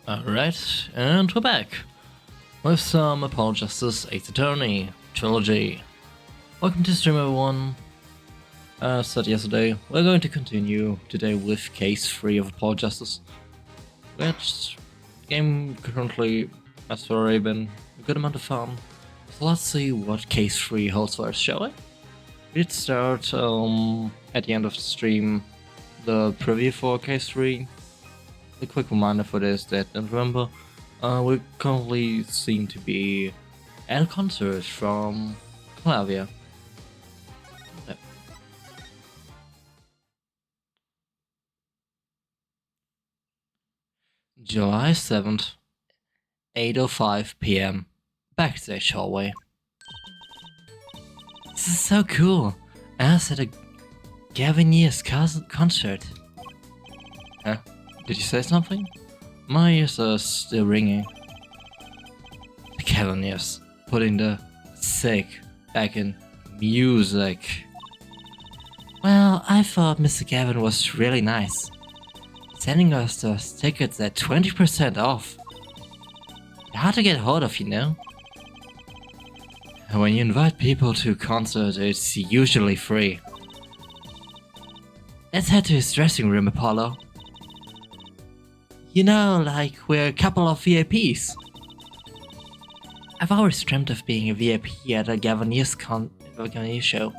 Alright, and we're back with some Apollo Justice Ace Attorney trilogy. Welcome to stream everyone. As said yesterday, we're going to continue today with Case 3 of Apollo Justice, which game currently has already been a good amount of fun. So let's see what Case 3 holds for us, shall we? We'd start at the end of the stream the preview for Case 3. A quick reminder for this that in November we currently seem to be at a concert from Clavia. Yep. July 7th, 8:05 p.m. Backstage hallway. This is so cool. As at a Gavin Years concert. Huh? Did you say something? My ears are still ringing. The Cavaliers putting the sick back in music. Well, I thought Mr. Gavin was really nice, sending us those tickets at 20% off. They're hard to get hold of, you know. And when you invite people to a concert, it's usually free. Let's head to his dressing room, Apollo. You know, like, we're a couple of VIPs. I've always dreamt of being a VIP at a Gavin show.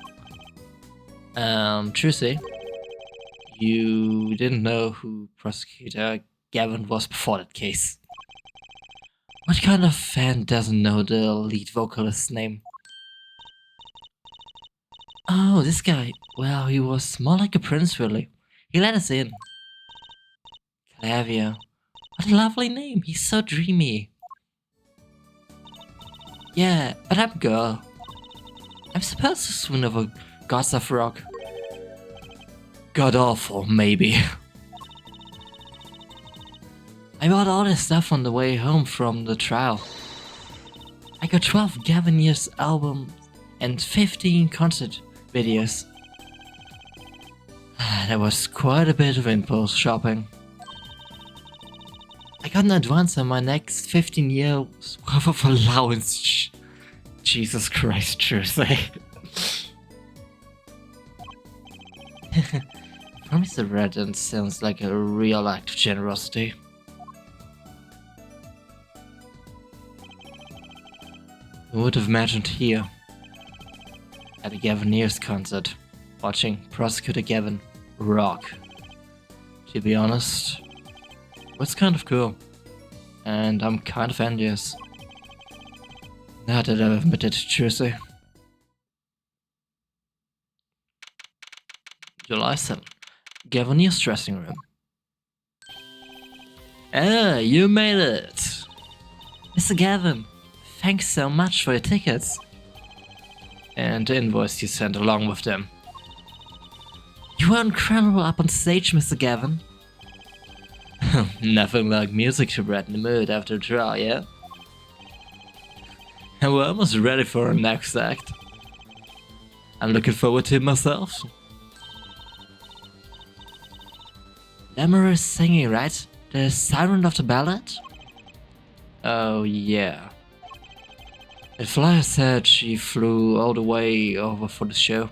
Trucy, you didn't know who Prosecutor Gavin was before that case. What kind of fan doesn't know the lead vocalist's name? Oh, this guy. Well, he was more like a prince, really. He let us in. Clavia. What a lovely name, he's so dreamy. Yeah, but I'm a girl. I'm supposed to swoon over gods of rock. God awful, maybe. I bought all this stuff on the way home from the trial. I got 12 Gavin Years albums and 15 concert videos. That was quite a bit of impulse shopping. I got an advance on my next 15 years worth of allowance. Jesus Christ, Trucy. From Mr. Redden sounds like a real act of generosity. Who would have imagined here, at a Gavin Years concert, watching Prosecutor Gavin rock? To be honest, it's kind of cool, and I'm kind of envious. Now that I've admitted to Trucy. July 7th, Gavin Years dressing room. Ah, you made it! Mr. Gavin, thanks so much for your tickets. And the invoice you sent along with them. You were incredible up on stage, Mr. Gavin. Nothing like music to brighten the mood after a trial, yeah? And we're almost ready for our next act. I'm looking forward to it myself. Lemmer is singing, right? The Siren of the Ballad? Oh yeah. The flyer said she flew all the way over for the show.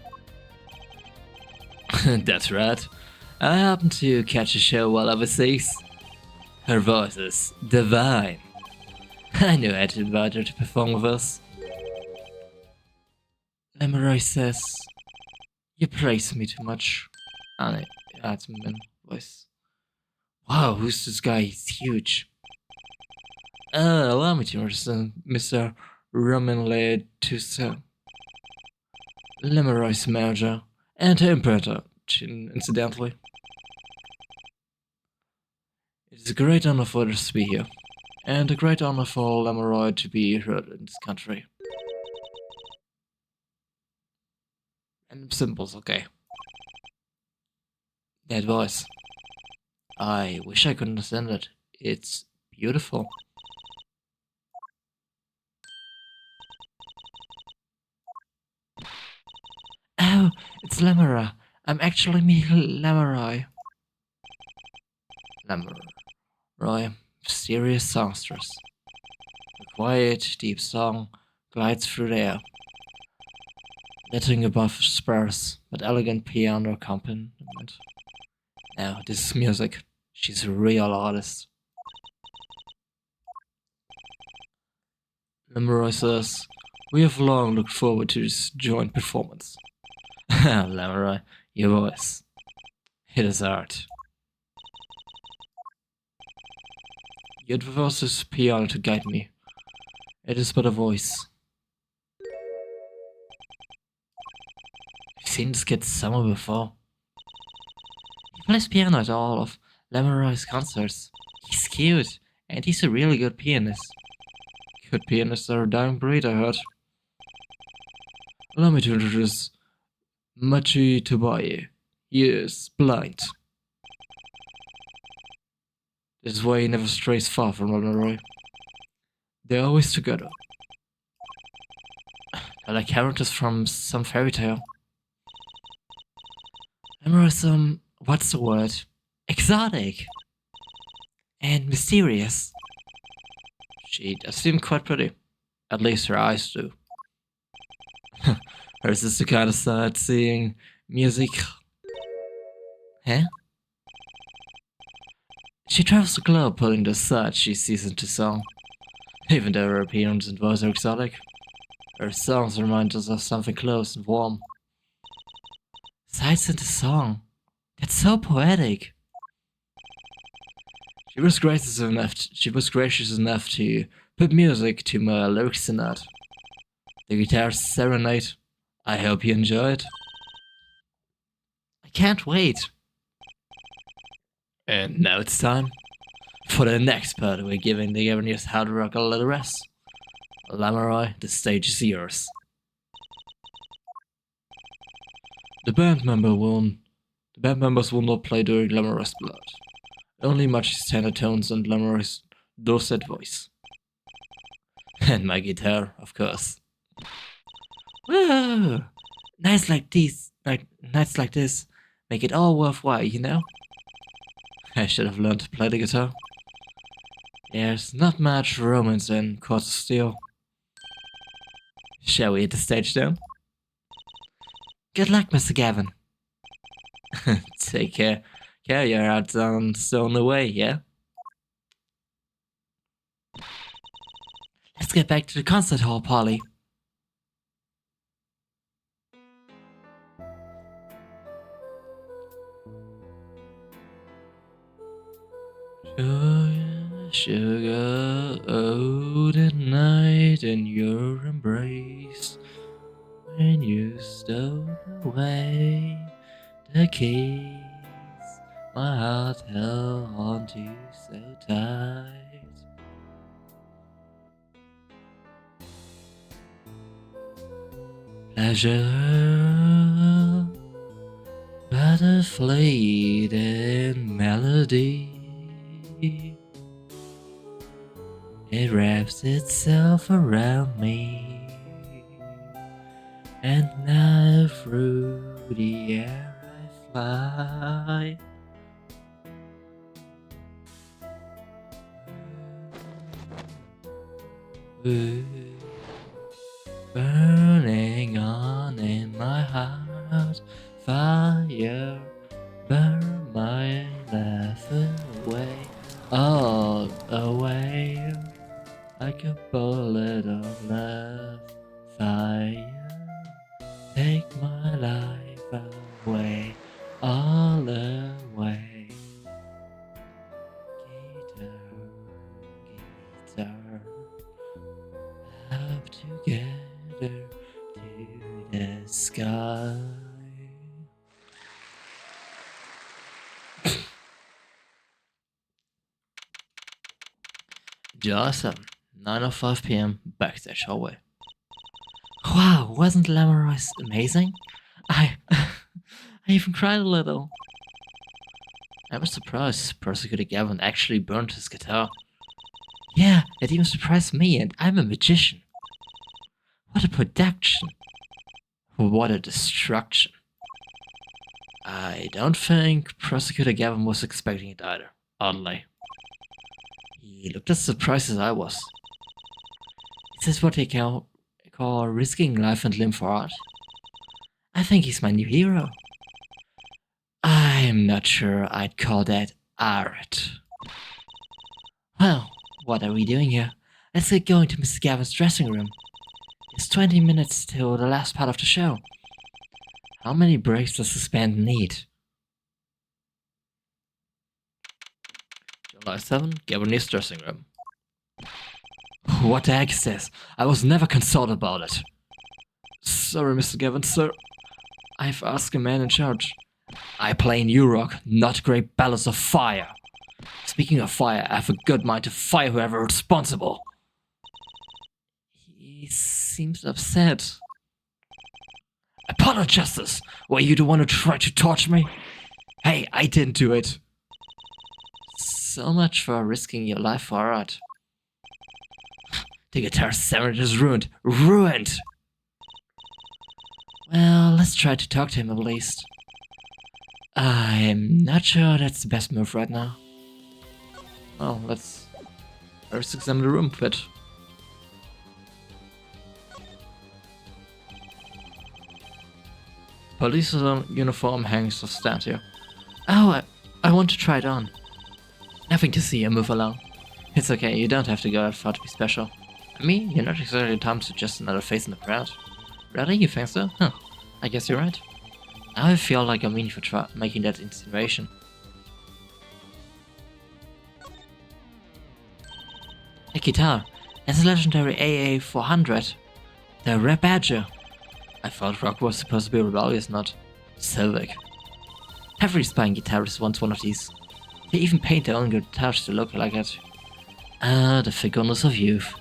That's right. I happened to catch a show while overseas. Her voice is divine. I knew I had to invite her to perform with us. Lemuroy says, you praise me too much. And it adds my voice. Wow, who's this guy? He's huge. Allow me to understand, Mr. Romanle Tusa. Lemuroy's manager and her imperator, incidentally. It is a great honor for us to be here, and a great honor for Lemuroy to be heard in this country. And symbols, okay. That voice. I wish I could understand it. It's beautiful. Oh, it's Lemura. I'm actually me, Lemuroy. Lemuroy. mysterious songstress. A quiet, deep song glides through the air, letting above sparse but elegant piano accompaniment. Now, this is music. She's a real artist. Lemuroy says, "We have long looked forward to this joint performance." Lemuroy, your voice. It is art. Yet without this piano to guide me, it is but a voice. I've seen this kid somewhere before. He plays piano at all of Lemuroy's concerts. He's cute, and he's a really good pianist. Good pianists are a dying breed, I heard. Allow me to introduce Machi Tobaye. He is blind. This is why he never strays far from Lemuroy. They're always together. They're like characters from some fairy tale. Lemuroy, what's the word? Exotic. And mysterious. She does seem quite pretty. At least her eyes do. Hers is the kind of sightseeing music. Huh? She travels the globe pulling the sights she sees into song. Even though her appearance and voice are exotic, her songs remind us of something close and warm. Sights into song. That's so poetic. She was gracious enough to put music to my lyrics tonight. The guitar serenade. I hope you enjoy it. I can't wait. And now it's time for the next part. We're giving the Japanese hard rock a little rest. Lemuroy, the stage is yours. The band members will not play during Lemuroy's blood. Only Machi's tenor tones and Lemuroy's dulcet voice. And my guitar, of course. Whoa! Nights like this make it all worthwhile, you know? I should have learned to play the guitar. There's not much romance in Chords of Steel. Shall we hit the stage then? Good luck, Mr. Gavin. Take care. Carry your heart on stone away, yeah? Let's get back to the concert hall, Polly. Sugar, sugar, oh, that night in your embrace, when you stole away the keys my heart held onto so tight. Pleasure, but a fleeting melody. It wraps itself around me, and now through the air I fly. Burning on in my heart, fire, burn my life away, all away, like a bullet of love. Fire, take my life away, all away. Guitar, up together to the sky. Awesome. 9:05 p.m. backstage hallway. Wow, wasn't Lemuroy amazing? I even cried a little. I was surprised Persecutor Gavin actually burned his guitar. Yeah, it even surprised me, and I'm a magician. What a production. What a destruction. I don't think Prosecutor Gavin was expecting it either, oddly. He looked as surprised as I was. Is this what they call risking life and limb for art? I think he's my new hero. I'm not sure I'd call that art. Well, what are we doing here? Let's get going to Mrs. Gavin's dressing room. It's 20 minutes till the last part of the show. How many breaks does this band need? July 7, Gavin's dressing room. What the heck is this? I was never consulted about it. Sorry, Mr. Gavin, sir. I've asked a man in charge. I play New Rock, not Great Balance of Fire. Speaking of fire, I have a good mind to fire whoever responsible. He seems upset. Apologists! Were you the one who tried to torture me? Hey, I didn't do it. So much for risking your life for art. The guitar sound is ruined. Ruined! Well, let's try to talk to him at least. I'm not sure that's the best move right now. Well, let's first examine the room a bit. Police uniform hangs of statue. Oh, I want to try it on. Nothing to see, move along. It's okay, you don't have to go that far to be special. I mean, you're not exactly time to just another face in the crowd. Really? You think so? Huh. I guess you're right. Now I feel like I'm meaning for making that insinuation. A guitar. It's a legendary AA400. The Red Badger. I thought rock was supposed to be rebellious, not Selvig. Every aspiring guitarist wants one of these. They even paint their own guitars to look like it. Ah, the fickleness of youth.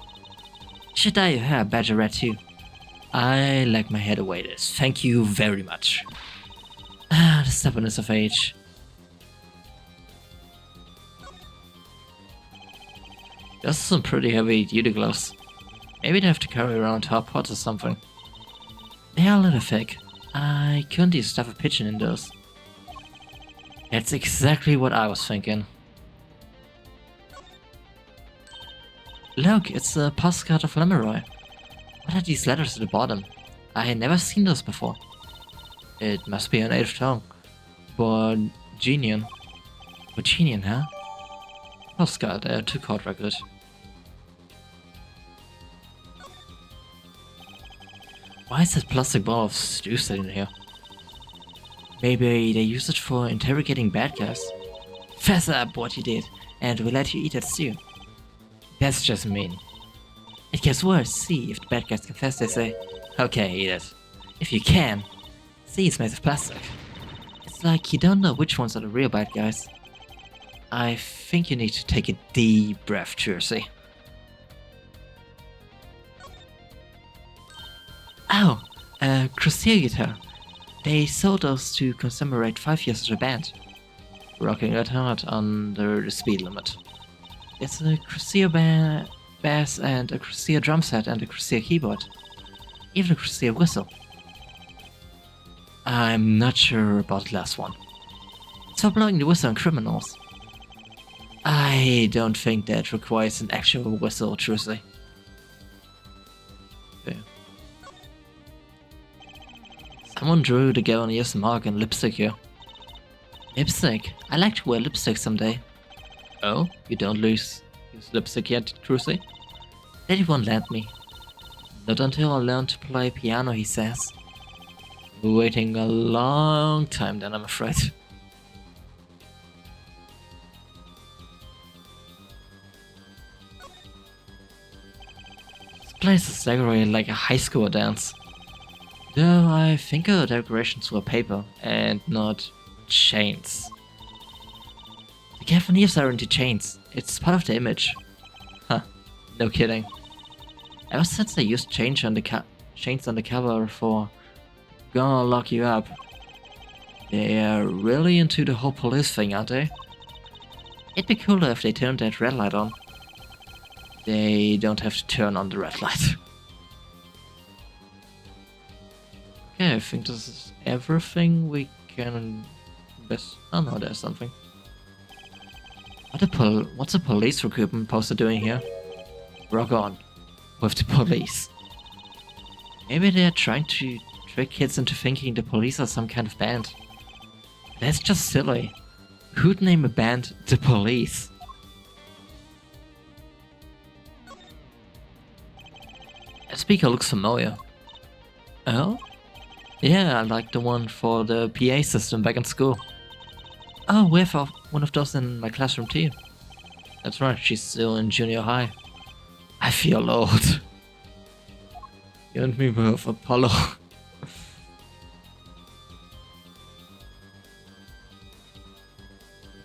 You should dye your hair Badger Red too. I like my hair the way it is. Thank you very much. Ah, the stubbornness of age. Those are some pretty heavy duty gloves. Maybe they have to carry around hot pots or something. They are a little thick. I couldn't even stuff a pigeon in those. That's exactly what I was thinking. Look, it's a postcard of Lemuroy. What are these letters at the bottom? I had never seen those before. It must be a native tongue. Borginian. Borginian, huh? Postcard, to court record. Why is that plastic ball of stew sitting here? Maybe they use it for interrogating bad guys. Fess up what you did, and we'll let you eat that stew. That's just mean. It gets worse, see, if the bad guys confess, they say. Okay, eat it. If you can. See, it's made of plastic. It's like you don't know which ones are the real bad guys. I think you need to take a deep breath, Jersey. Oh, a Crusader guitar. They sold those to commemorate 5 years of the band. Rocking it hard under the speed limit. It's a Crusader bass and a Crusader drum set and a Crusader keyboard. Even a Crusader whistle. I'm not sure about the last one. It's for blowing the whistle on criminals. I don't think that requires an actual whistle, truthfully. Okay. Someone drew the Gavinius mark in lipstick here. Lipstick? I like to wear lipstick someday. Oh, you don't use lipstick yet, Crucy? Daddy won't let me. Not until I learn to play piano, he says. Waiting a long time then, I'm afraid. This place is decorated like a high school dance. Though I think the decorations were paper and not chains. The Cavaliers are into chains. It's part of the image. Huh, no kidding. Ever since they used chains on the cover for Gonna Lock You Up, they are really into the whole police thing, aren't they? It'd be cooler if they turned that red light on. They don't have to turn on the red light. Okay, I think this is everything we can... Oh no, there's something. What's a police recruitment poster doing here? Rock on. With the police. Maybe they're trying to trick kids into thinking the police are some kind of band. That's just silly. Who'd name a band the police? That speaker looks familiar. Oh? Yeah, like the one for the PA system back in school. Oh, we have one of those in my classroom too. That's right, she's still in junior high. I feel old. You and me both, Apollo.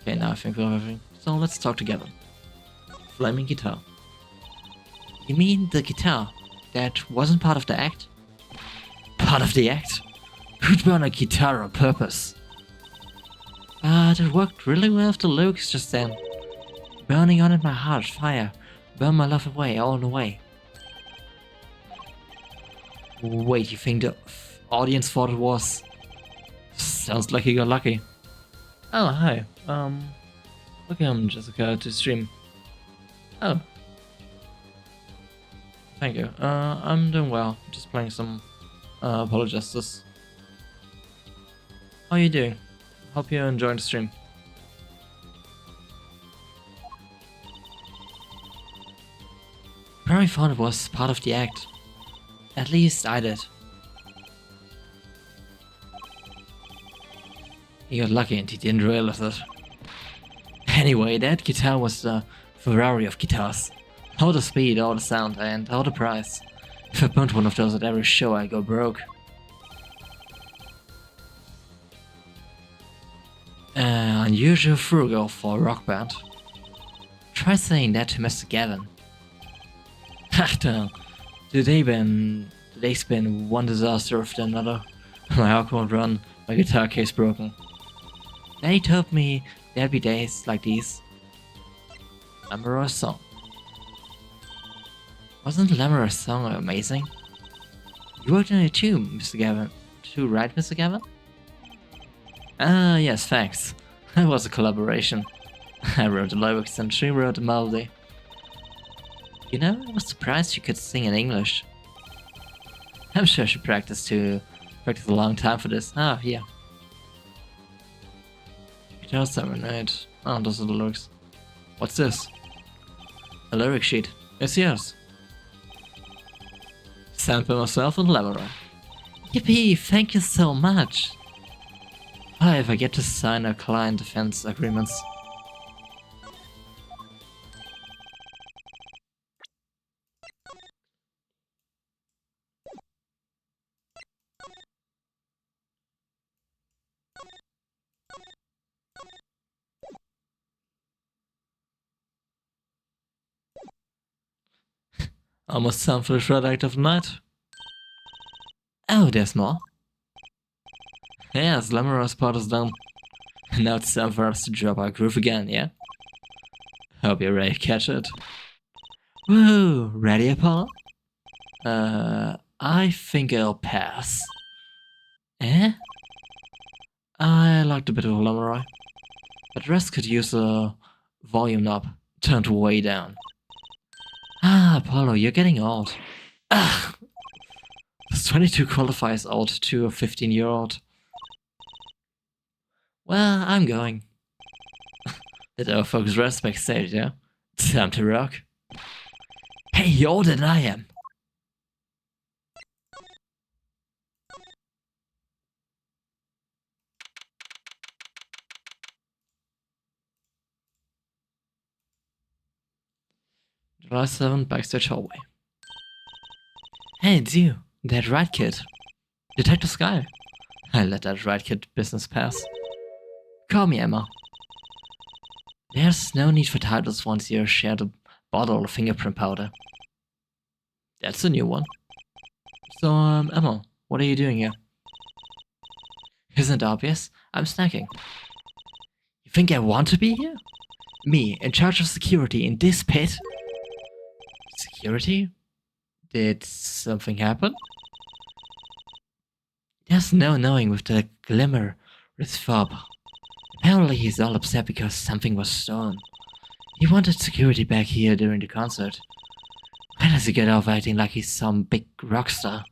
Okay, now I think we're everything. So let's talk together. Flaming guitar. You mean the guitar that wasn't part of the act? Part of the act? Who'd burn a guitar on purpose? But it worked really well with the lyrics just then. Burning on in my heart, fire. Burn my love away, all the way. Wait, you think the audience thought it was? Sounds like you got lucky. Oh, hi. Welcome, Jessica, to stream. Oh. Thank you. I'm doing well. Just playing some Apollo Justice. How are you doing? Hope you're enjoying the stream. Probably thought it was part of the act. At least I did. He got lucky and he didn't realize it. Anyway, that guitar was the Ferrari of guitars. All the speed, all the sound, and all the price. If I burned one of those at every show, I go broke. Unusual frugal for a rock band. Try saying that to Mr. Gavin. Today's been one disaster after another. My awkward run, my guitar case broken. They told me there'd be days like these. Lamoureux's song. Wasn't Lamoureux's song amazing? You worked on it too, Mr. Gavin. Too, right, Mr. Gavin? Ah, yes, thanks. It was a collaboration. I wrote the lyrics and she wrote the melody. You know, I was surprised you could sing in English. I'm sure she practiced a long time for this. Ah, yeah. Guitar 7-8. Oh, those are the lyrics. What's this? A lyric sheet. It's yours. Signed by myself and Lamoureux. Yippee, thank you so much. Why, if I get to sign our client defense agreements. Almost time for the shred act of the night. Oh, there's more. Yes, Lamoureux's part is done. Now it's time for us to drop our groove again, yeah? Hope you're ready to catch it. Woo! Ready, Apollo? I think I'll pass. Eh? I liked a bit of Lamoureux, but the rest could use a volume knob turned way down. Ah, Apollo, you're getting old. Ah! Does 22 qualify as old to a 15-year-old? Well, I'm going. Let our folks rest backstage, yeah? Time to rock. Hey, you're older than I am. July 7th, backstage hallway. Hey, it's you. That rat kid. Detective Sky. I let that rat kid business pass. Call me Emma. There's no need for titles once you share the bottle of fingerprint powder. That's a new one. So, Emma, what are you doing here? Isn't it obvious? I'm snacking. You think I want to be here? Me, in charge of security in this pit? Security? Did something happen? There's no knowing with the glimmer with Fob. Apparently he's all upset because something was stolen. He wanted security back here during the concert. When does he get off acting like he's some big rock star?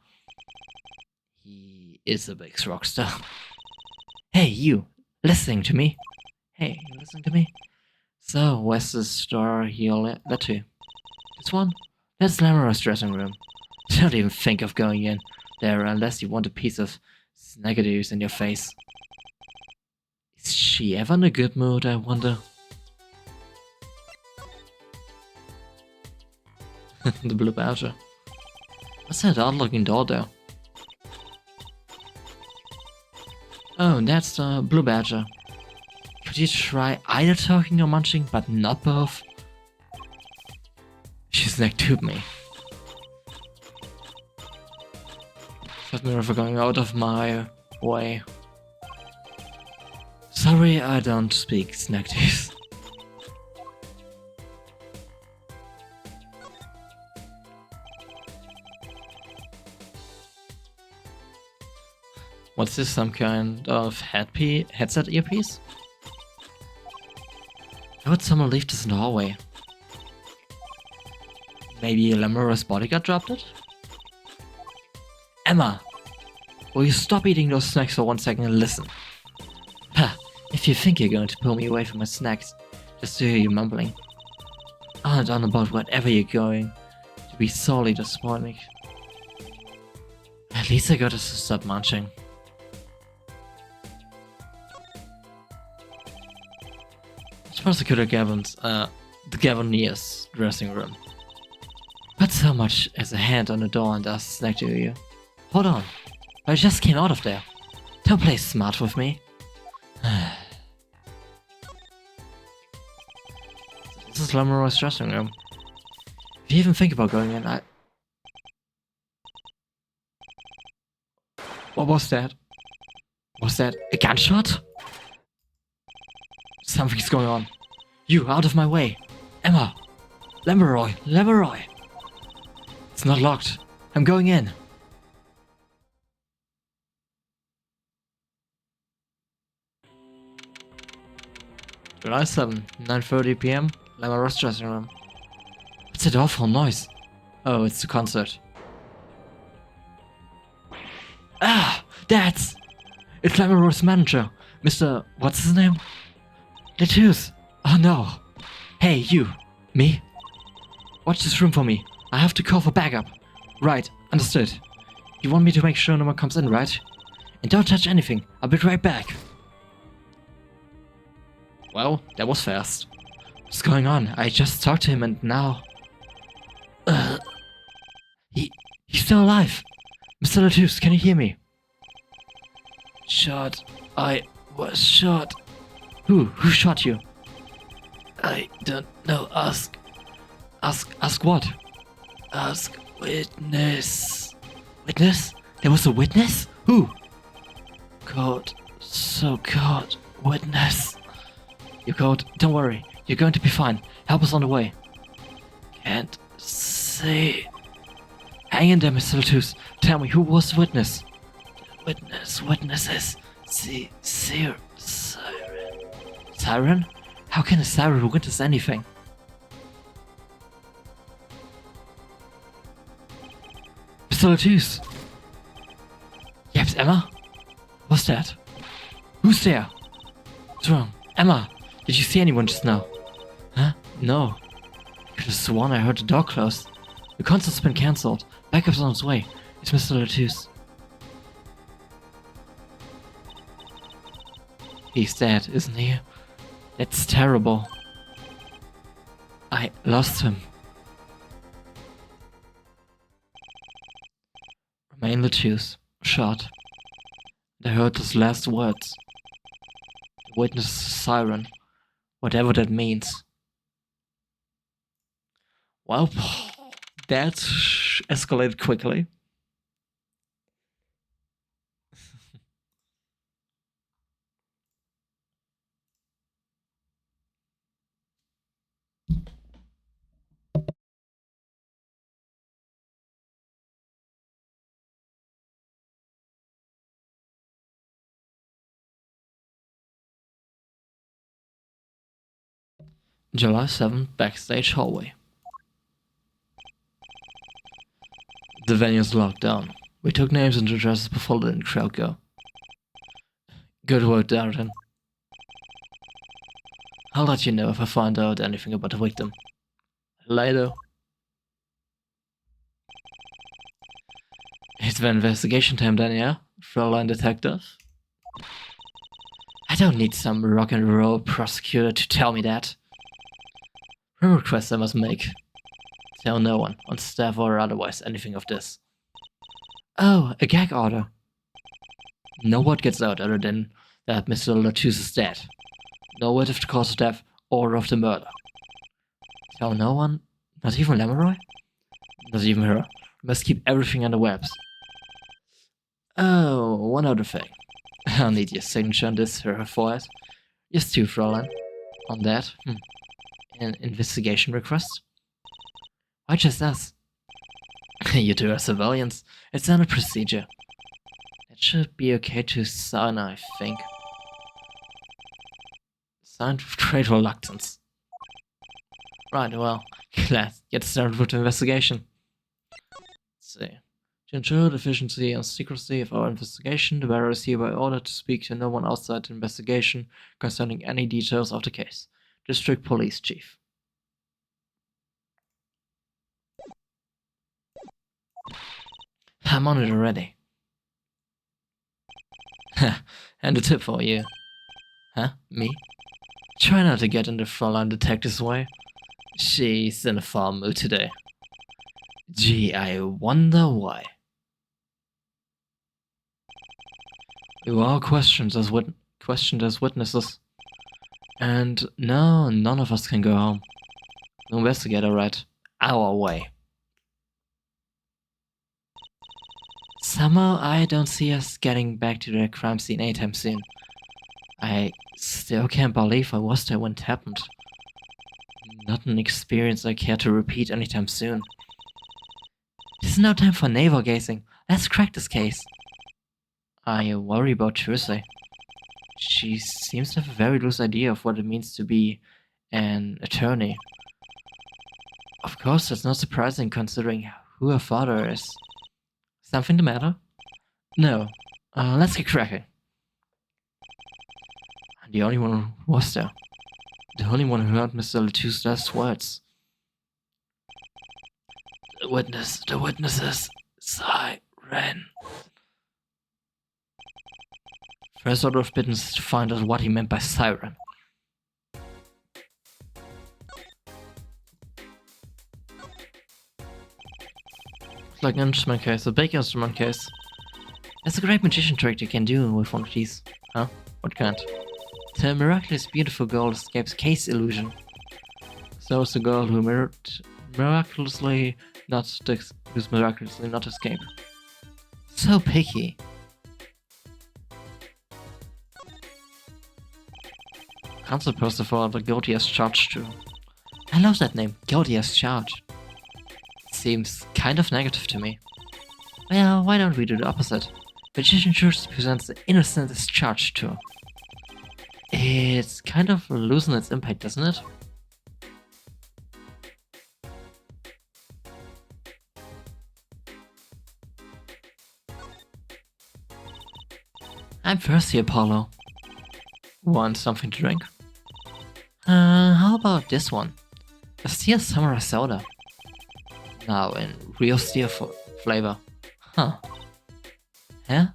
He is a big rock star. Hey, you! Listening to me? Hey, you listening to me? So, where's the store he led to? This one? That's Lamora's dressing room. Don't even think of going in there unless you want a piece of negatives in your face. Is she ever in a good mood, I wonder? The blue badger. What's that odd-looking door there? Oh, that's the blue badger. Could you try either talking or munching, but not both? She's neck to me. Stop me for going out of my way. Sorry, I don't speak Snackties. What's this, some kind of headset earpiece? How would someone leave this in the hallway? Maybe Lamora's bodyguard dropped it? Emma! Will you stop eating those snacks for 1 second and listen? Ha! If you think you're going to pull me away from my snacks, just to hear you mumbling. On and on about whatever you're going to be sorely disappoint me. At least I got us to stop munching. I suppose I could have the Gavoniers dressing room. But so much as a hand on the door and ask snack to you. Hold on, I just came out of there. Don't play smart with me. This is Lamora's dressing room. If you even think about going in, What was that? Was that a gunshot? Something's going on. You, out of my way. Emma! Lemeroy! It's not locked. I'm going in. July 7, 9:30 p.m. Lamora's dressing room. What's that awful noise? Oh, it's the concert. Ah! It's Lamora's manager, Mr. What's his name? Lettuce! Oh no! Hey, you! Me? Watch this room for me. I have to call for backup. Right, understood. You want me to make sure no one comes in, right? And don't touch anything. I'll be right back. Well, that was fast. What's going on? I just talked to him and now... He's still alive! Mr. Lettuce, can you hear me? Shot. I was shot. Who shot you? I don't know. Ask what? Ask witness. Witness? There was a witness? Who? Code. Witness. You code. Don't worry. You're going to be fine. Help us on the way. Can't say. Hang in there, Mr. Lettuce. Tell me, who was the witness? Witnesses. Siren? How can a siren witness anything? Mr. Lettuce! Yes, Emma? What's that? Who's there? What's wrong? Emma! Did you see anyone just now? Huh? No. I could have sworn I heard the door close. The concert's been cancelled. Backup's on its way. It's Mr. Lettuce. He's dead, isn't he? That's terrible. I lost him. Romain Lettuce, shot. I heard his last words. Witness siren. Whatever that means. Well, that escalated quickly. July 7th, backstage hallway. The venue's locked down. We took names and addresses before letting the crowd go. Good work, Darren. I'll let you know if I find out anything about the victim. Later. It's the investigation time then, yeah? Fräulein Detective? I don't need some rock and roll prosecutor to tell me that. A request I must make. Tell no one, on staff or otherwise, anything of this. Oh, a gag order. No word gets out other than that Mr. Latouche is dead. No word of the cause of death or of the murder. Tell no one? Not even Lemeroy? Not even her. Must keep everything on the webs. Oh, one other thing. I'll need your signature on this for her forehead. Yes, too, Fräulein. On that. An investigation request? Why just us? You two are civilians. It's not a procedure. It should be okay to sign, I think. Signed with great reluctance. Right, well, let's get started with the investigation. Let's see. To ensure the efficiency and secrecy of our investigation, the bearer is hereby ordered to speak to no one outside the investigation concerning any details of the case. District Police Chief. I'm on it already. And a tip for you. Huh? Me? Try not to get in the Fräulein Detective's way. She's in a farm mood today. Gee, I wonder why. We were all questioned as witnesses. And no, none of us can go home. We'll investigate, alright. Our way. Somehow I don't see us getting back to the crime scene anytime soon. I still can't believe I was there when it happened. Not an experience I care to repeat anytime soon. This is no time for navel gazing. Let's crack this case. I worry about Thursday. She seems to have a very loose idea of what it means to be an attorney. Of course, that's not surprising considering who her father is. Something the matter? No. Let's get cracking. I'm the only one who was there. The only one who heard Mr. Latouche's last words. The witnesses, siren. First order of business is to find out what he meant by siren. Like an instrument case, a big instrument case. That's a great magician trick you can do with one of these. Huh? What kind? The miraculous beautiful girl escapes case illusion. So is the girl who miraculously not escape. So picky. Council poster for the guilty as charged too. I love that name, guilty as charged. Seems kind of negative to me. Well, why don't we do the opposite? Magician Church presents the innocent as charged too. It's kind of losing its impact, doesn't it? I'm thirsty, Apollo. Want something to drink? How about this one? A steel samurai soda. Now in real steel flavor. Huh. Yeah?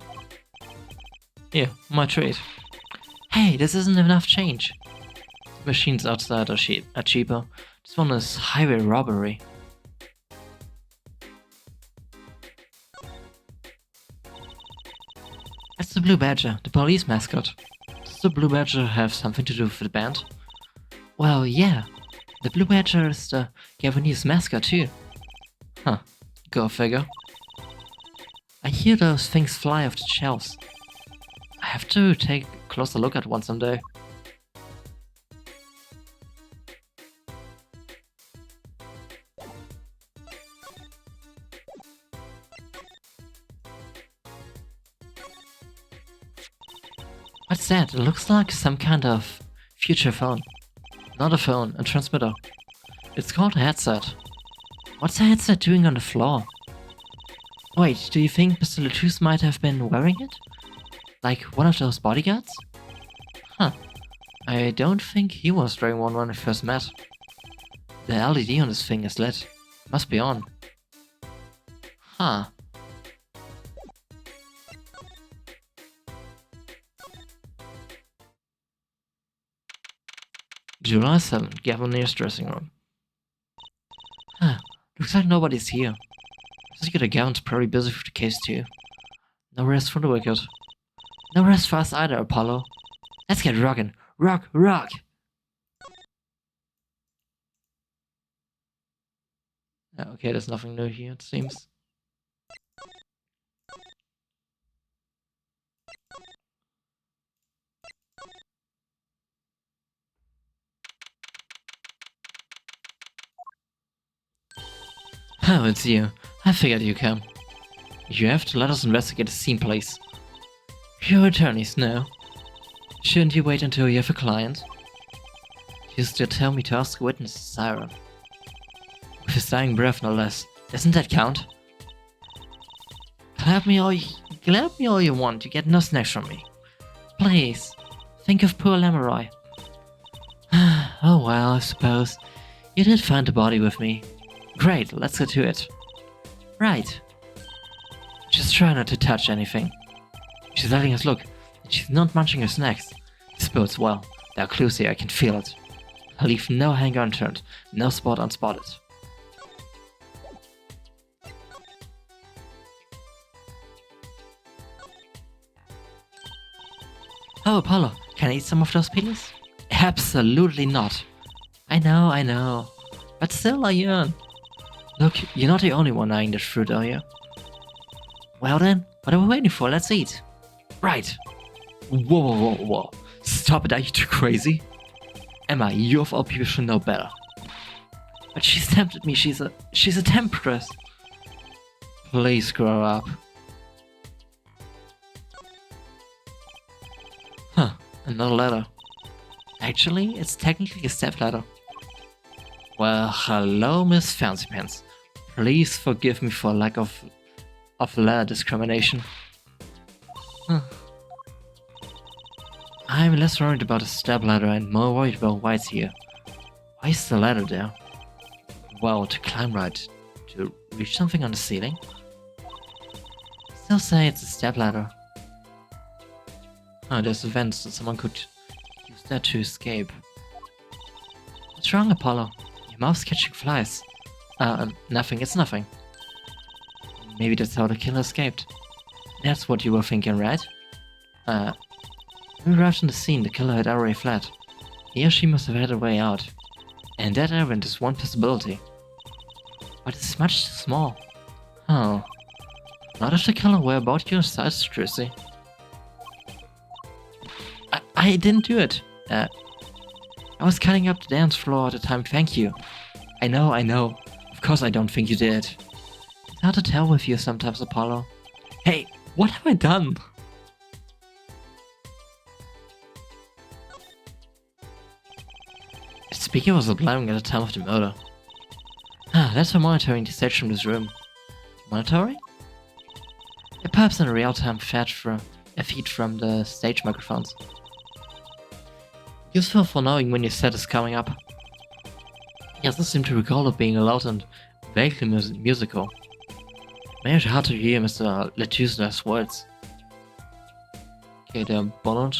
Here, my treat. Hey, this isn't enough change. The machines outside are cheaper. This one is highway robbery. That's the Blue Badger, the police mascot. Does the Blue Badger have something to do with the band? Well, yeah. The Blue Badger is the Japanese mascot too. Huh, go figure. I hear those things fly off the shelves. I have to take a closer look at one someday. What's that? It looks like some kind of future phone. Not a phone, a transmitter. It's called a headset. What's a headset doing on the floor? Wait, do you think Mr. Lettuce might have been wearing it? Like one of those bodyguards? Huh. I don't think he was wearing one when we first met. The LED on this thing is lit. Must be on. Huh. July 7th, Gavinier's dressing room. Huh. Looks like nobody's here. Investigator Gavin's probably busy with the case too. No rest for the wicked. No rest for us either, Apollo. Let's get rockin'. Rock, rock! Okay, there's nothing new here, it seems. Oh, it's you. I figured you came. You have to let us investigate the scene, please. Your attorneys know. Shouldn't you wait until you have a client? You still tell me to ask a witness, Siren. With his dying breath, no less. Doesn't that count? Clap me all you want, you get no snacks from me. Please, think of poor Lemuroy. Oh well, I suppose. You did find the body with me. Great, let's get to it. Right. Just try not to touch anything. She's letting us look, and she's not munching her snacks. This bodes well. There are clues here, I can feel it. I'll leave no hanger unturned, no spot unspotted. Oh, Apollo, can I eat some of those peelings? Absolutely not. I know. But still, I yearn. Look, you're not the only one eyeing this fruit, are you? Well then, what are we waiting for? Let's eat. Right. Whoa. Stop it, are you too crazy? Emma, you of all people should know better. But she's tempted me, she's a temptress. Please grow up. Huh, another letter. Actually, it's technically a stepladder. Well, hello, Miss Fancy Pants. Please forgive me for lack of letter discrimination. Huh. I'm less worried about a stepladder and more worried about why it's here. Why is the ladder there? Well, to climb right, to reach something on the ceiling? Still say it's a stepladder. Oh, there's a vent, so someone could use that to escape. What's wrong, Apollo? Your mouth's catching flies. Nothing, it's nothing. Maybe that's how the killer escaped. That's what you were thinking, right? When we arrived on the scene, the killer had already fled. He or she must have had a way out. And that errand is one possibility. But it's much too small. Oh. Not if the killer were about your size, Trissy. I didn't do it. I was cutting up the dance floor at the time, thank you. I know. Of course I don't think you did. It's hard to tell with you sometimes, Apollo. Hey, what have I done? The speaker was blaring at the time of the murder. That's for monitoring the stage from this room. Monitoring? Perhaps in a real-time feed from the stage microphones. Useful for knowing when your set is coming up. He doesn't seem to recall it being loud and vaguely musical. Made it hard to hear Mr. Lettuce's words. Okay, there are bullet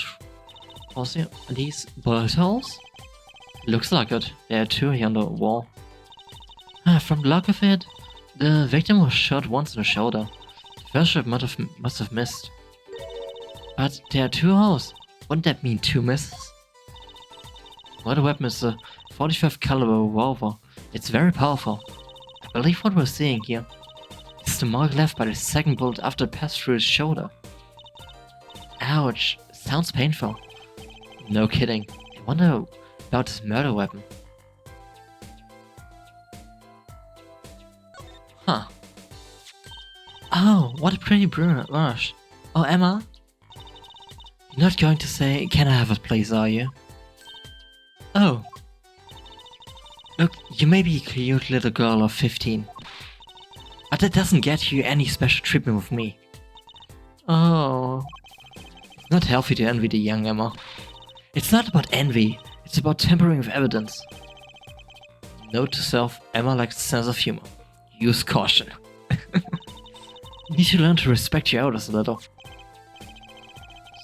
holes here. Are these bullet holes? Looks like it. There are two here on the wall. From the look of it, the victim was shot once in the shoulder. The first shot must have missed. But there are two holes. Wouldn't that mean two misses? Well, the weapon is a 45 caliber revolver. It's very powerful. I believe what we're seeing here is the mark left by the second bullet after it passed through his shoulder. Ouch, sounds painful. No kidding. I wonder about his murder weapon. Huh. Oh, what a pretty brush. Oh, Emma? You're not going to say, can I have it please, are you? Oh, Look, you may be a cute little girl of 15, but that doesn't get you any special treatment with me. Oh. It's not healthy to envy the young Emma. It's not about envy, it's about tampering with evidence. Note to self, Emma lacks a sense of humor. Use caution. You need to learn to respect your elders a little.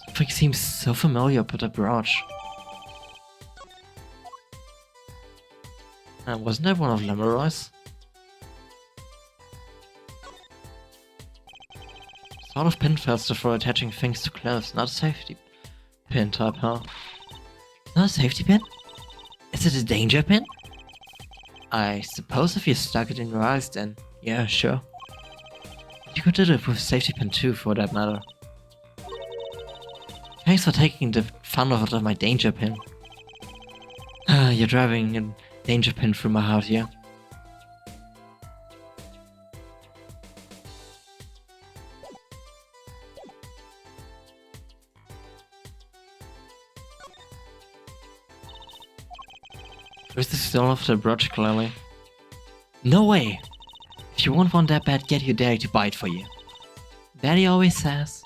Something seems so familiar about that brooch. Wasn't that one of Lemuroy's? Sort of pin faster for attaching things to clothes, not a safety pin type, huh? Not a safety pin? Is it a danger pin? I suppose if you stuck it in your eyes then, yeah, sure. You could do it with a safety pin too, for that matter. Thanks for taking the fun out of my danger pin. You're driving a danger pin through my heart here. Where's the still of the brooch, clearly? No way! If you want one that bad, get your daddy to buy it for you. Daddy always says,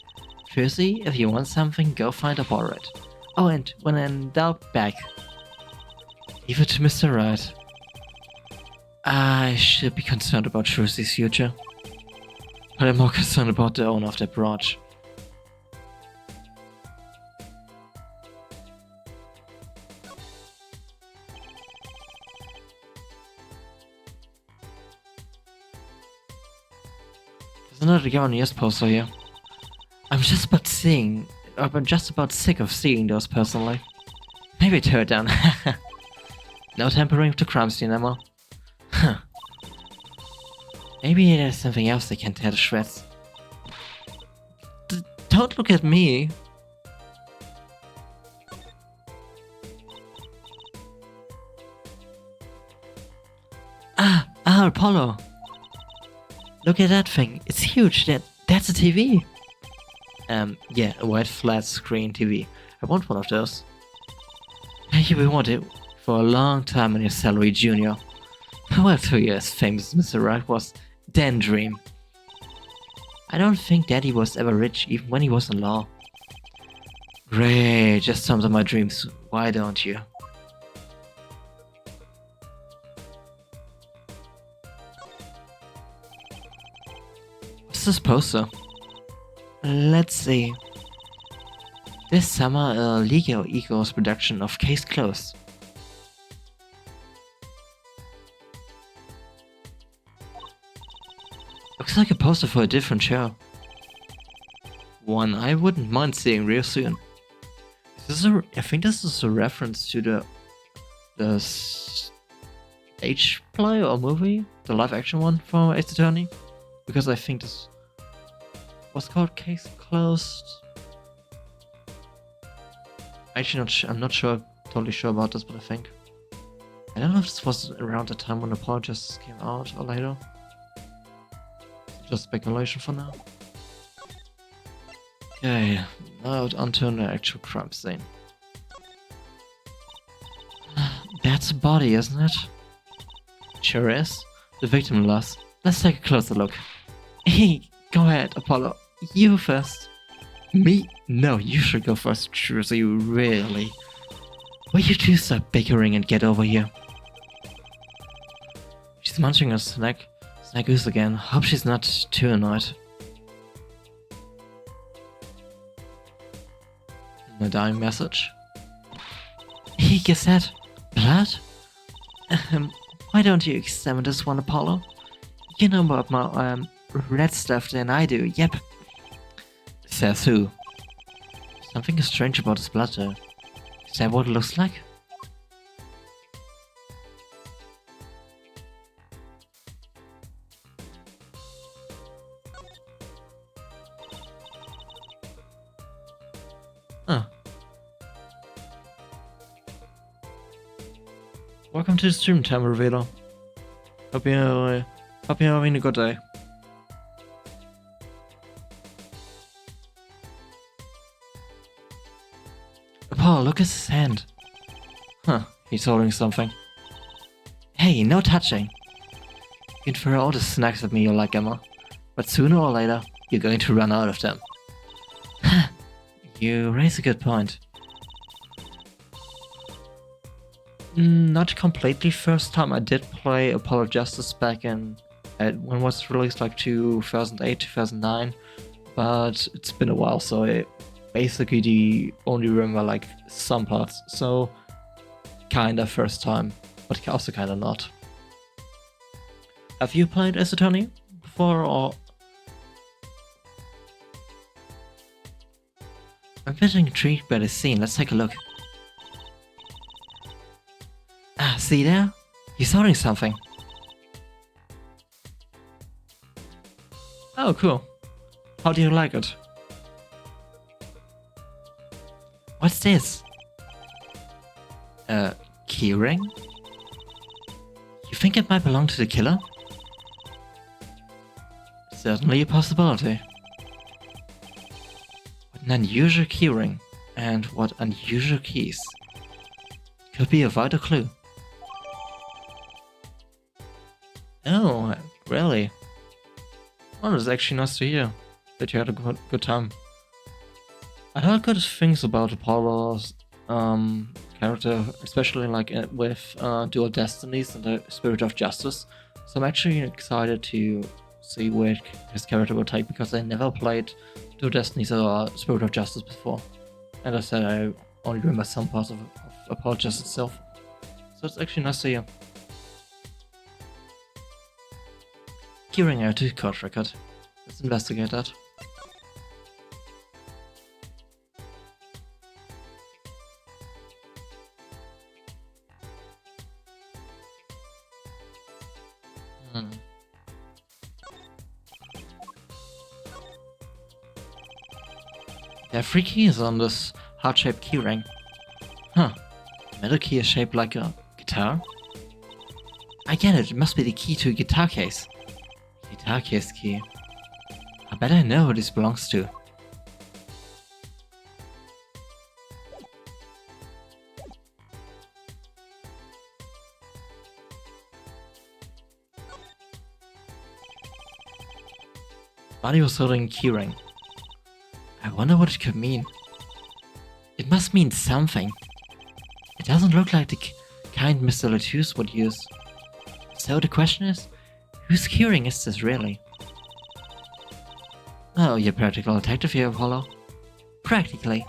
Tracy, if you want something, go find or borrow it. Oh, and when in doubt, back. Leave it to Mr. Right. I should be concerned about Tracy's future. But I'm more concerned about the owner of that brooch. There's another Garnier's poster here. I'm just about sick of seeing those personally. Maybe tear it down. No tampering with the crime scene, Emma. Huh. Maybe there's something else they can tear to shreds. Don't look at me. Apollo. Look at that thing. It's huge. That's a TV. Yeah, a white flat screen TV. I want one of those. You've been wanting for a long time on your salary, Junior. Well, 2 years famous as Mr. Right was then dream. I don't think Daddy was ever rich even when he was in law. Great, just sums up my dreams. Why don't you? What's this poster? Let's see. This summer, a Lego Eagles production of Case Closed. Looks like a poster for a different show. One I wouldn't mind seeing real soon. I think this is a reference to the stage play or movie, the live action one from Ace Attorney, because I think this was called Case Closed. Actually, I'm not sure, totally sure about this, but I don't know if this was around the time when Apollo Justice came out or later. Just speculation for now. Okay, now onto the actual crime scene. That's a body, isn't it? Sure is. The victim lost. Let's take a closer look. Hey, go ahead, Apollo. You first. Me? No, you should go first, Tracy, really. Will you two stop bickering and get over here? She's munching a snack. Goose again. Hope she's not too annoyed. My dying message. He gets that. Blood? Why don't you examine this one, Apollo? You know more about red stuff than I do, yep. Says who? Something is strange about his blood though. Is that what it looks like? Huh. Welcome to the stream time, Revealer. Hope you're having a good day. Paul, look at his hand. Huh, he's holding something. Hey, no touching. You can throw all the snacks at me you like, Emma, but sooner or later, you're going to run out of them. You raise a good point. Not completely first time I did play Apollo Justice back in when was it released, like 2008, 2009, but it's been a while, so I basically only remember like some parts, so kinda first time, but also kinda not. Have you played Ace Attorney before, or? I'm a bit intrigued by the scene, let's take a look. Ah, see there? He's holding something. Oh, cool. How do you like it? What's this? A keyring? You think it might belong to the killer? Certainly a possibility. What an unusual keyring, and what unusual keys. Could be a vital clue. Oh, really? Well, that's actually nice to hear that you had a good time. I heard good things about Apollo's character, especially like with Dual Destinies and the Spirit of Justice. So I'm actually excited to see where his character will take, because I never played Dual Destinies or Spirit of Justice before. And I said I only remember some parts of Apollo Justice itself. So it's actually nice to hear. Keyring R2 code record. Let's investigate that. There are 3 keys on this heart-shaped keyring. Huh. The middle key is shaped like a guitar? I get it, it must be the key to a guitar case. Guitar case key. I bet I know who this belongs to. Body was holding a keyring. I wonder what it could mean. It must mean something. It doesn't look like the kind Mr. Latouche would use. So the question is, whose keyring is this really? Oh, you're practical detective here, Apollo. Practically.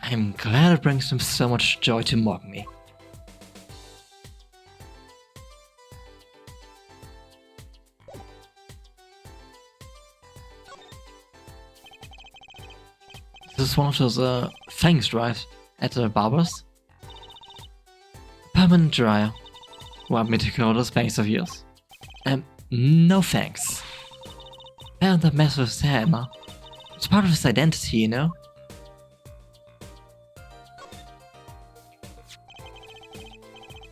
I'm glad it brings him so much joy to mock me. This is one of those things, right? At the barber's? Permanent dryer. Want me to call those bangs of yours? No thanks. Bear that mess with his hair, Emma. It's part of his identity, you know?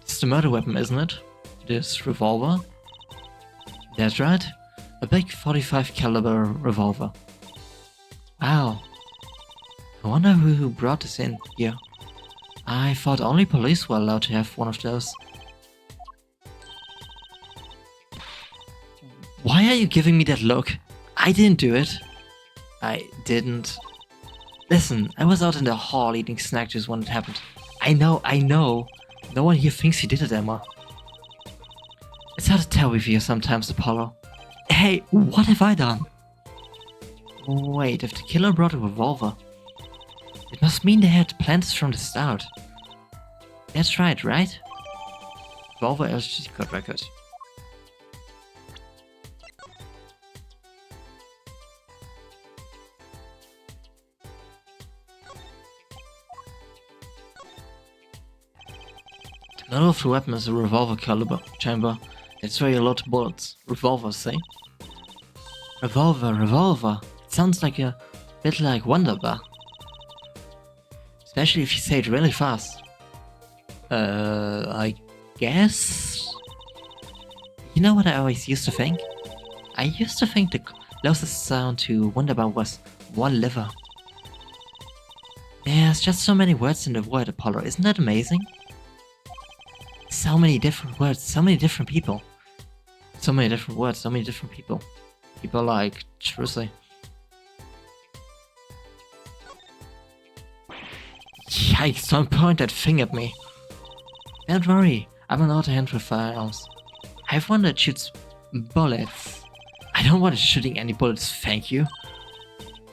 It's the murder weapon, isn't it? This revolver? That's right. A big 45 caliber revolver. Wow. I wonder who brought this in here. I thought only police were allowed to have one of those. Why are you giving me that look? I didn't do it. I didn't. Listen, I was out in the hall eating snack juice when it happened. I know. No one here thinks you did it, Emma. It's hard to tell with you sometimes, Apollo. Hey, what have I done? Wait, if the killer brought a revolver, it must mean they had plans from the start. That's right? Revolver LG code record. The middle of the weapon is a revolver caliber chamber. That's where you load bullets. Revolver, see? Revolver. It sounds like a bit like Wonderbar. Especially if you say it really fast. I guess? You know what I always used to think? I used to think the closest sound to Wonderbar was one liver. There's just so many words in the word Apollo, isn't that amazing? so many different words, so many different people. So many different words, so many different people. People like Trucy. Yikes, don't point that thing at me. Don't worry, I'm an auto-hand with firearms. I have one that shoots bullets. I don't want it shooting any bullets, thank you.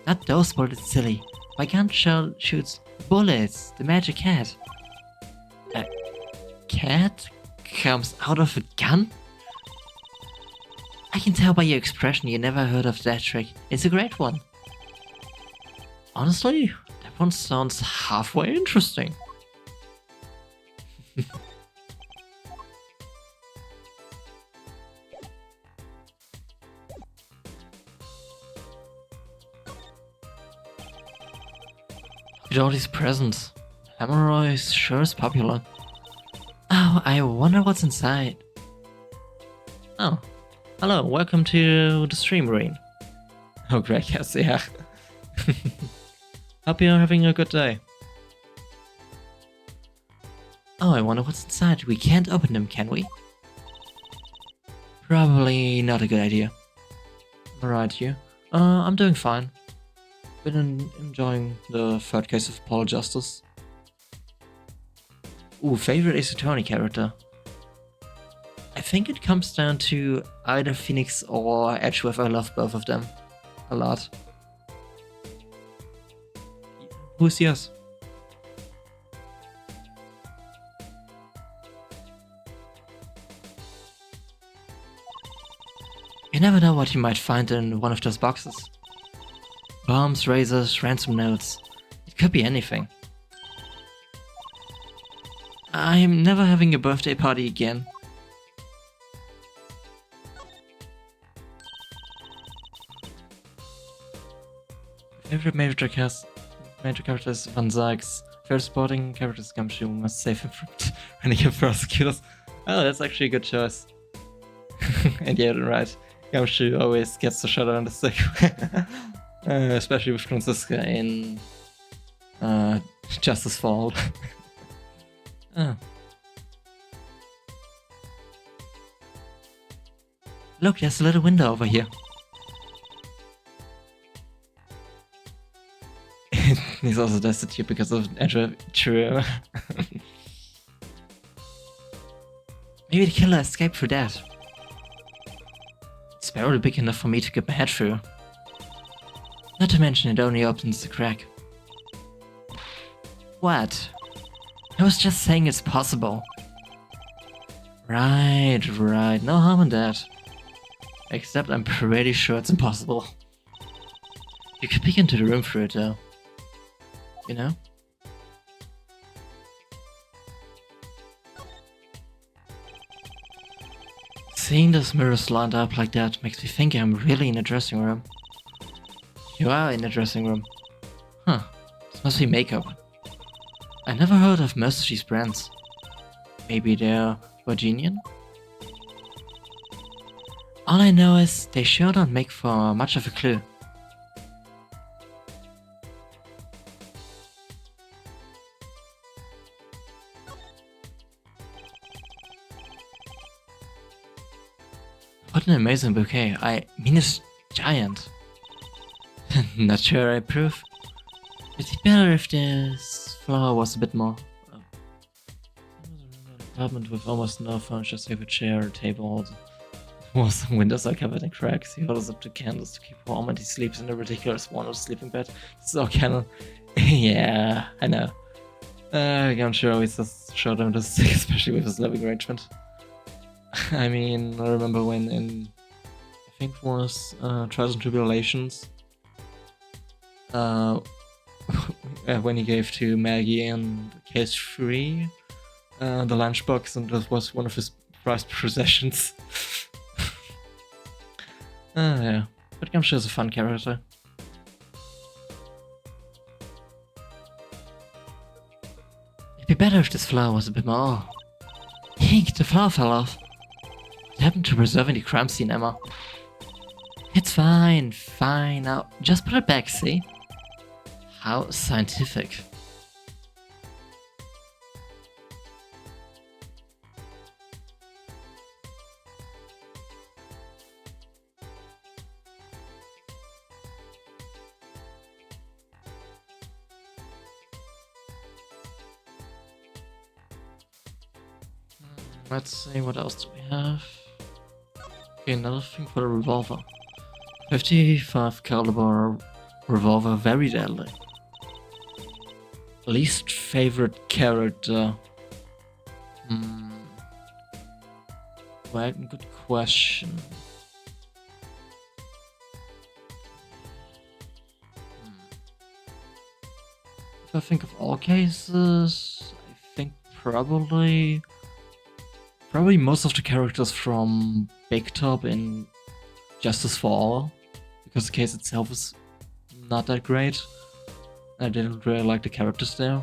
Not those bullets, silly. My gun shoots bullets, the magic cat. A cat comes out of a gun? I can tell by your expression you never heard of that trick. It's a great one. Honestly, that one sounds halfway interesting. With all these presents, Lamoureux sure is popular. Oh, I wonder what's inside. Oh, hello, welcome to the stream, Rain. Oh, great, yes, yeah. Hope you're having a good day. Oh, I wonder what's inside. We can't open them, can we? Probably not a good idea. Alright, you. I'm doing fine. Been enjoying the third case of Paul Justice. Ooh, favorite Ace Attorney character. I think it comes down to either Phoenix or Edgeworth. I love both of them a lot. Who's yours? You never know what you might find in one of those boxes. Bombs, razors, ransom notes. It could be anything. I'm never having a birthday party again. Favorite major character is Van Zykes. Favorite sporting character is Gumshoe. Must save him from renegade prosecutors. Oh, that's actually a good choice. And yeah, right. Gumshoe always gets the shot on the stick. Especially with Franziska in Justice for All. Oh. Look, there's a little window over here. He's also destitute because of Edgeworth. True. Maybe the killer escaped through that. It's barely big enough for me to get my head through. Not to mention it only opens the crack. What? I was just saying it's possible. Right. No harm in that. Except I'm pretty sure it's impossible. You could peek into the room through it though. You know? Seeing those mirrors lined up like that makes me think I'm really in a dressing room. You are in a dressing room. Huh. This must be makeup. I never heard of most of these brands. Maybe they're Virginian? All I know is they sure don't make for much of a clue. What an amazing bouquet. I mean, it's giant. Not sure I approve. It'd be better if this flower was a bit more. Apartment with almost no furniture save a chair, a table. Walls and windows are covered in cracks. He holds up the candles to keep warm and he sleeps in a ridiculous one sleeping bed. This is all canon. Yeah, I know. I'm sure always just showed him this, especially with his living arrangement. I mean, I remember when in, I think it was Trials and Tribulations, when he gave to Maggie in Case 3 the lunchbox, and that was one of his prized possessions. Yeah, but Gumshoe is a fun character. It'd be better if this flower was a bit more... Hank, the flower fell off. What happened to preserving the crime scene, Emma? It's fine. Now, just put it back, see? How scientific. Let's see, what else do we have? Okay, another thing for the revolver. 55 caliber revolver, very deadly. Least favorite character. Well, good question. If I think of all cases, I think probably most of the characters from Big Top in Justice for All, because the case itself is not that great. I didn't really like the characters there.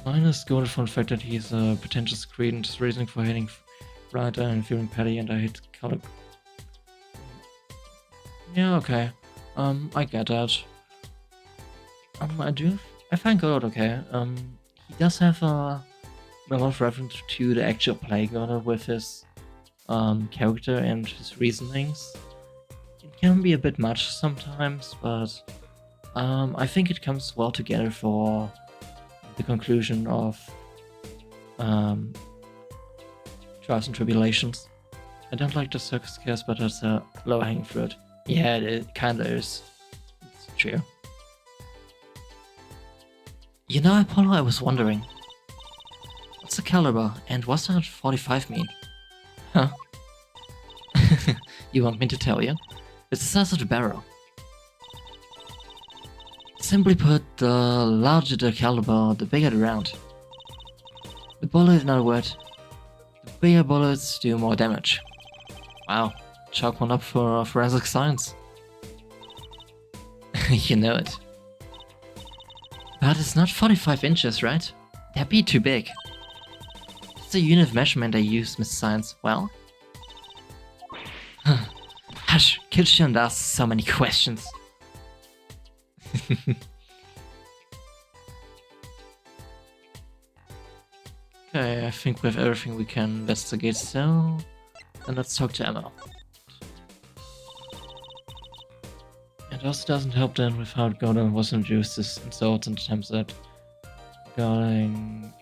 Mine is goaded from the fact that he's a potential screen and his reasoning for hitting right and feeling petty, and I hit color. Yeah, okay. I get that. I find God okay. He does have a lot of reference to the actual play God with his character and his reasonings. It can be a bit much sometimes, but I think it comes well together for the conclusion of Trials and Tribulations. I don't like the circus chaos, but it's a low-hanging fruit. Yeah, it kinda is. It's true. You know, Apollo, I was wondering, what's the caliber, and what's that 45 mean? Huh? You want me to tell you? It's the size of the barrel. Simply put, the larger the caliber, the bigger the round. The bullet, in other words, the bigger bullets do more damage. Wow, chalk one up for forensic science. You know it. But it's not 45 inches, right? That'd be too big. It's the unit of measurement I use, Mr. Science. Well? Hush, kids shouldn't ask so many questions. Okay, I think we have everything we can investigate, so then let's talk to Emma. It also doesn't help then with how Gordon was introduced his insults and attempts at going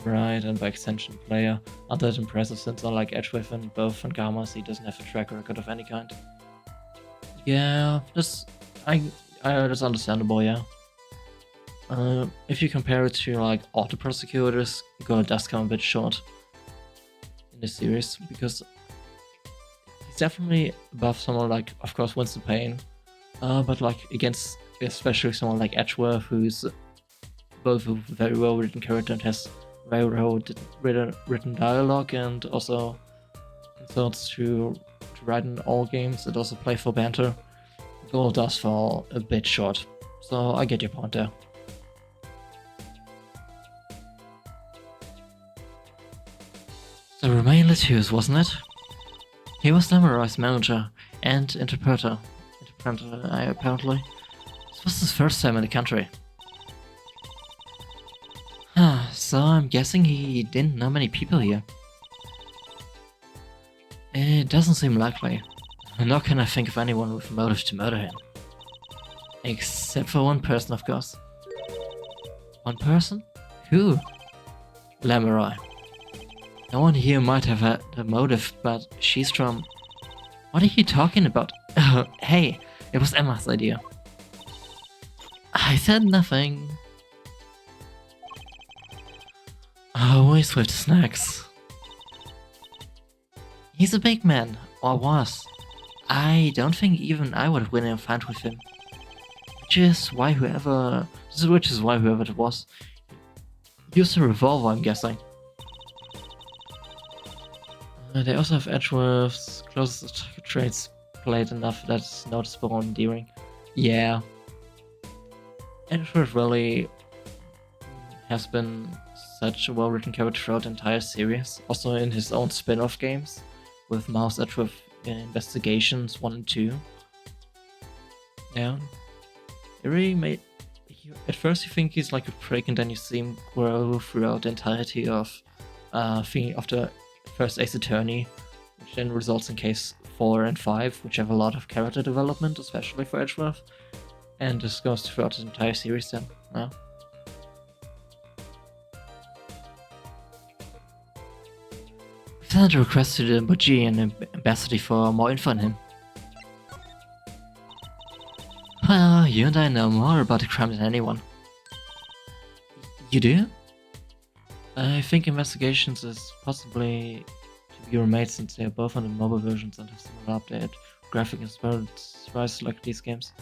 right, and by extension player aren't that impressive, since unlike Edgeworth and both Fangamas, he doesn't have a track record of any kind. Yeah, that's understandable, yeah. If you compare it to like auto prosecutors, Gordon does come a bit short in this series, because he's definitely above someone like, of course, Winston Payne, but like against especially someone like Edgeworth, who's both a very well written character and has very well written dialogue, and also consorts to write in all games and also play for banter. Gold does fall a bit short, so I get your point there. The remaining Latius, wasn't it? He was Lemurroy's manager and interpreter, apparently. This was his first time in the country. So I'm guessing he didn't know many people here. It doesn't seem likely. Nor can I think of anyone with motive to murder him. Except for one person, of course. One person? Who? Lemurroy. No one here might have had a motive, but she's from... What are you talking about? Hey, it was Emma's idea. I said nothing. Always with the snacks. He's a big man, or was. I don't think even I would win a fight with him. Which is why whoever it was used a revolver, I'm guessing. They also have Edgeworth's closest traits played enough that's noticeable and endearing. Yeah. Edgeworth really has been such a well-written character throughout the entire series, also in his own spin-off games, with Miles Edgeworth in Investigations 1 and 2. Yeah. It really made... At first you think he's like a prick, and then you see him grow throughout the entirety of the first Ace Attorney, which then results in case 4 and 5, which have a lot of character development, especially for Edgeworth. And this goes throughout the entire series then. Yeah. We've sent a request to the Bajie Ambassador for more info on him. Well, you and I know more about the crime than anyone. You do? I think Investigations is possibly to be remade since they are both on the mobile versions and have similar updated graphic and sprites like these games.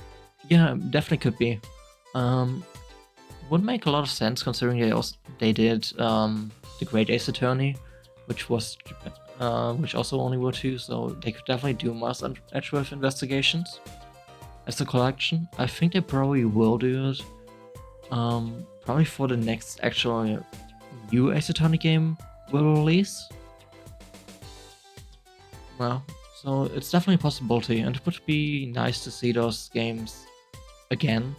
Yeah, definitely could be. Would make a lot of sense considering they did the Great Ace Attorney, which also only were 2, so they could definitely do more Edgeworth Investigations as a collection. I think they probably will do it. Probably for the next actual new Ace Attorney game will release. Well, so it's definitely a possibility, and it would be nice to see those games again.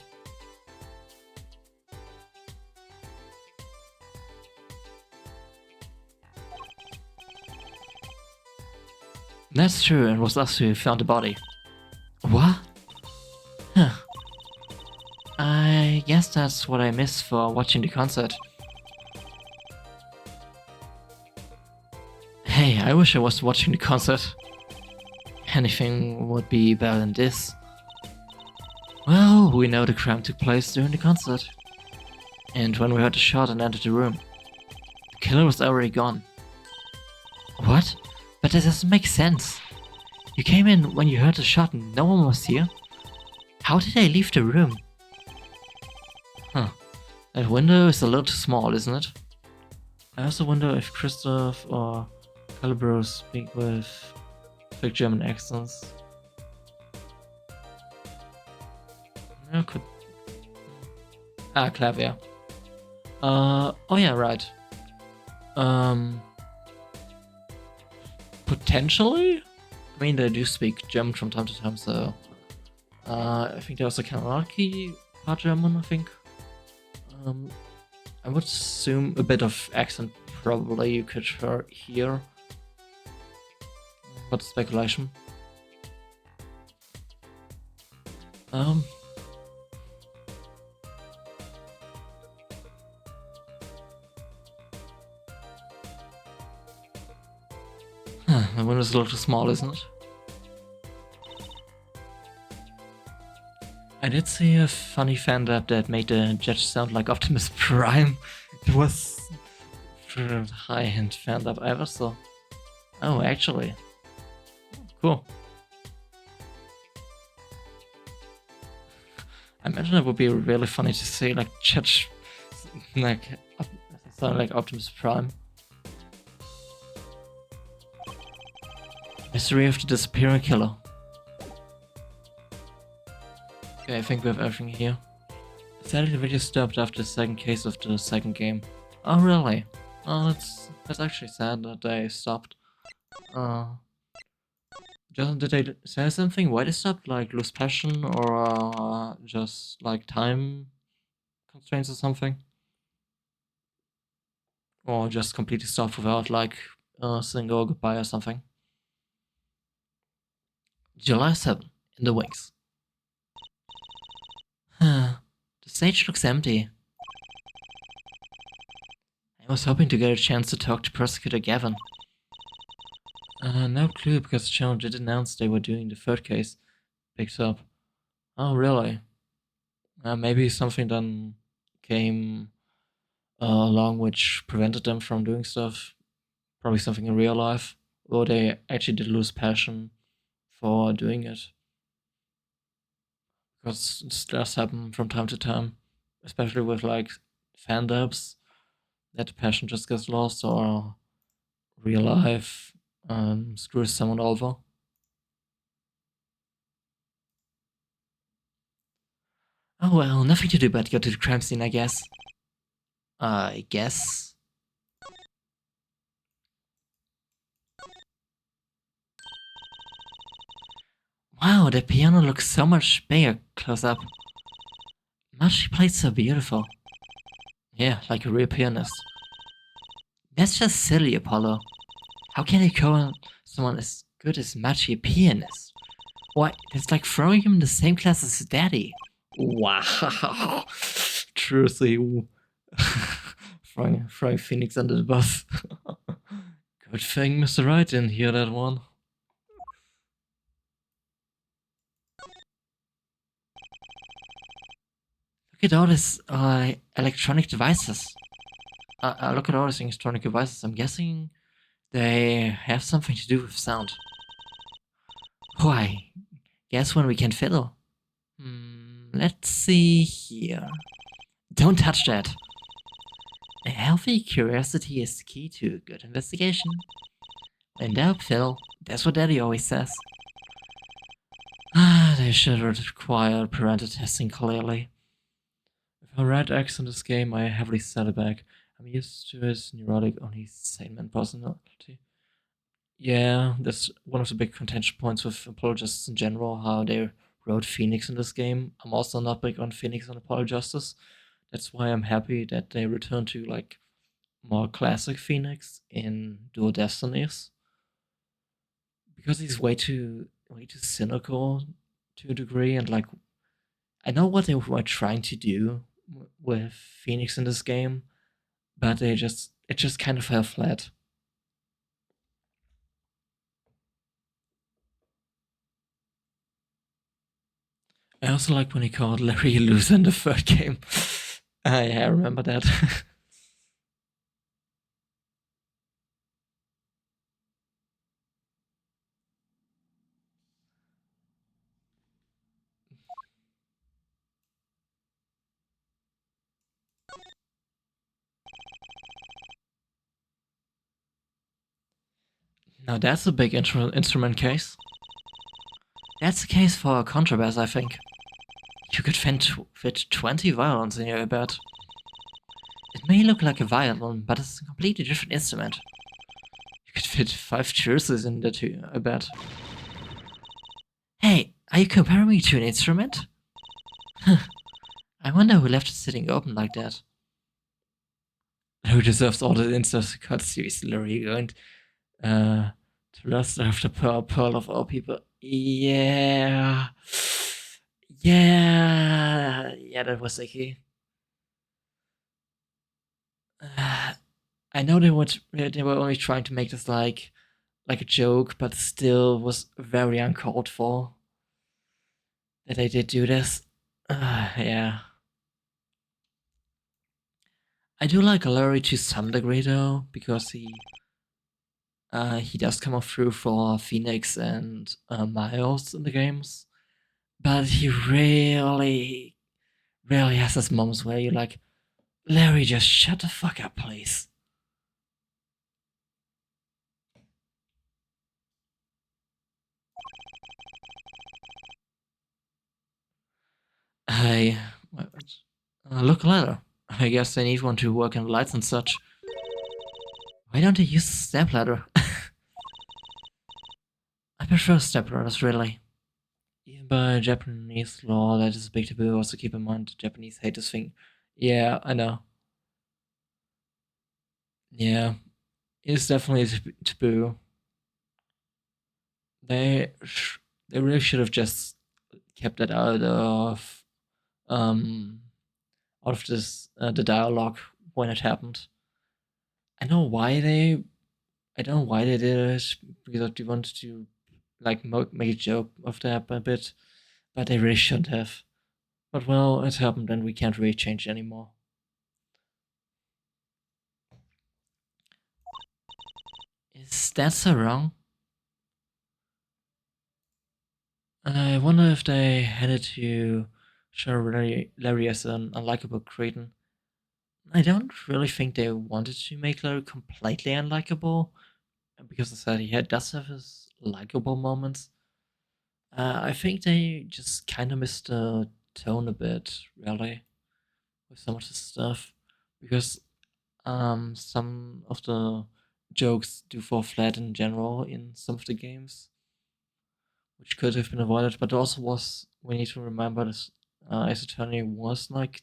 That's true, it was us who found the body. What? Huh. I guess that's what I missed for watching the concert. Hey, I wish I was watching the concert. Anything would be better than this. Well, we know the crime took place during the concert. And when we heard the shot and entered the room, the killer was already gone. What? But that doesn't make sense. You came in when you heard the shot and no one was here? How did they leave the room? Huh. That window is a little too small, isn't it? I also wonder if Christoph or Calibro speak with fake German accents. Yeah, could. Ah, Klavier. Oh yeah, right. Potentially? I mean, they do speak German from time to time, so... I think they also can Kanaraki part German, I think. I would assume a bit of accent probably you could hear. But speculation. The window's a little too small, isn't it? I did see a funny fan dub that made the judge sound like Optimus Prime. It was the high-end fan dub I ever saw. Oh, actually. Cool. I imagine it would be really funny to see like Judge sound like Optimus Prime. Mystery of the disappearing killer. Okay, I think we have everything here. Sadly, the video stopped after the second case of the second game. Oh, really? Oh, that's actually sad that they stopped. Did they say something? Why they stopped? Like lose passion or just like time constraints or something? Or just completely stopped without like saying oh goodbye or something? July 7, in the wings. The stage looks empty. I was hoping to get a chance to talk to Prosecutor Gavin. No clue, because the channel did announce they were doing the third case. Picked up. Oh, really? Maybe something then came along which prevented them from doing stuff. Probably something in real life. Or they actually did lose passion for doing it. Because it does happen from time to time. Especially with like fan dubs. That the passion just gets lost or real life screws someone over. Oh well, nothing to do but go to the crime scene, I guess. I guess. Wow, the piano looks so much bigger close up. Must she played so beautiful. Yeah, like a real pianist. That's just silly, Apollo. How can he call someone as good as Machi a pianist? Why, it's like throwing him in the same class as his daddy. Wow. Truly. throwing Phoenix under the bus. Good thing Mr. Wright didn't hear that one. Look at all these electronic devices. Look at all these electronic devices. I'm guessing they have something to do with sound. Why? Guess when we can fiddle. Let's see here. Don't touch that. A healthy curiosity is the key to good investigation. In doubt, fiddle. That's what Daddy always says. They should require parental testing clearly. If I read X in this game, I heavily set it back. I'm used to his neurotic, only sane man personality. Yeah, that's one of the big contention points with apologists in general, how they wrote Phoenix in this game. I'm also not big on Phoenix and Apologists. That's why I'm happy that they return to like more classic Phoenix in Dual Destinies. Because he's way too cynical to a degree, and like I know what they were trying to do with Phoenix in this game, but it just kind of fell flat. I also like when he called Larry a loser in the third game. Yeah, I remember that. Now that's a big instrument case. That's a case for contrabass, I think. You could fit 20 violins in your bed. It may look like a violin, but it's a completely different instrument. You could fit 5 cheerses in there too, I bet. Hey, are you comparing me to an instrument? I wonder who left it sitting open like that. Who deserves all the instant cuts? Seriously, are you going to lust after Pearl of all people? Yeah. Yeah, that was icky. I know they were only trying to make this like a joke, but still was very uncalled for that they did do this. Yeah. I do like Larry to some degree though, because he does come off through for Phoenix and Miles in the games, but he really, really has his moments where you're like, Larry, just shut the fuck up, please. Hey, look, a ladder. I guess they need one to work in the lights and such. Why don't they use step ladder? I prefer step ladders, really. Even by Japanese law, that is a big taboo. Also, keep in mind, the Japanese hate this thing. Yeah, I know. Yeah, it's definitely a taboo. They they really should have just kept that um out of this the dialogue when it happened. I know why they I don't know why they did it because they wanted to like make a joke of that a bit, but they really shouldn't have. But well, it happened and we can't really change anymore. Is that so wrong? I wonder if they had to show Larry as an unlikable cretin. I don't really think they wanted to make Larry completely unlikable, because I said does have his likable moments. I think they just kind of missed the tone a bit, really, with some of the stuff, because some of the jokes do fall flat in general in some of the games, which could have been avoided. But also was we need to remember this Ace Attorney was like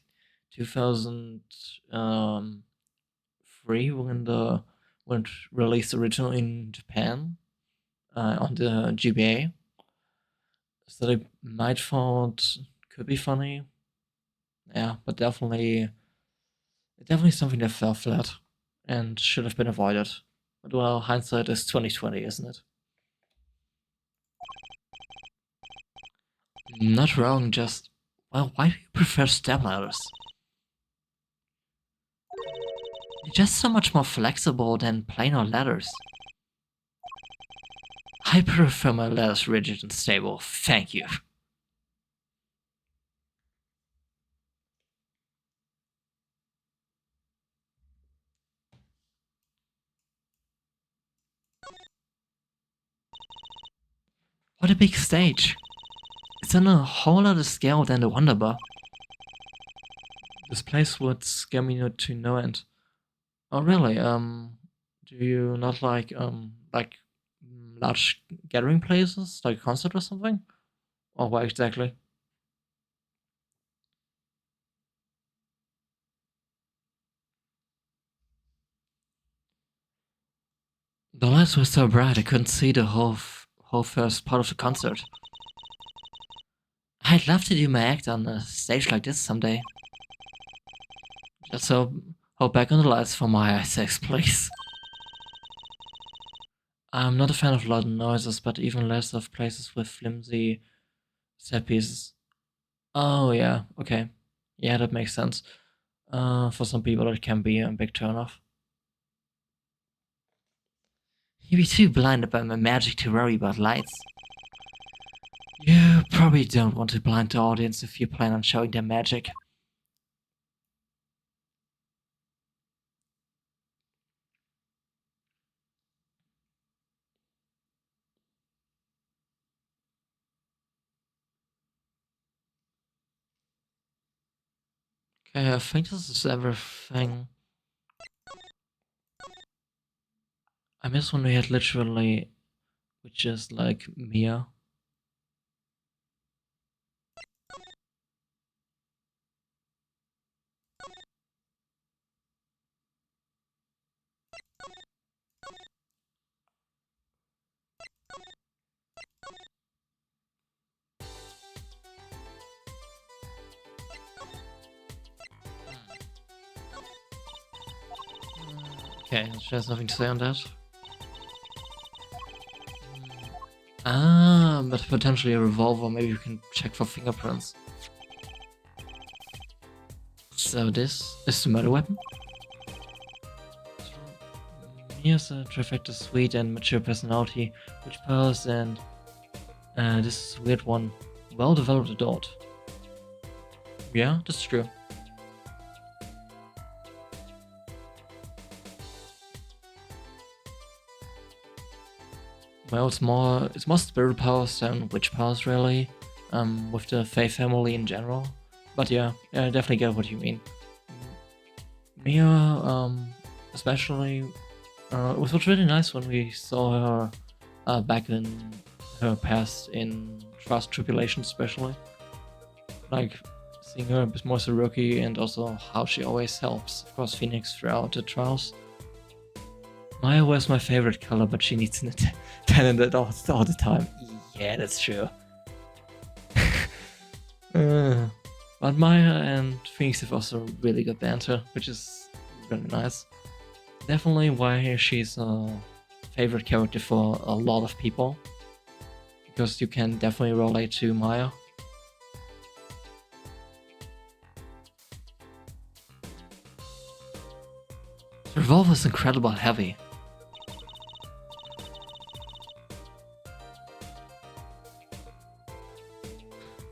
2003 when when it released originally in Japan on the GBA. So they might thought could be funny. Yeah, but definitely something that fell flat and should have been avoided. But well, hindsight is 2020, isn't it? Not wrong, just well, why do you prefer stepladders? They're just so much more flexible than plain old ladders. I prefer my ladders rigid and stable, thank you. What a big stage. It's on a whole other scale than the Wonderbar. This place would scare me to no end. Oh really? Do you not like large gathering places, like a concert or something? Or what exactly? The lights were so bright I couldn't see the whole first part of the concert. I'd love to do my act on a stage like this someday. Just so hold back on the lights for my eyes, please. I'm not a fan of loud noises, but even less of places with flimsy set pieces. Oh yeah, okay. Yeah, that makes sense. For some people it can be a big turnoff. You'd be too blinded by my magic to worry about lights. You probably don't want to blind the audience if you plan on showing them magic. Okay, I think this is everything. I miss when we had literally, which is like Mia. Okay, she has nothing to say on that. Ah, but potentially a revolver. Maybe you can check for fingerprints. So this is the murder weapon. Here's a trifecta sweet and mature personality, which powers and this is a weird one. Well-developed adult. Yeah, that's true. Well, it's more spirit powers than witch powers, really. With the Fae family in general. But yeah, I definitely get what you mean. Mia, especially, it was really nice when we saw her back in her past in Trust Tribulation, especially. Like seeing her a bit more as a rookie and also how she always helps, of course, Phoenix throughout the trials. Maya was my favorite color, but she needs an attendant all the time. Yeah, that's true. But Maya and Phoenix have also really good banter, which is really nice. Definitely why she's a favorite character for a lot of people. Because you can definitely relate to Maya. The revolver is incredibly heavy.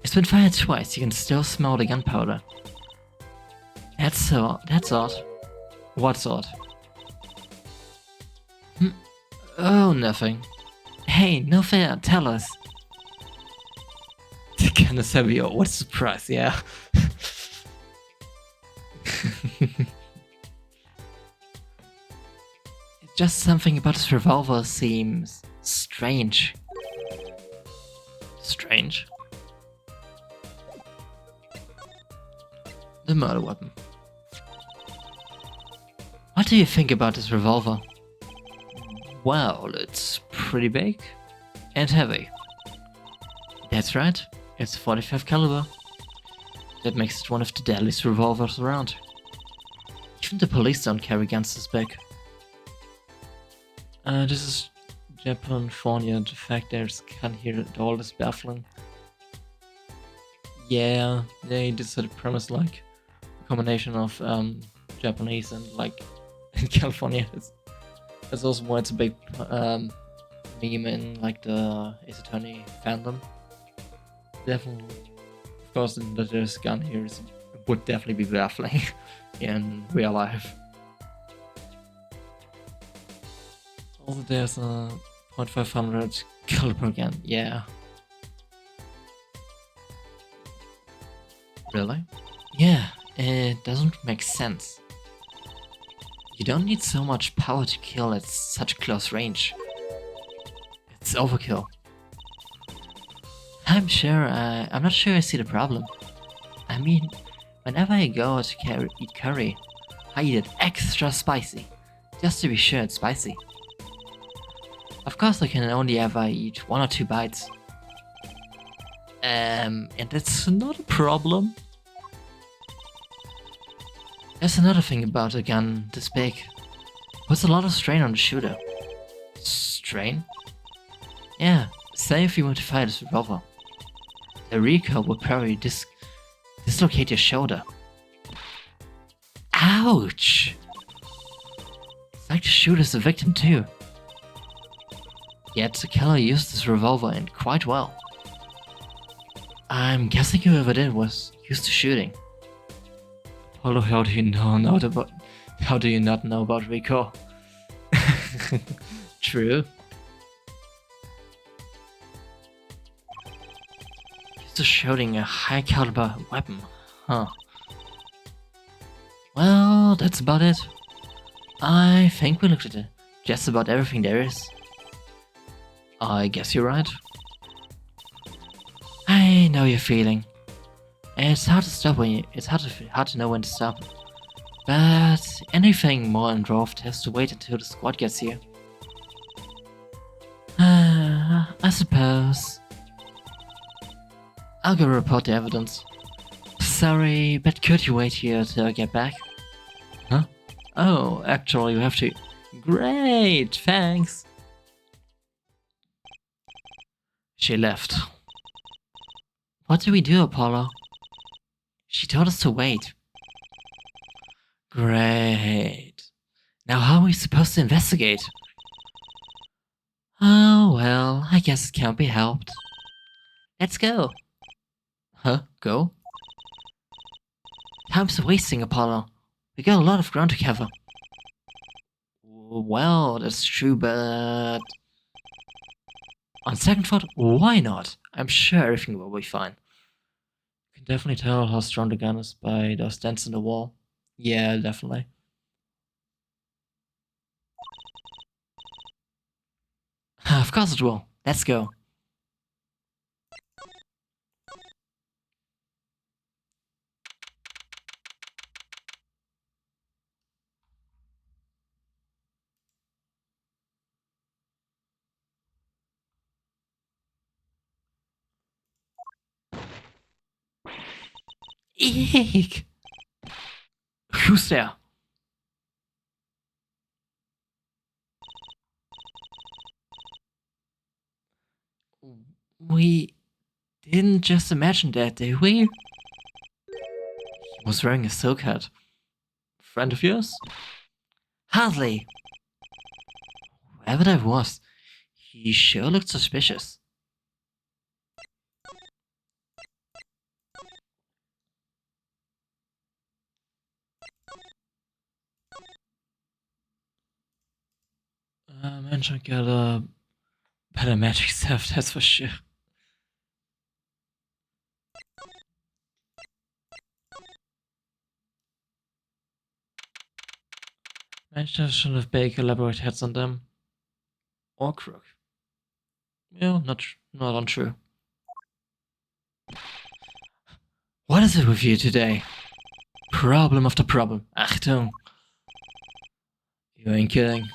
It's been fired twice, you can still smell the gunpowder. That's odd. What's odd? Oh, nothing. Hey, no fair, tell us. Kinda heavy, what a surprise, yeah. Just something about this revolver seems strange. Strange? The murder weapon. What do you think about this revolver? Well, it's pretty big and heavy. That's right, it's 45 caliber. That makes it one of the deadliest revolvers around. Even the police don't carry guns this big. This is Japan-Fornia. The fact there's a gun here at all is baffling. Yeah, they decided premise like a combination of Japanese and like in California. It's also why it's a big meme in like the Ace Attorney fandom. Definitely, of course, that there's a gun here would definitely be baffling in real life. Also, there's a .500 caliber gun. Yeah. Really? Yeah, it doesn't make sense. You don't need so much power to kill at such close range. It's overkill. I'm not sure I see the problem. I mean, whenever I go to eat curry, I eat it extra spicy, just to be sure it's spicy. Of course I can only ever eat 1 or 2 bites. And that's not a problem. There's another thing about a gun this big. Puts a lot of strain on the shooter. Strain? Yeah, say if you want to fire this revolver. The recoil will probably dislocate your shoulder. Ouch! It's like the shooter's a victim too. Yet the killer used this revolver and quite well. I'm guessing whoever did was used to shooting. Apollo, how do you not know about recoil? True. Used to shooting a high caliber weapon, huh? Well, that's about it. I think we looked at just about everything there is. I guess you're right. I know your feeling. It's hard to stop it's hard to know when to stop. But anything more involved has to wait until the squad gets here. I suppose. I'll go report the evidence. Sorry, but could you wait here till I get back? Huh? Oh, actually you have to. Great, thanks. She left. What do we do, Apollo? She told us to wait. Great. Now how are we supposed to investigate? Oh well, I guess it can't be helped. Let's go. Huh? Go? Time's wasting, Apollo. We got a lot of ground to cover. Well, that's true, but... On second thought, why not? I'm sure everything will be fine. You can definitely tell how strong the gun is by those dents in the wall. Yeah, definitely. Of course it will. Let's go. Eek! Who's there? We didn't just imagine that, did we? He was wearing a silk hat. Friend of yours? Hardly. Whoever that was, he sure looked suspicious. Man should get a better magic staff, that's for sure. Manchester should have baked elaborate heads on them. Or crook. Yeah, not untrue. What is it with you today? Problem after problem. Achtung. You ain't kidding.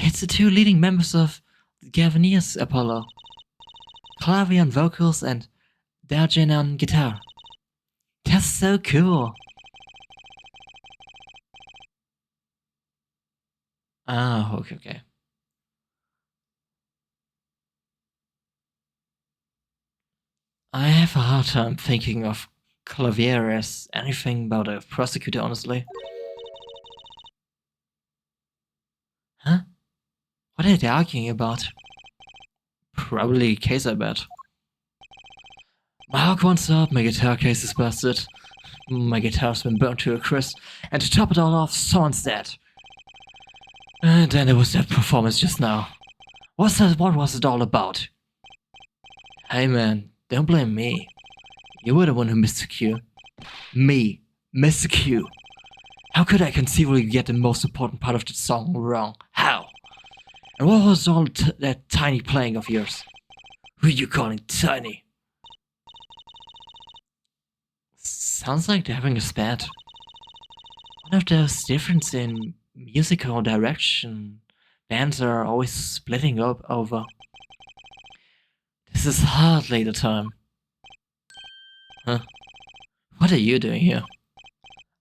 It's the two leading members of the Gaviniers, Apollo. Clavier on vocals and Darjen on guitar. That's so cool. Ah, okay. I have a hard time thinking of Clavier as anything but a prosecutor, honestly. Huh? What are they arguing about? Probably a case, I bet. My hawk wants up, my guitar case is busted. My guitar's been burnt to a crisp, and to top it all off, someone's dead. And then there was that performance just now. What was it all about? Hey man, don't blame me. You were the one who missed the cue. Me, miss the cue. How could I conceivably get the most important part of the song wrong? How? And what was all that tiny playing of yours? Who are you calling tiny? Sounds like they're having a spat. One of those differences in musical direction bands are always splitting up over. This is hardly the time. Huh? What are you doing here?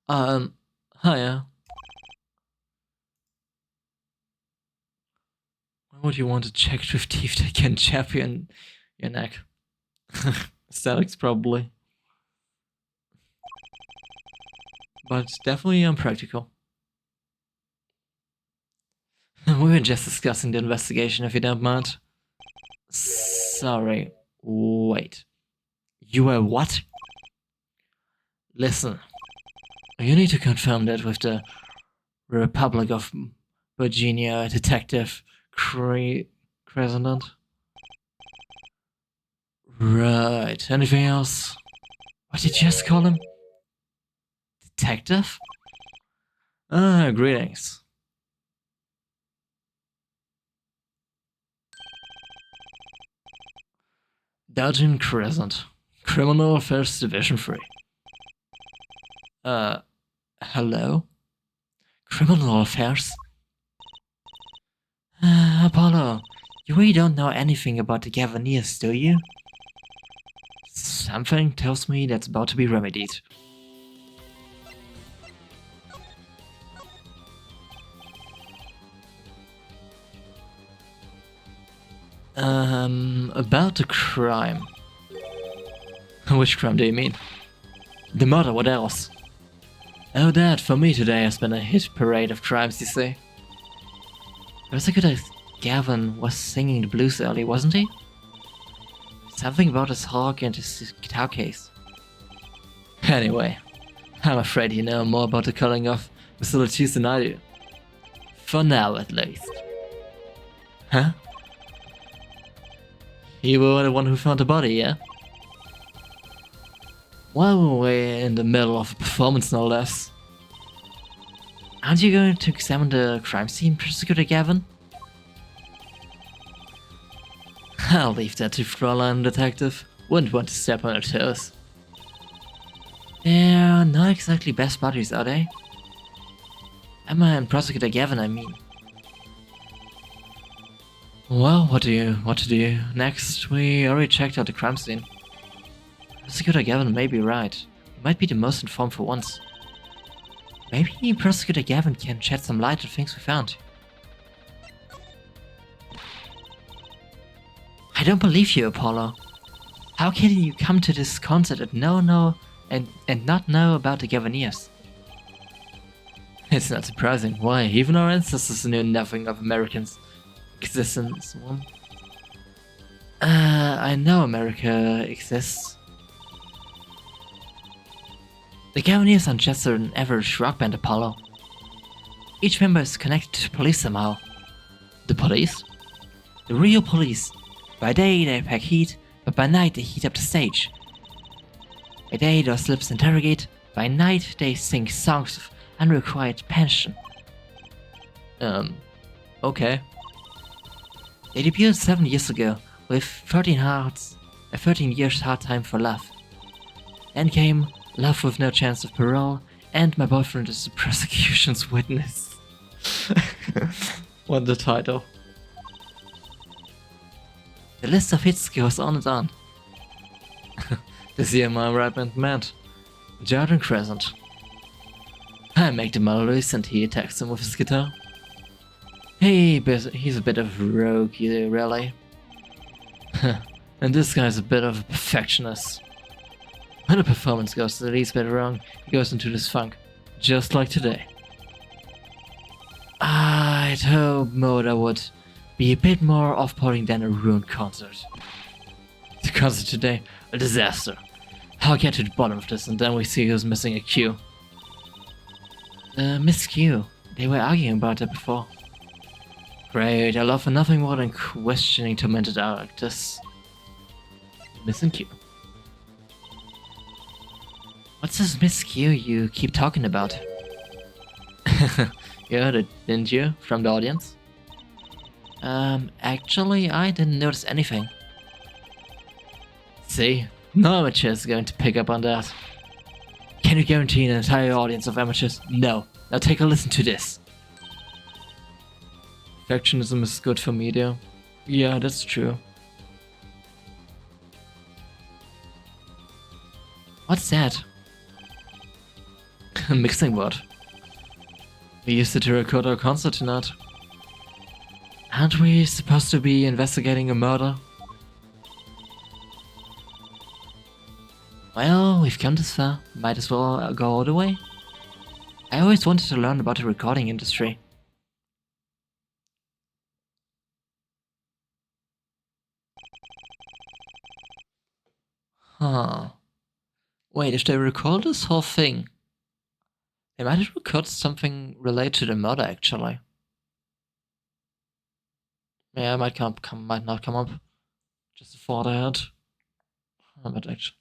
Hiya. Why would you want to check with teeth that can chap your neck? Aesthetics, probably. But definitely unpractical. We were just discussing the investigation, if you don't mind. Sorry. Wait. You were what? Listen. You need to confirm that with the Republic of Virginia Detective Crescent. Right. Anything else? What did you just call him? Detective? Ah, greetings. Darjen Crescent. Criminal Affairs Division 3. Hello? Criminal Affairs? Apollo, you really don't know anything about the Gaviniers, do you? Something tells me that's about to be remedied. About the crime. Which crime do you mean? The murder, what else? Oh, that, for me today has been a hit parade of crimes, you see. Prosecutor Gavin was singing the blues early, wasn't he? Something about his hawk and his guitar case. Anyway, I'm afraid you know more about the culling of facilities than I do. For now, at least. Huh? You were the one who found the body, yeah? Well, we're in the middle of a performance, no less. Aren't you going to examine the crime scene, Prosecutor Gavin? I'll leave that to Fräulein Detective. Wouldn't want to step on her toes. They're not exactly best buddies, are they? Emma and Prosecutor Gavin, I mean. Well, what to do next? We already checked out the crime scene. Prosecutor Gavin may be right. He might be the most informed for once. Maybe Prosecutor Gavin can shed some light on things we found. I don't believe you, Apollo. How can you come to this concert and not know about the Gaviniers? It's not surprising. Why? Even our ancestors knew nothing of Americans' existence. I know America exists. The Gaviniers aren't just an average rock band, Apollo. Each member is connected to police somehow. The police? The real police. By day they pack heat, but by night they heat up the stage. By day those lips interrogate, by night they sing songs of unrequited passion. Okay. They debuted 7 years ago with 13 years hard time for love. Then came Love with No Chance of Parole, and My Boyfriend is the Prosecution's Witness. What the title? The list of hits goes on and on. This year my right hand man, Jordan Crescent. I make the melodies and he attacks them with his guitar. He's a bit of a rogue, really. And this guy's a bit of a perfectionist. When a performance goes the least bit wrong, he goes into this funk, just like today. I'd hope Moda would be a bit more off-putting than a ruined concert. The concert today, a disaster. I'll get to the bottom of this and then we see who's missing a Q. Miss Q. They were arguing about that before. Great, I love nothing more than questioning tormented actors. Missing Q. What's this Miss Q you keep talking about? You heard it, didn't you, from the audience? Actually, I didn't notice anything. See, no amateur is going to pick up on that. Can you guarantee an entire audience of amateurs? No. Now take a listen to this. Perfectionism is good for media. Yeah, that's true. What's that? A mixing board. We used it to record our concert tonight. Aren't we supposed to be investigating a murder? Well, we've come this far. Might as well go all the way. I always wanted to learn about the recording industry. Huh. Wait, if they record this whole thing, they might have recorded something related to the murder, actually. Yeah, it might not come up. Just a thought I had. But actually,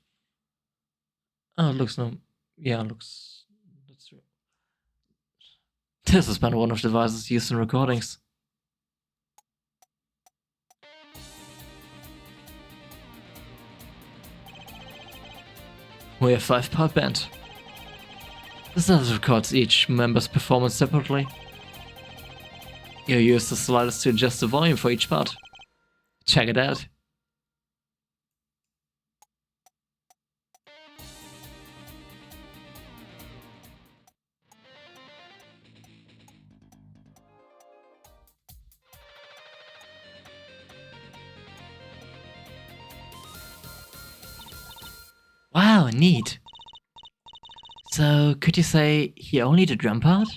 oh, it looks no. Yeah, it looks. That's true. This has been one of the devices used in recordings. We're a 5-part band. This does records each member's performance separately. You use the sliders to adjust the volume for each part. Check it out. Wow, neat. So, could you say he only did drum part?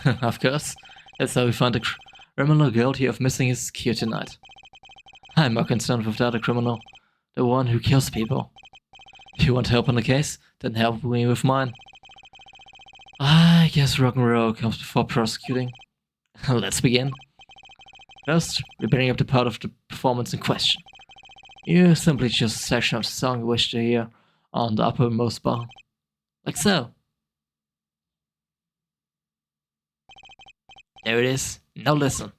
Of course. That's how we found the criminal guilty of missing his cue tonight. I'm more concerned with the other criminal, the one who kills people. If you want help on the case, then help me with mine. I guess rock and roll comes before prosecuting. Let's begin. First, we bring up the part of the performance in question. You simply choose a section of the song you wish to hear on the uppermost bar. Like so. There it is. Now listen.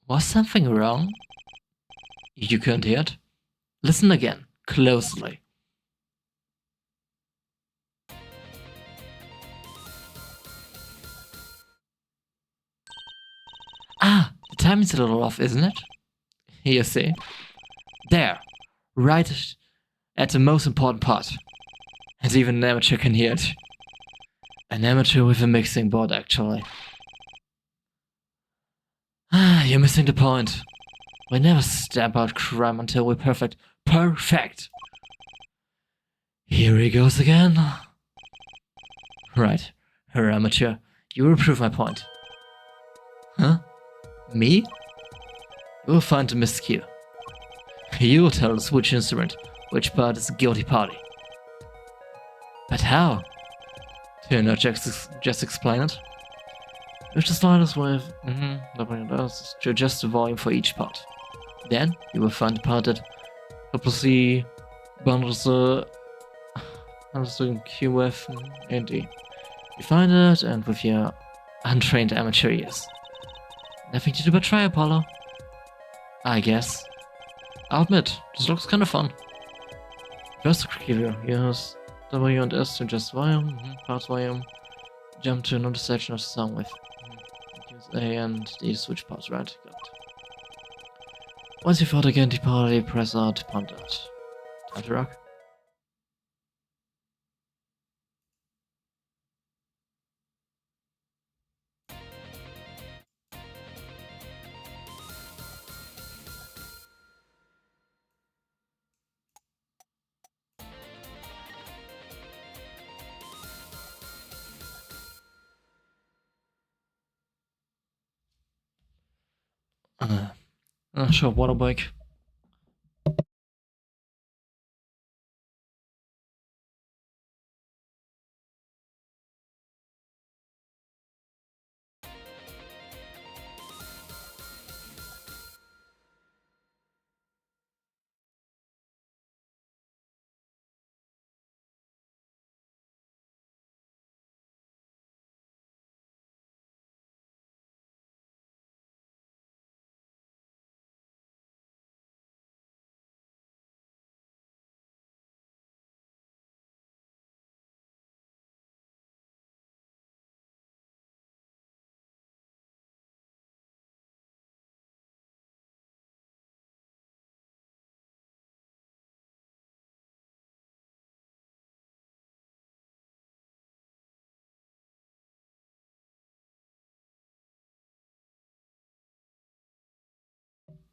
Was something wrong? You couldn't hear it? Listen again, closely. Ah, the timing's a little off, isn't it? You see? There, right at the most important part. And even an amateur can hear it. An amateur with a mixing board, actually. Ah, you're missing the point. We never stamp out crime until we're perfect. Perfect! Here he goes again. Right, her amateur. You will prove my point. Huh? Me? You will find the miscue. You will tell us which instrument, which part is the guilty party. But how? Do you not just explain it? With the sliders with nothing else to adjust the volume for each part. Then you will find the part that hopelessly bundles the Q with and D. You find it, and with your untrained amateur ears. Nothing to do but try, Apollo. I guess. I'll admit, this looks kind of fun. Just quickly, use W and S to adjust volume, pause volume, jump to another section of the sound wave. Use A and D to switch parts, right? Got it. Once you've fought again, the party, press R to pump out. Time to rock. Sure, water bike.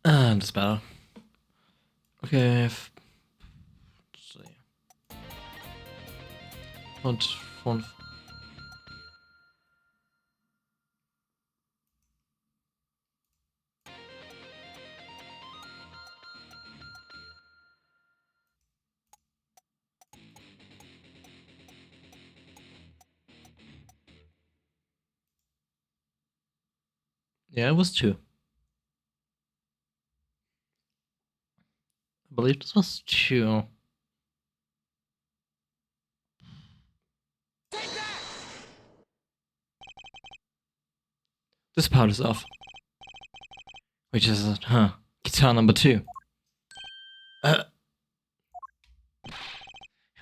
And it's better. Okay, let's see. One. Yeah, it was 2. I believe this was 2. This part is off. Which is, guitar number 2. It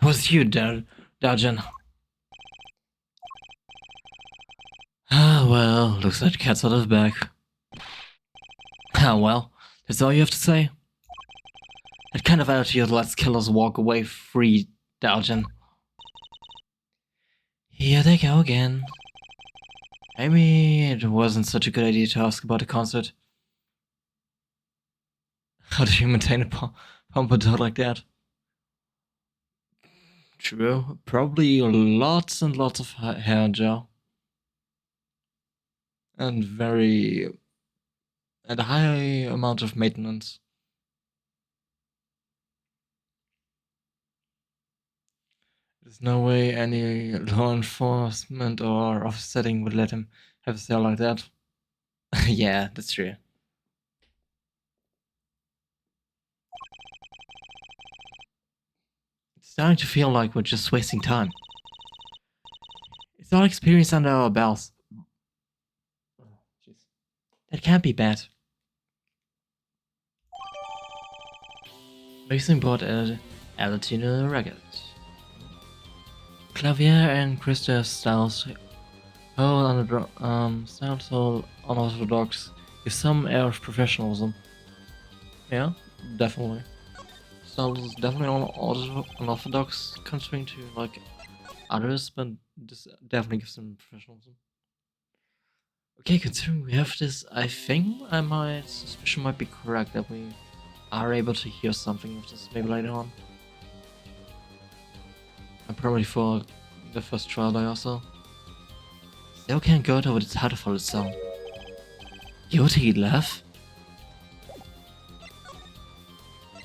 was you, Daojin. Ah, well, looks like the cat's out of the bag. Ah, well, that's all you have to say? That kind of attitude lets killers walk away free, Daojin. Here they go again. Maybe it wasn't such a good idea to ask about the concert. How do you maintain a pompadour like that? True, probably lots and lots of hair gel. And a high amount of maintenance. There's no way any law enforcement or office setting would let him have a hair like that. Yeah, that's true. It's starting to feel like we're just wasting time. It's our experience under our belts. That can't be bad. Mixing board Alatino Records. Clavier and Krista styles styles so unorthodox with some air of professionalism. Yeah, definitely. Styles is definitely unorthodox considering to like others, but this definitely gives them professionalism. Okay, considering we have this, I think my suspicion might be correct that we are able to hear something of this maybe later on. And probably for the first trial I also. Still can't go over the title for the song. Guilty left?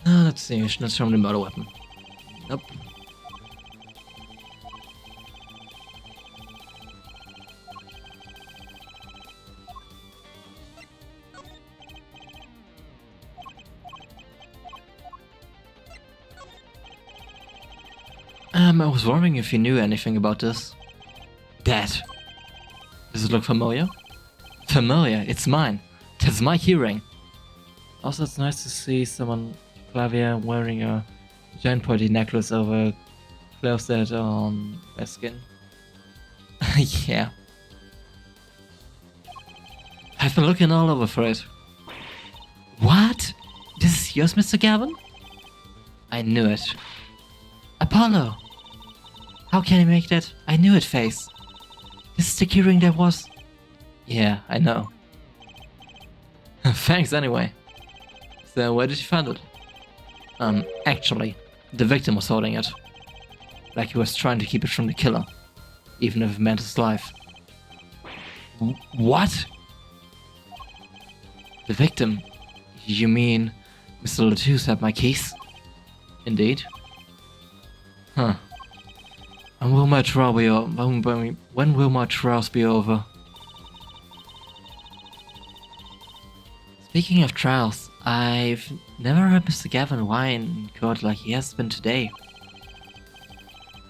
Let's see, let's show him the murder weapon. Nope. I was wondering if you knew anything about this. That. Does it look familiar? Familiar, it's mine. That's my hearing. Also, it's nice to see someone Clavier wearing a giant pointy necklace over clothes that on my skin. Yeah. I've been looking all over for it. What? This is yours, Mr. Gavin? I knew it. Apollo! How can I make that? I knew it face. This is the keyring that was... Yeah, I know. Thanks anyway. So where did you find it? Actually, the victim was holding it. Like he was trying to keep it from the killer, even if it meant his life. What? The victim? You mean Mr. Latouche had my keys? Indeed. Huh. When will my trial be over? When will my trials be over? Speaking of trials, I've never heard Mr. Gavin whine in court like he has been today.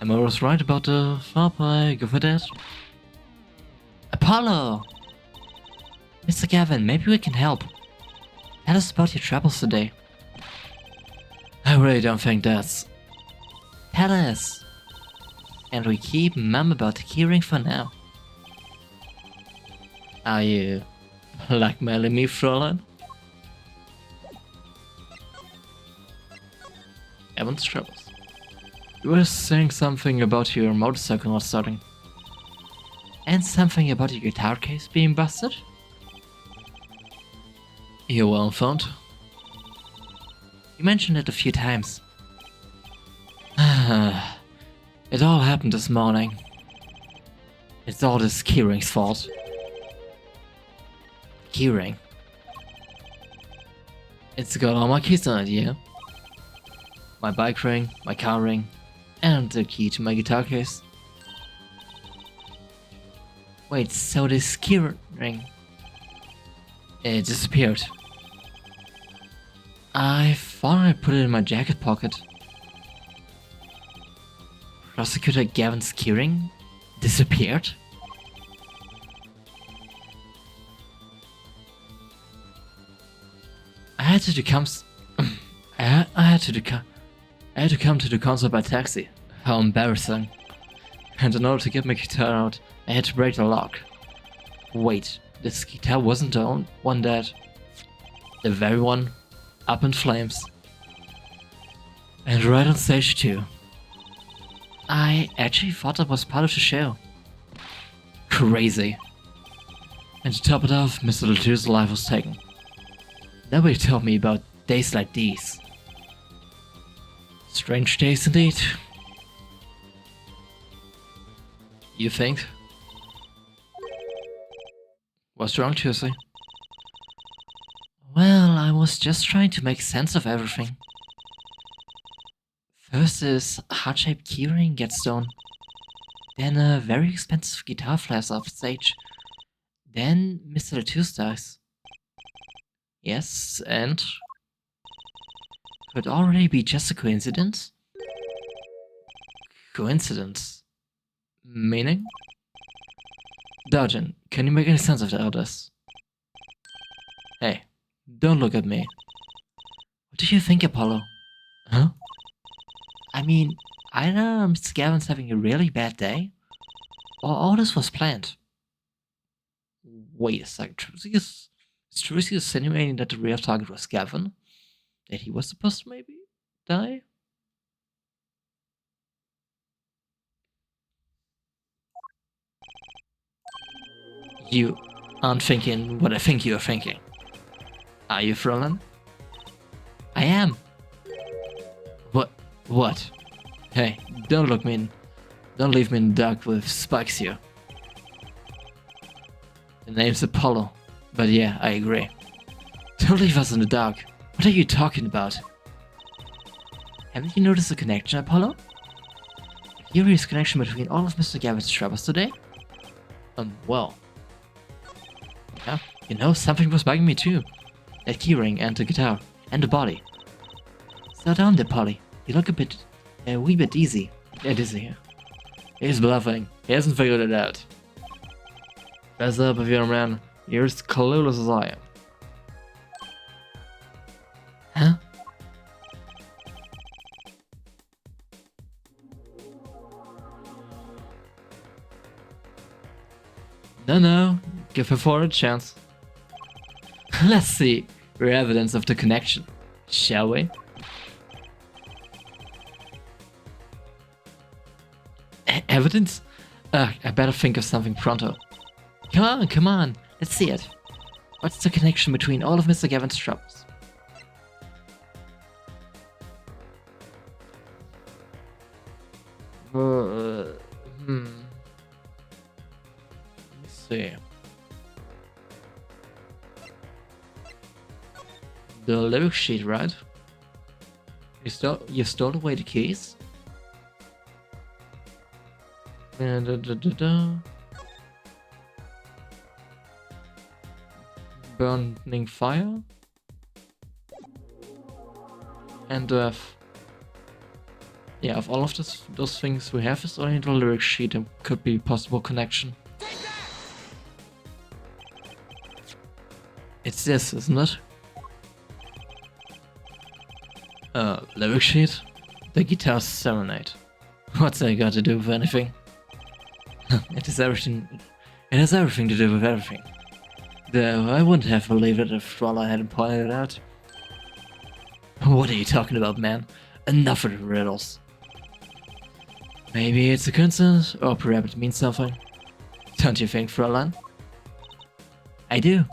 Am I always right about the fob I go for that? Apollo! Mr. Gavin, maybe we can help. Tell us about your troubles today. I really don't think that's... Tell us! And we keep mum about the keyring for now. Are you blackmailing me, Fräulein? Evan's troubles. You were saying something about your motorcycle not starting. And something about your guitar case being busted? You're well informed. You mentioned it a few times. It all happened this morning. It's all this keyring's fault. Keyring? It's got all my keys on it, yeah? My bike ring, my car ring, and the key to my guitar case. Wait, so this keyring... It disappeared. I thought I put it in my jacket pocket. Prosecutor Gavin's keyring disappeared? I had to come to the concert by taxi. How embarrassing. And in order to get my guitar out, I had to break the lock. Wait, this guitar wasn't the one that... The very one up in flames. And right on stage too. I actually thought that was part of the show. Crazy. And to top it off, Mr. Latouche's life was taken. Nobody told me about days like these. Strange days indeed. You think? What's wrong, Tuesday? Well, I was just trying to make sense of everything. First this heart-shaped keyring gets stolen. Then a very expensive guitar flies off stage. Then Mr. Latouche dies. Yes, and? Could already be just a coincidence? Coincidence? Meaning? Dojin, can you make any sense of all this? Hey, don't look at me. What do you think, Apollo? Huh? I mean, either Mr. Gavin's having a really bad day, or all this was planned. Wait a second, is Trucy insinuating that the real target was Gavin? That he was supposed to maybe die? You aren't thinking what I think you're thinking. Are you, Fräulein? I am. What? Hey, don't leave me in the dark with spikes here. The name's Apollo, but yeah, I agree. Don't leave us in the dark. What are you talking about? Haven't you noticed a connection, Apollo? A curious connection between all of Mr. Gavin's troubles today? Well. Yeah, you know, something was bugging me too. That keyring and the guitar, and the body. Slow down there, Polly. You look a wee bit dizzy. Yeah, dizzy. He's bluffing. He hasn't figured it out. Fess up if you're a man. You're as clueless as I am. Huh? No, give her for a chance. Let's see your evidence of the connection, shall we? Evidence? I better think of something pronto. Come on, let's see it. What's the connection between all of Mr. Gavin's troubles? Let me see. The lyric sheet, right? You stole away the keys? Burning fire? And yeah, of all of those things we have is only the lyric sheet and could be possible connection. It's this, isn't it? Lyric sheet? The guitar serenade. What's that got to do with anything? It has everything to do with everything. Though I wouldn't have believed it if Frollo hadn't pointed it out. What are you talking about, man? Enough of the riddles. Maybe it's a coincidence, or perhaps it means something. Don't you think, Fräulein? I do.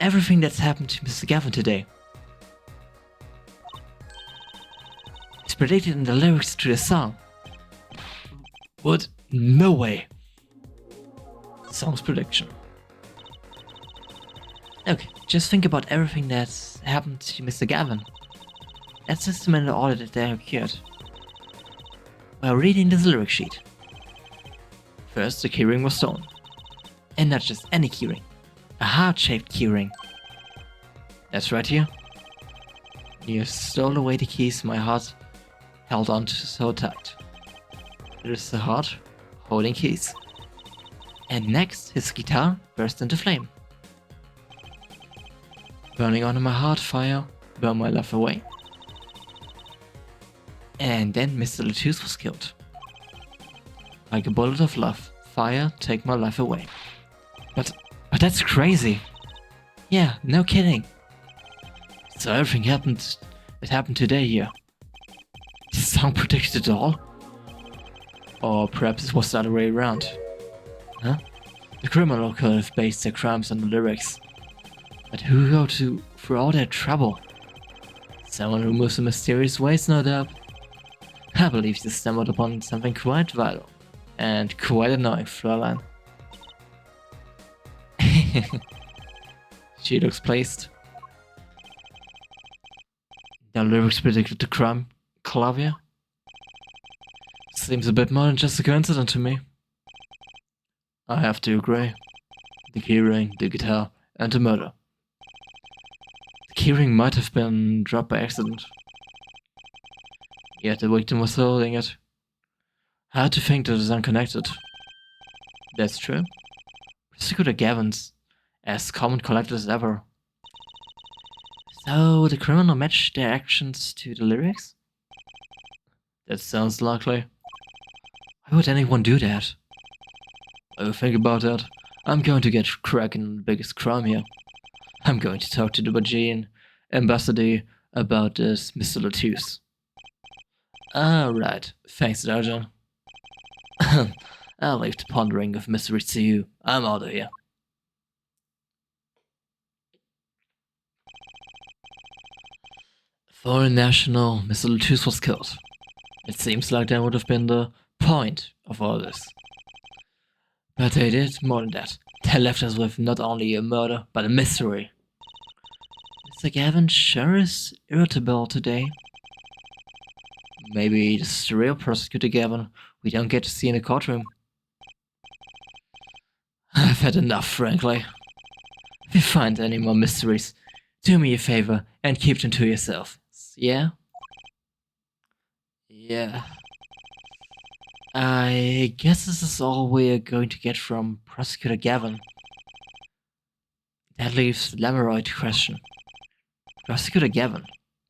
Everything that's happened to Mr. Gavin today is predicted in the lyrics to the song. What? No way. Song's prediction. Okay, just think about everything that's happened to Mr. Gavin. Let's system in the order that they occurred. While reading this lyric sheet. First, the keyring was stolen. And not just any keyring. A heart-shaped keyring. That's right here. You stole away the keys my heart held on to so tight. There's the heart holding keys. And next, his guitar burst into flame. Burning onto my heart fire, burn my love away. And then Mr. Lettuce was killed. Like a bullet of love, fire take my life away. But that's crazy. Yeah, no kidding. So everything that happened today here. This song predicted it all? Or perhaps it was the other way around. Huh? The criminal could have based their crimes on the lyrics. But who go through all that trouble? Someone who moves in mysterious ways, no doubt. I believe you stumbled upon something quite vital. And quite annoying, Fräulein. She looks pleased. The lyrics predicted the crime, Claudia? Seems a bit more than just a coincidence to me. I have to agree. The keyring, the guitar, and the murder. The keyring might have been dropped by accident. Yet the victim was holding it. Hard to think that it's unconnected. That's true. Prosecutor Gavin's as common collected as ever. So the criminal matched their actions to the lyrics? That sounds likely. Why would anyone do that? While you think about that, I'm going to get cracking on the biggest crime here. I'm going to talk to the Bajian ambassador about this Mr. Lettuce. Alright, thanks, Darjan. I'll leave the pondering of mystery to you. I'm out of here. Foreign national, Mr. Lettuce was killed. It seems like that would have been the point of all this. But they did more than that. They left us with not only a murder, but a mystery. Mr. Gavin sure is irritable today. Maybe this is the real prosecutor Gavin we don't get to see in the courtroom. I've had enough, frankly. If you find any more mysteries, do me a favor and keep them to yourself. Yeah? Yeah. I guess this is all we're going to get from Prosecutor Gavin. That leaves Lamoroy to question. Prosecutor Gavin,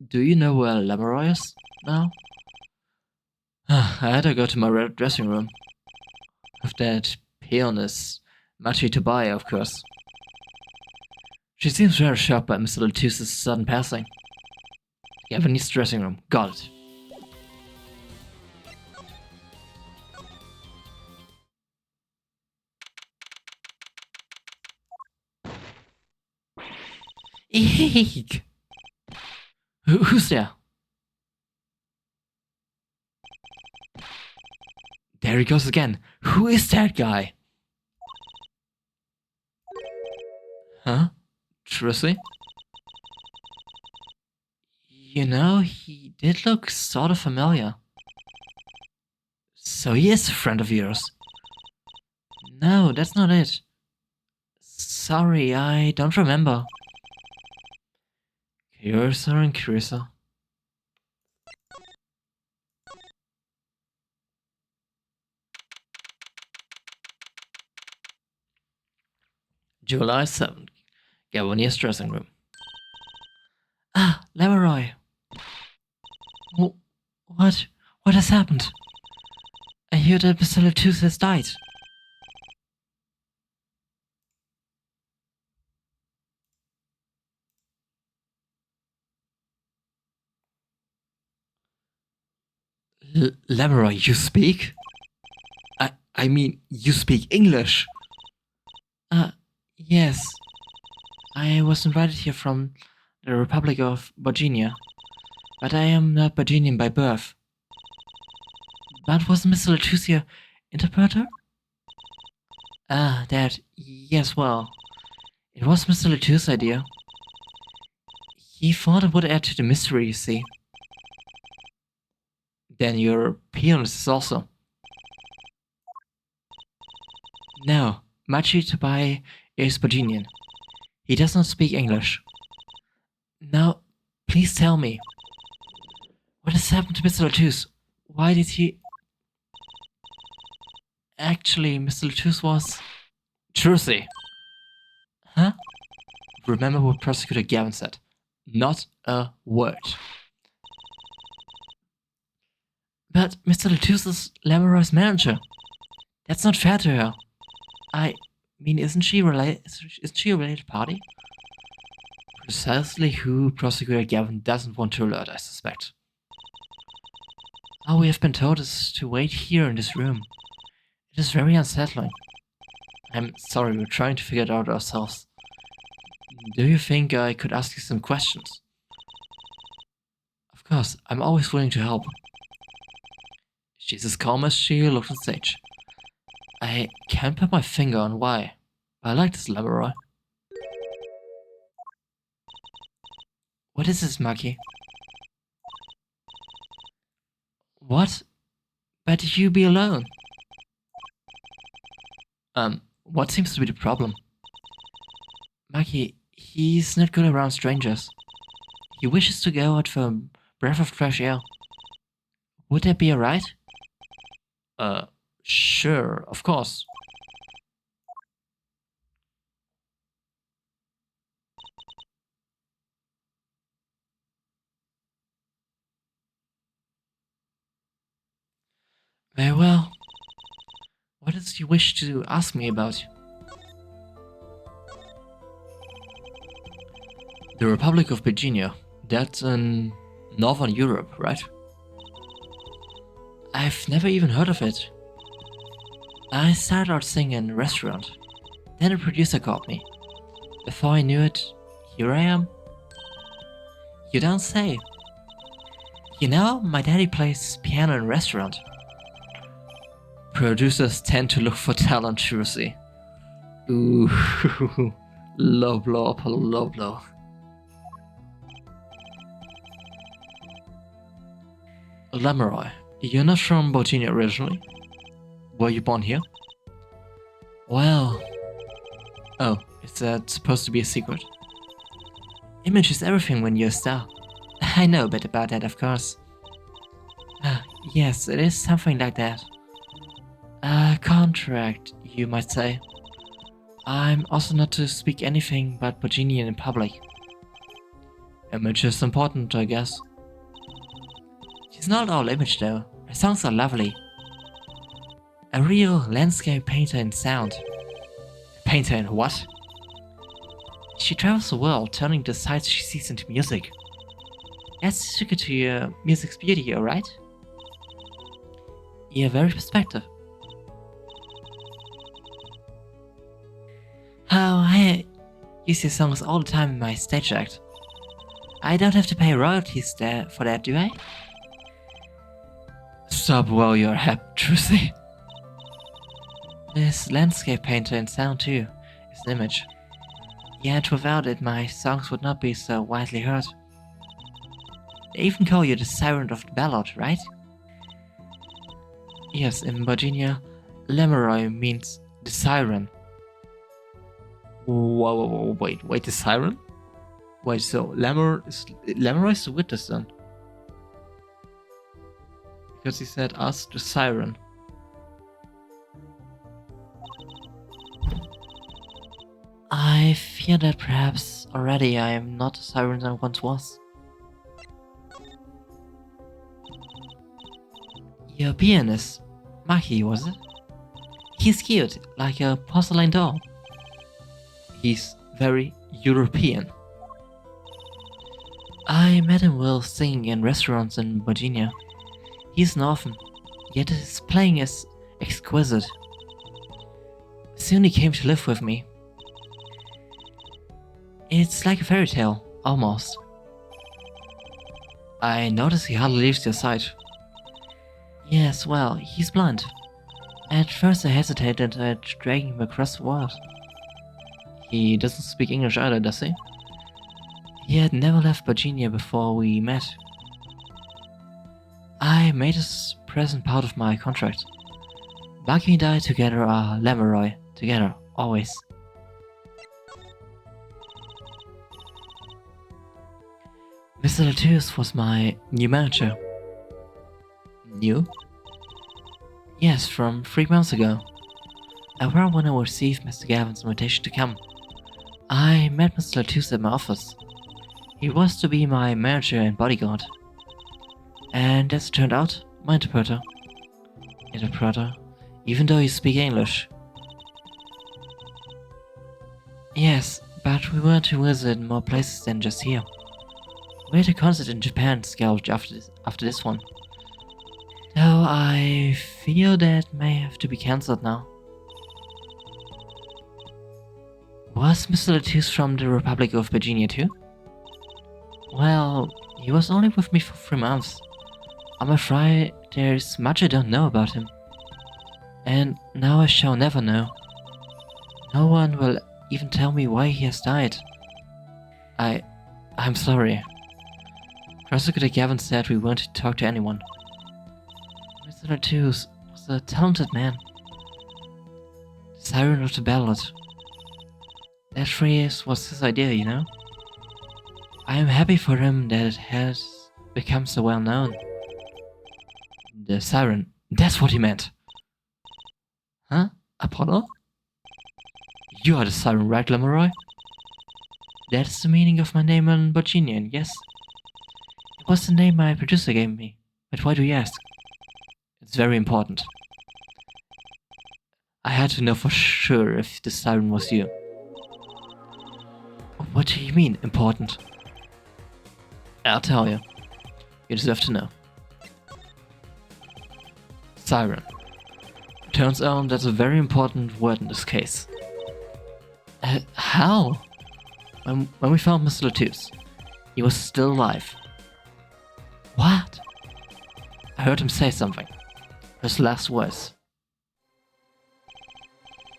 do you know where Lamoroy is now? I had to go to my dressing room. of that peon is Machi Tobaya, of course. She seems rather shocked by Mr. Latuse's sudden passing. Japanese dressing room. Got it. Eek! Who's there? There he goes again. Who is that guy? Huh? Trucy? You know, he did look sort of familiar. So he is a friend of yours? No, that's not it. Sorry, I don't remember. Curiosa and Curiosa. July 7th. Gavonia's dressing room. Ah, Leroy. What? What has happened? I hear that Mr. Latouche has died. Leroy, you speak? I mean, you speak English. Yes. I was invited here from the Republic of Virginia, but I am not Virginian by birth. But was Mr. Latouche your interpreter? Ah, that. Yes, well. It was Mr. Latouche's idea. He thought it would add to the mystery, you see. Then your pianist is also. No, Machi Tabai is Virginian. He does not speak English. Now, please tell me. What has happened to Mr. Latouche? Why did he... Actually, Mr. Latouche was... Trucy. Huh? Remember what Prosecutor Gavin said. Not a word. But Mr. Latouche is Leroy's manager. That's not fair to her. I mean, isn't she a related party? Precisely who Prosecutor Gavin doesn't want to alert, I suspect. All we have been told is to wait here in this room. It is very unsettling. I'm sorry, we're trying to figure it out ourselves. Do you think I could ask you some questions? Of course, I'm always willing to help. She's as calm as she looked on stage. I can't put my finger on why, but I like this Leroy. What is this, Maki? What? But you be alone. What seems to be the problem? Maki, he's not good around strangers. He wishes to go out for a breath of fresh air. Would that be alright? Sure, of course. Very well. What does you wish to ask me about? The Republic of Virginia. That's in Northern Europe, right? I've never even heard of it. I started out singing in a restaurant. Then a producer called me. Before I knew it, here I am. You don't say. You know, my daddy plays piano in a restaurant. Producers tend to look for talent, Trucy. Ooh, low blow upon low blow. Leroy, you're not from Virginia originally? Were you born here? Well... Oh, is that supposed to be a secret? Image is everything when you're a star. I know a bit about that, of course. Yes, it is something like that. A contract, you might say. I'm also not to speak anything but Virginian in public. Image is important, I guess. She's not all image though. Her songs are lovely. A real landscape painter in sound. Painter in what? She travels the world, turning the sights she sees into music. Adds secret to your music's beauty, alright? Yeah, very perspective. Oh, I use your songs all the time in my stage act. I don't have to pay royalties there for that, do I? Stop while you're happy, Trucy. This landscape painter in sound too is an image. Yet without it, my songs would not be so widely heard. They even call you the Siren of the Ballad, right? Yes, in Virginia, Lemuroy means the siren. Whoa, wait, the siren? Wait, so Lemuroy is the witness then? Because he said us, the siren. I fear that perhaps already I am not the siren I once was. Your pianist, Maki, was it? He's cute, like a porcelain doll. He's very European. I met him while singing in restaurants in Virginia. He's an orphan, yet his playing is exquisite. Soon he came to live with me. It's like a fairy tale, almost. I notice he hardly leaves your side. Yes, well, he's blind. At first I hesitated at dragging him across the world. He doesn't speak English either, does he? He had never left Virginia before we met. I made his present part of my contract. Maki and I together are Lemuroy, together, always. Mr. Latius was my new manager. New? Yes, from 3 months ago. Around when I received Mr. Gavin's invitation to come, I met Mr. Latius at my office. He was to be my manager and bodyguard. And as it turned out, my interpreter. Even though you speak English. Yes, but we were to visit more places than just here. We had a concert in Japan scheduled after this one. Though I fear that may have to be cancelled now. Was Mr. Latius from the Republic of Virginia too? Well, he was only with me for 3 months. I'm afraid there's much I don't know about him. And now I shall never know. No one will even tell me why he has died. I'm sorry. Prosecutor Gavin said we weren't to talk to anyone. Mr. Latius was a talented man. The Siren of the Ballad. That phrase was his idea, you know? I am happy for him that it has become so well known. The Siren, that's what he meant. Huh? Apollo? You are the Siren, right, Lemuroy? That's the meaning of my name in Virginian, yes? It was the name my producer gave me, but why do you ask? It's very important. I had to know for sure if the Siren was you. What do you mean, important? I'll tell you. You deserve to know. Siren. Turns out that's a very important word in this case. How? When we found Mr. Latius, he was still alive. What? I heard him say something. His last words.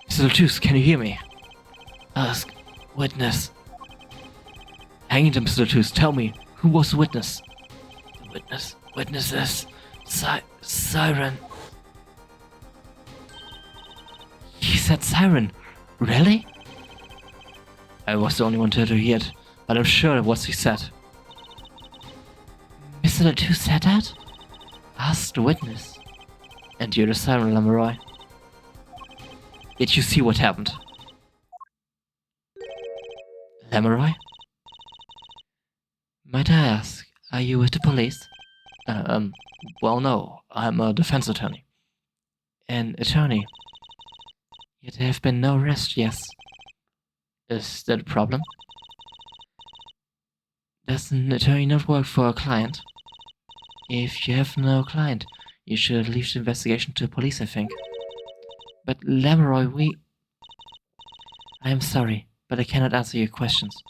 Mr. Latius, can you hear me? Ask. Witness. Hang in there, Mr. Latius, tell me, who was the witness? The witness? Witnesses? Siren. He said Siren. Really? I was the only one to hear it, but I'm sure it was he said. Mr. Latius said that? Ask the witness. And you're the Siren, Lemuroy. Did you see what happened? Lemuroy? Might I ask, are you with the police? Well, no, I'm a defense attorney. An attorney. Yet there have been no arrests, yes. Is that a problem? Does an attorney not work for a client? If you have no client, you should leave the investigation to police, I think. But Lameroy, I am sorry, but I cannot answer your questions.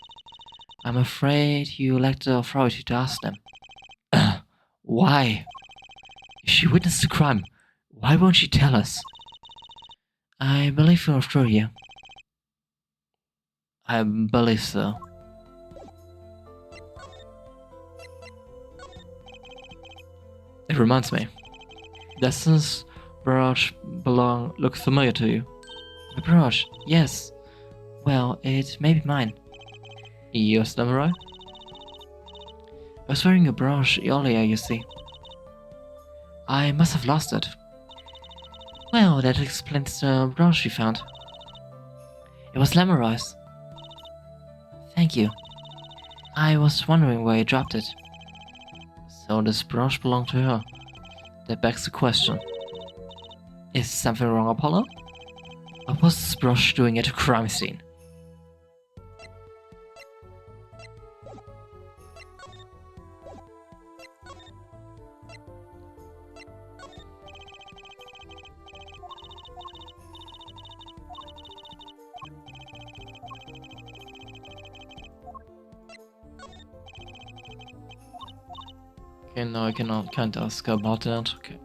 I'm afraid you lack the authority to ask them. Why? If she witnessed the crime, why won't she tell us? I believe you're through here. I believe so. It reminds me. Does this brooch look familiar to you? The brooch, yes. Well, it may be mine. Yours, Samurai? I was wearing a brooch earlier, you see. I must have lost it. Well, that explains the brooch we found. It was Lameroy's. Thank you. I was wondering where you dropped it. So this brooch belonged to her. That begs the question. Is something wrong, Apollo? What was this brooch doing at a crime scene? Okay, no, I can't ask about that. Okay.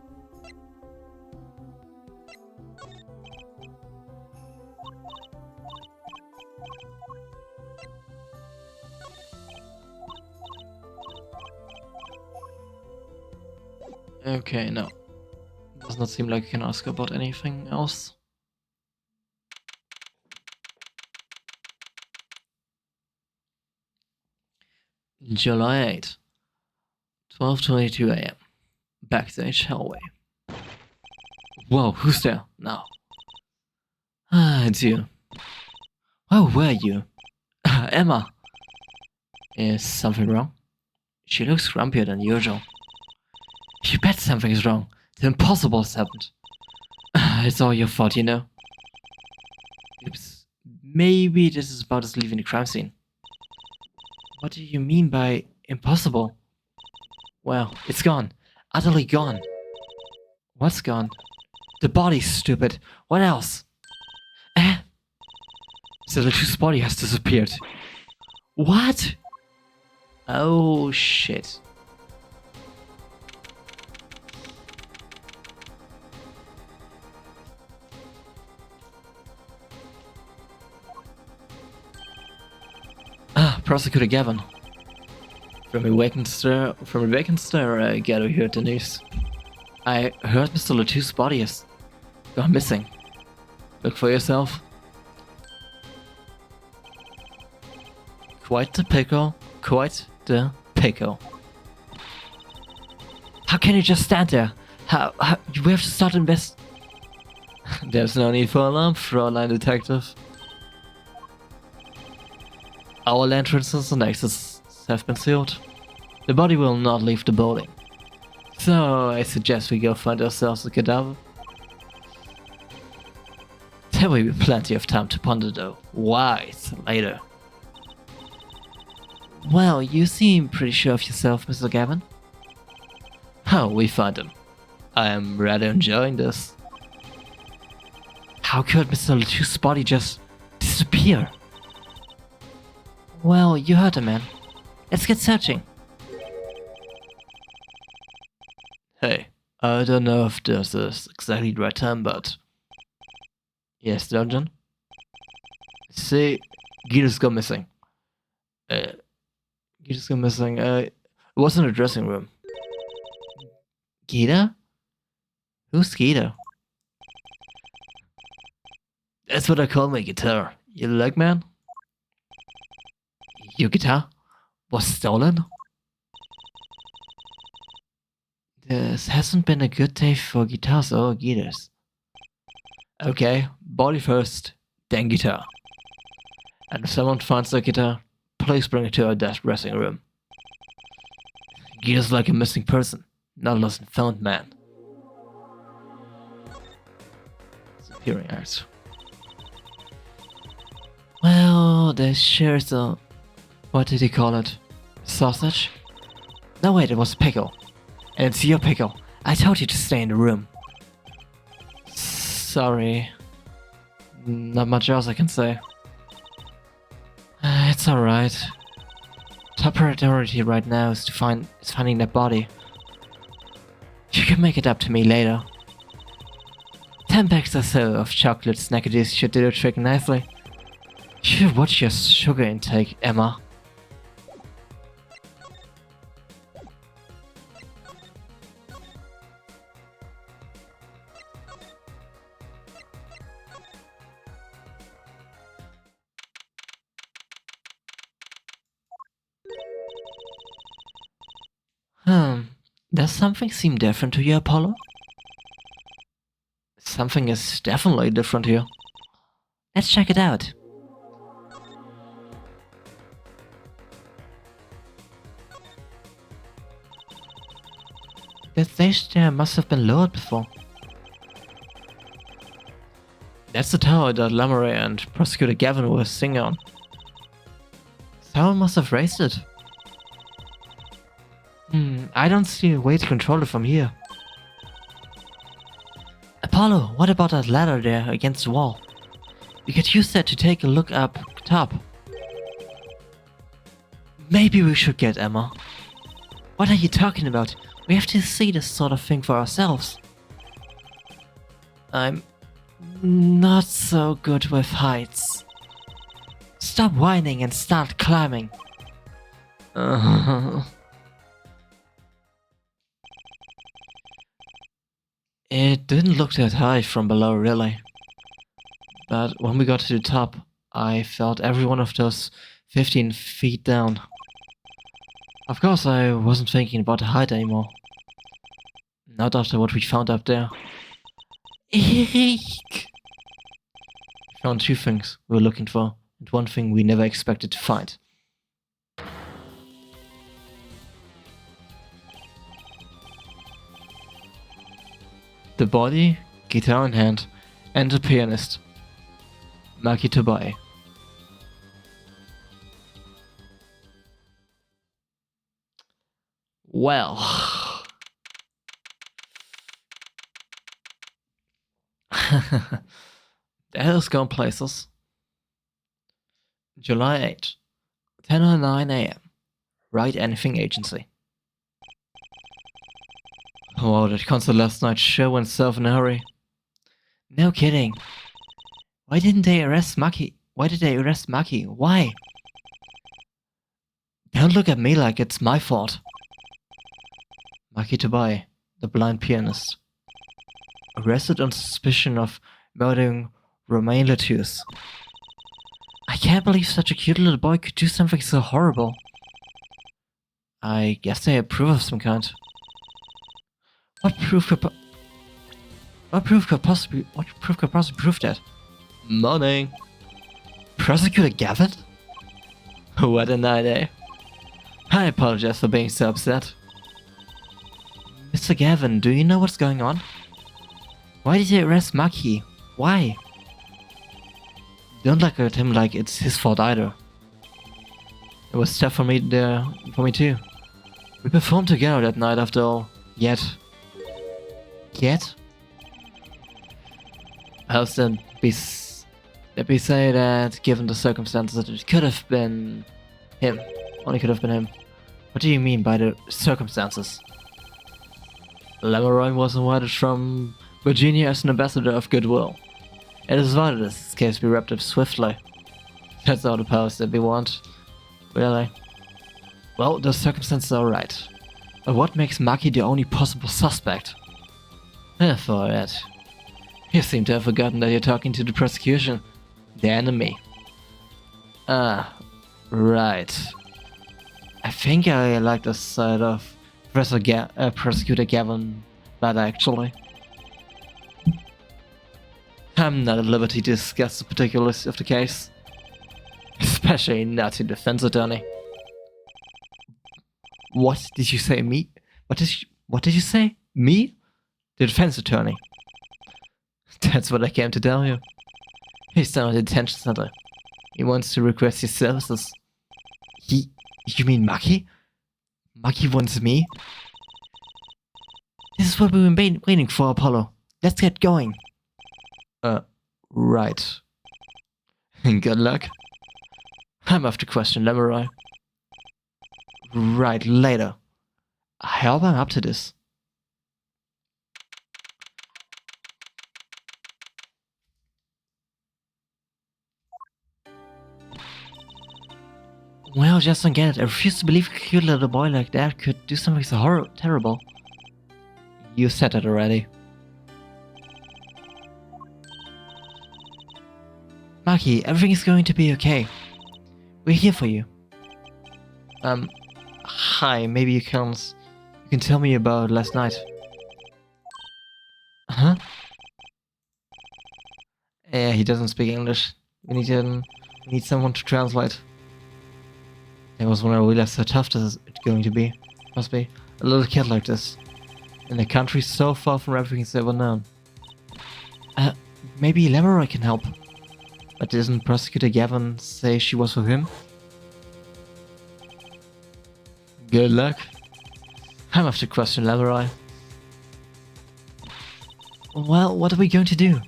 Okay, no. Does not seem like you can ask about anything else. July 8, 12:22 a.m. Backstage hallway. Whoa, who's there? No. Ah, it's you. Oh, where are you? Emma. Is something wrong? She looks grumpier than usual. You bet something is wrong. The impossible has happened. It's all your fault, you know. Oops. Maybe this is about us leaving the crime scene. What do you mean by impossible? Well, it's gone. Utterly gone. What's gone? The body's stupid. What else? So the two's body has disappeared. What? Oh shit. Prosecutor Gavin. From a vacant stir, I gather you heard the news. I heard Mr. Latou's body has gone missing. Look for yourself. Quite the pickle. Quite the pickle. How can you just stand there? How we have to start invest. There's no need for alarm, Fräulein Detective. All entrances and exits have been sealed. The body will not leave the building. So I suggest we go find ourselves a cadaver. There will be plenty of time to ponder though. Wise later. Well, you seem pretty sure of yourself, Mr. Gavin. How we find him? I am rather enjoying this. How could Mr. Latou's body just disappear? Well, you heard him, man. Let's get searching. Hey, I don't know if this is exactly the right time, but... Yes, Dungeon? See, Guido's gone missing. Guido's gone missing. It was in the dressing room. Guido? Who's Guido? That's what I call my guitar. You like, man? Your guitar was stolen? This hasn't been a good day for guitars or guitars. Okay, body first, then guitar. And if someone finds the guitar, please bring it to our dressing room. Guitar's like a missing person, not a lost and found man. Hearing aids. Well, there's shares a... What did he call it? Sausage? No, wait, it was pickle. And it's your pickle. I told you to stay in the room. Sorry. Not much else I can say. It's alright. Top priority right now is finding that body. You can make it up to me later. 10 packs or so of chocolate snackadoos should do the trick nicely. You should watch your sugar intake, Emma. Does something seem different to you, Apollo? Something is definitely different here. Let's check it out. That stage there must have been lowered before. That's the tower that Lamoray and Prosecutor Gavin were singing on. Someone must have raised it. I don't see a way to control it from here. Apollo, what about that ladder there against the wall? We could use that to take a look up top. Maybe we should get Emma. What are you talking about? We have to see this sort of thing for ourselves. I'm not so good with heights. Stop whining and start climbing. It didn't look that high from below, really. But when we got to the top, I felt every one of those 15 feet down. Of course, I wasn't thinking about the height anymore. Not after what we found up there. Eek! We found two things we were looking for, and one thing we never expected to find. The body, guitar in hand, and a pianist. Maki Tobai. Well. That has gone places. July 8, 10:09 AM. Write Anything Agency. Wow, that concert last night sure went south in a hurry. No kidding. Why didn't they arrest Maki? Why did they arrest Maki? Why? Don't look at me like it's my fault. Maki Tobai, the blind pianist. Arrested on suspicion of murdering Romain Lettuce. I can't believe such a cute little boy could do something so horrible. I guess they approve of some kind. What proof could possibly prove that? Money. Prosecutor Gavin? What a night, eh? I apologize for being so upset. Mr. Gavin, do you know what's going on? Why did they arrest Maki? Why? Don't look at him like it's his fault either. It was tough for me too. We performed together that night after all. Yet? How's that let me say that given the circumstances it could have been him. Only could have been him. What do you mean by the circumstances? Lamoray was invited from Virginia as an ambassador of goodwill. It is vital that this case be wrapped up swiftly. That's all the powers that we want. Really? Well, the circumstances are right. But what makes Maki the only possible suspect? For that. You seem to have forgotten that you're talking to the prosecution. The enemy. Ah, right. I think I like the side of Prosecutor Gavin better, actually. I'm not at liberty to discuss the particulars of the case. Especially not to defense attorney. What did you say, me? What did you say? Me? The defense attorney. That's what I came to tell you. He's down at the detention center. He wants to request your services. You mean Maki? Maki wants me? This is what we've been waiting for, Apollo. Let's get going. Right. Good luck. I'm off to question Lemurai. Right, later. I hope I'm up to this. Well, just don't get it. I refuse to believe a cute little boy like that could do something so terrible. You said that already. Maki, everything is going to be okay. We're here for you. Hi, maybe you can tell me about last night. Huh? Yeah, he doesn't speak English. We need someone to translate. That was when I realized how tough this is going to be. Must be a little kid like this. In a country so far from everything he's ever known. Maybe Lemurai can help. But didn't Prosecutor Gavin say she was with him? Good luck. I'm off to question Lemurai. Well, what are we going to do?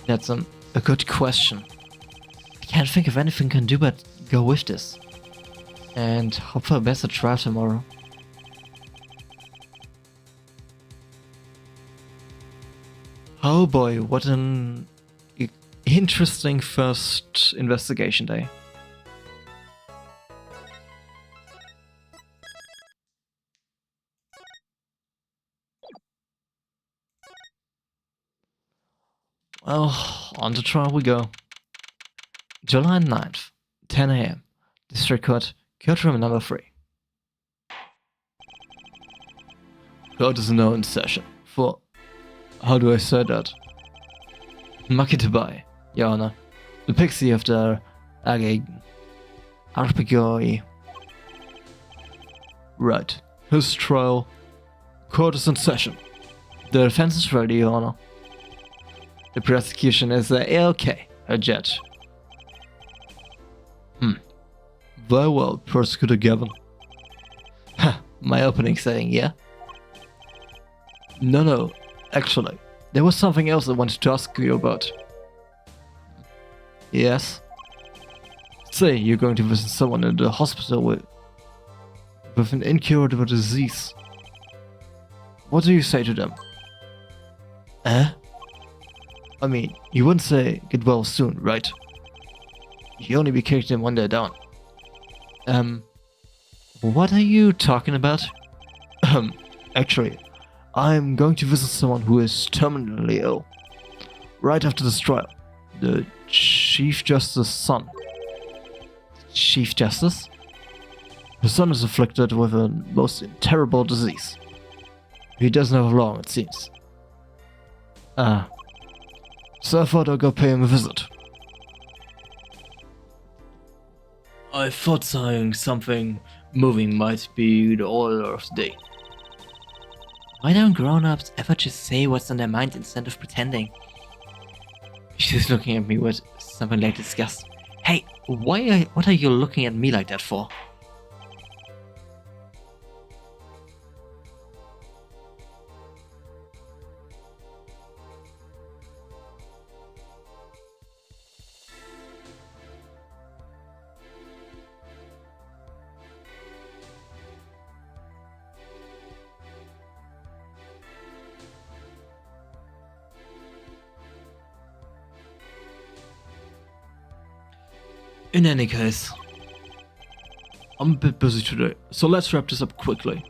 That's a good question. I can't think of anything I can do but go with this. And hope for a better trial tomorrow. Oh boy, what an interesting first investigation day. Well, on the trial we go. July 9th, 10 AM. District Court, courtroom number 3. Court is now in session for... How do I say that? Maki Tabai, Your Honor. The pixie of the Arpegoi. Right. His trial. Court is in session. The defense is ready, Your Honor. The prosecution is okay, a judge. Very well, Prosecutor Gavin. Ha, my opening saying, yeah? No, actually, there was something else I wanted to ask you about. Yes? Say you're going to visit someone in the hospital with an incurable disease. What do you say to them? I mean, you wouldn't say get well soon, right? You only be kicking them when they're down. What are you talking about? Actually, I'm going to visit someone who is terminally ill. Right after this trial. The Chief Justice's son. Chief Justice? His son is afflicted with a most terrible disease. He doesn't have long, it seems. So I thought I'd go pay him a visit. I thought saying something moving might be the order of the day. Why don't grown-ups ever just say what's on their mind instead of pretending? She's looking at me with something like disgust. Hey, what are you looking at me like that for? In any case, I'm a bit busy today, so let's wrap this up quickly.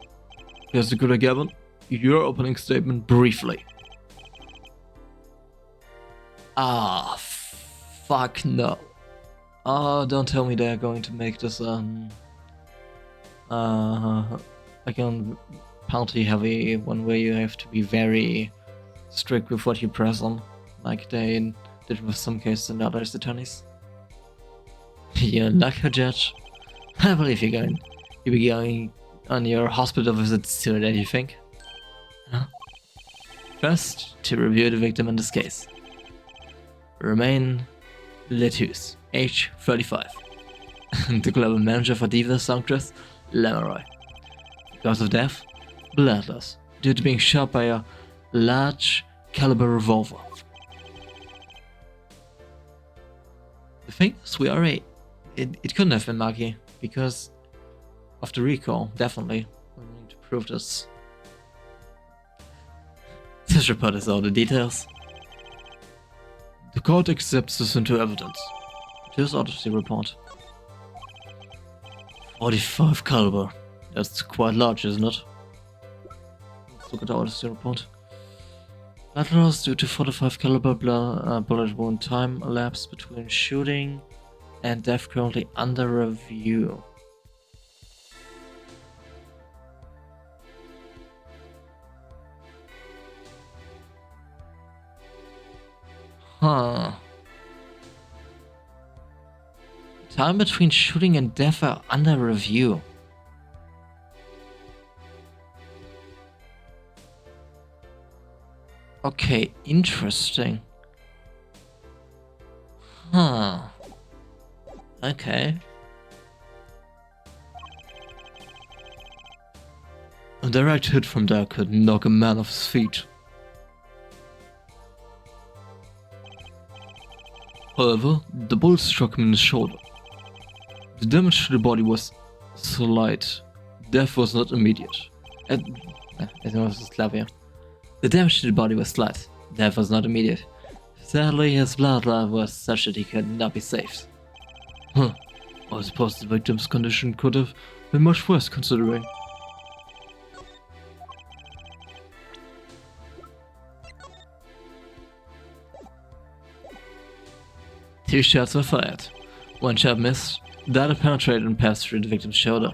Here's the good Gavin, your opening statement briefly. Fuck no. Don't tell me they're going to make this, like a penalty heavy one where you have to be very strict with what you press on, like they did with some cases and other attorneys. You're like a judge. I believe you'll be going on your hospital visits soon, don't you think? Huh? First, to review the victim in this case. Romain Letus, age 35. The global manager for Diva Sanctress, Lamoroy. Cause of death, blood loss, due to being shot by a large caliber revolver. The thing is, it couldn't have been Maki, because of the recall, definitely. We need to prove this. This report has all the details. The court accepts this into evidence. Here's autopsy report. 45 caliber. That's quite large, isn't it? Let's look at the autopsy report. Blood loss due to 45 caliber bullet wound. Time elapsed between shooting and death currently under review. Huh. Time between shooting and death are under review. Okay, interesting. Huh. Okay. A direct hit from there could knock a man off his feet. However, the bullet struck him in the shoulder. The damage to the body was slight. Death was not immediate. The damage to the body was slight. Death was not immediate. Sadly, his blood level was such that he could not be saved. Huh. I suppose the victim's condition could have been much worse considering. Two shots were fired. One shot missed, the other penetrated and passed through the victim's shoulder.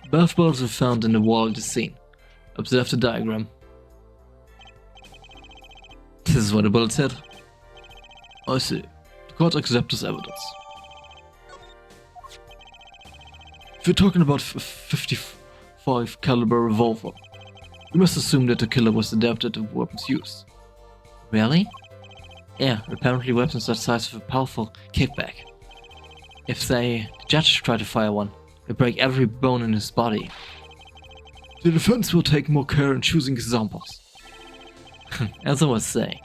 Both bullets were found in the wall of the scene. Observe the diagram. This is where the bullets hit. I see. The court accepts this evidence. If you're talking about 55 caliber revolver, we must assume that the killer was adept at the weapons used. Really? Yeah, apparently weapons that size have a powerful kickback. If, say, the judge tried to fire one, it'd break every bone in his body. The defense will take more care in choosing examples. As I was saying,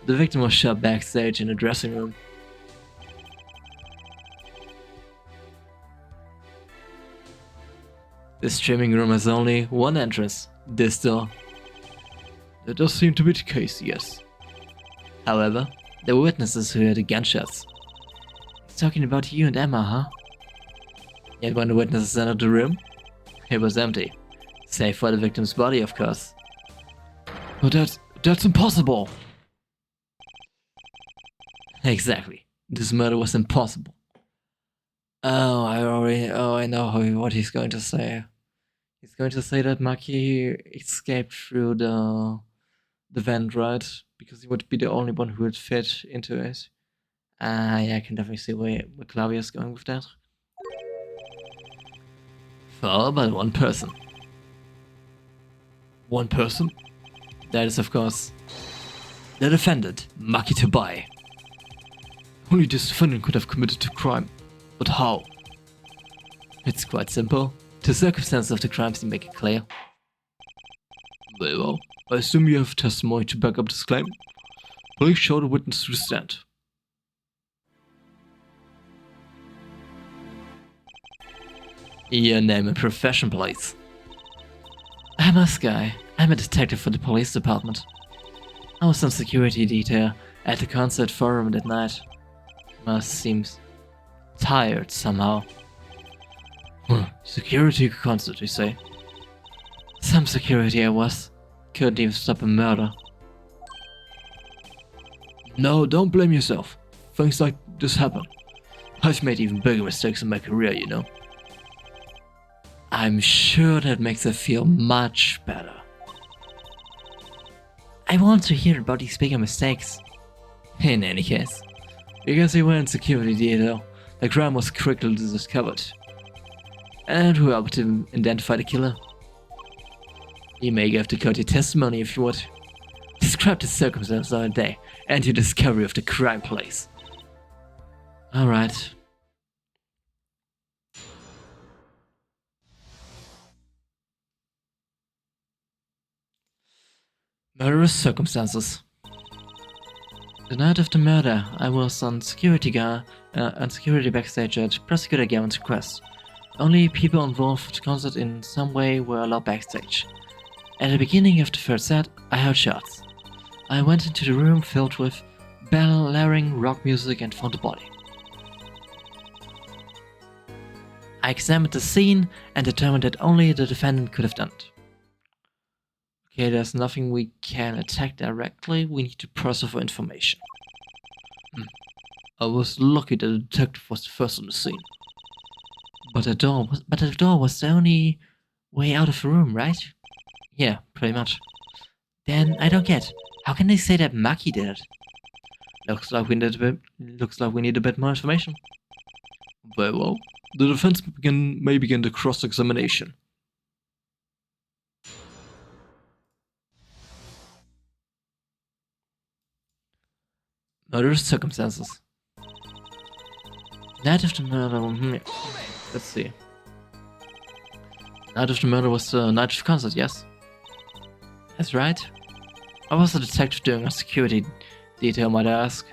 the victim was shot backstage in the dressing room. This streaming room has only one entrance, this door. That does seem to be the case, yes. However, there were witnesses who heard the gunshots. He's talking about you and Emma, huh? Yet when the witnesses entered the room, it was empty. Save for the victim's body, of course. But that's impossible! Exactly. This murder was impossible. Oh, I know what he's going to say. He's going to say that Maki escaped through the vent, right? Because he would be the only one who would fit into it. Yeah, I can definitely see where Claudia's going with that. For all but one person. One person? That is, of course, the defendant, Maki Tobai. Only this defendant could have committed the crime. But how? It's quite simple. The circumstances of the crime seem to make it clear. Very well. I assume you have testimony to back up this claim. Please show the witness to the stand. Your name and profession, please. I'm a Sky. I'm a detective for the police department. I was on security detail at the concert forum that night. Must seems tired somehow. Security concert, you say? Some security I was. Couldn't even stop a murder. No, don't blame yourself. Things like this happen. I've made even bigger mistakes in my career, you know. I'm sure that makes her feel much better. I want to hear about these bigger mistakes. In any case, because we were in security detail, the crime was quickly discovered. And we were able to identify the killer. You may give the court your testimony if you would. Describe the circumstances of the day and your discovery of the crime place. Alright. Murderous circumstances. The night of the murder, I was on security backstage at Prosecutor Gavin's request. Only people involved with the concert in some way were allowed backstage. At the beginning of the first set, I heard shots. I went into the room filled with blaring rock music and found the body. I examined the scene and determined that only the defendant could have done it. Okay, there's nothing we can attack directly, we need to process for information. I was lucky that the detective was the first on the scene. But the door was the only way out of the room, right? Yeah, pretty much. Then I don't get. How can they say that Maki did it? Looks like we need a bit more information. Very well. The defense may begin the cross-examination. Murderous circumstances. Night of the murder. Let's see. Night of the murder was the night of the concert, yes? That's right. I was a detective doing a security detail, might I ask.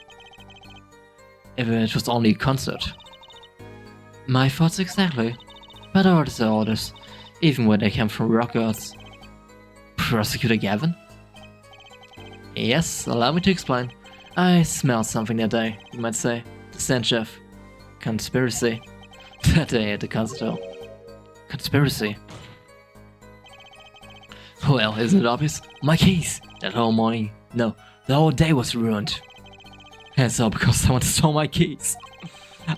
If it was only a concert. My thoughts exactly. But orders are orders, even when they come from rock gods. Prosecutor Gavin? Yes, allow me to explain. I smelled something that day, you might say. The stench of conspiracy. That day at the concert hall. Conspiracy. Well, isn't it obvious? My keys! That whole morning, no, the whole day was ruined. And it's all because someone stole my keys.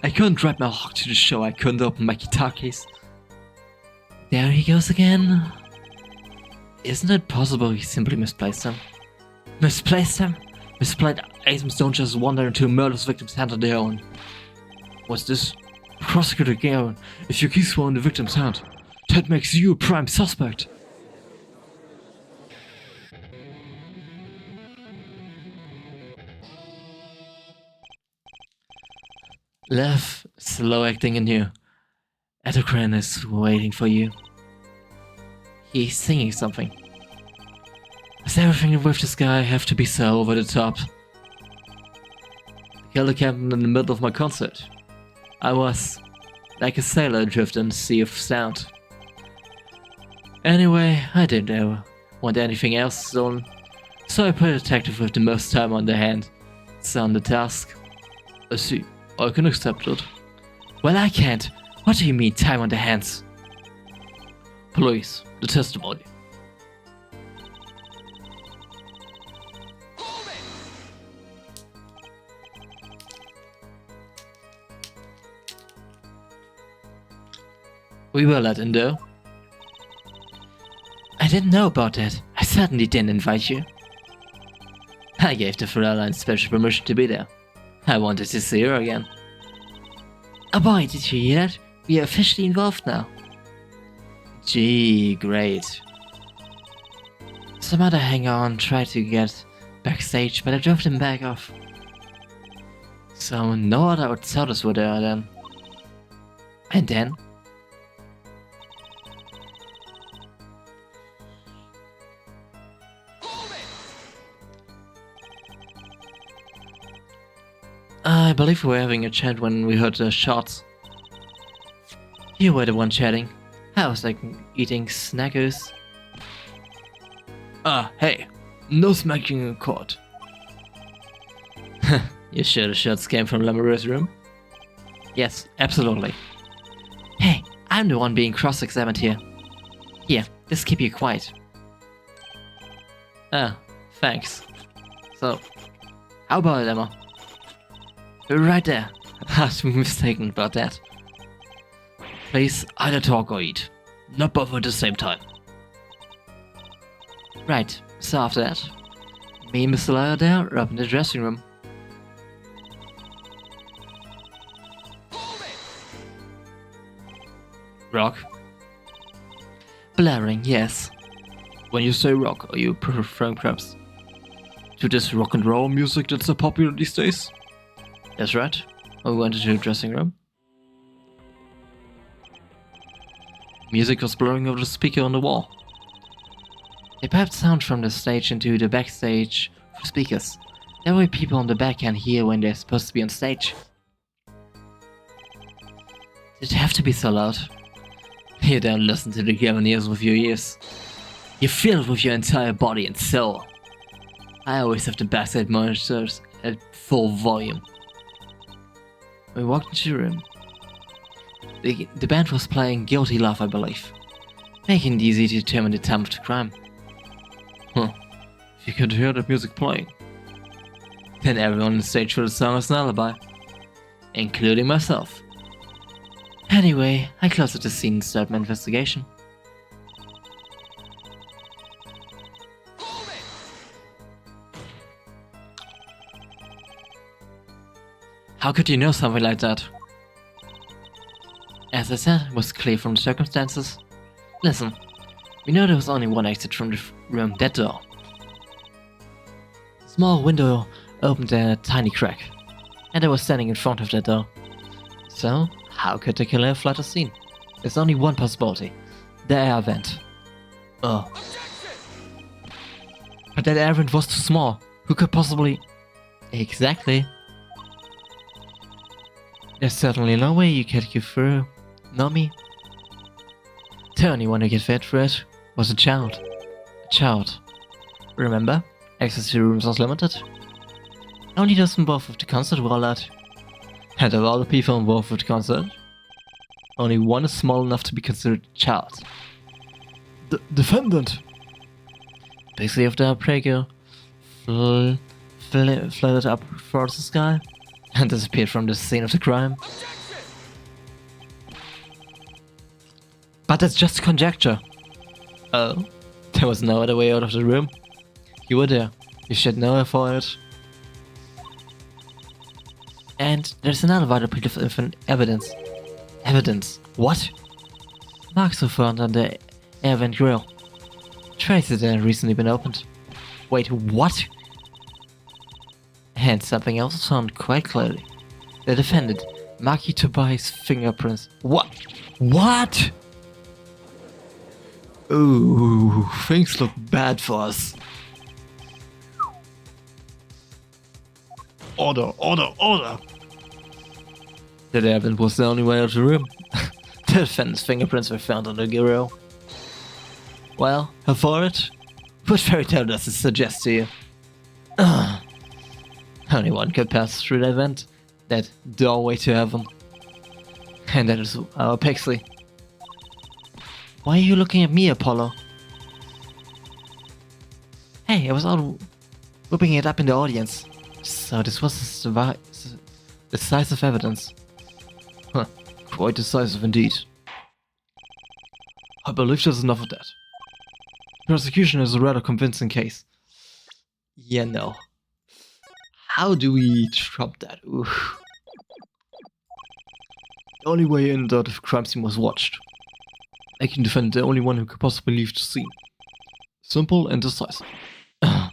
I couldn't drive my lock to the show, I couldn't open my guitar case. There he goes again. Isn't it possible he simply misplaced them? Misplaced them? Misplaced items don't just wander into a murderous victim's hand on their own. What's this? Prosecutor Gavin, if your keys were in the victim's hand, that makes you a prime suspect. Lev, slow acting in you. Edokran is waiting for you. He's singing something. Does everything with this guy have to be so over the top? The killer came in the middle of my concert. I was like a sailor adrift in a sea of sound. Anyway, I didn't want anything else stolen, so I put a detective with the most time on their hand. It's on the task. I see. I can accept it. Well, I can't. What do you mean, time on the hands? Police, the testimony. We were let in though. I didn't know about that. I certainly didn't invite you. I gave the Fraulein special permission to be there. I wanted to see her again. Oh boy, did you hear that? We are officially involved now. Gee, great. Some other hanger-on tried to get backstage, but I drove them back off. So no other outsiders were there then. And then? I believe we were having a chat when we heard the shots. You were the one chatting. I was like eating snackers. Hey, no smacking in court. You sure the shots came from Lamoureux's room? Yes, absolutely. Hey, I'm the one being cross-examined here. Here, just keep you quiet. Thanks. So, how about it, Emma? Right there. I've been mistaken about that. Please, either talk or eat. Not both at the same time. Right, so after that, me and Mr. Lyle there are up in the dressing room. Rock? Blaring, yes. When you say rock, are you preferring perhaps To this rock and roll music that's so popular these days? That's right. We went into the dressing room. Music was blowing over the speaker on the wall. They piped sound from the stage into the backstage for speakers. That way people on the back can hear when they're supposed to be on stage. Did it have to be so loud? You don't listen to the Gaviniers with your ears. You feel it with your entire body and soul. I always have the backstage monitors at full volume. We walked into the room. The band was playing Guilty Love, I believe, making it easy to determine the time of the crime. Huh. If you could hear that music playing, then everyone on the stage for the song is an alibi, including myself. Anyway, I closed the scene and started my investigation. How could you know something like that? As I said, it was clear from the circumstances. Listen, we know there was only one exit from the room, that door. A small window opened in a tiny crack, and I was standing in front of that door. So, how could the killer have fled the scene? There's only one possibility. The air vent. Oh. But that air vent was too small. Who could possibly... Exactly. There's certainly no way you could get through. Not me. The only one who could fit through it was a child. A child. Remember? Access to rooms was limited. Only those involved with the concert were allowed. And of all the people involved with the concert, only one is small enough to be considered a child. The defendant! Basically, if the Prager floated up towards the sky and disappeared from the scene of the crime. But that's just conjecture. Oh, there was no other way out of the room. You were there. You should know for it. And there's another vital piece of evidence. Evidence? What? Marks were found on the air vent grill. Traces that had recently been opened. Wait, what? And something else was found quite clearly. The defendant, Maki Tobias' fingerprints. What? What? Ooh, things look bad for us. Order, order, order! That evidence was the only way out of the room. The defendant's fingerprints were found on the grill. Well, for it? What fairy tale does it suggest to you? Only one could pass through that vent, that doorway to heaven. And that is our Pixley. Why are you looking at me, Apollo? Hey, I was all whipping it up in the audience. So this was decisive evidence. Huh, quite decisive indeed. I believe there's enough of that. Prosecution is a rather convincing case. Yeah, no. How do we trump that? Oof. The only way in that the crime scene was watched. I can defend the only one who could possibly leave the scene. Simple and decisive. I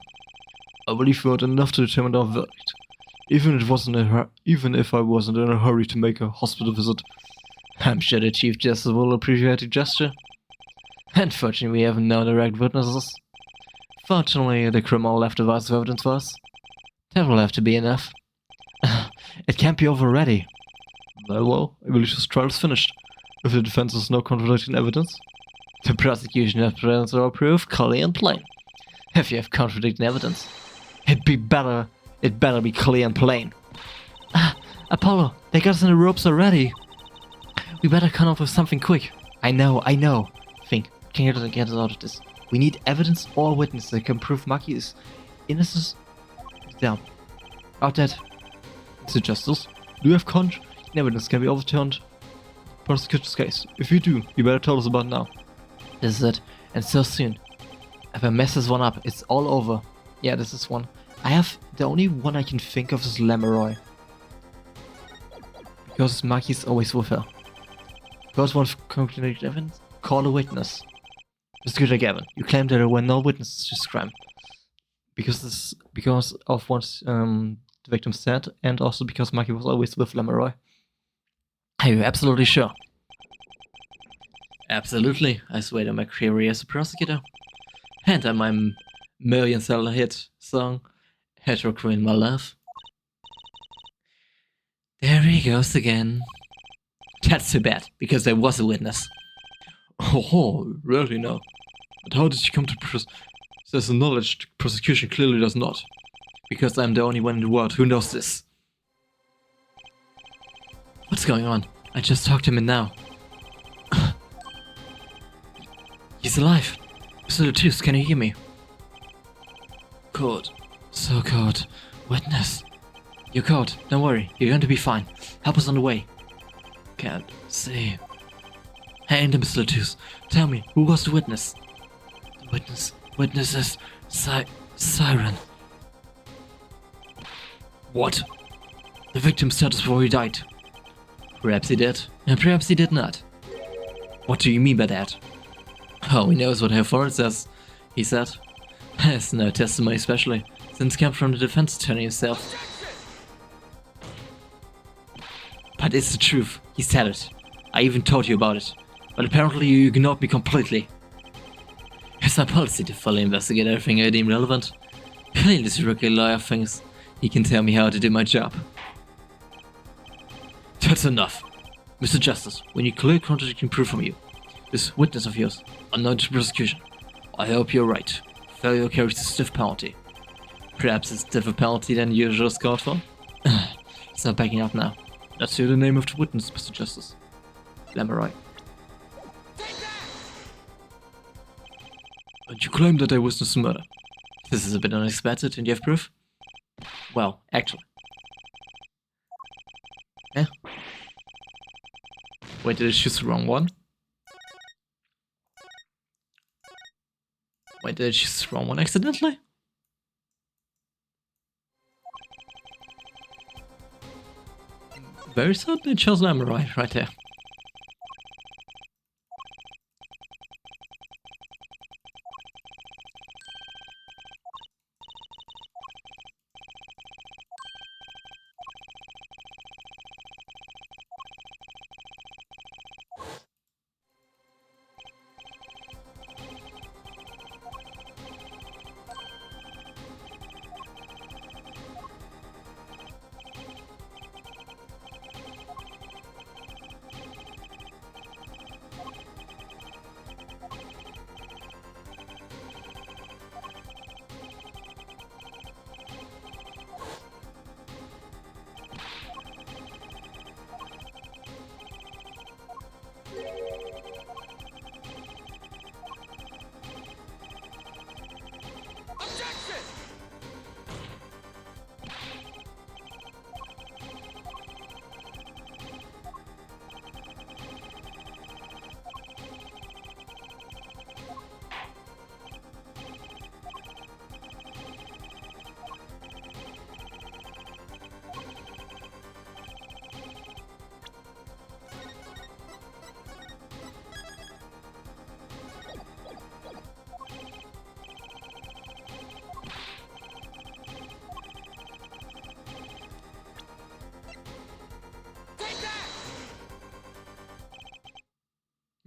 believe we had enough to determine our verdict. Even if I wasn't in a hurry to make a hospital visit. I'm sure the Chief Justice will appreciate the gesture. Unfortunately, we have no direct witnesses. Fortunately, the criminal left a vast of evidence for us. That will have to be enough. It can't be over already. Very well, I believe this trial is finished. If the defense has no contradicting evidence, the prosecution has presented our proof clear and plain. If you have contradicting evidence, it better be clear and plain. Apollo, they got us in the ropes already. We better come up with something quick. I know. Think, can you get us out of this? We need evidence or witnesses that can prove Maki is innocent. Down. Out dead. Mr. Justice, do you have evidence can be overturned? Prosecutor's case. If you do, you better tell us about it now. This is it, and so soon. If I mess this one up, it's all over. Yeah, this is one. The only one I can think of is Lemeroy. Because Maki's always with her. First one of concrete evidence? Call a witness. Prosecutor Gavin, you claim that there were no witnesses to this crime. because of what the victim said, and also because Mikey was always with Lemeroy. Are you absolutely sure? Absolutely. I swear to my career as a prosecutor. And on my million-seller hit song, Hetero Queen My Love. There he goes again. That's too bad, because there was a witness. Oh, really no. But how did she come to possess the knowledge the prosecution clearly does not? Because I'm the only one in the world who knows this. What's going on? I just talked to him now. He's alive. Mr. Latus, can you hear me? Code. So code. Witness. You're code. Don't worry. You're going to be fine. Help us on the way. Can't see. Hey, Mr. Latus, tell me, who was the witness? The witness is Siren. What? The victim said this before he died. Perhaps he did, and perhaps he did not. What do you mean by that? Oh, he knows what Herr Ford says, he said. Has no testimony especially, since it came from the defense attorney himself. But it's the truth, he said it. I even told you about it, but apparently you ignored me completely. It's my policy to fully investigate everything I deem relevant. Clearly this rookie lawyer thinks he can tell me how to do my job. That's enough. Mr. Justice, we need clear contradicting proof from you. This witness of yours, unknown to the prosecution. I hope you're right. Failure carries a stiff penalty. Perhaps a stiffer penalty than usual is called for? It's not backing up now. Let's hear the name of the witness, Mr. Justice. Lemeroy. But you claim that I witnessed the murder. This is a bit unexpected, and you have proof? Well, actually. Yeah. Wait, did I choose the wrong one? Wait, did I choose the wrong one accidentally? Very certainly chose Lemeroy right there.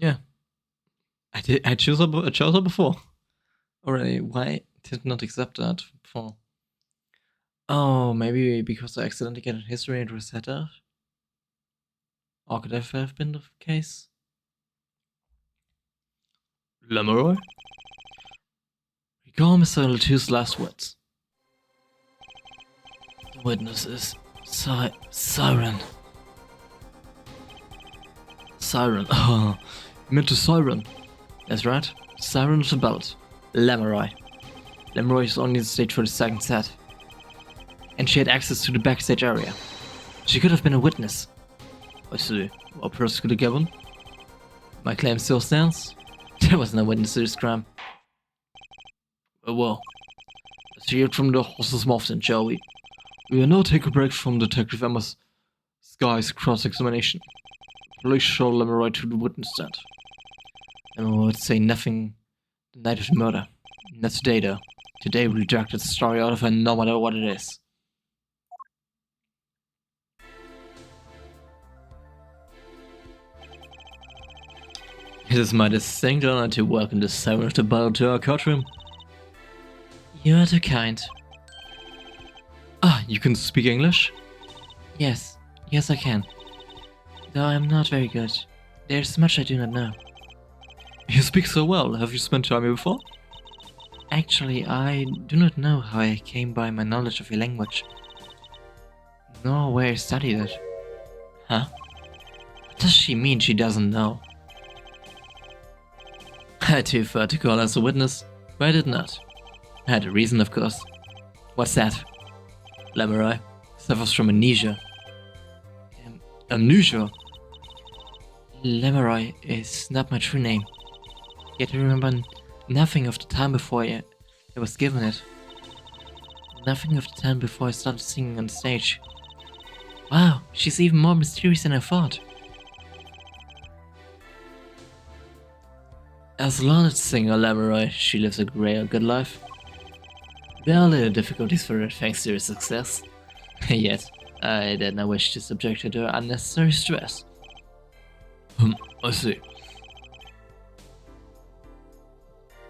Yeah. I chose her before. Already, why did not accept that before? Oh, maybe because I accidentally get history and reset it? Or could that have been the case? Lemeroy? Recall Mr. Latus's last words. The witness is Siren. Siren. Oh, you meant to Siren. That's right. Siren of the belt. Lemeroy. Lemeroy is only in the stage for the second set. And she had access to the backstage area. She could have been a witness. I see. Well, Prosecutor Gavin? My claim still stands. There was no witness to this crime. Well, let's hear it from the horse's mouth then, shall we? We will now take a break from Detective Emma Sky's cross-examination. Police show Lemeroy to the witness stand. Emma would say nothing the night of the murder. Not today, though. Today we dragged the story out of her no matter what it is. It is my distinct honor to welcome the Seven of the Battle to our courtroom. You are too kind. Ah, you can speak English? Yes, I can. Though I am not very good. There's much I do not know. You speak so well. Have you spent time here before? Actually, I do not know how I came by my knowledge of your language. Nor where I studied it. Huh? What does she mean she doesn't know? I too thought to call as a witness, but I did not. I had a reason, of course. What's that? Lemurai suffers from amnesia. Amnesia? Lemurai is not my true name. Yet I remember nothing of the time before I was given it. Nothing of the time before I started singing on stage. Wow, she's even more mysterious than I thought. As a learned singer Lemurai, she lives a good life. There are little difficulties for her thanks to her success. Yet, I did not wish to subject her to unnecessary stress. I see.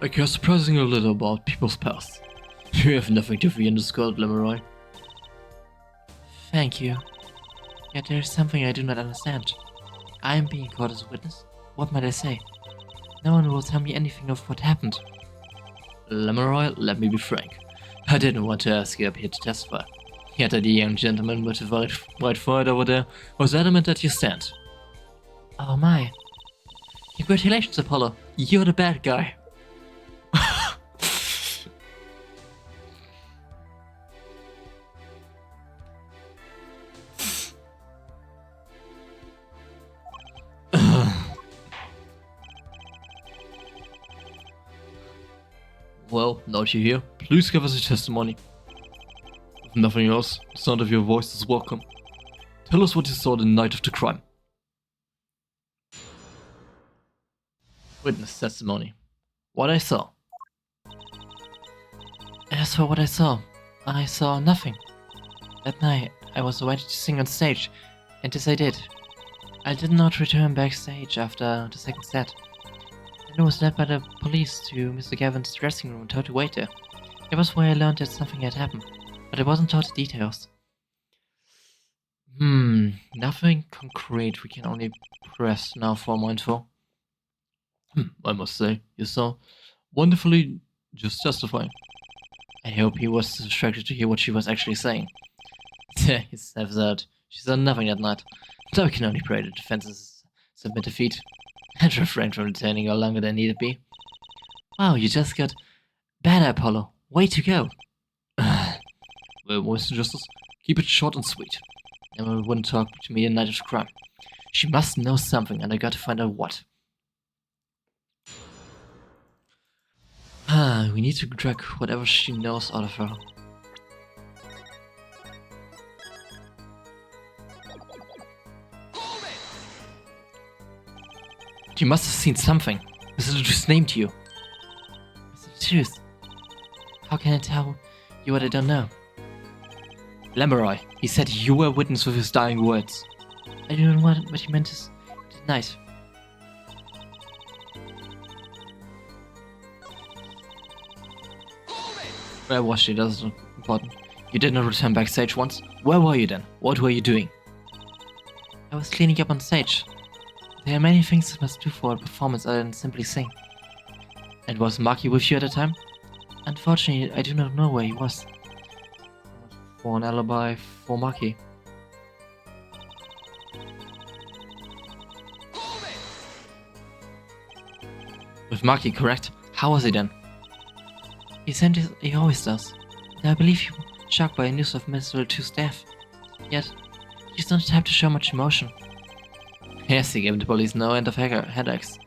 I care surprisingly little about people's past. You have nothing to fear in this court, Lemurai. Thank you. Yet there is something I do not understand. I am being called as a witness. What might I say? No one will tell me anything of what happened. Lemurai, let me be frank. I didn't want to ask you up here to testify. Yet the young gentleman with the white forehead over there was adamant that you stand. Oh my. Congratulations, Apollo. You're the bad guy. Well, now that you're here, please give us a testimony. If nothing else, the sound of your voice is welcome. Tell us what you saw the night of the crime. Witness testimony. What I saw. As for what I saw nothing. That night, I was ready to sing on stage, and this I did. I did not return backstage after the second set. I was led by the police to Mr. Gavin's dressing room and told to wait there. It was where I learned that something had happened, but I wasn't told the details. Nothing concrete. We can only press now for more info. I must say, you saw wonderfully just testifying. I hope he was distracted to hear what she was actually saying. He says that she said nothing that night, so we can only pray the defenses submit defeat and refrain from retaining her longer than needed be. Wow, you just got better, Apollo. Way to go. Well, Mr. Justice, keep it short and sweet. Emma wouldn't talk to me the night of the crime. She must know something, and I got to find out what. We need to drag whatever she knows out of her. You must have seen something. Mr. Truth named you. Mr. Truth. How can I tell you what I don't know? Lemurai, he said you were a witness with his dying words. I don't know what he meant is tonight. Where was she? That's important. You did not return backstage once? Where were you then? What were you doing? I was cleaning up on stage. There are many things I must do for a performance other than simply sing. And was Maki with you at the time? Unfortunately, I do not know where he was. For an alibi for Maki. With Maki, correct? How was he then? He seemed as he always does. I believe he was shocked by the news of Mr. Two's death. Yet, he's not the type to show much emotion. Yes, he gave the police no end of headaches.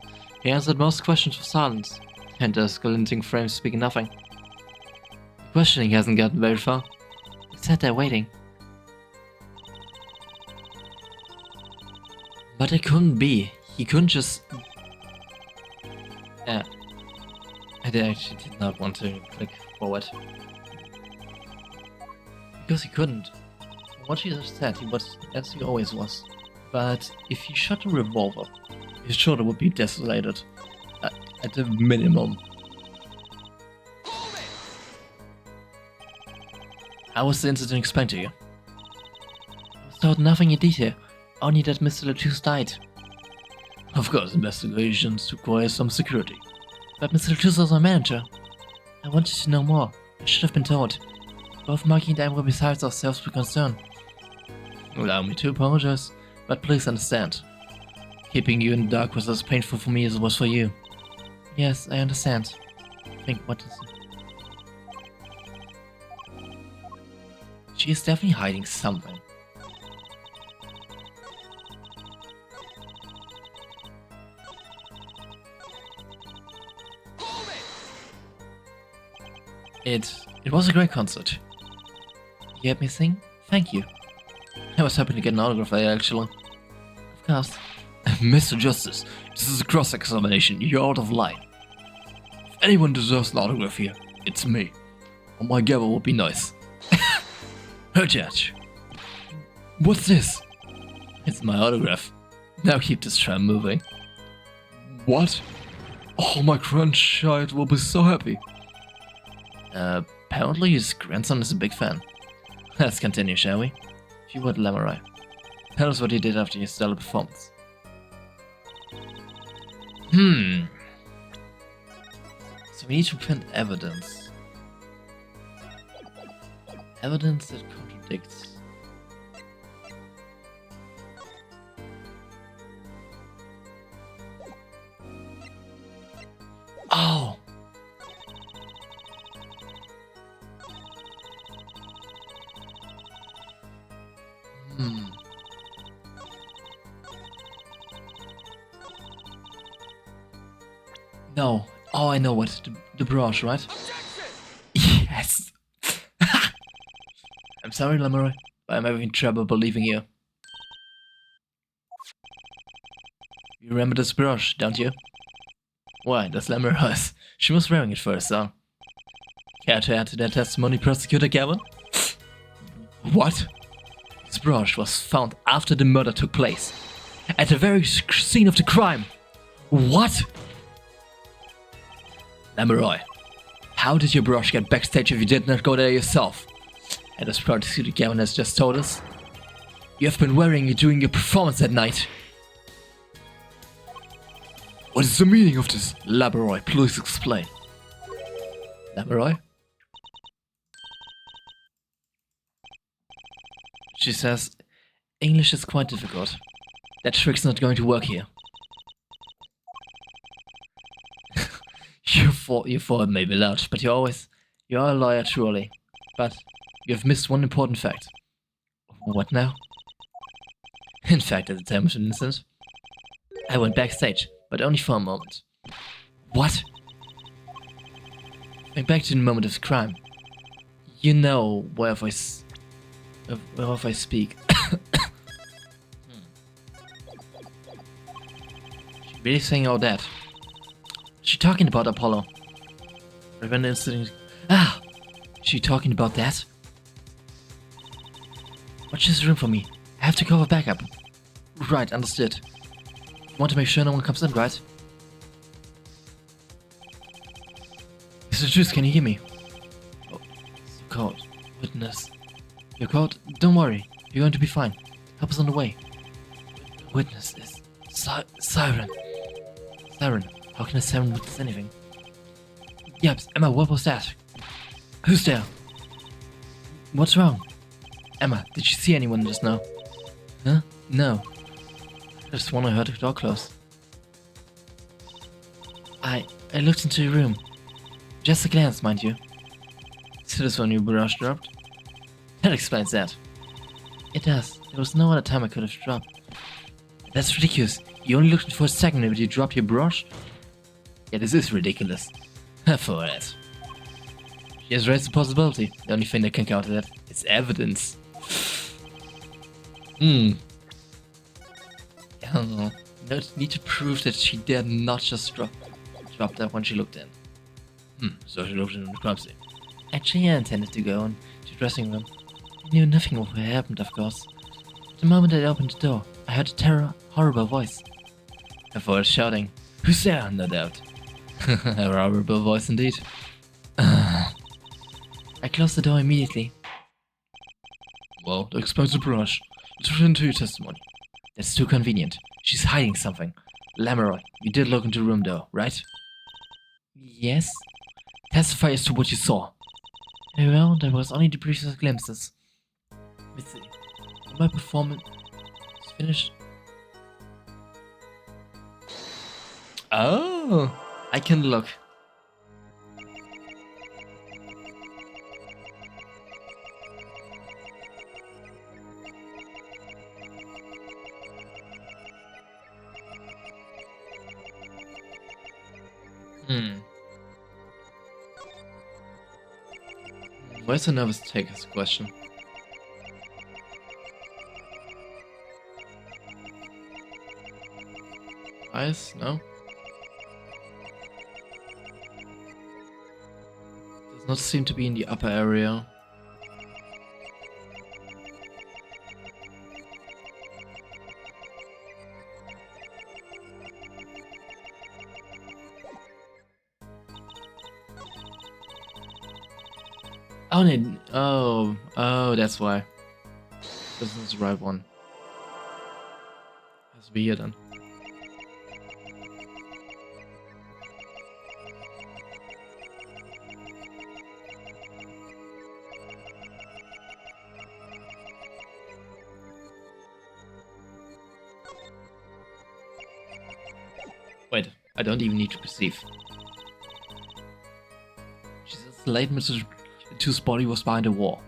He answered most questions with silence, and the glinting frames speaking nothing. The questioning hasn't gotten very far. He sat there waiting. But it couldn't be. He couldn't just... I actually did not want to click forward. Because he couldn't. What he just said, he was as he always was. But if he shot a revolver, his shoulder would be desolated. At the minimum. How was the incident explained to you? I was told nothing in detail, only that Mr. Latouche died. Of course, investigations require some security. But Mr. Latouche was my manager. I wanted to know more. I should have been told. Both Marky and I were besides ourselves with concern. Allow me to apologize, but please understand. Keeping you in the dark was as painful for me as it was for you. Yes, I understand. Think what is... She is definitely hiding something. It was a great concert. You had me sing? Thank you. I was hoping to get an autograph there, actually. Of course. Mr. Justice, this is a cross-examination. You're out of line. If anyone deserves an autograph here, it's me. Or my gavel would be nice. Her judge. What's this? It's my autograph. Now keep this tram moving. What? Oh, my grandchild will be so happy. Apparently his grandson is a big fan. Let's continue, shall we? If you would, Lamurai. Tell us what you did after your stellar performance. So we need to print evidence. Evidence that contradicts. Oh! No. Oh, I know what. The brush, right? Yes! I'm sorry, Lamurai, but I'm having trouble believing you. You remember this brush, don't you? Why, that's Lamurai's. She was wearing it for a song. Care to add to that testimony, Prosecutor Gavin? What? This brush was found after the murder took place. At the very scene of the crime. What? Lamurai, how did your brush get backstage if you did not go there yourself? And as Prosecutor Gavin has just told us, you have been wearing it during your performance that night. What is the meaning of this? Lamurai, please explain. Lamurai? She says, English is quite difficult. That trick's not going to work here. Your thought may be large, but you are a lawyer truly. But you have missed one important fact. What now? In fact, at the time of the incident, I went backstage, but only for a moment. What? Think back to the moment of the crime. You know wherever I speak. She really saying all that? She talking about Apollo? Prevent the incident. Ah! She talking about that? Watch this room for me. I have to cover backup. Right, understood. You want to make sure no one comes in, right? Mr. Juice, can you hear me? Oh, it's so cold. Witness. You're cold? Don't worry. You're going to be fine. Help us on the way. Witness is... Siren. Siren. How can a siren witness anything? Yep, Emma, what was that? Who's there? What's wrong? Emma, did you see anyone just now? Huh? No. Just when I heard the door close. I looked into your room. Just a glance, mind you. So this one your brush dropped? That explains that. It does. There was no other time I could have dropped. That's ridiculous. You only looked for a second but you dropped your brush? Yeah, this is ridiculous. For that. She has raised the possibility. The only thing that can counter that is evidence. I don't know. No need to prove that she did not just drop that when she looked in. So she looked in the clumsy. Actually, I intended to go into the dressing room. I knew nothing of what happened, of course. The moment I opened the door, I heard a horrible voice. Her voice shouting, "Who's there?" No doubt. A horrible voice indeed. I closed the door immediately. Well, that explains the brush. Let's return to your testimony. That's too convenient. She's hiding something. Lamoureux, you did look into the room though, right? Yes? Testify as to what you saw. Well, there was only the briefest glimpses. Let's see. When my performance is finished. Oh, I can look. Where's the nervous taker's question? Eyes? No? Does not seem to be in the upper area. Oh, oh, that's why. This is the right one. Has to be here then. Wait, I don't even need to perceive. She says the late Mr. Two's body was behind a wall.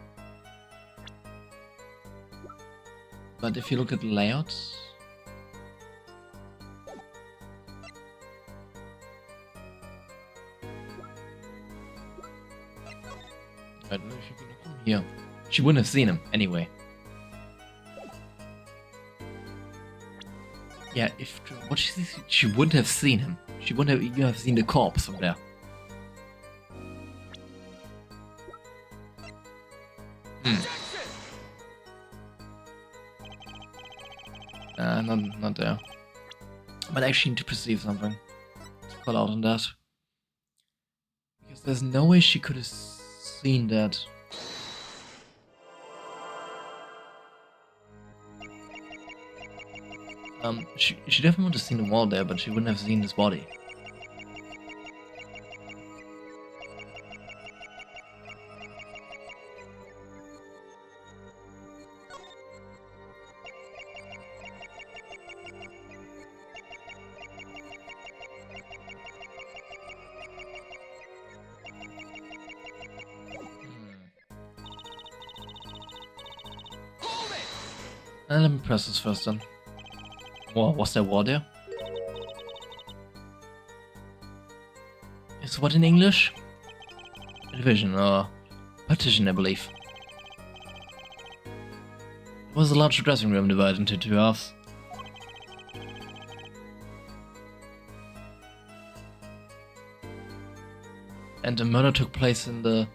But if you look at the layout... I don't know if you can look from here. She wouldn't have seen him, anyway. Yeah, if what she wouldn't have seen him. She wouldn't have even have seen the corpse from there. Not there. But I actually need to perceive something. To call out on that. Because there's no way she could have seen that. She definitely would have seen the wall there, but she wouldn't have seen his body. Let me press this first then. Well, was there war there? Is what in English? Division or partition, I believe. It was a large dressing room divided into two halves. And the murder took place in the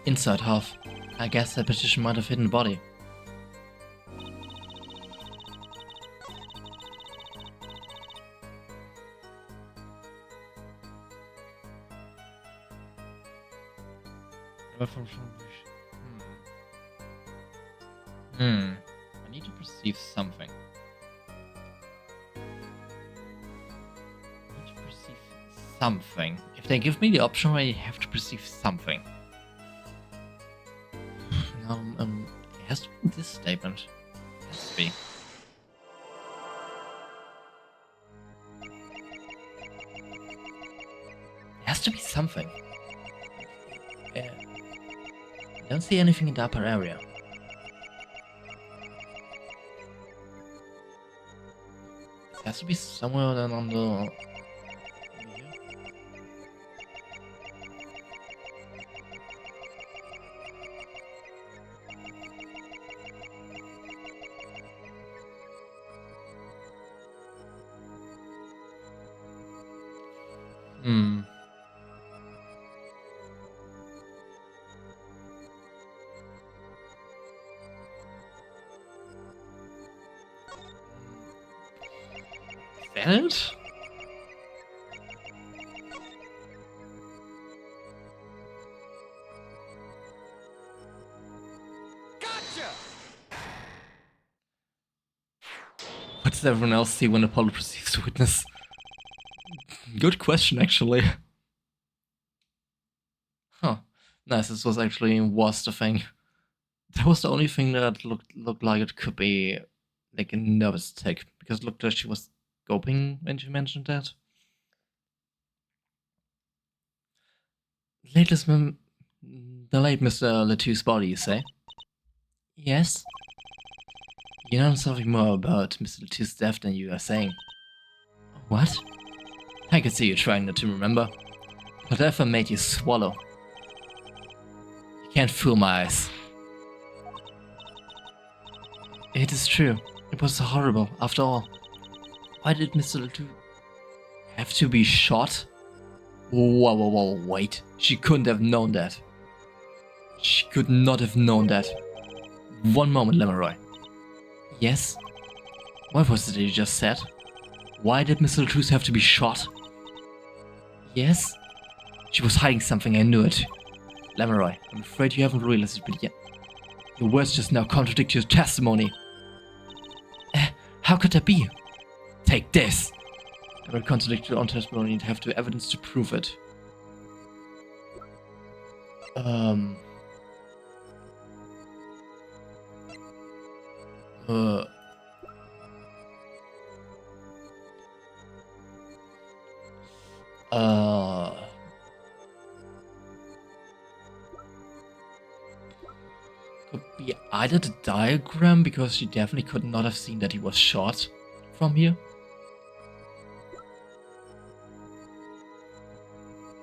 inside half. I guess that partition might have hidden the body. I need to perceive something. I need to perceive something. If they give me the option, I have to perceive something. No, it has to be this statement. It has to be. It has to be something. I don't see anything in the upper area. It has to be somewhere then on the... valid? What does everyone else see when Apollo proceeds to witness? Good question, actually. Huh. Nice, this was the thing. That was the only thing that looked like it could be like a nervous tick, because it looked like she was gulping when she mentioned that. The late Mr. Latou's body, you say? Yes. You know something more about Mr. Latou's death than you are saying. What? I can see you trying not to remember. Whatever made you swallow? You can't fool my eyes. It is true. It was horrible, after all. Why did Mr. Latou have to be shot? Whoa, wait. She couldn't have known that. She could not have known that. One moment, Lemeroy. Yes? What was it you just said? Why did Mr. Latou have to be shot? Yes? She was hiding something, I knew it. Lemeroy, I'm afraid you haven't realized it, but yet. Your words just now contradict your testimony. How could that be? Take this! I will contradict your own testimony and have the evidence to prove it. Could be either the diagram, because she definitely could not have seen that he was shot from here.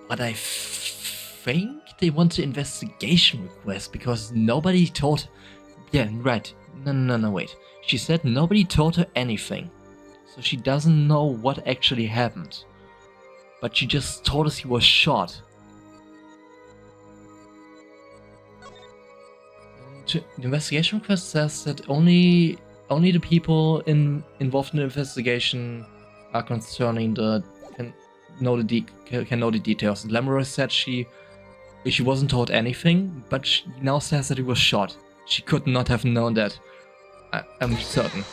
But I think they want an investigation request, because nobody told... Yeah, right. No, wait. She said nobody told her anything. So she doesn't know what actually happened. But she just told us he was shot. The investigation request says that only the people involved in the investigation are concerning can know the details. And Lemeroy said she wasn't told anything, but she now says that he was shot. She could not have known that. I'm certain.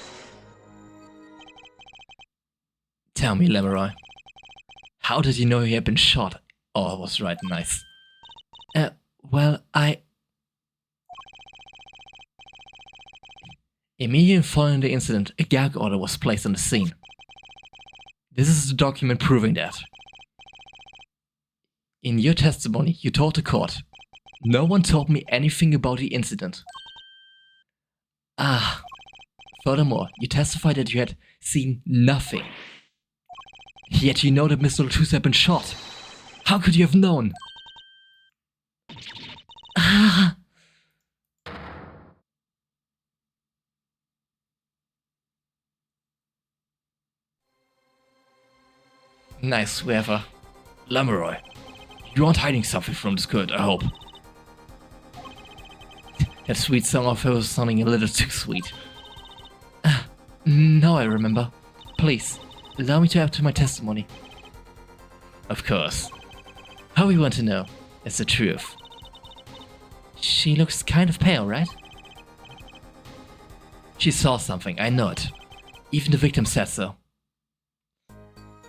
Tell me, Lemeroy. How did you know he had been shot? Oh, I was right, nice. Well, Immediately following the incident, a gag order was placed on the scene. This is the document proving that. In your testimony, you told the court, no one told me anything about the incident. Furthermore, you testified that you had seen nothing. Yet you know that Mr. Latou's had been shot. How could you have known? Nice, whoever. Lemeroy, you aren't hiding something from this court, I hope. That sweet song of hers was sounding a little too sweet. Now I remember. Please, allow me to add to my testimony. Of course. How we want to know is the truth. She looks kind of pale, right? She saw something, I know it. Even the victim said so.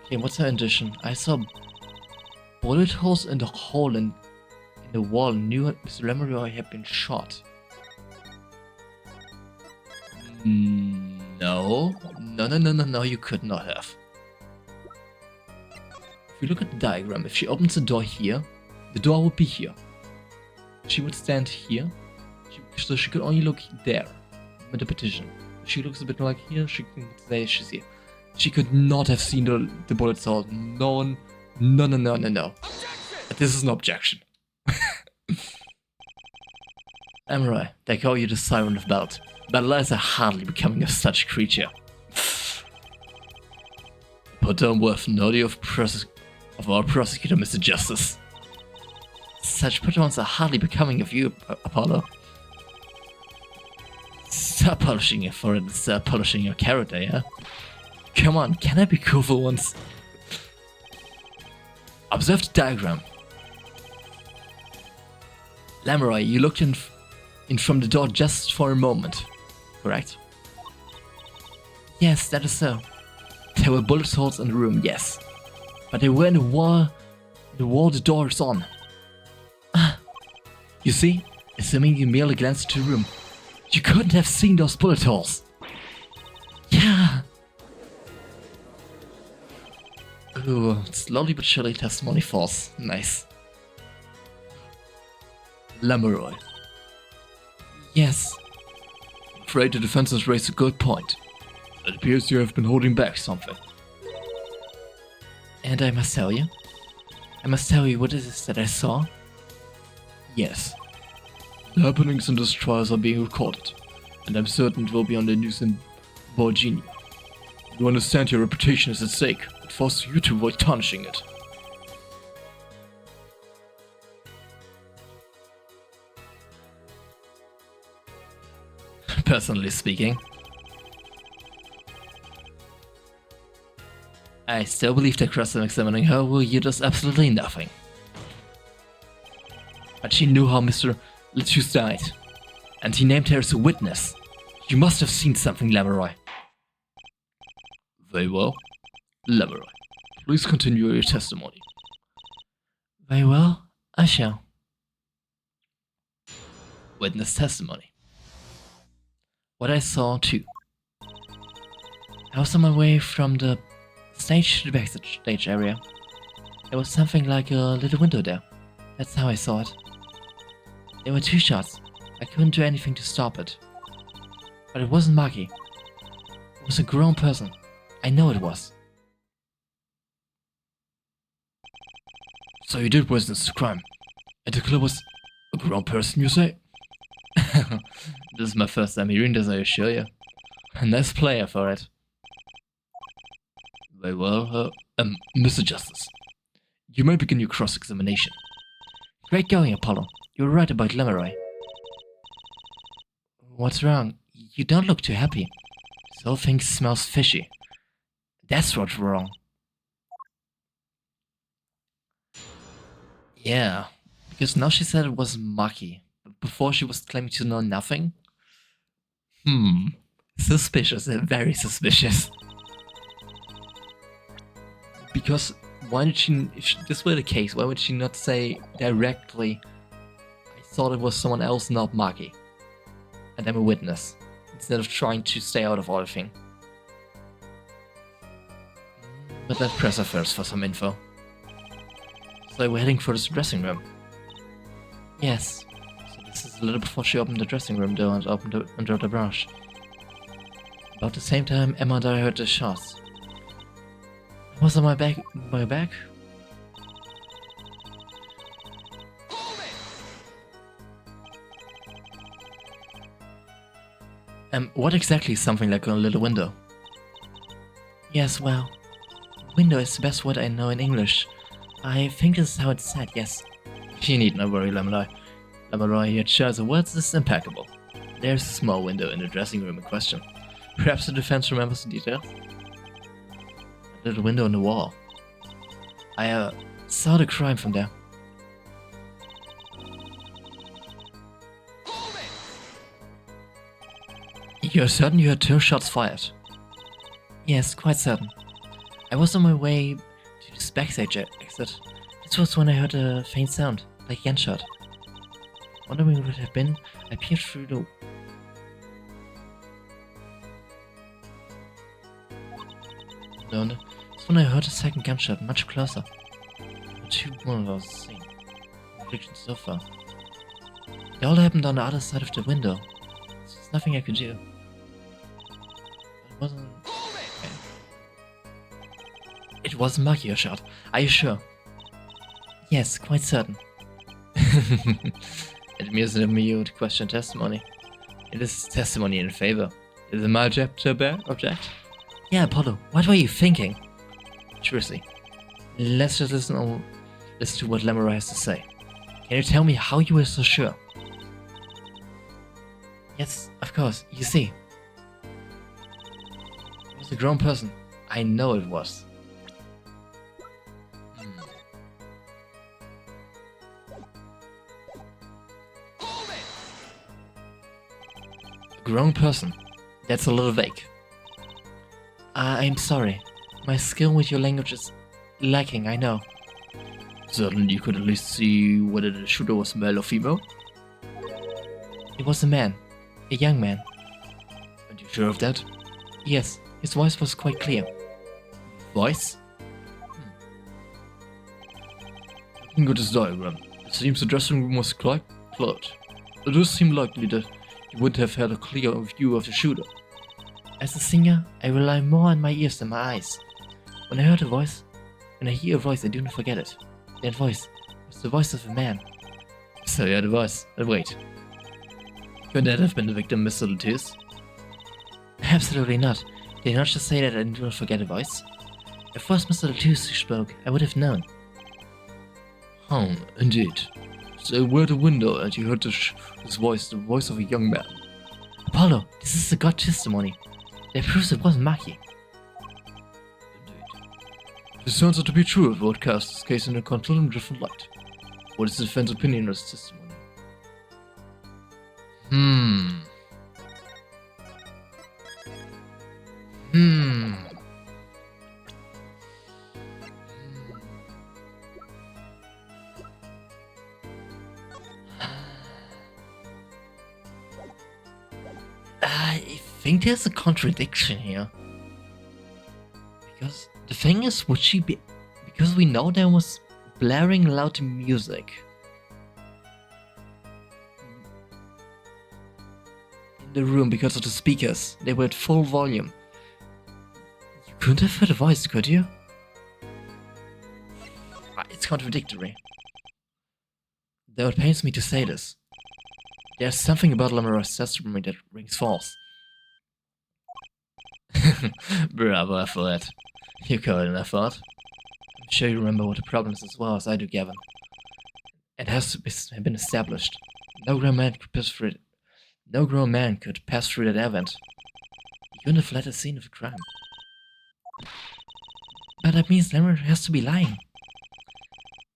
Okay, what's her addition? I saw bullet holes in the hole in the wall and knew Mr. Lemeroy had been shot. No, you could not have. If you look at the diagram, if she opens the door here, the door would be here. She would stand here, so she could only look there with the petition. If she looks a bit like here, she can say she's here. She could not have seen the bullet hole. No. This is an objection. Lemeroy, they call you the Siren of Belt. But lies are hardly becoming of such creature. Put on worth naughty of our prosecutor, Mr. Justice. Such put-ons are hardly becoming of you, Apollo. Stop polishing your forehead and start polishing your character, yeah? Come on, can I be cool for once? Observe the diagram. Lamorai, you looked in from the door just for a moment, correct? Yes, that is so. There were bullet holes in the room, yes. But they were in the wall the door is on. You see, assuming you merely glanced into the room, you couldn't have seen those bullet holes. Yeah. Ooh, slowly but surely testimony false. Nice. Lamorai. Yes. I'm afraid the defense has raised a good point. It appears you have been holding back something. And I must tell you what it is that I saw? Yes. The happenings in this trial are being recorded, and I'm certain it will be on the news in Borgini. You understand your reputation is at stake. It forces you to avoid tarnishing it. Personally speaking, I still believe that cross-examining her will yield us absolutely nothing. But she knew how Mr. Letius died, and he named her as a witness. You must have seen something, Lamorai. Very well. Lamorai, please continue your testimony. Very well, I shall. Witness testimony. What I saw too. I was on my way from the stage to the backstage area. There was something like a little window there. That's how I saw it. There were 2 shots. I couldn't do anything to stop it. But it wasn't Maki. It was a grown person. I know it was. So you did witness the crime. And the killer was a grown person, you say? This is my first time hearing this, I assure you. A nice player for it. Very well, Mr. Justice. You may begin your cross-examination. Great going, Apollo. You were right about Lamorai. What's wrong? You don't look too happy. This whole thing smells fishy. That's what's wrong. Yeah, because now she said it was Maki. But before she was claiming to know nothing. Suspicious, very suspicious. Because why did she, if this were the case, why would she not say directly, I thought it was someone else, not Maki, and I'm a witness, instead of trying to stay out of everything. But let's press her first for some info. So we're heading for this dressing room. Yes. So this is a little before she opened the dressing room door and opened it under the brush. About the same time, Emma and I heard the shots. I was on my back. What exactly is something like a little window? Yes, well, window is the best word I know in English. I think this is how it's said, yes. You need not worry, Lamorai. Lamorai here shares the words is impeccable. There's a small window in the dressing room in question. Perhaps the defense remembers the detail? A little window in the wall. I saw the crime from there. You're certain you had 2 shots fired? Yes, quite certain. I was on my way to the backstage exit. This was when I heard a faint sound, like a gunshot. Wondering what it had been, I peered through the... No, it's when I heard a second gunshot, much closer. The 2 bullets I was seeing. Prediction so far. They all happened on the other side of the window. There's nothing I could do. It wasn't... Okay. It wasn't Maki who shot, are you sure? Yes, quite certain. It amuses me to question testimony. It is testimony in favor. Is it my object to object? Yeah, Apollo, what were you thinking? Seriously, let's just listen to what Lamorai has to say. Can you tell me how you were so sure? Yes, of course, you see. He was a grown person. I know it was. A grown person. That's a little vague. I'm sorry. My skill with your language is lacking, I know. Certainly you could at least see whether the shooter was male or female. It was a man. A young man. Are you sure of that? Yes, his voice was quite clear. Voice? Looking at this diagram, it seems the dressing room was quite cluttered. It does seem likely that he would have had a clear view of the shooter. As a singer, I rely more on my ears than my eyes. When I hear a voice, I do not forget it. That voice was the voice of a man. So you had a voice. But wait. Could that have been the victim, Mr. Latius? Absolutely not. Did I not just say that I do not forget a voice? If it was Mr. Latius who spoke, I would have known. Indeed. So you were at the window and you heard his voice, the voice of a young man. Apollo, this is the god testimony. That proves it wasn't Maki. Indeed. This turns out to be true, it would cast this case in a completely different light. What is the defense opinion of this testimony? I think there's a contradiction here. Because the thing is, would she be... Because we know there was blaring loud music in the room because of the speakers. They were at full volume. You couldn't have heard a voice, could you? It's contradictory. Though it pains me to say this. There's something about Lamar's testimony that rings false. Bravo for that. You caught an effort. I'm sure you remember what the problem is as well as I do, Gavin. It has to been established. No grown man could pass through it. No grown man could pass through that event. He couldn't have fled the scene of the crime. But that means Lamar has to be lying.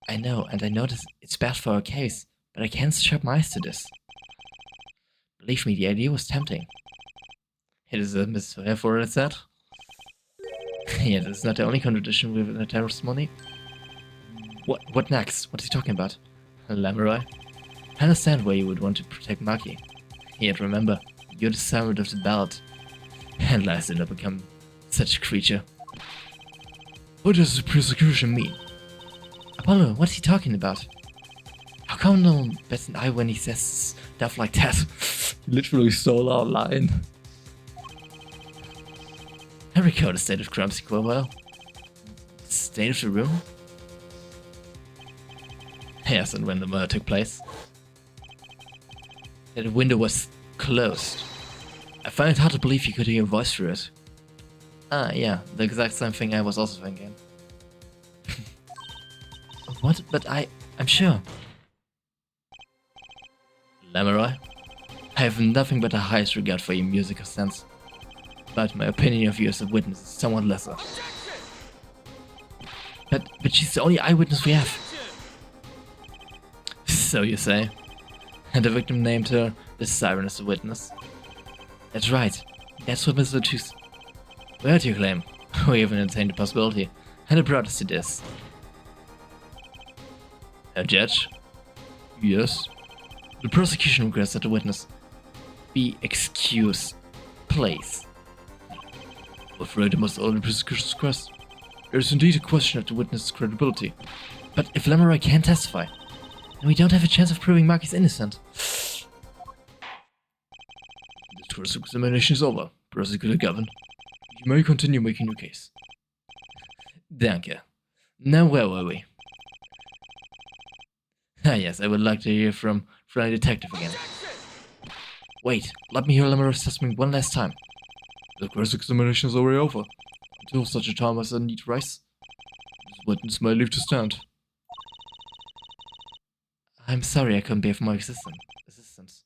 I know, and I know this it's bad for our case, but I can't shut my eyes to this. Believe me, the idea was tempting. It is a misfire for it said. Yeah, this is not the only contradiction with the testimony. What next? What is he talking about? Lamurai? I understand why you would want to protect Maki. Yet remember, you're the servant of the belt. And lies did not become such a creature. What does the persecution mean? Apollo, what is he talking about? How come no one bets an eye when he says stuff like that? He literally stole our line. I recall the state of Crumbsy quite well. The state of the room? Yes, and when the murder took place. That the window was closed. I find it hard to believe you could hear a voice through it. Ah, yeah, the exact same thing I was also thinking. What? But I'm sure. Lamurai? I have nothing but the highest regard for your musical sense. But my opinion of you as a witness is somewhat lesser. But she's the only eyewitness we have. So you say? And the victim named her the Siren as a witness. That's right. That's what Mr. Choose. Where do you claim? We even entertained the possibility, and it brought us to this. A judge? Yes. The prosecution requests that the witness be excused. Please. I'm afraid I must honor the prosecution's request. There is indeed a question of the witness's credibility. But if Lamurai can't testify, then we don't have a chance of proving Maki's innocent. The first examination is over, Prosecutor Gavin. You may continue making your case. Danke. Now where were we? Ah yes, I would like to hear from Friday Detective again. Wait, let me hear Lamar's testimony one last time. The cross-examination is already over. Until such a time as I need rice, this witness may leave to stand. I'm sorry I couldn't be of more assistance.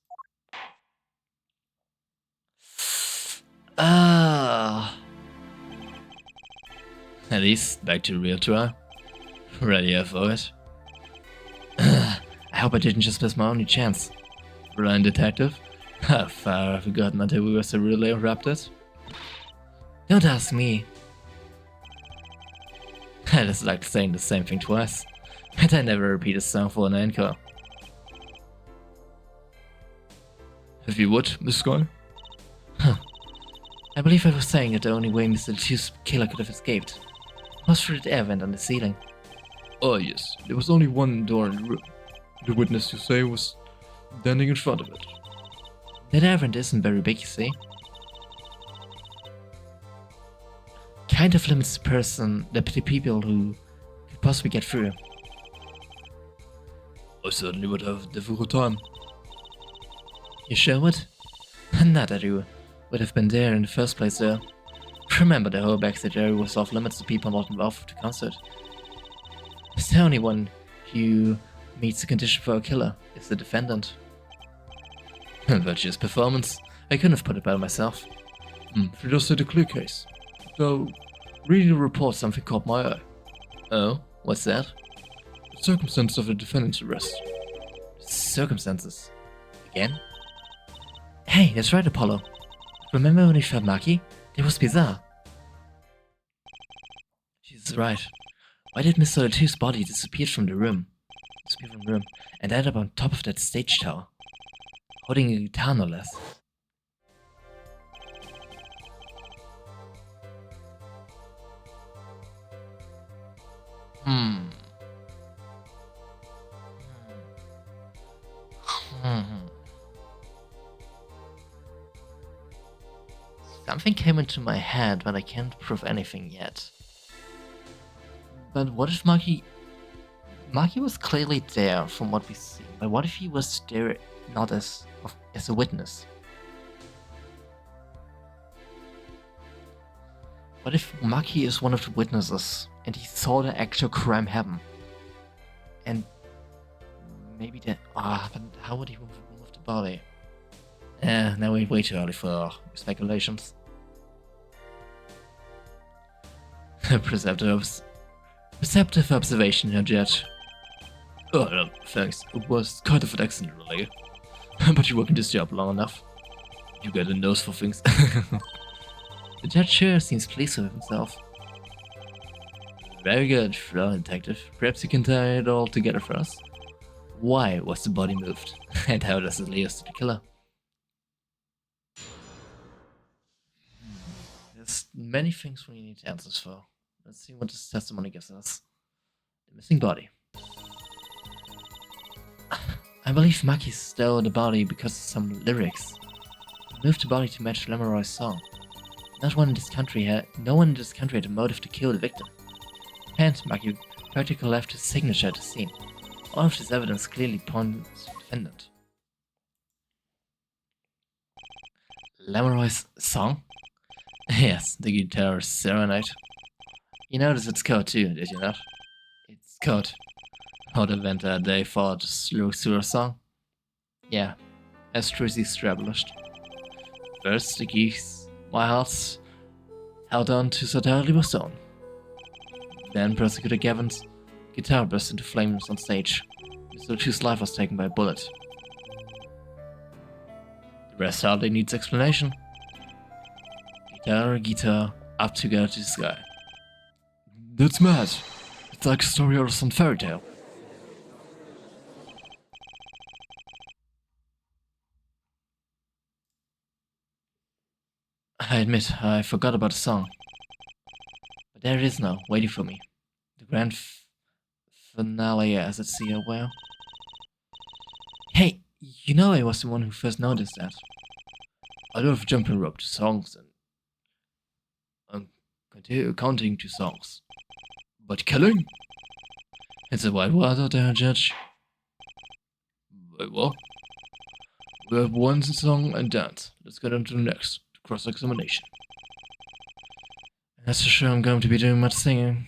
At least, back to real try. Ready for it. I hope I didn't just miss my only chance. Blind detective? How far I've forgotten until we were so rudely interrupted. Don't ask me. I just like saying the same thing twice. And I never repeat a song for an encore. If you would, Miss Sky? Huh. I believe I was saying that the only way Mr. Lechu's killer could have escaped was through the air vent on the ceiling. Oh yes, there was only one door in the room. The witness, you say, was standing in front of it. That air vent isn't very big, you see. Kind of limits the people who could possibly get through. I certainly would have a difficult time. You sure would? Not that you would have been there in the first place, though. Remember, the whole backstage area was off limits to people not involved with the concert. The only one who meets the condition for a killer is the defendant. Virtuous performance. I couldn't have put it better myself. If you just said a clear case. So, reading the report, something caught my eye. Oh, what's that? The circumstances of the defendant's arrest. Circumstances. Again? Hey, that's right, Apollo. Remember when we found Maki? It was bizarre. She's right. Why did Mr. Lechu's body disappear from the room? And ended up on top of that stage tower? Holding a guitar, no less. Something came into my head, but I can't prove anything yet. But what if Maki was clearly there from what we see, but what if he was there not as a witness? What if Maki is one of the witnesses and he saw the actual crime happen? And maybe that. But how would he move the body? Now we're way too early for speculations. Perceptive observation, your judge. Oh, no, thanks. It was kind of an accident, really. But you work in this job long enough. You get a nose for things. The judge sure seems pleased with himself. Very good, fellow detective. Perhaps you can tie it all together for us. Why was the body moved? And how does it lead us to the killer? There's many things we need answers for. Let's see what this testimony gives us. The missing body. I believe Maki stole the body because of some lyrics. He moved the body to match Lemuroy's song. No one in this country had a motive to kill the victim. And Maki practically left his signature at the scene. All of this evidence clearly points to the defendant. Lemuroy's song? Yes, the guitar serenade. You noticed it's code too, did you not? It's code. How the event that day followed the slow sewer song? Yeah, as Tracy established. First, the geese, my hearts, held on to Sotarly was stone. Then Prosecutor Gavin's guitar burst into flames on stage. Mr. Lechu's life was taken by a bullet. The rest hardly needs explanation. Guitar, up together to the sky. That's mad. It's like a story out of some fairy tale. I admit, I forgot about the song. But there it is now, waiting for me. The grand finale, as it's here, well. Hey, you know I was the one who first noticed that. I love jumping rope to songs and counting to songs. But killing? It's a white word out there, Judge. Wait, what? We have one song and dance. Let's get on to the next. Cross-examination. That's for sure I'm going to be doing much singing.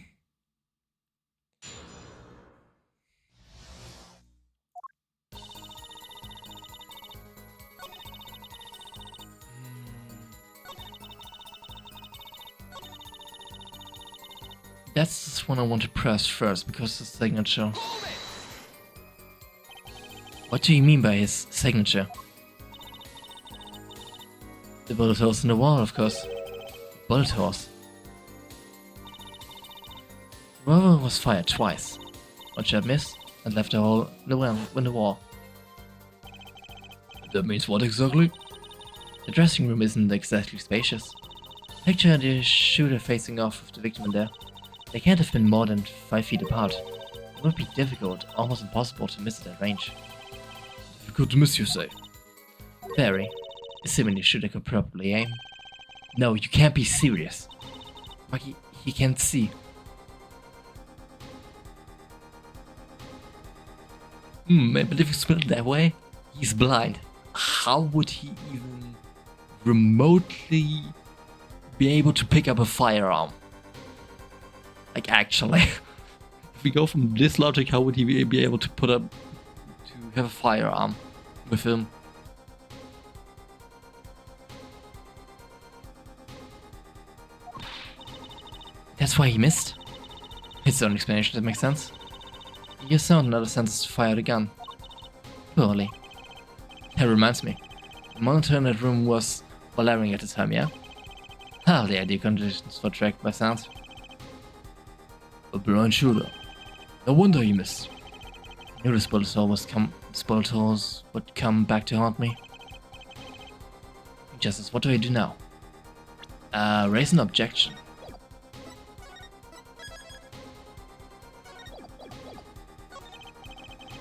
That's the one I want to press first because the signature. What do you mean by his signature? The bullet holes in the wall, of course. Bullet holes. The revolver was fired twice. One shot missed and left a hole in the wall. That means what exactly? The dressing room isn't exactly spacious. Picture the shooter facing off with the victim in there. They can't have been more than 5 feet apart. It would be difficult, almost impossible to miss at that range. Difficult to miss, you say? Very. Assuming the shooter could properly aim. No, you can't be serious. Maki, he can't see. But if you split it that way, he's blind. How would he even remotely be able to pick up a firearm? Like, actually. If we go from this logic, how would he be able to have a firearm with him? That's why he missed? It's the only explanation that makes sense. He used another sense to fire the gun. Poorly. That reminds me. The monitor in that room was blaring at the time, yeah? Ah, the ideal conditions for tracked by sound. A blind shooter. No wonder he missed. I knew the bullet holes would come back to haunt me. Justice, what do I do now? Raise an objection.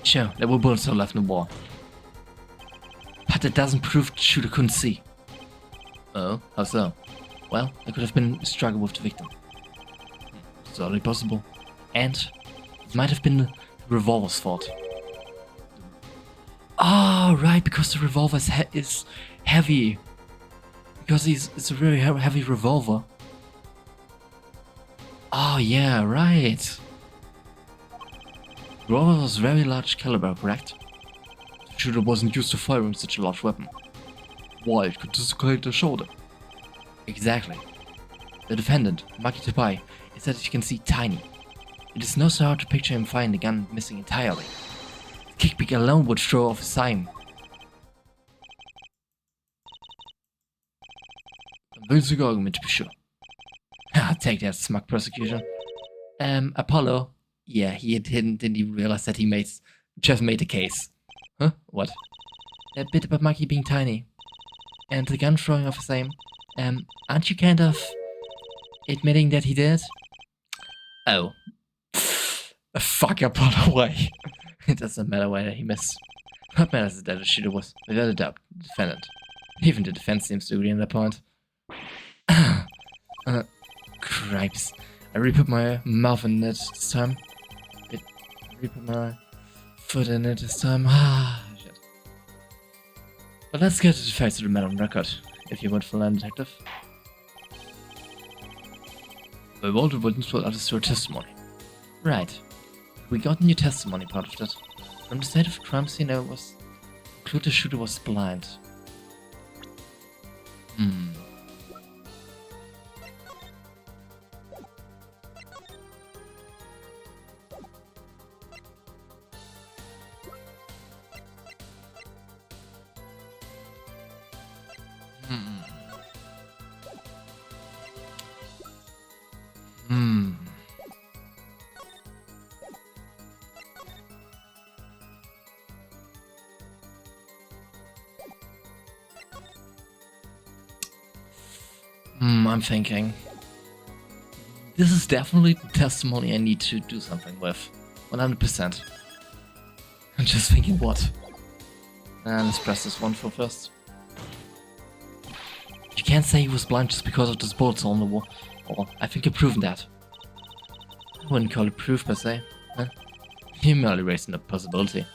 Sure, there were bullets left in the wall. But that doesn't prove the shooter couldn't see. Oh, how so? Well, there could have been a struggle with the victim. It's only possible. And it might have been the revolver's fault. Oh, right, because the revolver is heavy. Because it's a very heavy revolver. Oh, yeah, right. The revolver was very large caliber, correct? The shooter wasn't used to firing such a large weapon. Why, it could dislocate the shoulder. Exactly. The defendant, Maki Tapai, is that he can see tiny. It is no so hard to picture him firing the gun missing entirely. The kickback alone would throw off a sign. Convincing argument to be sure. Take that, smug prosecution. Apollo. Yeah, he didn't even realize that he just made a case. Huh? What? That bit about Maki being tiny. And the gun throwing off his aim. Aren't you kind of admitting that he did? Oh. Fuck Apollo way. It doesn't matter whether he missed. What matters is that the shooter was, without a doubt, the defendant. Even the defense seems to agree on that point. Cripes. I re-put my mouth in it this time. Re-put my foot in it this time. Shit. But let's get to the facts of the matter on record, if you would, for land detective. I want to witness for others to your testimony. Right. We got a new testimony part of that. From the state of the crime scene, I was conclude the shooter was blind. I'm thinking. This is definitely the testimony I need to do something with. 100%. I'm just thinking what? Let's press this one for first. You can't say he was blind just because of this bullet on the wall. Oh, I think you've proven that. I wouldn't call it proof per se. Huh? You're merely raising the possibility.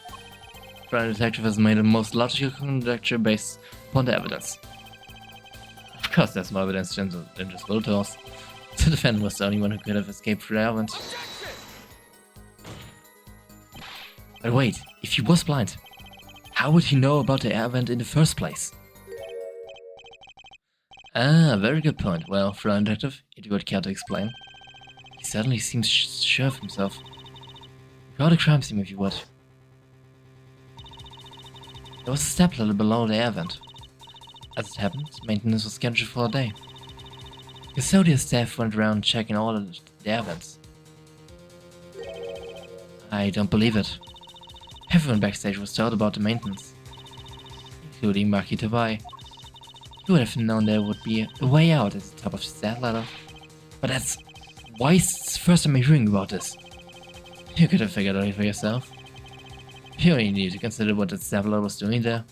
The detective has made the most logical conjecture based upon the evidence. Of course, there's more evidence than just bullet holes. The defendant was the only one who could have escaped through the air vent. But wait, if he was blind, how would he know about the air vent in the first place? Ah, very good point. Well, Flying Detective, if you would care to explain. suddenly seems sure of himself. Go to the crime scene if you would. There was a stepladder below the air vent. As it happened, maintenance was scheduled for a day. Custodial staff went around checking all the air vents. I don't believe it. Everyone backstage was told about the maintenance, including Maki Tabai. You would have known there would be a way out at the top of the step ladder. But that's... why is this the first time I'm hearing about this? You could have figured it out for yourself. You only need to consider what that step ladder was doing there.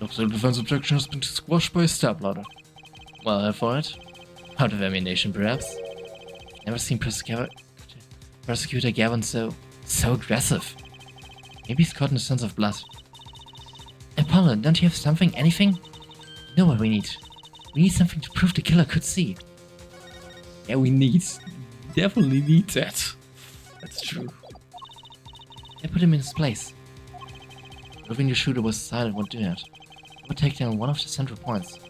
The defense objection has been squashed by a step ladder. Well, for it. Out of ammunition, perhaps. Never seen Prosecutor Gavin so aggressive. Maybe he's caught in a sense of blood. Apollo, don't you have something, anything? You know what we need? We need something to prove the killer could see. Yeah, definitely need that. That's true. They put him in his place. Proving the shooter was silent would do that. It would take down one of the central points. Do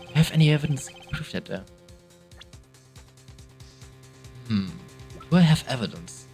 you have any evidence to prove that there? Do I have evidence?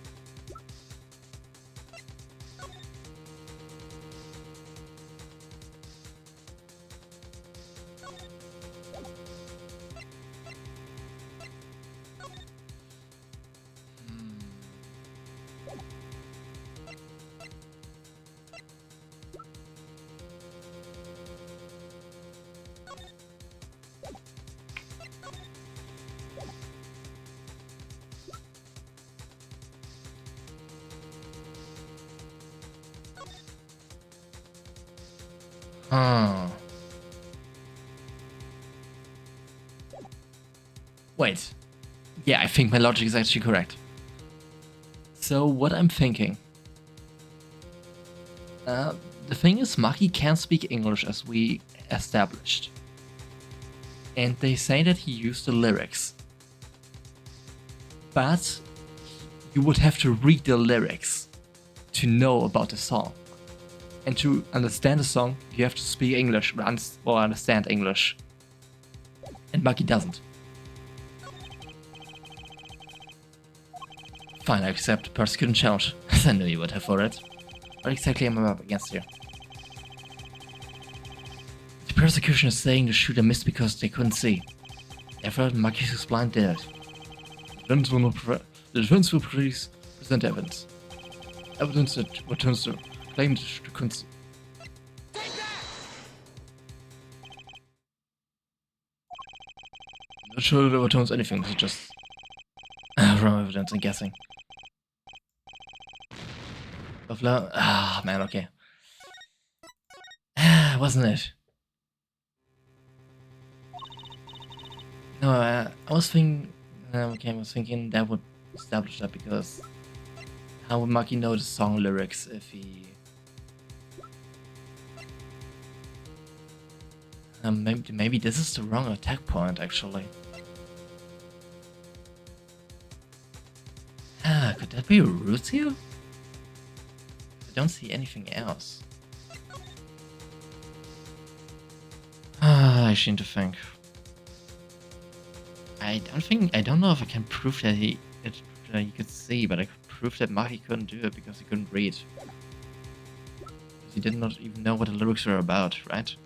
Wait. Yeah, I think my logic is actually correct. So what I'm thinking... the thing is, Maki can't speak English as we established. And they say that he used the lyrics. But you would have to read the lyrics to know about the song. And to understand the song, you have to speak English or understand English. And Maki doesn't. Fine, I accept the persecution challenge. I knew you would have for it. What exactly am I up against here? The persecution is saying the shooter missed because they couldn't see. Therefore, Maki's blind did it. The defense will present evidence. Evidence that returns to claim the shooter couldn't see. Not sure that overturns anything, it's just wrong evidence and guessing. Man, okay. Wasn't it? No, I was thinking. Okay, I was thinking that would establish that because how would Maki know the song lyrics if he? Maybe this is the wrong attack point actually. Could that be Rusio? I don't see anything else. I seem to think. I don't know if I can prove that he could see, but I could prove that Maki couldn't do it because he couldn't read. Because he did not even know what the lyrics were about, right?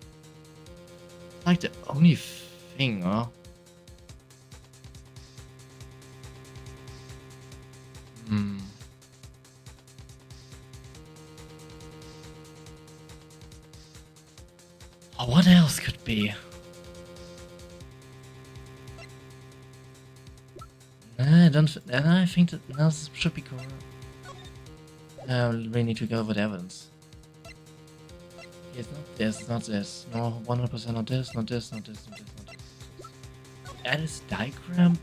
Like the only thing, huh? Oh, what else could be? I think that this should be correct. We need to go with evidence. It's not this, not this. No, 100% not this, not this, not this, not this, not this. That is diagram?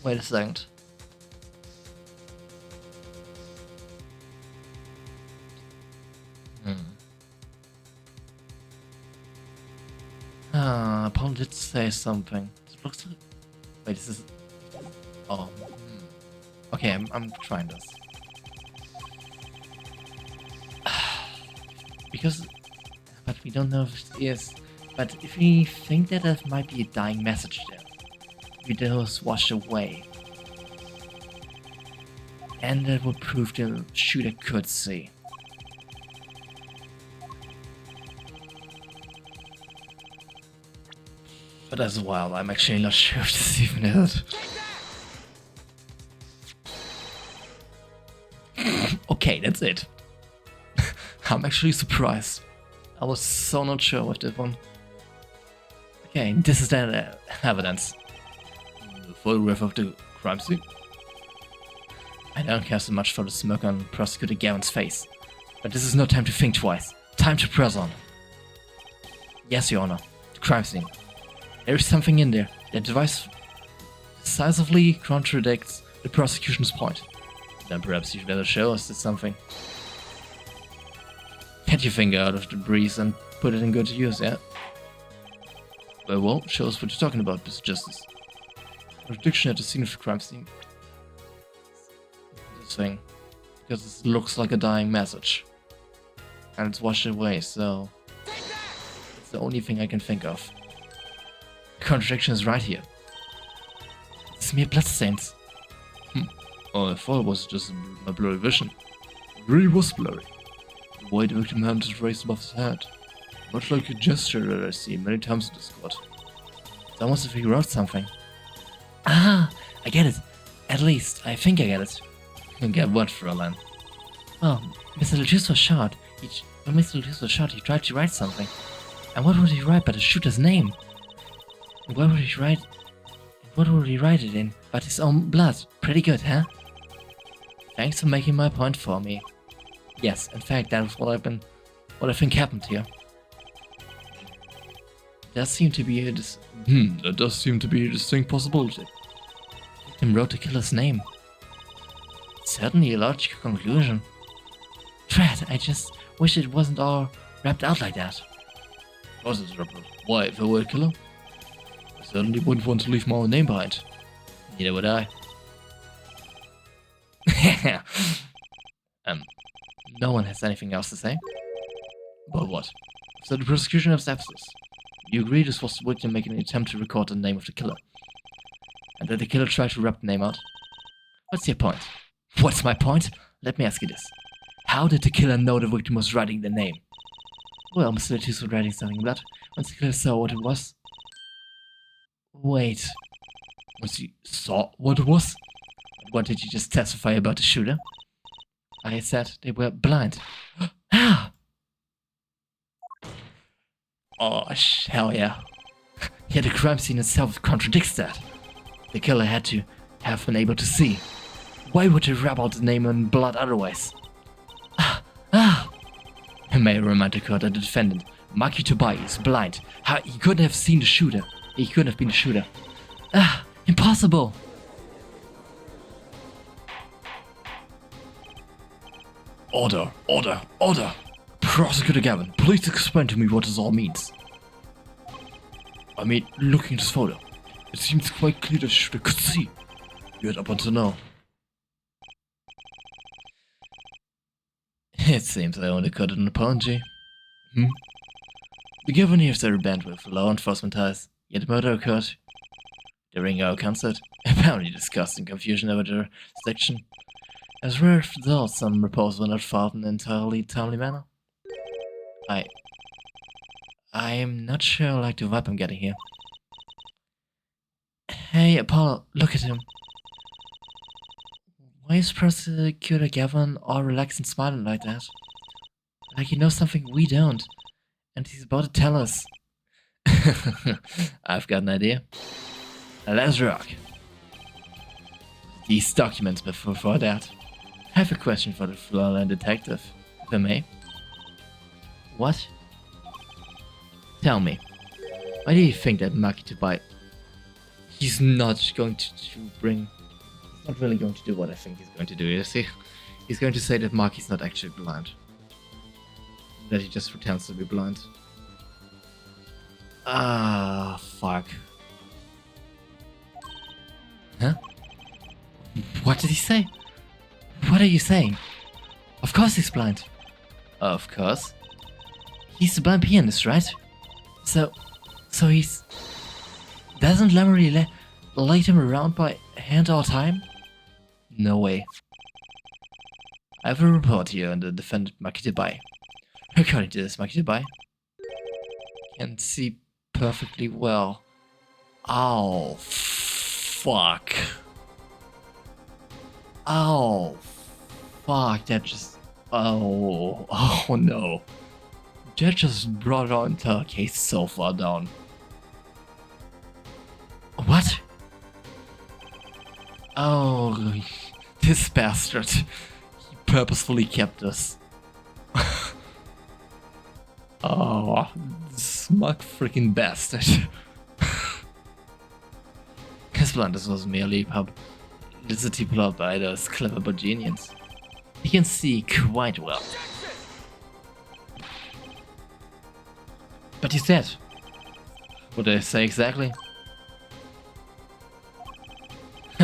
Wait a second. Paul did say something. It looks like... Wait, this is... Oh. Okay, I'm trying this. Because... but we don't know if it is. But if we think that there might be a dying message there, we just washed away. And that would prove the shooter could see. But as well, I'm actually not sure if this even is. Okay, that's it. I'm actually surprised. I was so not sure with that one. Okay, this is the evidence. The photograph of the crime scene. I don't care so much for the smirk on Prosecutor Gavin's face, but this is no time to think twice. Time to press on. Yes, Your Honor. The crime scene. There is something in there that decisively contradicts the prosecution's point. Then perhaps you'd better show us something. Get your finger out of the breeze and put it in good use, yeah? Well, show us what you're talking about, Mr. Justice. Contradiction at the scene of the crime scene. This thing. Because it looks like a dying message. And it's washed away, so... It's the only thing I can think of. The contradiction is right here. It's mere bloodstains. Oh, I thought it was just a blurry vision. It really was blurry. The way the victim hand is raised above his head. Much like a gesture that I see many times in the squad. It's almost as if he wrote something. Ah, I get it. At least, I think I get it. You get what, Fräulein? Well, Mr. Letus was shot. When Mr. Letus was shot, he tried to write something. And what would he write but the shooter's name? And what would he write? What would he write it in but his own blood? Pretty good, huh? Thanks for making my point for me. Yes, in fact, that is what I think happened here. That does seem to be a distinct possibility. The victim wrote the killer's name. Certainly a logical conclusion. Drat, I just wish it wasn't all wrapped out like that. Was it wrapped out? Why, if I were a killer? I certainly wouldn't want to leave my own name behind. Neither would I. No one has anything else to say? About what? So the prosecution has abscess. You agree this was the victim making an attempt to record the name of the killer? And that the killer tried to rap the name out? What's your point? What's my point? Let me ask you this. How did the killer know the victim was writing the name? Well, Mr. Letus was writing something in blood. Once the killer saw what it was... Wait. Once he saw what it was? What did you just testify about the shooter? I said they were blind. Ah! Oh, hell yeah. Yet the crime scene itself contradicts that. The killer had to have been able to see. Why would he rap out the name in blood otherwise? May I remind the court that the defendant, Maki Tobai, is blind. How he couldn't have seen the shooter. He couldn't have been the shooter. Impossible! Order, order, order! Prosecutor Gavin, please explain to me what this all means. I mean, looking at this photo, it seems quite clear that the shooter could see. Yet up until now. It seems I only cut an apology. The Gavin here is their bandwidth for law enforcement ties, yet the murder occurred during our concert. Apparently discussing confusion over the section. As rare as though some reports were not filed in an entirely timely manner. I'm not sure I like the vibe I'm getting here. Hey, Apollo, look at him. Why is Prosecutor Gavin all relaxed and smiling like that? Like he knows something we don't. And he's about to tell us. I've got an idea. Let's rock. These documents before that. I have a question for the Fräulein detective, if I may. What? Tell me, why do you think that Maki Tobai... He's not going to bring... He's not really going to do what I think he's going to do, you see? He's going to say that Maki's not actually blind. That he just pretends to be blind. Ah, fuck. Huh? What did he say? What are you saying? Of course he's blind. Of course. He's the blind pianist, right? So he's... Doesn't Lemery lead him around by hand all time? No way. I have a report here on the defendant Makitabai. According to this, Makitabai can see perfectly well. Oh, fuck. Oh, fuck, that just... Oh no. That just brought our entire case so far down. What? Oh, this bastard. He purposefully kept us. Oh, smug freaking bastard. His blunders was merely publicity plot by those clever Bogenians. He can see quite well. But he said, what did I say exactly?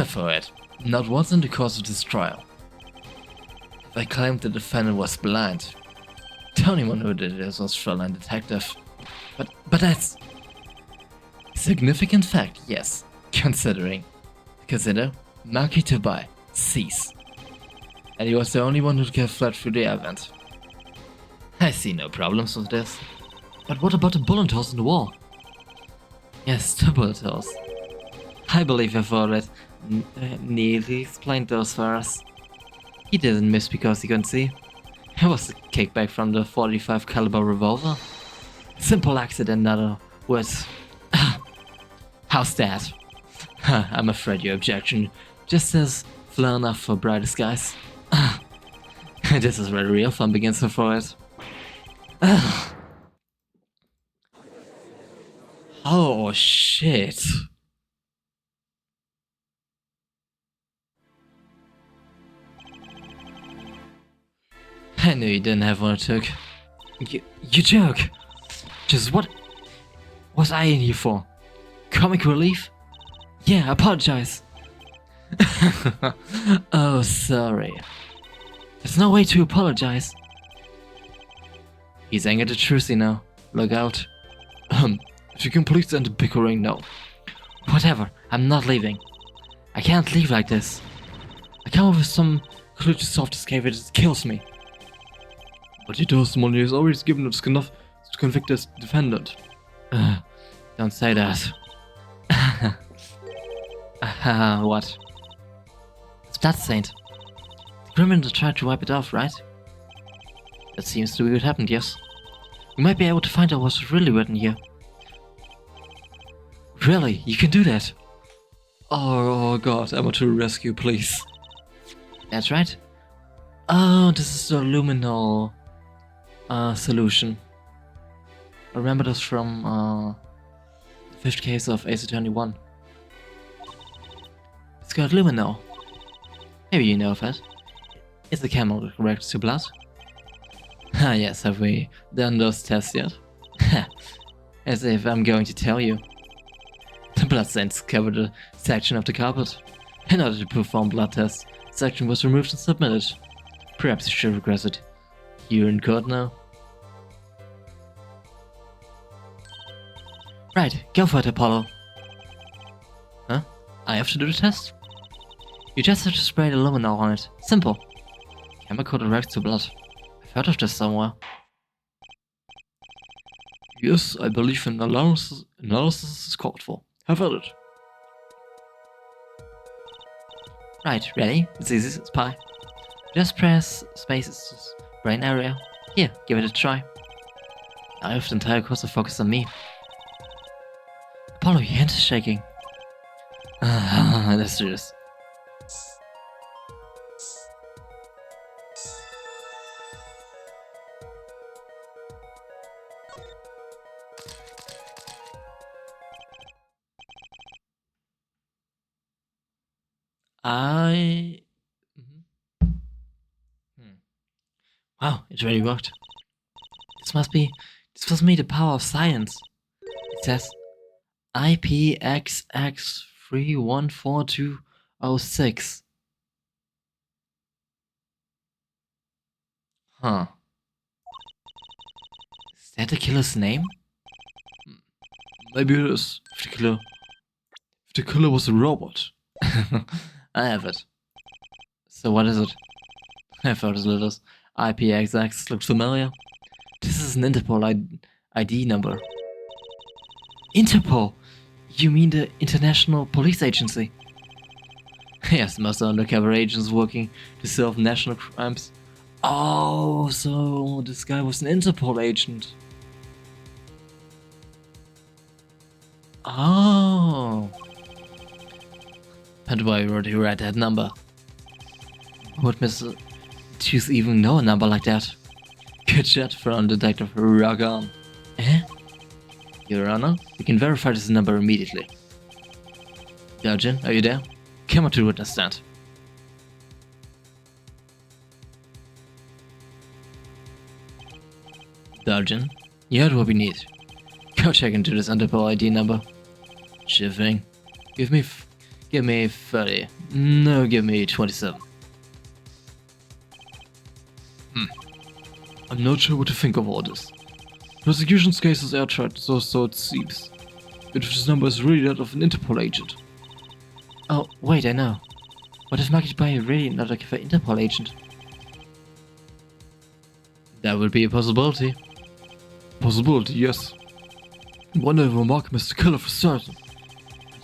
For it, not once in the course of this trial. They claimed the defendant was blind. The only one who did this was Fräulein Detective. But that's... significant fact, yes. Consider Makitabai sees. And he was the only one who could have fled through the event. I see no problems with this. But what about the bullet holes in the wall? Yes, the bullet holes. I believe I've already nearly explained those for us. He didn't miss because he couldn't see. It was a kickback from the 45 caliber revolver. Simple accident, in other words. How's that? I'm afraid your objection just as flair enough for brighter skies. This is where the real fun begins for it. Oh shit. I knew you didn't have what it took. You joke! Just what was I in here for? Comic relief? Yeah, apologize. Oh, sorry. There's no way to apologize. He's angered at Trucy now. Look out. If you can please end the bickering, no. Whatever, I'm not leaving. I can't leave like this. I come up with some clue to solve this case that kills me. But your testimony has always given us enough to convict this defendant. Don't say that. What? It's Blood Saint. The criminal tried to wipe it off, right? That seems to be what happened, yes. We might be able to find out what's really written here. Really? You can do that? Oh god, amateur rescue, please. That's right. Oh, this is the luminol solution. I remember this from the fifth case of Ace Attorney 1. It's got luminol. Maybe you know of it. Is the chemical reacted to blood? Ah yes, have we done those tests yet? As if I'm going to tell you. The blood stains covered a section of the carpet. In order to perform blood tests, the section was removed and submitted. Perhaps you should regress it. You're in court now. Right, go for it, Apollo. Huh? I have to do the test? You just have to spray the luminol on it. Simple. Chemical reacts to blood. I've heard of this somewhere. Yes, I believe an analysis is called for. Have at it. Right, ready? It's easy as pie. Just press spaces to spray an area. Here, give it a try. I have the entire course of focus on me. Apollo, your hand is shaking. Let's do this. Wow, it really worked. This must be the power of science. It says IPXX314206. Huh. that the killer's name? Maybe it is. If the killer was a robot. I have it. So what is it? I've heard as letters. IPXX looks familiar. This is an Interpol ID number. Interpol? You mean the International Police Agency? Yes, most undercover agents working to solve national crimes. Oh, so this guy was an Interpol agent. Oh. And why would you write that number? Would Mr. Tooth even know a number like that? Good shot from Detective Rock on. Eh? Your Honor, we can verify this number immediately. Sergeant, are you there? Come on to the witness stand. Sergeant, you heard what we need. Go check into this Interpol ID number. Sure thing. Give me 30. No, give me 27. I'm not sure what to think of all this. Prosecution's case is airtight, so it seems. But if this number is really that of an Interpol agent. Oh, wait, I know. What if Maki Tobai really not a Interpol agent? That would be a possibility. Possibility, yes. I wonder if Markham is the killer for certain.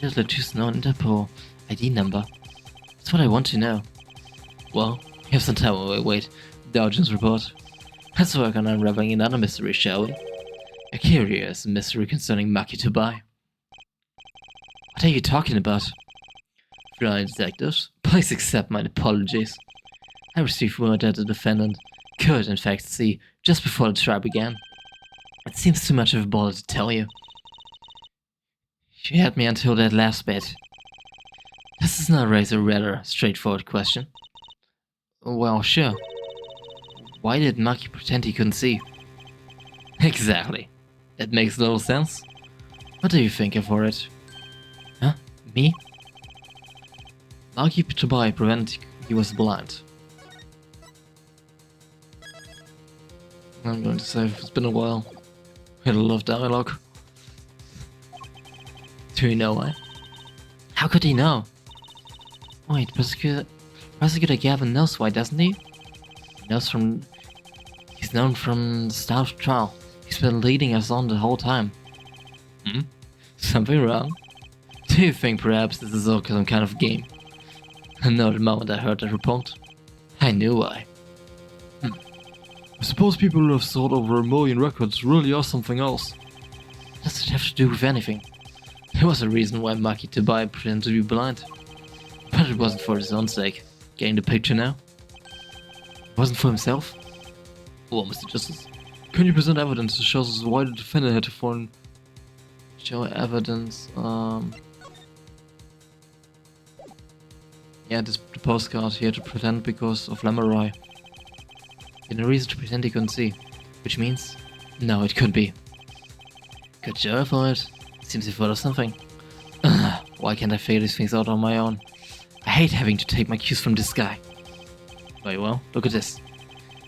Just let you know an Interpol ID number. That's what I want to know. Well, We have some time. Wait. The Sergeant's report. Let's work on unraveling another mystery, shall we? A curious mystery concerning Maki Tobai. What are you talking about? Flying detectives, please accept my apologies. I received word that the defendant could, in fact, see just before the trial began. It seems too much of a bother to tell you. She had me until that last bit. This is not a rather straightforward question. Well, sure. Why did Maki pretend he couldn't see? Exactly. That makes little sense. What do you think of it? Huh? Me? Maki Tobai prevented he was blind. I'm going to say it's been a while. We had a lot of dialogue. Do you know why? How could he know? Wait, Prosecutor Gavin knows why, doesn't he? He's known from the start of the trial. He's been leading us on the whole time. Something wrong? Do you think perhaps this is all some kind of game? I know the moment I heard the report, I knew why. I suppose people who have sold over 1 million records really are something else. What does it have to do with anything? There was a reason why Maki Tobai pretended to be blind. But it wasn't for his own sake. Getting the picture now? It wasn't for himself? Well, Mr. Justice, can you present evidence that shows us why the defendant had to Show evidence, Yeah, the postcard he had to pretend because of Lemuroy. He had no reason to pretend he couldn't see. Which means, no, it could be. Good job for it. Seems you thought of something. Why can't I figure these things out on my own? I hate having to take my cues from this guy. Very well, look at this.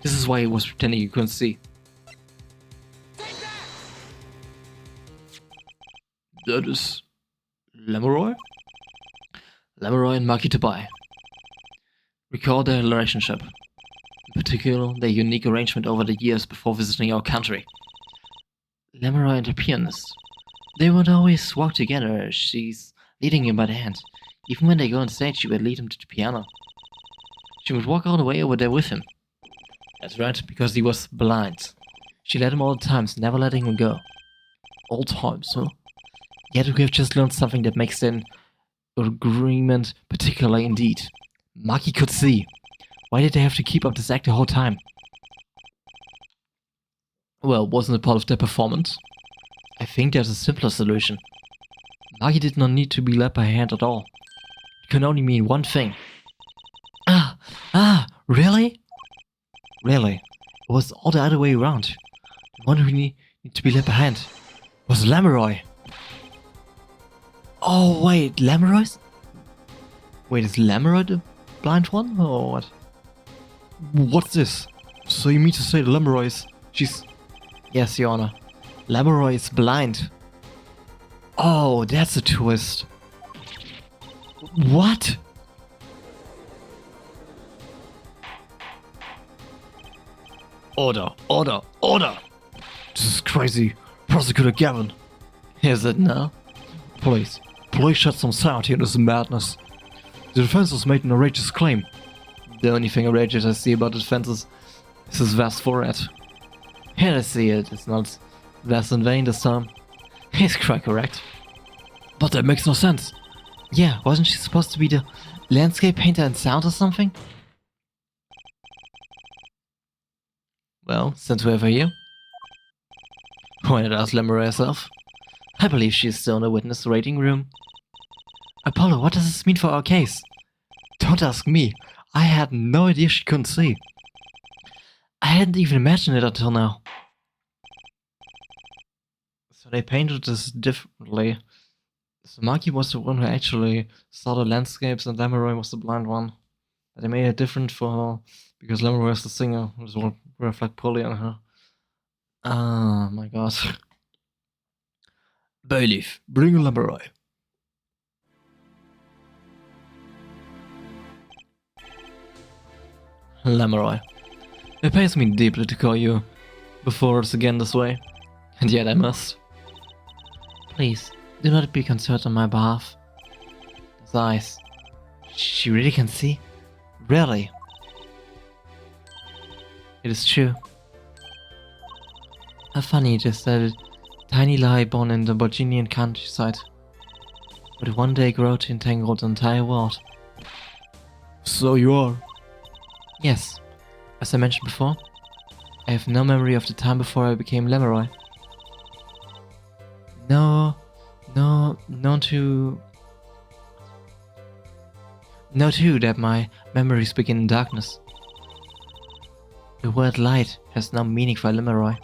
This is why he was pretending he couldn't see. That is Lemuroy? Lemuroy and Maki Tobai. Recall their relationship. In particular, their unique arrangement over the years before visiting our country. Lemuroy and her pianist. They would always walk together. She's leading him by the hand. Even when they go on stage, she would lead him to the piano. She would walk all the way over there with him. That's right, because he was blind. She led him all the times, never letting him go. All times, huh? Yet we have just learned something that makes an agreement particular indeed. Maki could see. Why did they have to keep up this act the whole time? Well, wasn't it part of their performance? I think there's a simpler solution. Maki did not need to be led by hand at all. It can only mean one thing. Really? Really? It was all the other way around. The one who needed to be led by hand was Lemuroy. Oh wait, Lemuroy's? Wait, is Lemuroy the blind one, or what? What's this? So you mean to say the Lemuroy is... Yes, Your Honor. Lamoroy is blind. Oh, that's a twist. What? Order, order, order! This is crazy. Prosecutor Gavin. Is it now? Please shed some sanity in this madness. The defense has made an outrageous claim. The only thing outrageous I see about the defense is his vast forehead. Here I see it. It's not vast in vain this time. He's quite correct. But that makes no sense. Yeah, wasn't she supposed to be the landscape painter in sound or something? Well, since we're over here, why not ask Lamoroy herself? I believe she is still in the witness waiting room. Apollo, what does this mean for our case? Don't ask me. I had no idea she couldn't see. I hadn't even imagined it until now. So they painted this differently. So Maki was the one who actually saw the landscapes and Lamoroy was the blind one. But they made it different for her because Lamoroy is the singer, which will reflect poorly on her. Ah, my god. Bailiff, bring Lamoroy. Lamoroy. It pains me deeply to call you before us again this way, and yet I must. Please, do not be concerned on my behalf. Those eyes. She really can see? Really? It is true. How funny it is that a tiny lie born in the Borginian countryside would one day grow to entangle the entire world. So you are? Yes. As I mentioned before, I have no memory of the time before I became Lamoroy. No too that my memories begin in darkness. The word light has no meaning for Lamoroy.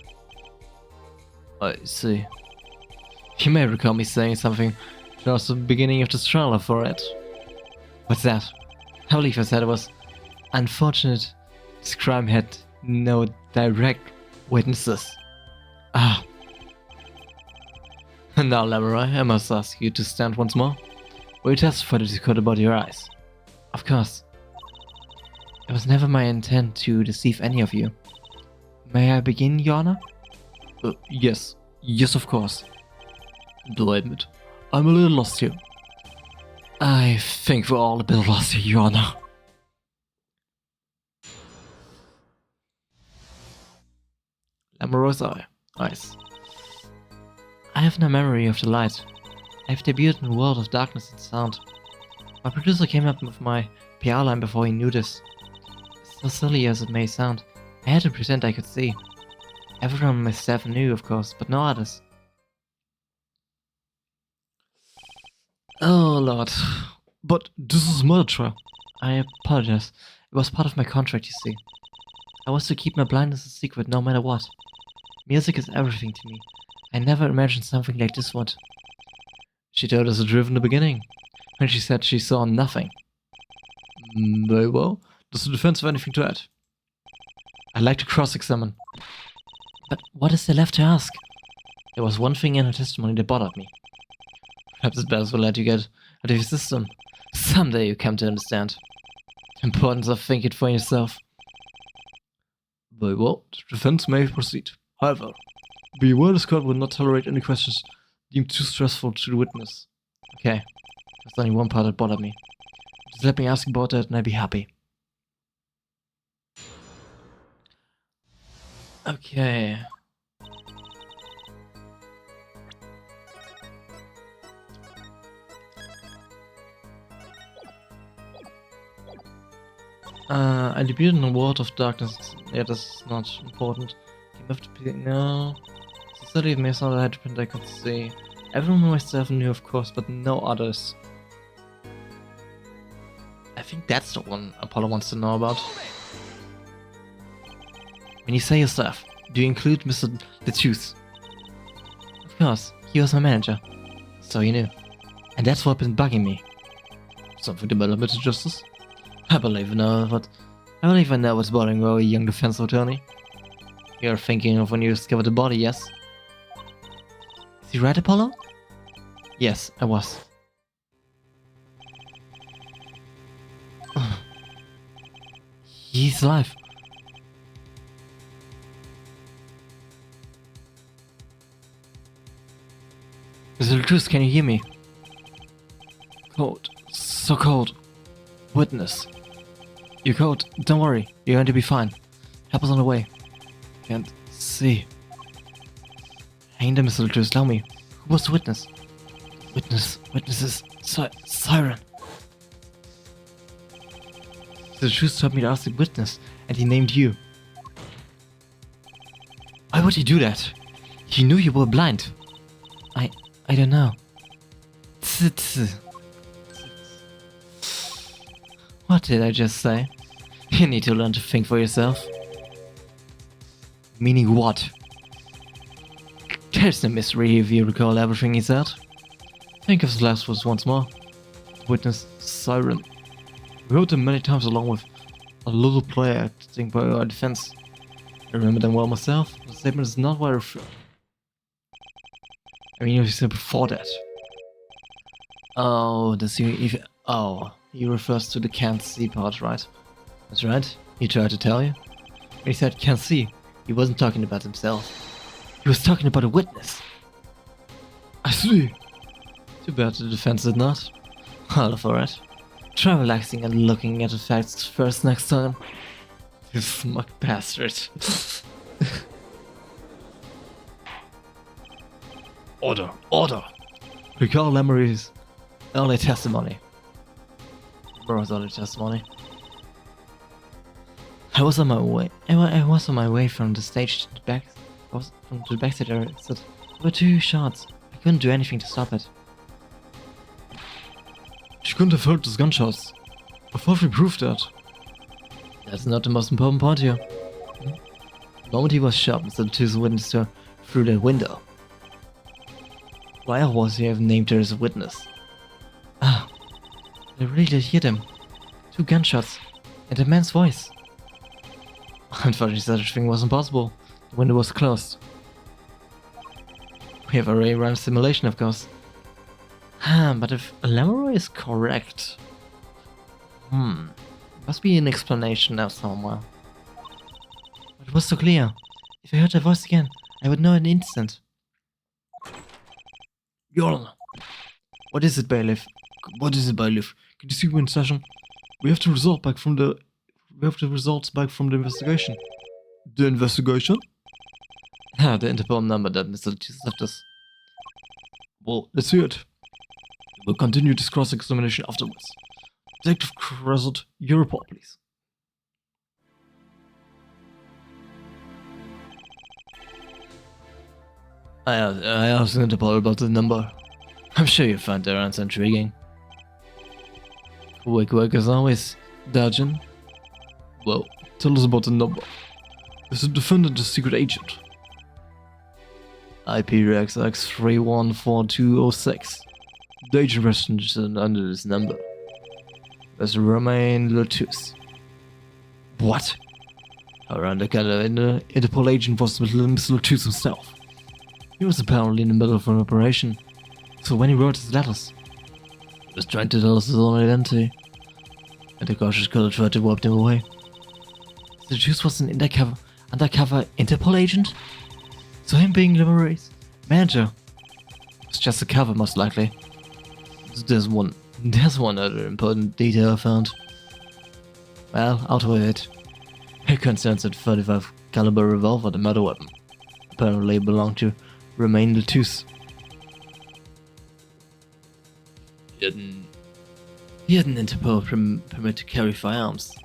I see. You may recall me saying something towards the beginning of this trailer for it. What's that? I believe I said it was unfortunate this crime had no direct witnesses. Ah. And now, Lamoroy, I must ask you to stand once more. Will you testify to the court about your eyes? Of course. It was never my intent to deceive any of you. May I begin, Your Honor? Yes. Yes, of course. Do I admit, I'm a little lost here. I think we're all a bit lost here, Your Honor. Lamoroy's eyes. I have no memory of the light. I have debuted in the world of darkness and sound. My producer came up with my PR line before he knew this. So silly as it may sound, I had to pretend I could see. Everyone on my staff knew, of course, but no others. Oh lord. But this is murder trial. I apologize. It was part of my contract, you see. I was to keep my blindness a secret no matter what. Music is everything to me. I never imagined something like this would. She told us the truth in the beginning, when she said she saw nothing. Very well. Does the defense have anything to add? I'd like to cross-examine. But what is there left to ask? There was one thing in her testimony that bothered me. Perhaps it's best to let you get out of your system. Someday you come to understand the importance of thinking for yourself. Very well. The defense may proceed. However, be aware this court will not tolerate any questions deemed too stressful to the witness. Okay, there's only one part that bothered me. Just let me ask about that and I'd be happy. Okay. I debuted in the world of darkness. Yeah, that's not important. Came up to be no. Society of Mason I had to print I could see. Everyone myself knew, of course, but no others. I think that's the one Apollo wants to know about. When you say your staff, do you include Mr. Lettuce? Of course, he was my manager. So you knew. And that's what been bugging me. Something about a bit of justice? I believe I know what's bothering our young defense attorney. You're thinking of when you discovered the body, yes? Is he right, Apollo? Yes, I was. He's alive. Mr. Latrus, can you hear me? Cold. So cold. Witness. You're cold. Don't worry. You're going to be fine. Help us on the way. Can't see. Hang there, Mr. Latrus. Tell me. Who was the witness? Witnesses. Siren. The Latrus told me to ask the witness, and he named you. Why would he do that? He knew you were blind. I don't know. What did I just say? You need to learn to think for yourself. Meaning what? There's no mystery if you recall everything he said. Think of the last words once more. Witness Siren. We heard them many times along with a little player acting by our defense. I remember them well myself. The statement is not what I refer. I mean, you said before that. Oh, does he even... Oh, he refers to the can't see part, right? That's right. He tried to tell you. When he said can't see, he wasn't talking about himself. He was talking about a witness. I see. Too bad the defense did not. All for it. Try relaxing and looking at the facts first next time. You smug bastard. Order! Recall Lemery's early testimony. Bro's early testimony. I was on my way from the stage to the back. I was from the backstage area. There were 2 shots. I couldn't do anything to stop it. She couldn't have heard those gunshots. I thought we proved that. That's not the most important point here. The moment he was shot, Mr. Latrus witnessed her through the window. Why else was he even named her as a witness? Ah, I really did hear them. 2 gunshots, and a man's voice. Unfortunately, such thing wasn't possible. The window was closed. We have a Ray Rhyme simulation, of course. But if Lemery is correct... Must be an explanation now somewhere. But it was so clear. If I heard her voice again, I would know in an instant. Your Honor. What is it, Bailiff? Can you see we're in session? We have the results back from the investigation. The investigation? The Interpol number that Mr. Latrus left us. Well, let's hear it. We'll continue this cross-examination afterwards. Detective Crescent, your report, please. I asked Interpol about the number. I'm sure you'll find their answer intriguing. Quick as always, Dajin. Well, tell us about the number. Is the defendant a secret agent? IP XX 314206. The agent registered under this number. Mr. Romain Latrus. What? Our undercover Interpol agent was Mr. Latrus himself. He was apparently in the middle of an operation, so when he wrote his letters, he was trying to tell us his own identity, and the cautious killer tried to wipe him away. The Latrus was an undercover Interpol agent? So him being Lemery's manager was just a cover, most likely. There's one other important detail I found. Well, out with it. It concerns that 35 caliber revolver, the murder weapon, apparently belonged to Romain Latrus. He had an Interpol permit to carry firearms,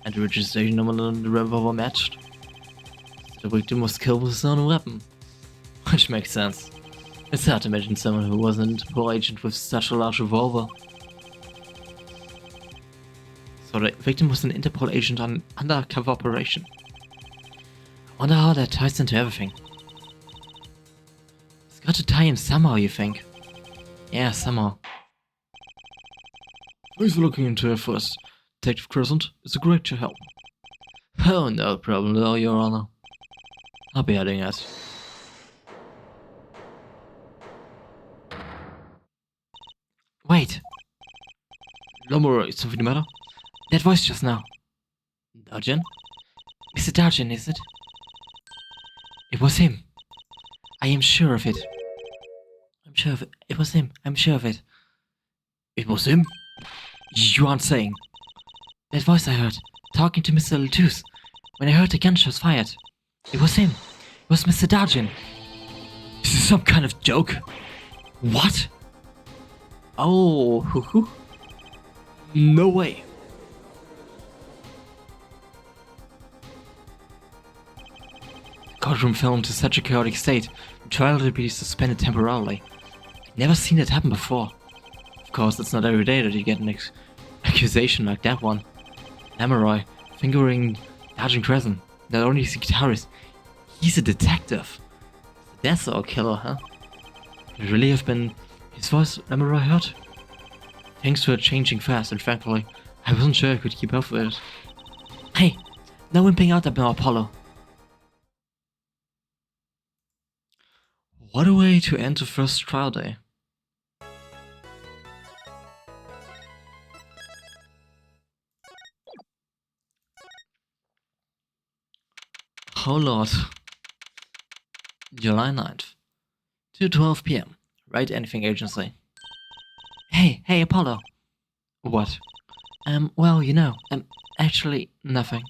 and the registration number on the revolver matched. The victim was killed with his own weapon, which makes sense. It's hard to imagine someone who was an Interpol agent with such a large revolver. So the victim was an Interpol agent on undercover operation. I wonder how that ties into everything. It's got to tie in somehow, you think? Yeah, somehow. Thanks for looking into it first, Detective Crescent. It's a great to help. Oh, no problem at all, Your Honor. I'll be adding it. Wait! Lomoro, is something the matter? That voice just now. Darjan? Mr. Darjan, is it? It was him. I am sure of it. I'm sure of it. It was him. I'm sure of it. It was him? You aren't saying. That voice I heard, talking to Mr. Latus, when I heard the gunshots fired. It was him. It was Mr. Darjan. Is this some kind of joke? What? Oh, hoo-hoo. No way. The courtroom fell into such a chaotic state, the trial had to be suspended temporarily. I'd never seen it happen before. Of course, it's not every day that you get an accusation like that one. Amaroy, fingering Sergeant Crescent, not only is he a guitarist, he's a detective. That's all killer, huh? Could it really have been his voice Amaroy heard? Things were changing fast, and frankly, I wasn't sure I could keep up with it. Hey, no wimping out about Apollo. What a way to end the first trial day. Oh lord. July 9th. 2:12 p.m. Write Anything Agency. Hey, Apollo. What? Well, you know, actually, nothing.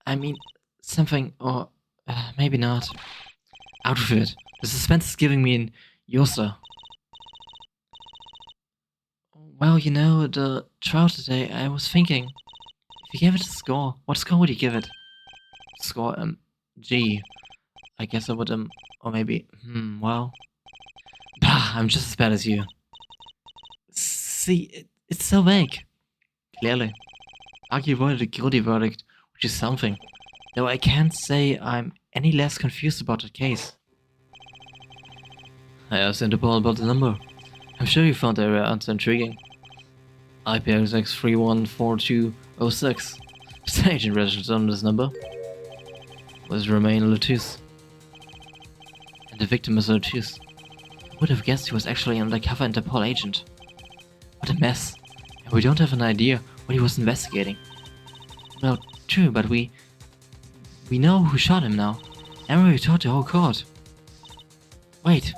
I mean, something, or maybe not. Out of it. The suspense is giving me an Yosa. Well, you know, the trial today, I was thinking, if you gave it a score, what score would you give it? Score, G. I guess I would, or maybe, well. Bah, I'm just as bad as you. See, it's so vague. Clearly. Argue avoided a guilty verdict, which is something. Though I can't say I'm any less confused about the case. I asked Interpol about the number. I'm sure you found the answer intriguing. IPXX 314206. The agent registered on this number was Romain Latus. And the victim is Latus. I would have guessed he was actually an undercover Interpol agent. What a mess. And we don't have an idea what he was investigating. Well, true, but we know who shot him now. Emery told the whole court. Wait,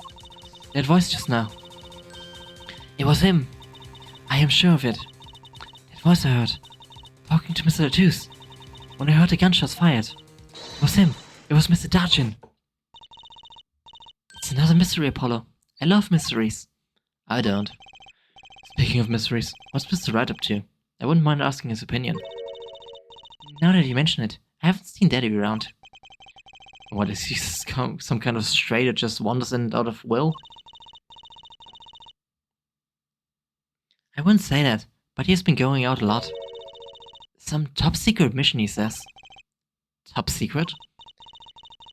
that voice just now. It was him. I am sure of it. That voice I heard, talking to Mr. Latus, when I heard the gunshots fired. It was him. It was Mr. Darjan. It's another mystery, Apollo. I love mysteries. I don't. Speaking of mysteries, what's Mr. Wright up to? I wouldn't mind asking his opinion. Now that you mention it, I haven't seen Daddy around. What, is he some kind of stray that just wanders in and out of will? I wouldn't say that, but he's been going out a lot. Some top secret mission, he says. Top secret?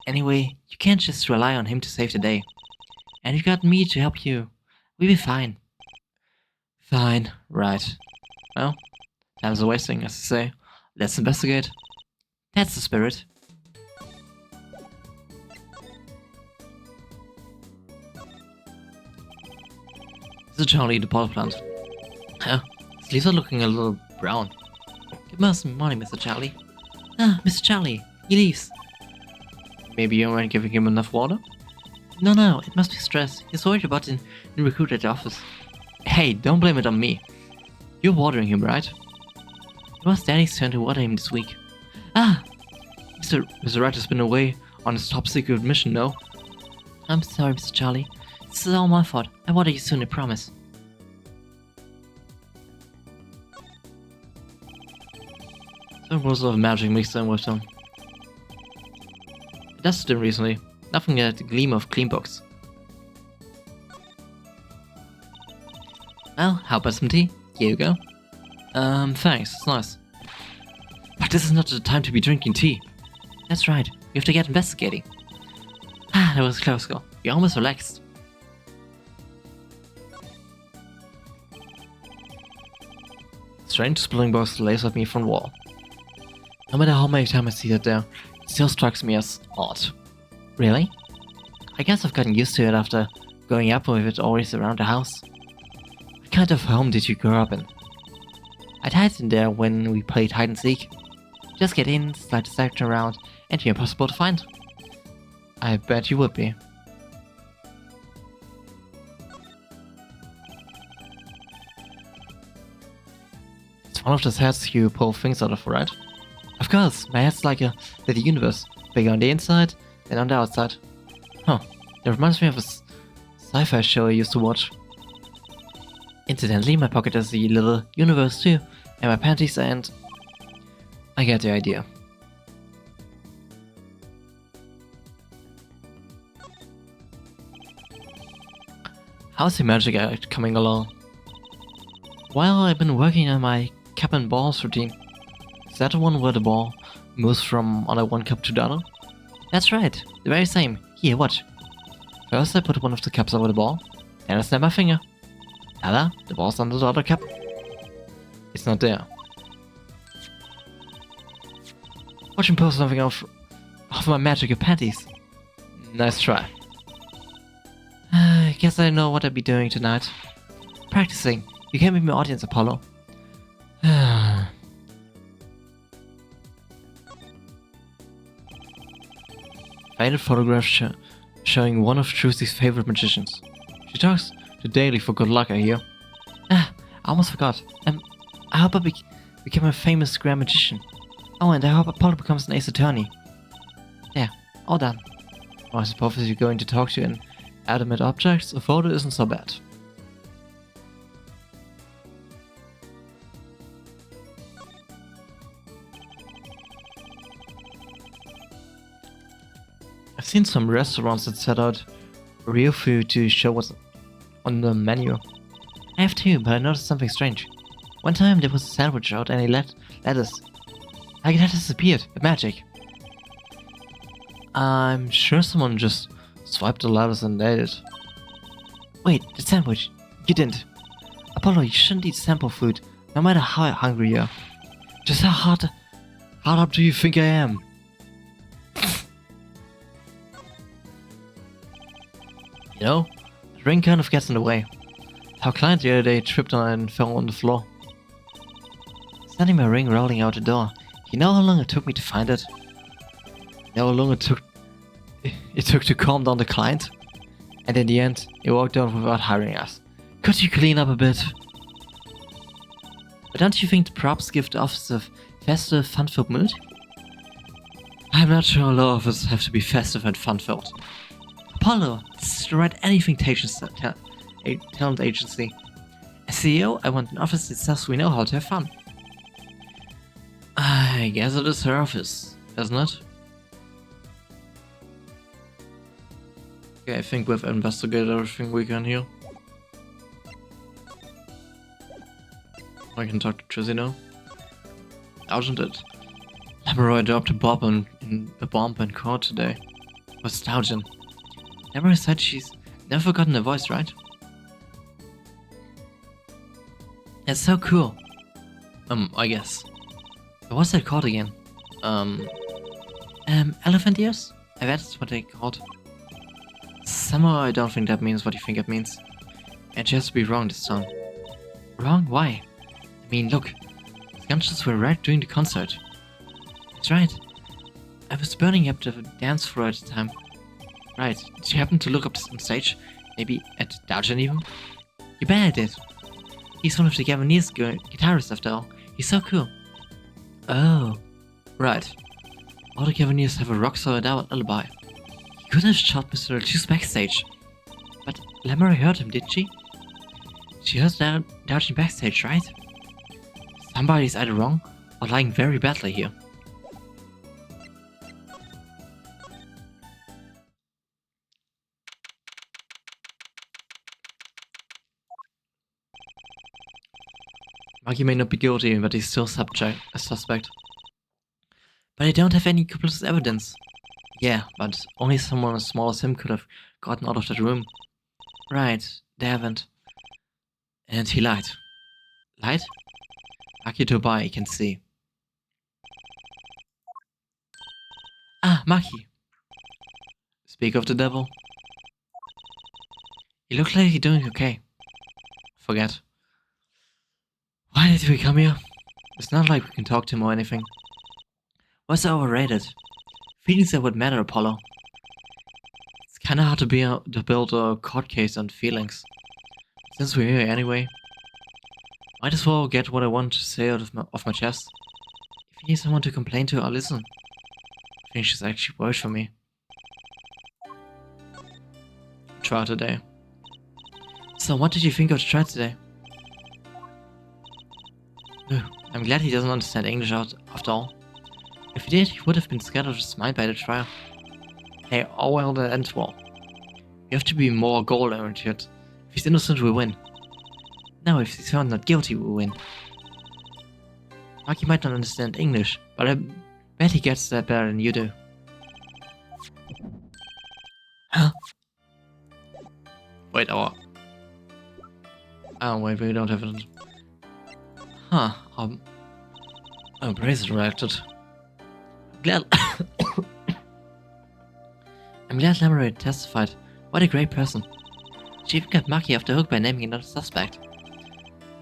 Anyway, you can't just rely on him to save the day. And you've got me to help you. We'll be fine. Fine, right. Well, time's a wasting, as they say. Let's investigate. That's the spirit. This is Charlie, the power plant. Huh? His leaves are looking a little brown. Good morning, Mr. Charlie. Ah, Mr. Charlie, he leaves. Maybe you weren't giving him enough water? No, it must be stress. He's worried about the new recruit at the office. Hey, don't blame it on me. You're watering him, right? It was Daddy's turn to water him this week. Ah! Mr. Wright has been away on his top secret mission, no? I'm sorry, Mr. Charlie. This is all my fault. I water you soon, I promise. Some rules of magic mixed in with them. I dusted him recently. Nothing at the gleam of clean books. Well, how about some tea? Here you go. Thanks, it's nice. But this is not the time to be drinking tea. That's right, we have to get investigating. Ah, that was a close call. We almost relaxed. Strange spilling box lays at me from the wall. No matter how many times I see it there, it still strikes me as odd. Really? I guess I've gotten used to it after growing up with it always around the house. What kind of home did you grow up in? I'd hide in there when we played hide and seek. Just get in, slide the section around, and be impossible to find. I bet you would be. It's one of those heads you pull things out of, right? Of course, my head's like a little universe, bigger on the inside than on the outside. Huh, that reminds me of a sci-fi show I used to watch. Incidentally, my pocket has a little universe too, and my panties, and I get the idea. How's the magic act coming along? Well, I've been working on my cup and balls routine. Is that the one where the ball moves from under one cup to the other? That's right, the very same. Here, watch. First I put one of the cups over the ball, then I snap my finger. Tada, the ball's under the other cup. It's not there. Watch him pull something off my magical panties. Nice try. I guess I know what I'll be doing tonight. Practicing. You can be my audience, Apollo. Faded photograph showing one of Trucy's favorite magicians. She talks to Daily for good luck, I hear. I almost forgot. I hope I become a famous grand magician. Oh, and I hope Apollo becomes an ace attorney. There, all done. Oh, I suppose you're going to talk to inanimate objects. A photo isn't so bad. I've seen some restaurants that set out real food to show what's on the menu. I have too, but I noticed something strange. One time there was a sandwich out and I lettuce. Like it had disappeared. Magic. I'm sure someone just swiped the lettuce and ate it. Wait, the sandwich. You didn't. Apollo, you shouldn't eat sample food, no matter how hungry you are. Just how hard up do you think I am? You know, the ring kind of gets in the way. Our client the other day tripped on it and fell on the floor. Sending my ring rolling out the door. You know how long it took me to find it? You know how long it took to calm down the client? And in the end, he walked out without hiring us. Could you clean up a bit? But don't you think the props give the office a festive, fun-filled mood? I'm not sure all offices have to be festive and fun-filled. Apollo, this is the right anything talent agency. As CEO, I want an office that says we know how to have fun. I guess it is her office, isn't it? Okay, I think we've investigated everything we can here. I can talk to Trizzy now. Urgent it. Lemeroy dropped a bomb in court today. Was Stougen. Lemeroy said she's never forgotten her voice, right? That's so cool. I guess. But what's that called again? Elephant ears? I bet that's what they called. Somehow I don't think that means what you think it means. And she has to be wrong this time. Wrong? Why? I mean, look. The gunshots were right during the concert. That's right. I was burning up the dance floor at the time. Right. Did you happen to look up on stage? Maybe at Dajan even? You bet I did. He's one of the Gaviniers guitarists after all. He's so cool. Oh. Right. All the Gaviniers have a rock-solid alibi. He could have shot Mr. Juice backstage. But Lemeroy heard him, didn't she? She heard Dajan backstage, right? Somebody's either wrong or lying very badly here. Maggie may not be guilty, but he's still a suspect. But I don't have any conclusive evidence. Yeah, but only someone as small as him could have gotten out of that room. Right, they haven't. And he lied. Lied? Maki Tobai can see. Ah, Maki. Speak of the devil. You look like you're doing okay. Forget. Why did we come here? It's not like we can talk to him or anything. What's overrated? Feelings that would matter, Apollo. It's kinda hard to build a court case on feelings. Since we're here anyway, might as well get what I want to say out of my chest. If you need someone to complain to, I'll listen. I think she's actually worried for me. Try today. So what did you think of the try today? I'm glad he doesn't understand English after all. If he did, he would have been scared of his mind by the trial. Hey, all well that ends well. You have to be more goal-oriented. If he's innocent, we win. No, if he's found not guilty, we win. Maki might not understand English, but I bet he gets that better than you do. Huh? Wait, oh wait, we don't have it. Huh, oh, Bracer reacted. I'm glad I'm glad Lamoureux testified. What a great person. She even got Maki off the hook by naming another suspect.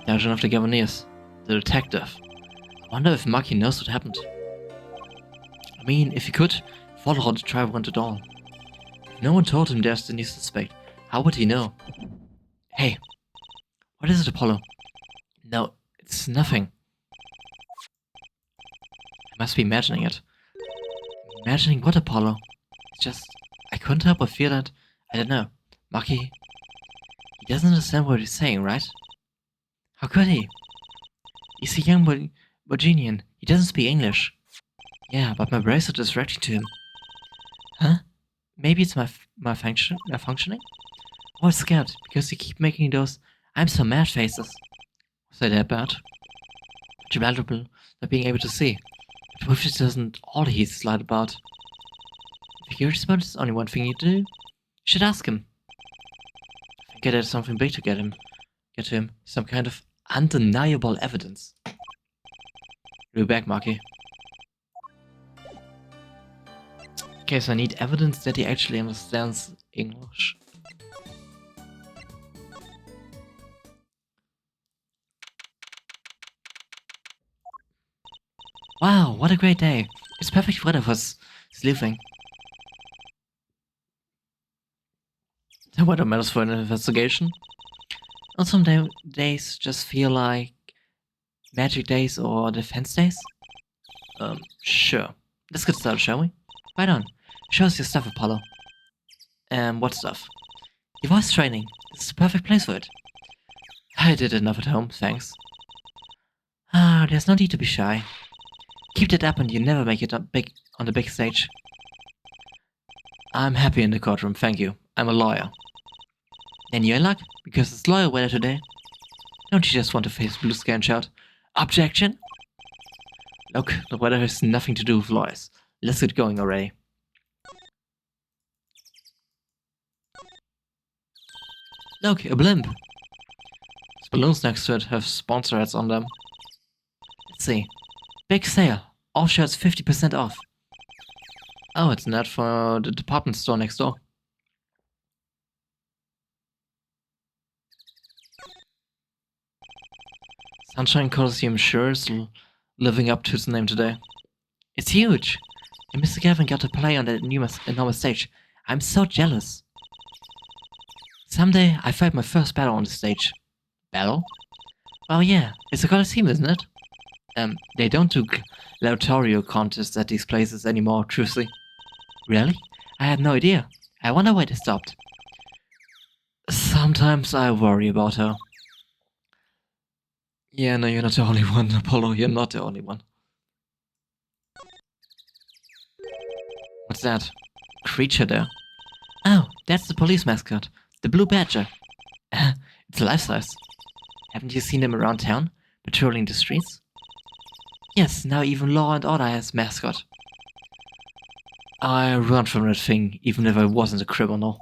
The Sergeant of the Gavoniers, the detective. I wonder if Maki knows what happened. I mean, if he could, follow how the trial went at all. If no one told him there's the new suspect, how would he know? Hey, what is it, Apollo? No, it's nothing. I must be imagining it. Imagining what, Apollo? It's just, I couldn't help but feel that, I don't know, Maki, he doesn't understand what he's saying, right? How could he? He's a young Virginian, he doesn't speak English. Yeah, but my bracelet is reacting to him. Huh? Maybe it's my functioning? Oh, it's scared, because you keep making those I'm so mad faces. Was I that bad? But you're valuable not being able to see. But what if it isn't all he's lied about? If you're curious about it, there's only one thing you do. You should ask him. I think there's something big to get to him. Some kind of undeniable evidence. We'll be back, Maki. Okay, so I need evidence that he actually understands English. Wow, what a great day. It's perfect weather for sleuthing. The weather matters for an investigation. On some days just feel like magic days or defense days. Sure. Let's get started, shall we? Right on. Show us your stuff, Apollo. What stuff? Your voice training. This is the perfect place for it. I did enough at home, thanks. There's no need to be shy. Keep that up and you never make it on the big stage. I'm happy in the courtroom, thank you. I'm a lawyer. And you're in luck, because it's lawyer weather today. Don't you just want to face blue sky and shout, "Objection"? Look, the weather has nothing to do with lawyers. Let's get going already. Look, a blimp. These balloons next to it have sponsor ads on them. Let's see. Big sale. All shirts 50% off. Oh, it's an ad for the department store next door. Sunshine Coliseum sure is living up to its name today. It's huge! And Mr. Gavin got to play on that enormous stage. I'm so jealous. Someday, I fight my first battle on the stage. Battle? Well, yeah, it's a Coliseum, isn't it? They don't do gladiatorial contests at these places anymore, truthfully. Really? I had no idea. I wonder why they stopped. Sometimes I worry about her. Yeah, no, you're not the only one, Apollo. You're not the only one. What's that? Creature there. Oh, that's the police mascot. The Blue Badger. It's life-size. Haven't you seen them around town? Patrolling the streets? Yes, now even Law and Order has mascot. I run from that thing, even if I wasn't a criminal.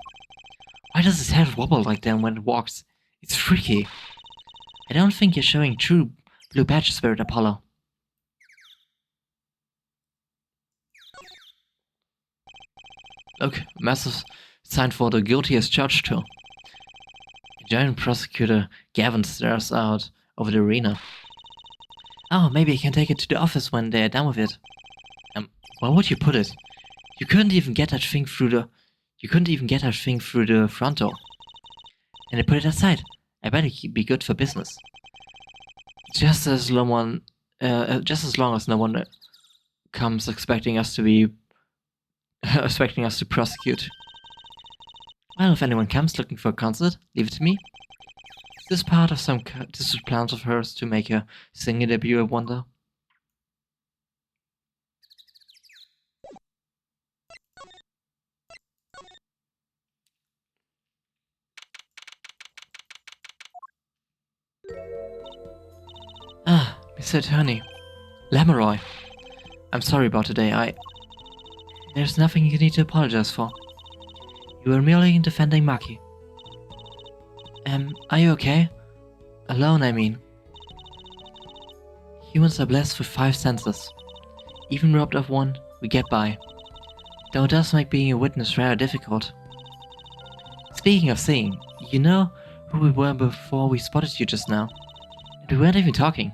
Why does his head wobble like that when it walks? It's freaky. I don't think you're showing true Blue Badger spirit, Apollo. Look, a massive sign for the guilty as charged too. Giant prosecutor Gavin stares out over the arena. Oh, maybe I can take it to the office when they're done with it. Where would you put it? You couldn't even get that thing through the front door. And they put it outside. I bet it'd be good for business. Just as long as no one comes expecting us to prosecute. Well, if anyone comes looking for a concert, leave it to me. Is this part of some distant plans of hers to make her singing debut, I wonder? Ah, Mr. Attorney. Lamoroy. I'm sorry about today, There's nothing you need to apologize for. You were merely defending Maki. Are you okay? Alone, I mean. Humans are blessed with 5 senses. Even robbed of one, we get by. Though it does make being a witness rather difficult. Speaking of seeing, you know who we were before we spotted you just now? And we weren't even talking.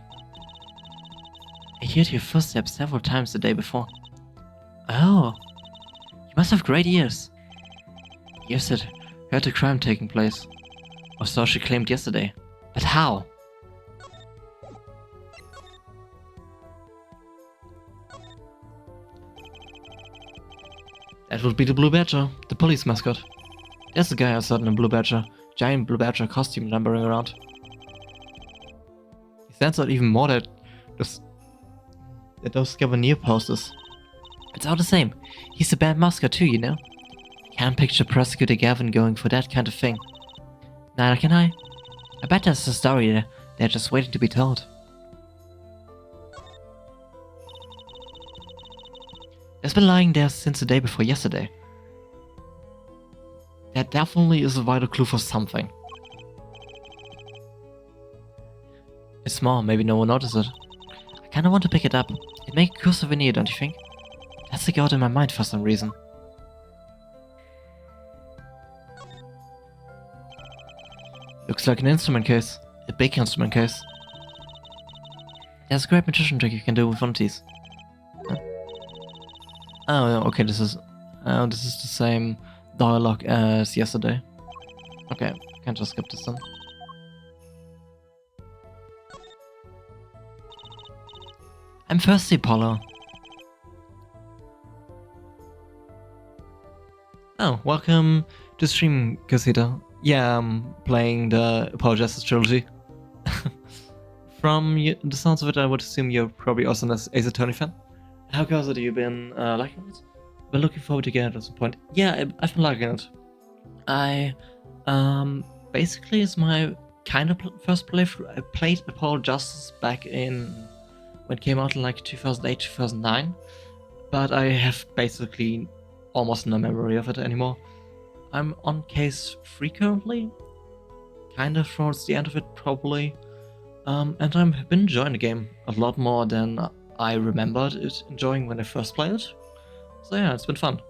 I heard your footsteps several times the day before. Oh, you must have great ears. Ears that heard the crime taking place. Or so she claimed yesterday. But how? That would be the Blue Badger, the police mascot. There's a guy outside in a Blue Badger, giant Blue Badger costume lumbering around. He stands out even more than those Scavenier posters. It's all the same. He's a bad mascot too, you know. Can't picture Prosecutor Gavin going for that kind of thing. Neither can I. I bet there's a story there. They're just waiting to be told. It's been lying there since the day before yesterday. That definitely is a vital clue for something. It's small, maybe no one noticed it. I kinda want to pick it up. It'd make a cool souvenir, don't you think? That's the out in my mind for some reason. Looks like an instrument case. A big instrument case. There's a great magician trick you can do with one of these. Huh? Oh, okay, this is the same dialogue as yesterday. Okay, can't just skip this then. I'm thirsty, Apollo. Oh, welcome to stream, Casita. Yeah, I'm playing the Apollo Justice trilogy. From the sounds of it, I would assume you're probably also an Ace Attorney fan. How goes it? Have you been liking it? Been looking forward to getting it at some point. Yeah, I've been liking it. I basically it's my kind of first playthrough. I played Apollo Justice back in when it came out in like 2008, 2009, but I have basically almost no memory of it anymore. I'm on case 3 currently, kind of towards the end of it probably, and I've been enjoying the game a lot more than I remembered it enjoying when I first played it. So yeah, it's been fun.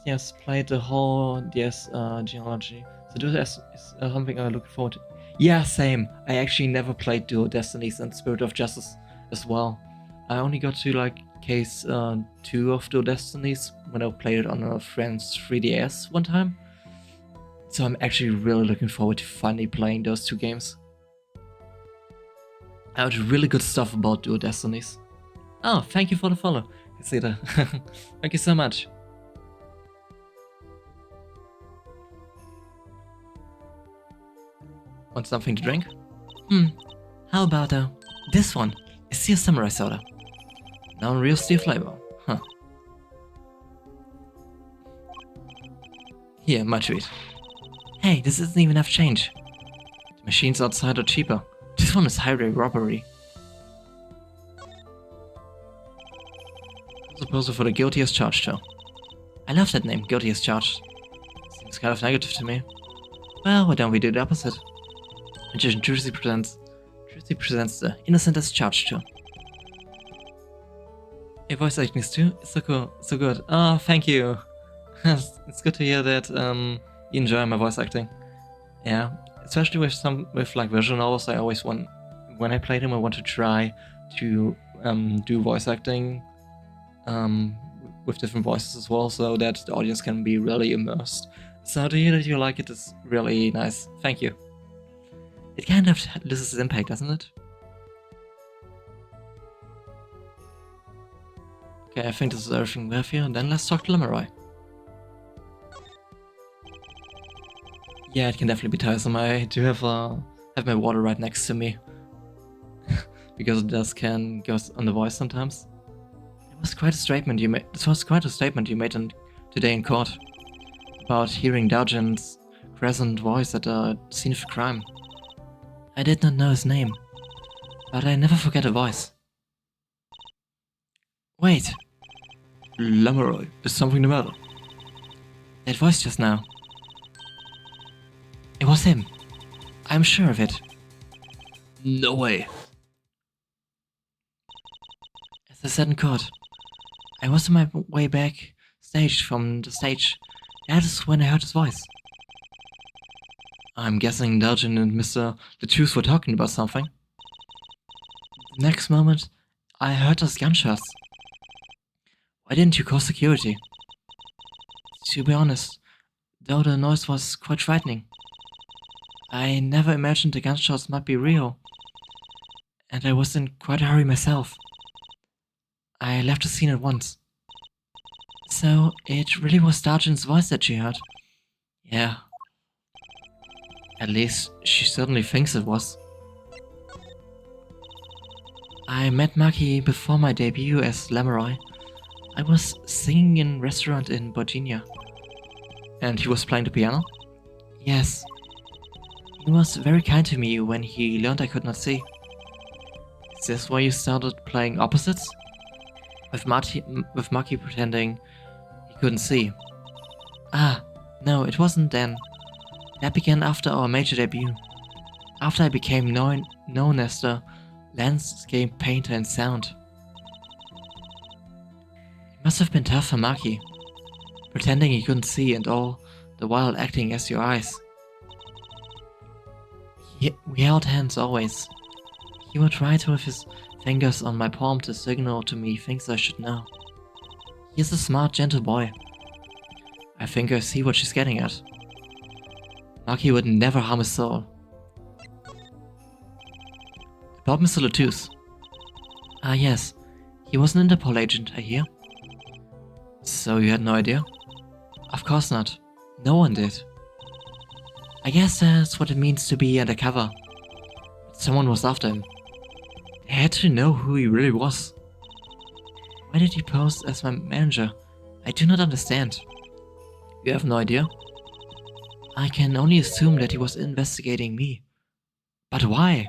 Yes, played the whole DS genealogy. So this is something I'm looking forward to. Yeah, same. I actually never played Dual Destinies and Spirit of Justice as well. I only got to like case 2 of Dual Destinies when I played it on a friend's 3DS one time. So I'm actually really looking forward to finally playing those 2 games. I heard really good stuff about Dual Destinies. Oh, thank you for the follow, Casita. Thank you so much. Want something to drink? How about this one? A Steel Samurai soda. Non-real steel flavor. Huh. Here, my treat. Hey, this isn't even enough change. The machines outside are cheaper. This one is highway robbery. Supposed for the guilty as charged, though. I love that name, guilty as charged. Seems kind of negative to me. Well, why don't we do the opposite? Magician Trucy presents the innocent as charged, too. Your voice acting is too so cool, so good. Oh, thank you. It's good to hear that you enjoy my voice acting. Yeah, especially with like visual novels. I always want, when I play them, I want to try to do voice acting with different voices as well, so that the audience can be really immersed. So to hear that you like it is really nice. Thank you. It kind of loses its impact, doesn't it? Okay, I think this is everything we have here. Then let's talk to Lemuroy. Yeah, it can definitely be tiresome. I do have my water right next to me because it does can go on the voice sometimes. It was quite a statement you made. This was quite a statement you made today in court about hearing Daujin's present voice at a scene of a crime. I did not know his name, but I never forget a voice. Wait. Lemuroy, is something the matter? That voice just now. It was him. I'm sure of it. No way. As I said in court, I was on my way back stage from the stage. That is when I heard his voice. I'm guessing Daujin and Mr. Lettuce were talking about something. The next moment, I heard those gunshots. Why didn't you call security? To be honest, though the noise was quite frightening. I never imagined the gunshots might be real. And I was in quite a hurry myself. I left the scene at once. So, it really was Daujin's voice that she heard. Yeah. At least, she certainly thinks it was. I met Maki before my debut as Lemuroy. I was singing in a restaurant in Virginia. And he was playing the piano? Yes. He was very kind to me when he learned I could not see. Is this why you started playing opposites? With Maki pretending he couldn't see. Ah, no, it wasn't then. That began after our major debut. After I became known as the landscape painter in sound. It must have been tough for Maki, pretending he couldn't see and all the while acting as your eyes. We held hands always. He would write with his fingers on my palm to signal to me things I should know. He is a smart, gentle boy. I think I see what she's getting at. Maki would never harm a soul. About Mr. Lettuce. Ah yes, he was an Interpol agent, I hear. So you had no idea? Of course not. No one did. I guess that's what it means to be undercover. But someone was after him. They had to know who he really was. Why did he pose as my manager? I do not understand. You have no idea? I can only assume that he was investigating me. But why?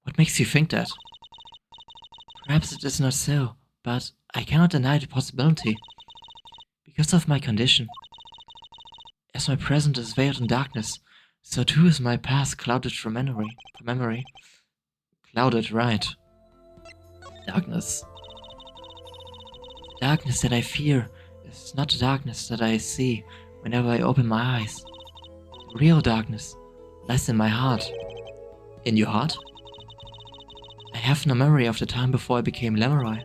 What makes you think that? Perhaps it is not so, but I cannot deny the possibility. Because of my condition. As my present is veiled in darkness, so too is my past clouded from memory. Clouded, right. Darkness. Darkness that I fear is not the darkness that I see whenever I open my eyes. The real darkness lies in my heart. In your heart? I have no memory of the time before I became Lemuroy.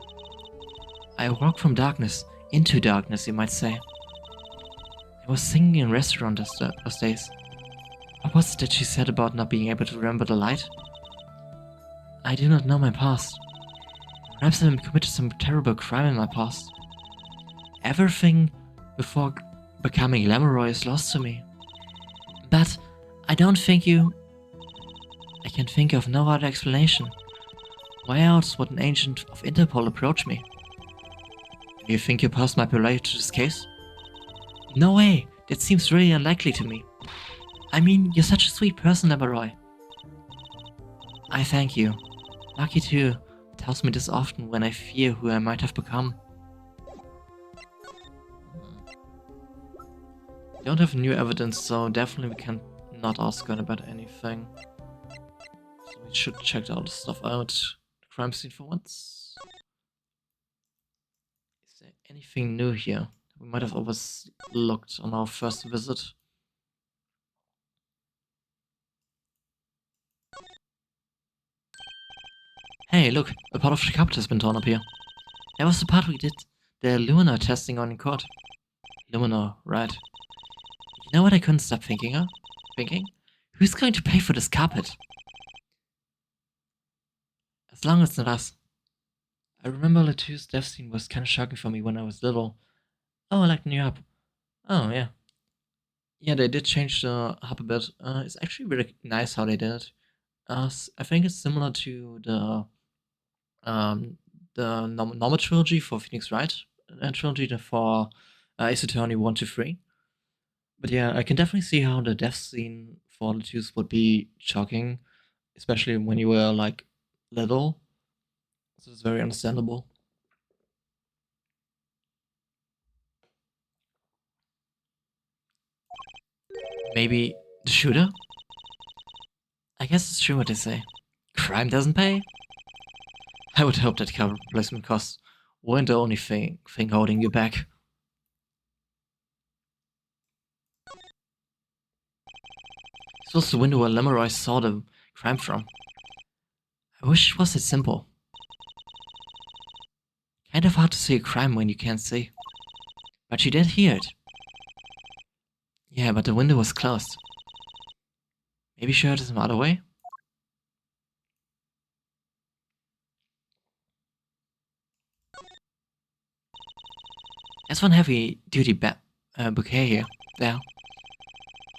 I walked from darkness into darkness, you might say. I was singing in a restaurant those days. What was it that she said about not being able to remember the light? I do not know my past. Perhaps I committed some terrible crime in my past. Everything before becoming Lemuroy is lost to me. But I don't think you... I can think of no other explanation. Why else would an agent of Interpol approach me? Do you think your past might be related to this case? No way! That seems really unlikely to me. I mean, you're such a sweet person, Lemuroy. I thank you. Maki too tells me this often when I fear who I might have become. We don't have new evidence, so definitely we can not ask her about anything. So we should check all the stuff out. The crime scene for once. there anything new here we might have overlooked on our first visit? Hey, look, a part of the carpet has been torn up here. That was the part we did the Luminar testing on in court. Luminar, right. You know what I couldn't stop thinking of? Who's going to pay for this carpet? As long as it's not us. I remember Latu's death scene was kind of shocking for me when I was little. Oh, I like the new hub. Oh, yeah. Yeah, they did change the hub a bit. It's actually really nice how they did it. I think it's similar to the normal trilogy for Phoenix Wright, and trilogy for Ace Attorney 1 to 3. But yeah, I can definitely see how the death scene for Latu's would be shocking, especially when you were like little. So it's very understandable. Maybe the shooter? I guess it's true what they say. Crime doesn't pay? I would hope that car replacement costs weren't the only thing holding you back. This was the window where Lemuroy saw the crime from. I wish it was that simple. Kind of hard to see a crime when you can't see. But you did hear it. Yeah, but the window was closed. Maybe she heard it some other way? There's one heavy-duty bouquet here. There.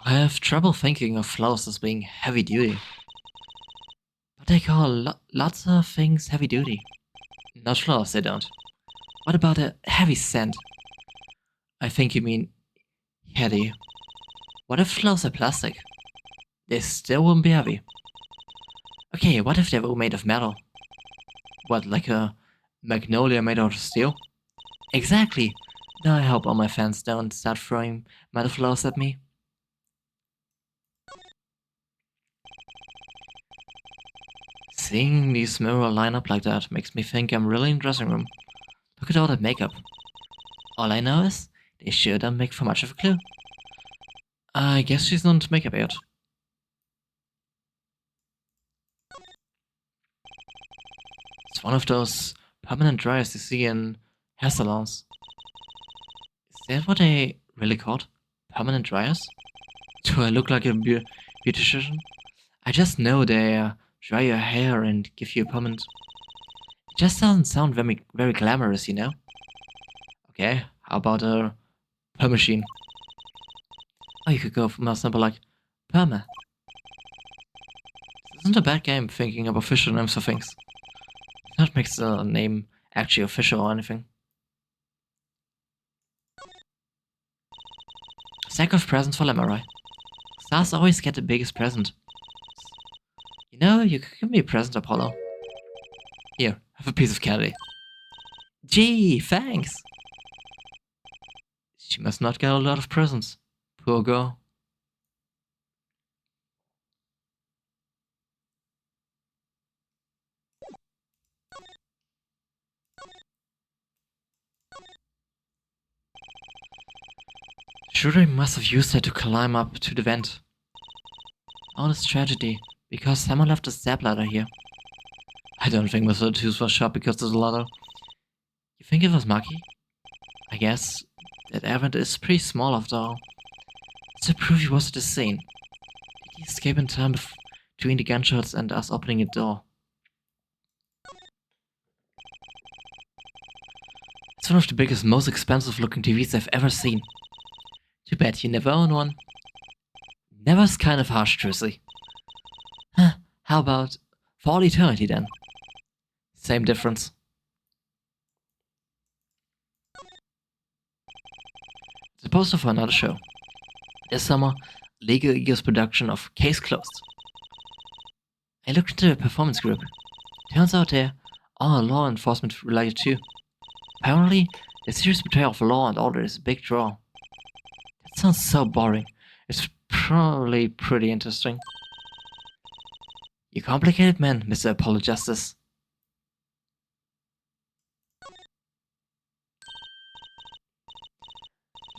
I have trouble thinking of flowers as being heavy-duty. But they call lots of things heavy-duty. Not flowers, they don't. What about a heavy scent? I think you mean heady. What if flowers are plastic? They still wouldn't be heavy. Okay, what if they were made of metal? What, like a magnolia made out of steel? Exactly! Now I hope all my fans don't start throwing metal flowers at me. Seeing these mirrors line up like that makes me think I'm really in the dressing room. Look at all that makeup. All I know is, they sure don't make for much of a clue. I guess she's not into makeup yet. It's one of those permanent dryers you see in hair salons. Is that what they really called? Permanent dryers? Do I look like a beautician? I just know they dry your hair and give you a permanent. It just doesn't sound very glamorous, you know? Okay, how about a perm machine? Oh, you could go for more simple like Perma. This isn't a bad game thinking of official names for things. That makes the name actually official or anything. Stack of presents for Lemuroy. Stars always get the biggest present. You know, you could give me a present, Apollo. Here, have a piece of candy. Gee, thanks! She must not get a lot of presents. Poor girl. Sure, I must have used her to climb up to the vent. All this tragedy, because someone left a step ladder here. I don't think Mr. Tooth was shot because of the ladder. You think it was Maki? I guess that event is pretty small after all. To prove he was at the scene. Did he escape in time between the gunshots and us opening a door? It's one of the biggest, most expensive looking TVs I've ever seen. Too bad you never own one. Never's kind of harsh, Trucy. Huh, how about for all eternity then? Same difference. It's a poster for another show. This summer, Legal Eagles production of Case Closed. I looked into the performance group. Turns out they're all law enforcement related too. Apparently, the series portrayal of Law and Order is a big draw. That sounds so boring. It's probably pretty interesting. You complicated man, Mr. Apollo Justice.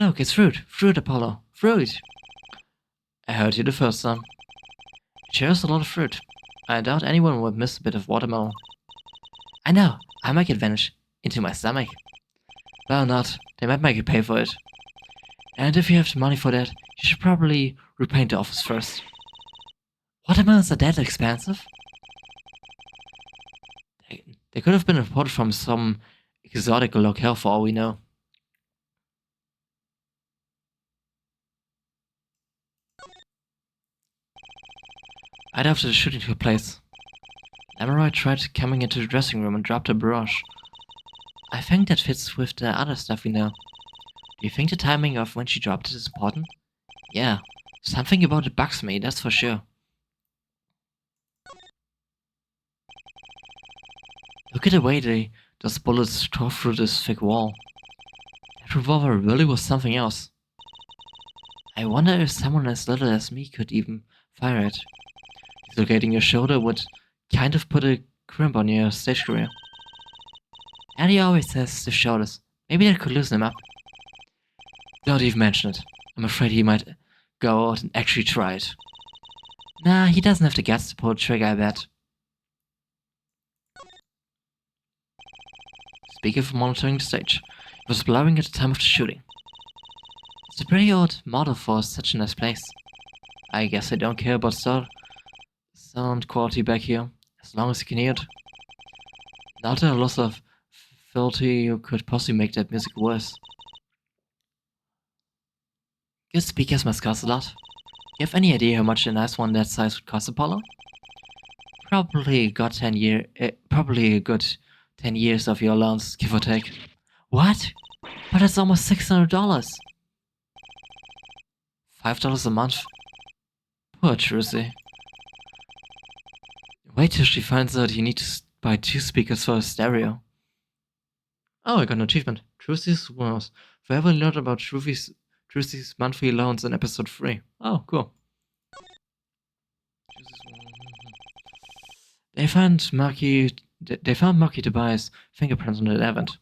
Look, it's fruit. Fruit, Apollo. Fruit. I heard you the first time. It sure is a lot of fruit. I doubt anyone would miss a bit of watermelon. I know. I might get vanished into my stomach. Well, not. They might make you pay for it. And if you have the money for that, you should probably repaint the office first. Watermelons are that expensive? They could have been imported from some exotic locale for all we know. Right after the shooting took place, Emerald tried coming into the dressing room and dropped a brush. I think that fits with the other stuff we know. Do you think the timing of when she dropped it is important? Yeah, something about it bugs me, that's for sure. Look at the way those bullets tore through this thick wall. That revolver really was something else. I wonder if someone as little as me could even fire it. Dislocating your shoulder would kind of put a crimp on your stage career. Eddie always says stiff shoulders. Maybe that could loosen him up. Don't even mention it. I'm afraid he might go out and actually try it. Nah, he doesn't have the guts to pull the trigger, I bet. Speaking of monitoring the stage, it was blurring at the time of the shooting. It's a pretty old model for such a nice place. I guess I don't care about sound quality back here, as long as you can hear it. Not a loss of fidelity could possibly make that music worse. Good speakers must cost a lot. You have any idea how much a nice one that size would cost, Apollo? Probably a good 10 years of your allowance, give or take. What? But that's almost $600. $5 a month? Poor Trucy. Wait till she finds out you need to buy 2 speakers for a stereo. Oh, I got an achievement. Trucy's was forever learned about Trucy's monthly allowance in episode 3. Oh, cool. They found Marky Tobias' fingerprints on that event.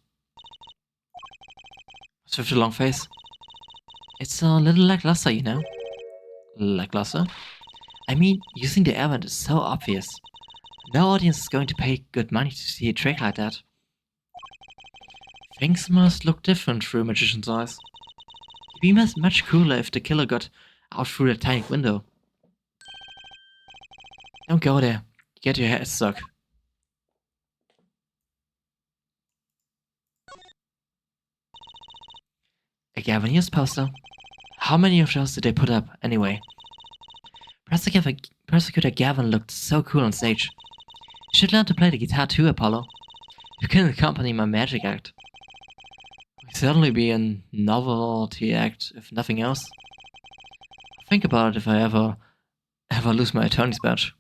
What's with the long face? It's a little lackluster, you know? Lackluster? I mean, using the event is so obvious. No audience is going to pay good money to see a trick like that. Things must look different through a magician's eyes. It'd be much cooler if the killer got out through that tiny window. Don't go there. You get your head stuck. A Gavin Hughes poster. How many of those did they put up, anyway? Prosecutor Gavin looked so cool on stage. You should learn to play the guitar too, Apollo. You can accompany my magic act. It'd certainly be a novelty act, if nothing else. Think about it if I ever lose my attorney's badge.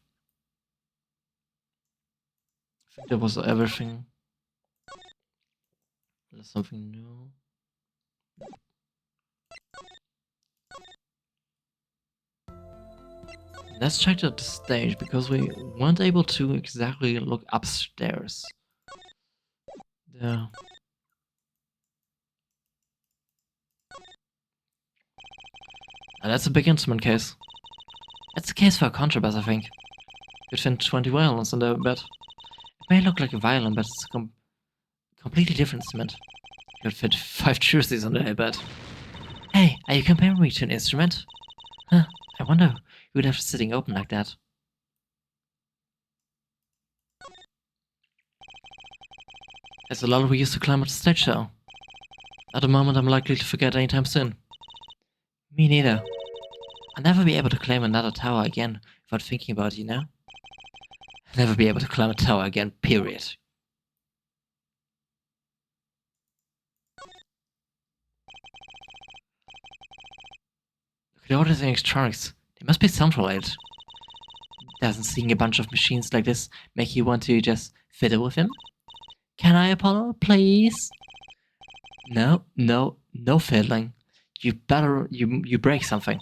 I think that was everything. There's something new. Let's check out the stage, because we weren't able to exactly look upstairs. There. And that's a big instrument case. It's a case for a contrabass, I think. Could fit 20 violins in there, but it may look like a violin, but it's a completely different instrument. Could fit 5 Trucys on there, I bet. Hey, are you comparing me to an instrument? Huh, I wonder who would have it sitting open like that. There's a lot we used to climb up the stage, though. At the moment, I'm likely to forget anytime soon. Me neither. I'll never be able to climb another tower again without thinking about it, you know? I'll never be able to climb a tower again, period. Look at all these electronics. They must be sound related. Doesn't seeing a bunch of machines like this make you want to just fiddle with him? Can I, Apollo, please? No fiddling. You break something.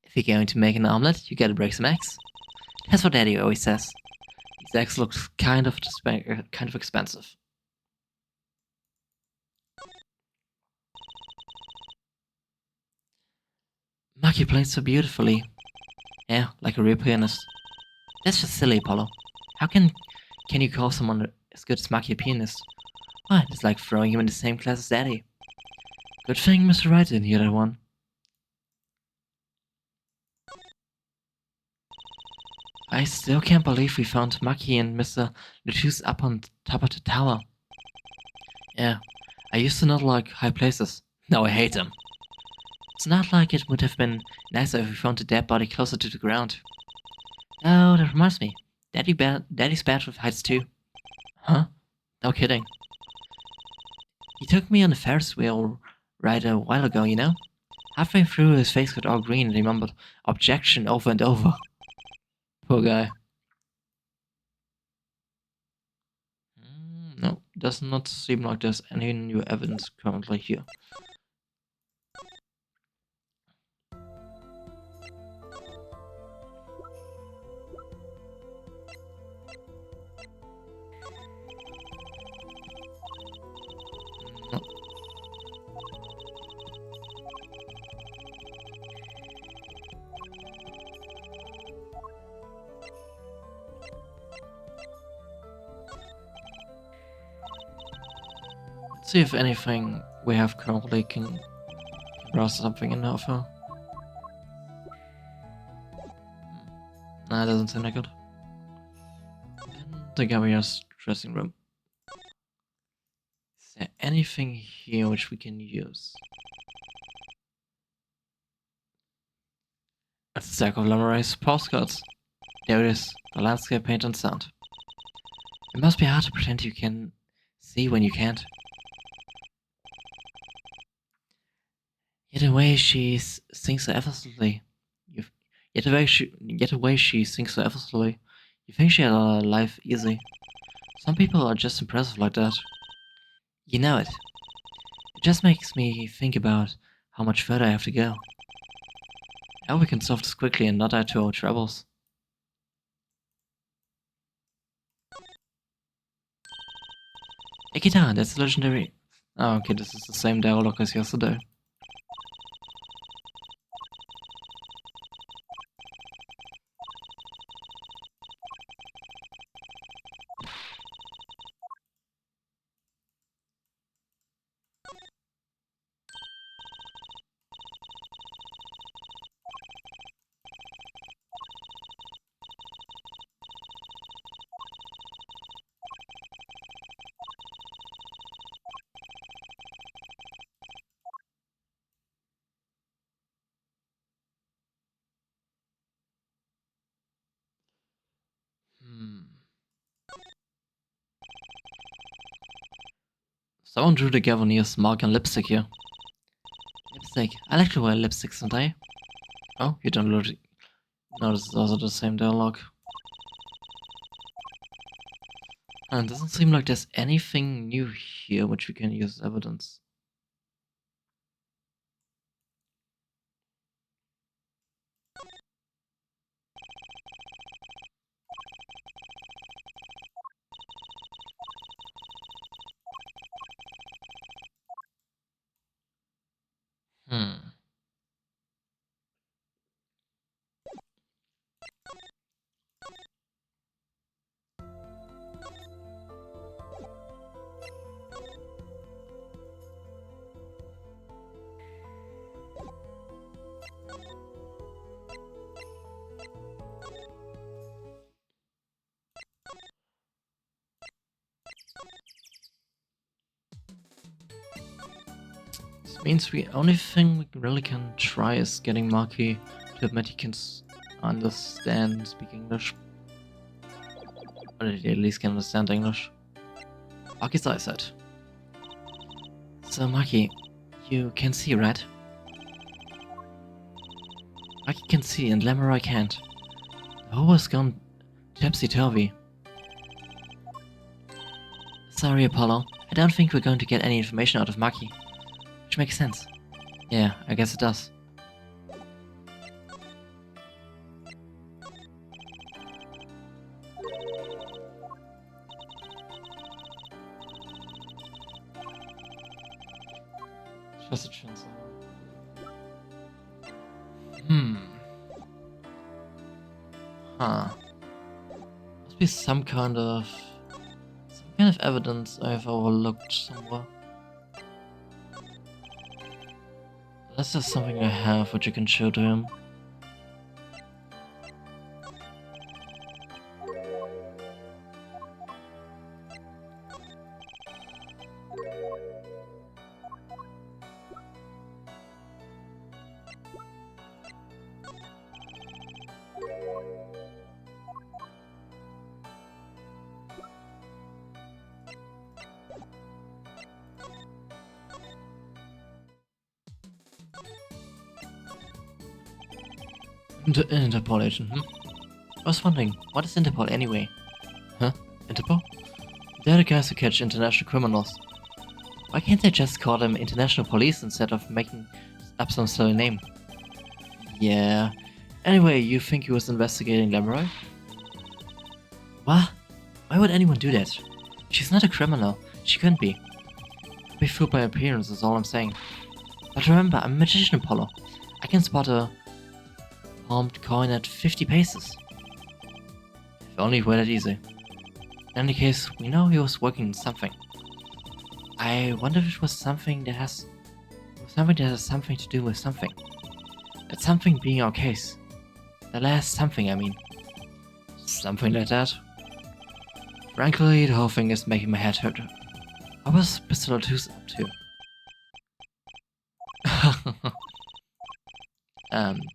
If you're going to make an omelet, you gotta break some eggs. That's what Daddy always says. These eggs look kind of expensive. Maki played so beautifully. Yeah, like a real pianist. That's just silly, Apollo. How can you call someone as good as Maki a pianist? What? It's like throwing him in the same class as Daddy. Good thing Mr. Wright didn't hear that one. I still can't believe we found Maki and Mr. Lutus up on top of the tower. Yeah, I used to not like high places. Now I hate them. It's not like it would have been nicer if we found the dead body closer to the ground. Oh, that reminds me. Daddy's bad with heights too. Huh? No kidding. He took me on the Ferris wheel ride a while ago, you know? Halfway through, his face got all green and he mumbled objection over and over. Poor guy. No, does not seem like there's any new evidence currently here. No. Let's see if anything we have currently can browse something in offer. Nah, it doesn't seem that good. In the Gavia's dressing room. Is there anything here which we can use? A stack of Lamaray's postcards. There it is, the landscape paint and sound. It must be hard to pretend you can see when you can't. Yet the way she sings so effortlessly. Yet the way she sings so effortlessly. You think she had her life easy. Some people are just impressive like that. You know it. It just makes me think about how much further I have to go. I hope we can solve this quickly and not add to our troubles. A guitar, that's legendary. Oh, okay, this is the same dialogue as yesterday. Someone drew the Gavoniers mark and lipstick here. Lipstick. I like to wear lipsticks, don't I? Oh, you don't look. No, this is also the same dialogue. And it doesn't seem like there's anything new here which we can use as evidence. Hmm. This means the only thing we really can try is getting Maki to admit he can understand and speak English. Or that he at least can understand English. Maki's eyesight. So Maki, you can see, right? Maki can see and Lamorai can't. The whole has gone topsy-turvy. Sorry, Apollo. I don't think we're going to get any information out of Maki. Which makes sense. Yeah, I guess it does. Just a chance. Huh. Must be some kind of evidence I've overlooked somewhere. Unless there's something I have which you can show to him. Interpol agent, I was wondering, what is Interpol anyway? Huh? Interpol? They're the guys who catch international criminals. Why can't they just call them international police instead of making up some silly name? Yeah. Anyway, you think he was investigating Lemuroy? What? Why would anyone do that? She's not a criminal. She couldn't be. Be fooled by appearance is all I'm saying. But remember, I'm a magician, Apollo. I can spot a palmed coin at 50 paces. If only it were that easy. In any case, we know he was working on something. I wonder if it was something that has something to do with something. That something being our case. The last something, I mean. Something like that. Frankly, the whole thing is making my head hurt. What was Priscilla 2's up to?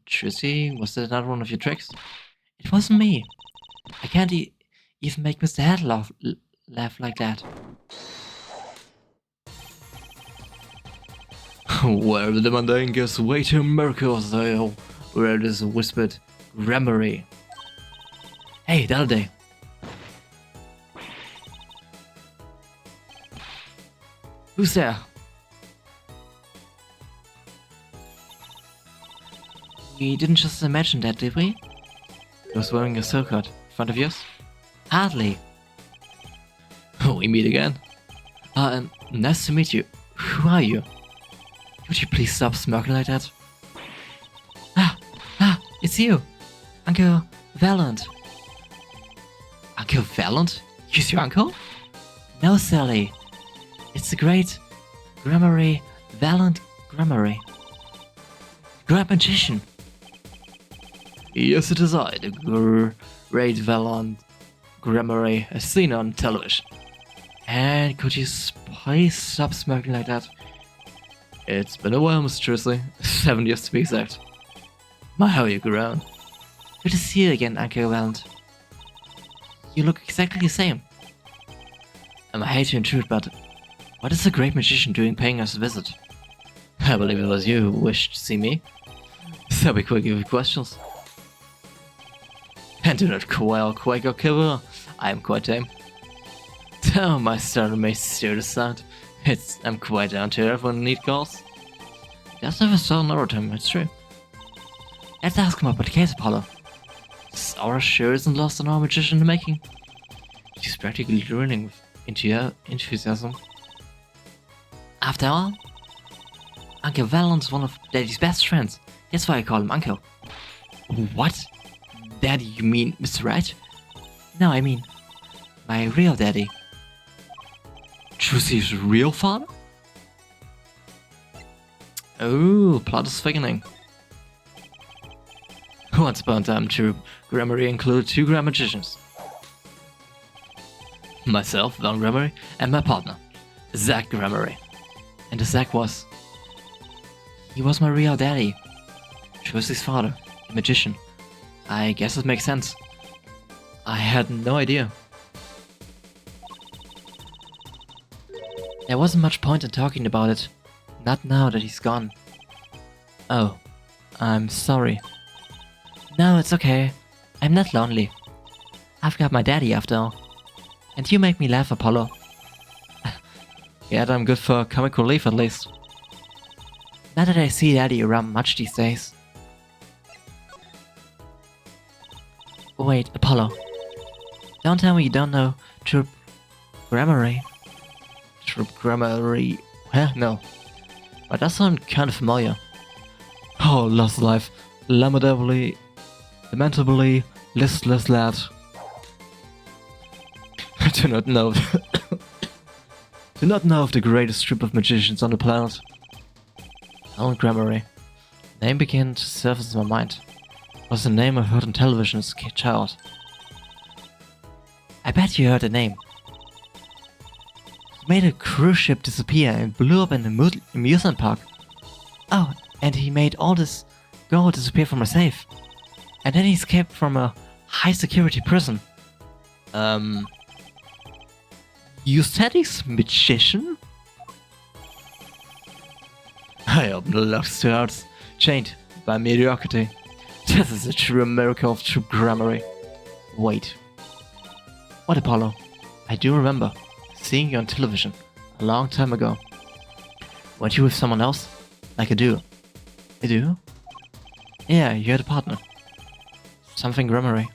Trissy, was that another one of your tricks? It wasn't me. I can't even make Mr. Head laugh like that. Where the mundane gives way to miracles, where it is whispered gramarye. Hey, Dalday. Who's there? We didn't just imagine that, did we? He was wearing a silk hat. In front of yours? Hardly. We meet again. Nice to meet you. Who are you? Could you please stop smirking like that? It's you! Uncle Valant. Uncle Valant? He's your uncle? No, Sally. It's the great Gramarye Valant Gramarye. Grand magician. Yes, it is I, the great Valant Gramarye, as seen on television. And could you please stop smirking like that? It's been a while, Mr. Trissy. 7 years to be exact. My, how you grown. Good to see you again, Uncle Valant. You look exactly the same. I hate to intrude, but what is the great magician doing paying us a visit? I believe it was you who wished to see me. So be quick with questions. And do not quake or kill. I am quite tame. Oh, my starter may steer the sound. I'm quite down to earth when I need calls. Just never saw another time, it's true. Let's ask him about the case, Apollo. Sora sure isn't lost on our magician in the making. She's practically drooling with enthusiasm. After all, Uncle Valant's one of Daddy's best friends. That's why I call him Uncle. What? Daddy, you mean Mr. Right? No, I mean my real daddy. Trissy's real father? Oh, plot is thickening. Once upon a time, true Gramarye included 2 grand magicians. Myself, Val Gramarye, and my partner, Zack Gramarye. And the Zack he was my real daddy. Trissy's father, a magician. I guess it makes sense. I had no idea. There wasn't much point in talking about it. Not now that he's gone. Oh, I'm sorry. No, it's okay. I'm not lonely. I've got my daddy after all. And you make me laugh, Apollo. Yeah, I'm good for comic relief at least. Not that I see Daddy around much these days. Wait, Apollo. Don't tell me you don't know Troop Gramarye. Troop Gramarye? Huh? No. But that sounds kind of familiar. Oh, lost life. Lamentably, listless lad. I do not know. Do not know of the greatest group of magicians on the planet. Alan Gramarye. Name began to surface in my mind. It was the name I heard on television as a child. I bet you heard the name. He made a cruise ship disappear and blew up an amusement park. Oh, and he made all this gold disappear from a safe. And then he escaped from a high security prison. You said he's a magician? I opened the locks to hearts, chained by mediocrity. This is a true miracle of true Gramarye. Wait. What, Apollo? I do remember seeing you on television a long time ago. Weren't you with someone else? Like a duo? A duo? Yeah, you had a partner. Something Gramarye.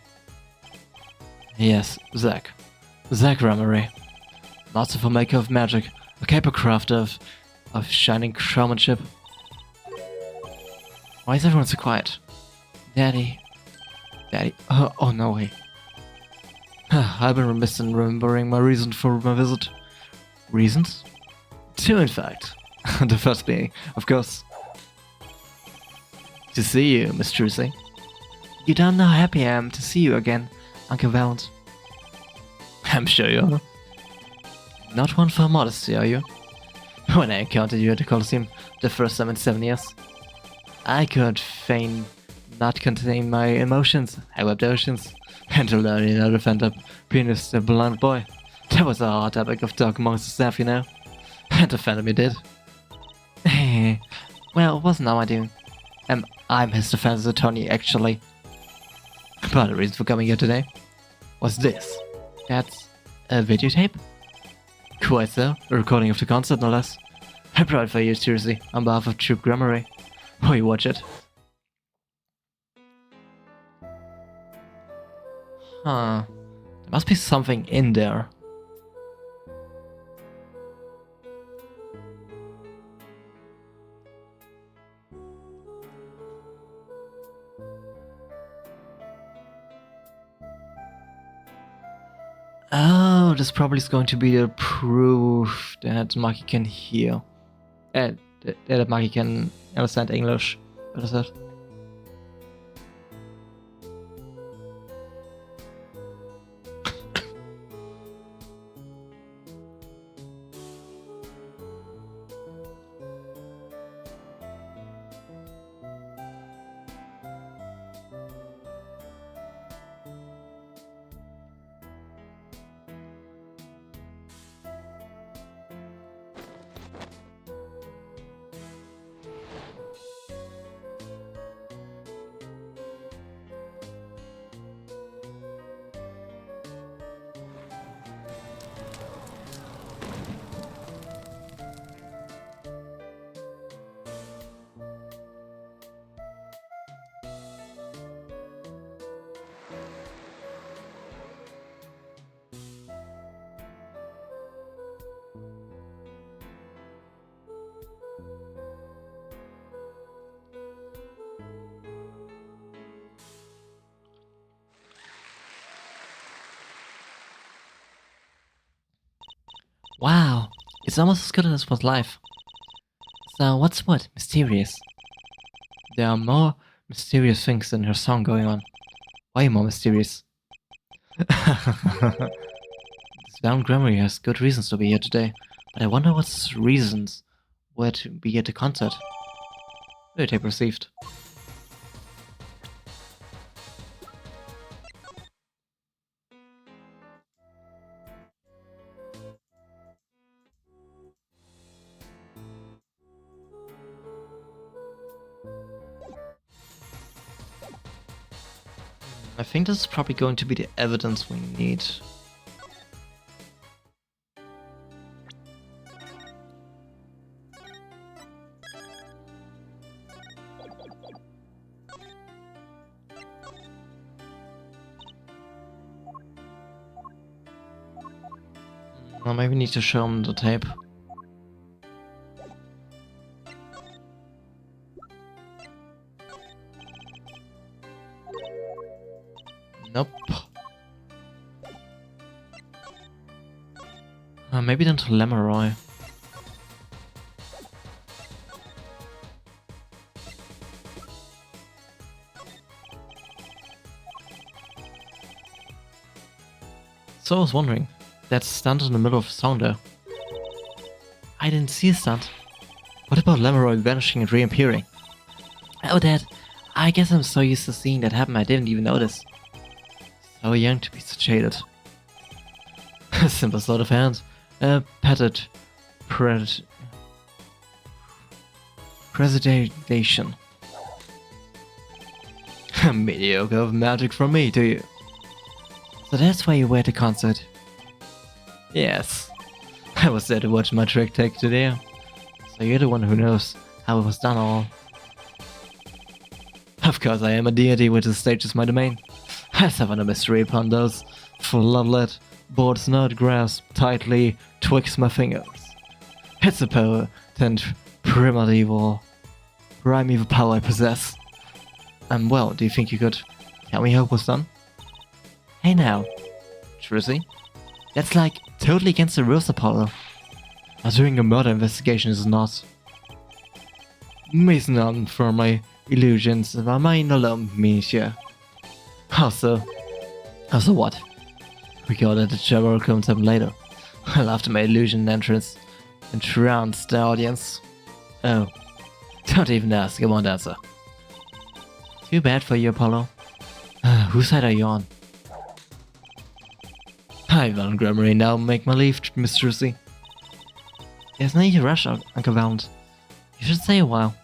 Yes, Zack. Zack Gramarye. Master for maker of magic, a caper crafter of shining showmanship. Why is everyone so quiet? Daddy. Daddy. Oh no way. I've been remiss in remembering my reason for my visit. Reasons? Two, in fact. The first being, of course, to see you, Miss Trucy. You don't know how happy I am to see you again, Uncle Valent. I'm sure you are. Not one for modesty, are you? When I encountered you at the Colosseum the first time in 7 years, I could feign not contain my emotions. I wept oceans, and to learn how to defend a penis a blind boy. That was a hard epic of talk amongst the staff, you know. And defended me did. Well, it wasn't all my doing. I'm his defense attorney, actually. But the reason for coming here today was this. That's a videotape? Quite so, a recording of the concert, no less. I brought it for you, seriously, on behalf of Troop Gramarye. Will you watch it? Huh. There must be something in there. Oh, this probably is going to be the proof that Maki can hear. That Maki can understand English. What is that? Wow, it's almost as good as it was live. So what's what? Mysterious. There are more mysterious things in her song going on. Way more mysterious. Sven Gramarye has good reasons to be here today, but I wonder what his reasons were to be at the concert. Videotape received. I think this is probably going to be the evidence we need. Or maybe we need to show him the tape. Nope. Maybe then to Lemuroy. So I was wondering, that stunt in the middle of a song there. I didn't see a stunt. What about Lemuroy vanishing and reappearing? Oh, Dad, I guess I'm so used to seeing that happen I didn't even notice. So young to be so jaded. Simple sort of hand. Petted. Presentation. Mediocre of magic from me, do you? So that's why you were at the concert? Yes. I was there to watch my trick take today. So you're the one who knows how it was done all. Of course I am a deity with the stage as my domain. I suffer no mystery upon those floodlit boards not grasp tightly twixt my fingers. It's a potent primeval power I possess. Well, do you think you could tell me how it was done? Hey now, Trizzy. That's like totally against the rules, Apollo. Doing a murder investigation is not. Mason on for my illusions of my mind alone, monsieur. Also what? We got at the Jabber concept later. After my illusion entrance entranced the audience. Oh, don't even ask, I won't answer. Too bad for you, Apollo. Whose side are you on? I will Gramarye now make my leave, Miss Trucy. There's no need to rush, Uncle Valent. You should stay a while.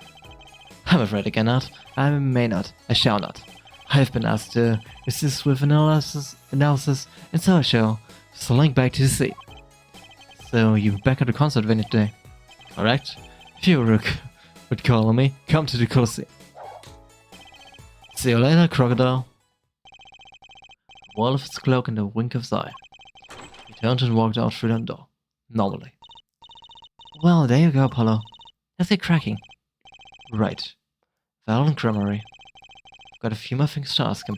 I'm afraid I cannot. I may not. I shall not. I have been asked to assist with analysis, and so I shall. So link back to the sea. So you're back at the concert venue today, correct? If you would call on me, come to the Colosseum. See you later, crocodile. Wall of his cloak and a wink of his eye. He turned and walked out through the door. Normally. Well, there you go, Apollo. That's it cracking. Right. Valent Gramarye. I've got a few more things to ask him.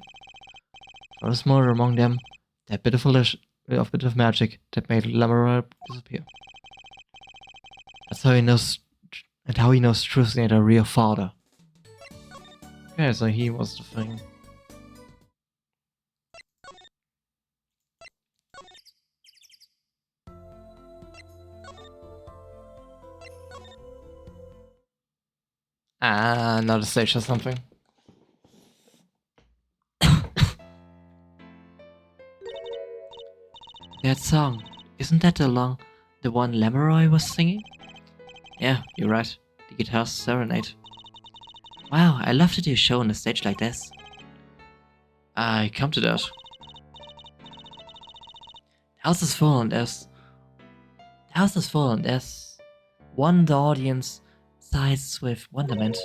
First more among them, that bit of magic that made Lemuroy disappear. That's how he knows, and how he knows Trucy ain't a real father. Okay, so he was the thing. Another stage or something. That song, isn't that the one Lemuroy was singing? Yeah, you're right. The guitar's serenade. Wow, I love to do a show on a stage like this. I come to that. The house is full and there's one the audience sighs with wonderment.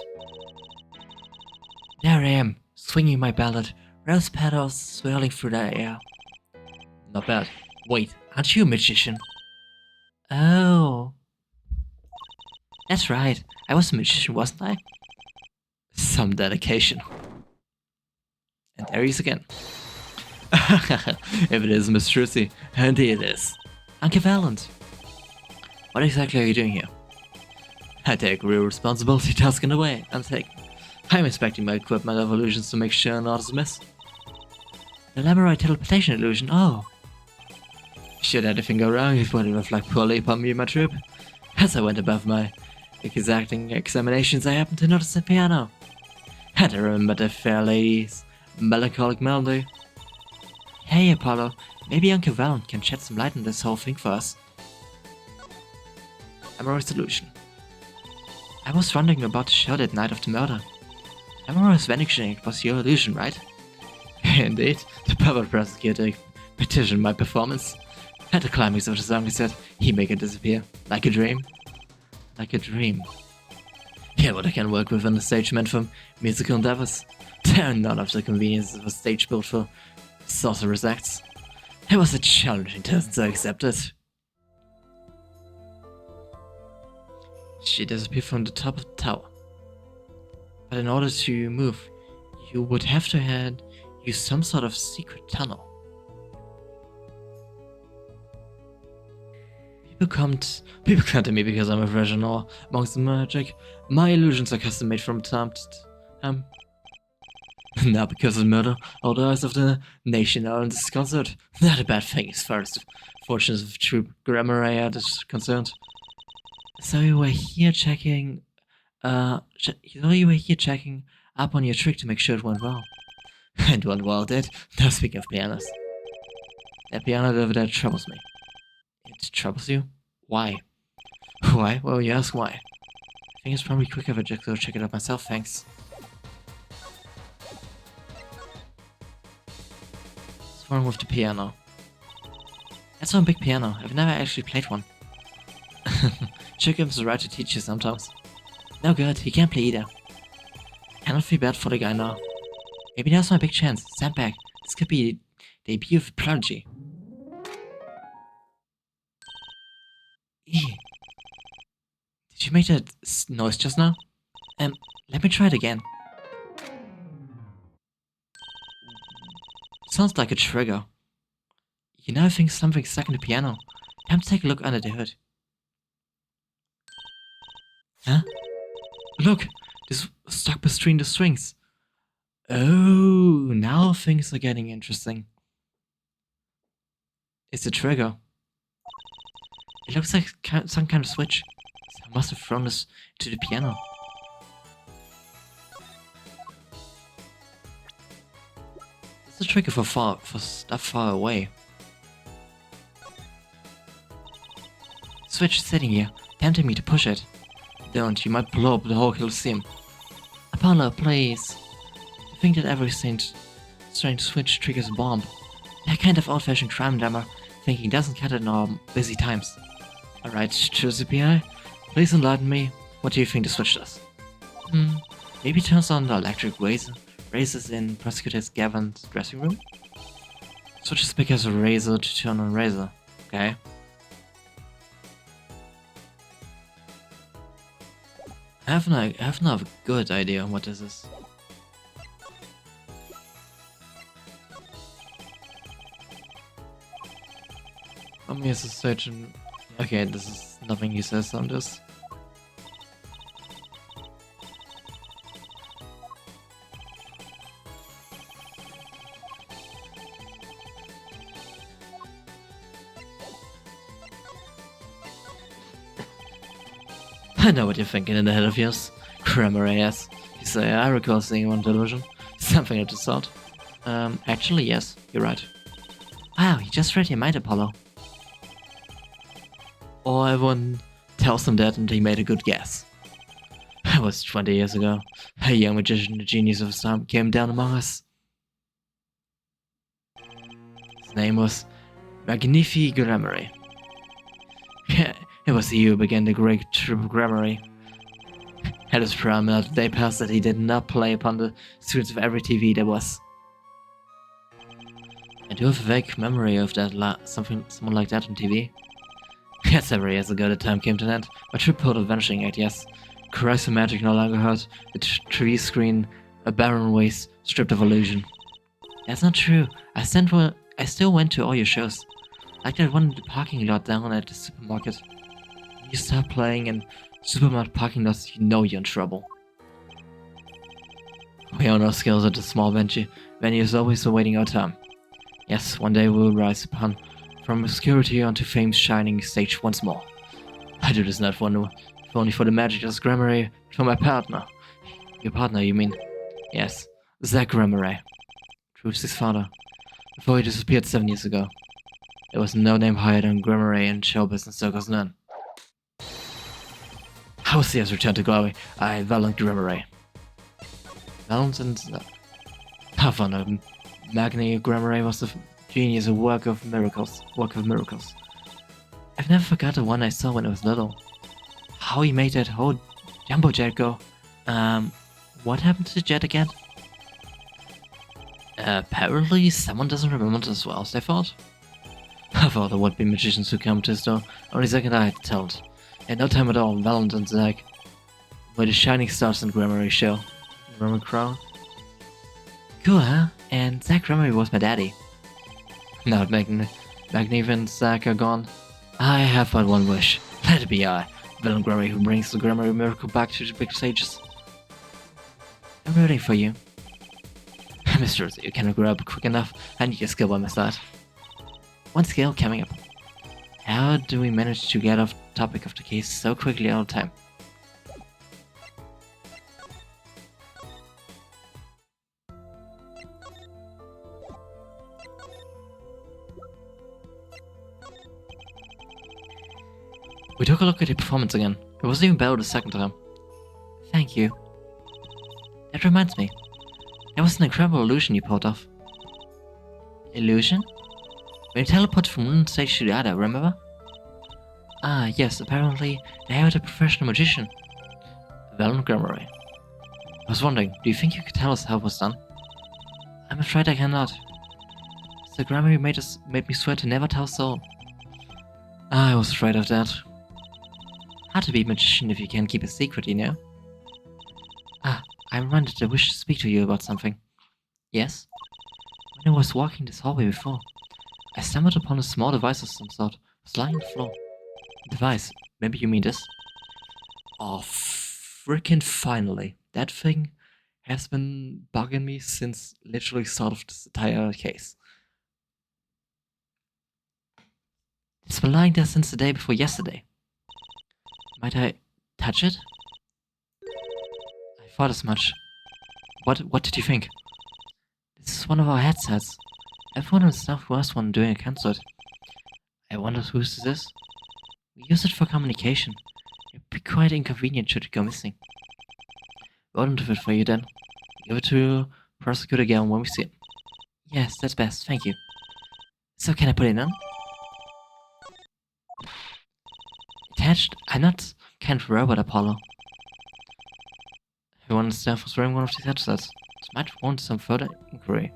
There I am, swinging my ballad, rose petals swirling through the air. Not bad. Wait, aren't you a magician? Oh. That's right, I was a magician, wasn't I? Some dedication. And there he is again. If it is Miss Trucy, indeed it is. Uncle Valent. What exactly are you doing here? I take real responsibility tasking away. I'm inspecting my equipment evolutions to make sure not to miss. The Lemuroy teleportation illusion, oh. Should anything go wrong, it would reflect poorly upon me and my trip. As I went above my exacting examinations, I happened to notice the piano. And I remembered the fair lady's melancholic melody. Hey Apollo, maybe Uncle Valent can shed some light on this whole thing for us. Lemuroy's solution. I was wondering about the show that night of the murder. Lemuroy's vanishing was your illusion, right? Indeed, the public prosecutor petitioned my performance. At the climax of the song, he said he'd make it disappear, like a dream. Like a dream. Yeah, but I can work within a stage meant for musical endeavors. There are none of the conveniences of a stage built for sorcerous acts. It was a challenging test, so I accepted. She disappeared from the top of the tower. But in order to move, you would have to head use some sort of secret tunnel. People come to me because I'm a professional amongst the magic. My illusions are custom made from time to time. Now because of murder, all the eyes of the nation are disconcerted. Not a bad thing as far as the fortunes of true Grammar is concerned. So you were here checking up on your trick to make sure it went well. And went well, did. Now speaking of pianos. That piano over there troubles me. It troubles you? Why? Why? Well, you ask why. I think it's probably quicker if I just go check it out myself, thanks. What's wrong with the piano? That's not a big piano. I've never actually played one. Sure gives the right to teach you sometimes. No good, he can't play either. Cannot feel bad for the guy now. Maybe now's my big chance. Stand back. This could be the debut of Prodigy. Did you make that noise just now? Let me try it again. Sounds like a trigger. You know, I think something's stuck in the piano. Time to take a look under the hood. Huh? Look! This was stuck between the strings. Oh, now things are getting interesting. It's a trigger. It looks like some kind of switch. Someone must have thrown this to the piano. It's a trigger for stuff far away. Switch is sitting here, tempting me to push it. Don't, you might blow up the whole Colosseum. Apollo, please. I think that every strange switch triggers a bomb. That kind of old-fashioned crime drama thinking doesn't cut it in our busy times. Alright, Choosy PI, please enlighten me. What do you think the switch does? Maybe turns on the electric razors in Prosecutor Gavin's dressing room? Switch is big as a razor to turn on a razor. Okay. I have not a good idea what this is. Me as a surgeon. Okay, this is nothing he says on this. I know what you're thinking in the head of yours. Grammar ass. You say, I recall seeing you on television. Something of the sort. Actually, yes, you're right. Wow, you just read your mind, Apollo. Or everyone tells him that and he made a good guess. That was 20 years ago. A young magician, the genius of his time, came down among us. His name was Magnifi Grammary. It was he who began the great Grammary. Had his prime, not a day passed that he did not play upon the screens of every TV there was. I do have a vague memory of that someone like that on TV. Yet several years ago the time came to an end. My trip pulled a vanishing act, yes. Cries of magic no longer heard. The TV screen, a barren waste, stripped of illusion. That's not true. I still went to all your shows. Like that one in the parking lot down at the supermarket. When you start playing in supermarket parking lots, you know you're in trouble. We own our skills at the small venue is always awaiting our time. Yes, one day we will rise from obscurity onto fame's shining stage once more. I do this not for only for the magic of Grammary, but for my partner. Your partner, you mean? Yes, Zach Grammary. Truth's father. Before he disappeared 7 years ago. There was no name higher than Grammary in show business circles then. How's he has returned to glory? I, Valent Grammary. Valent and... Have fun, Magni Grammary was a genius, a work of miracles. I've never forgot the one I saw when I was little. How he made that whole jumbo jet go. What happened to the jet again? Apparently someone doesn't remember it as well as they thought. I thought there would be magicians who come to his door. Only second I had to tell it. In no time at all, Valent and Zach were the shining stars in Grammary show. Roman Crown. Cool, huh? And Zach Gremory was my daddy. Now that Magniv and Zach are gone, I have but one wish. Let it be I, Villain Gremory, who brings the Gremory miracle back to the big stages. I'm rooting for you. Mr. Rossi, you cannot grow up quick enough. I need your skill by my side. One skill coming up. How do we manage to get off topic of the case so quickly all the time? We took a look at your performance again. It was even better the second time. Thank you. That reminds me. That was an incredible illusion you pulled off. Illusion? When you teleported from one stage to the other, remember? Ah, yes, apparently they hired a professional magician. Villain Gremory. I was wondering, do you think you could tell us how it was done? I'm afraid I cannot. Sir Gremory made me swear to never tell Soul. I was afraid of that. Hard to be a magician if you can't keep a secret, you know? Ah, I remembered I wish to speak to you about something. Yes? When I was walking this hallway before, I stumbled upon a small device of some sort. It was lying on the floor. Device? Maybe you mean this? Oh, frickin' finally. That thing has been bugging me since literally start of this entire case. It's been lying there since the day before yesterday. Might I touch it? I thought as much. What did you think? This is one of our headsets. Everyone on staff was one doing a concert. I wonder whose this is. We use it for communication. It'd be quite inconvenient should it go missing. We'll do it for you then. Give it to Prosecutor Galen when we see him. Yes, that's best, thank you. So can I put it on? Attached? I'm not kind of robot, Apollo. Everyone on staff was wearing one of these headsets. This might warrant some further inquiry.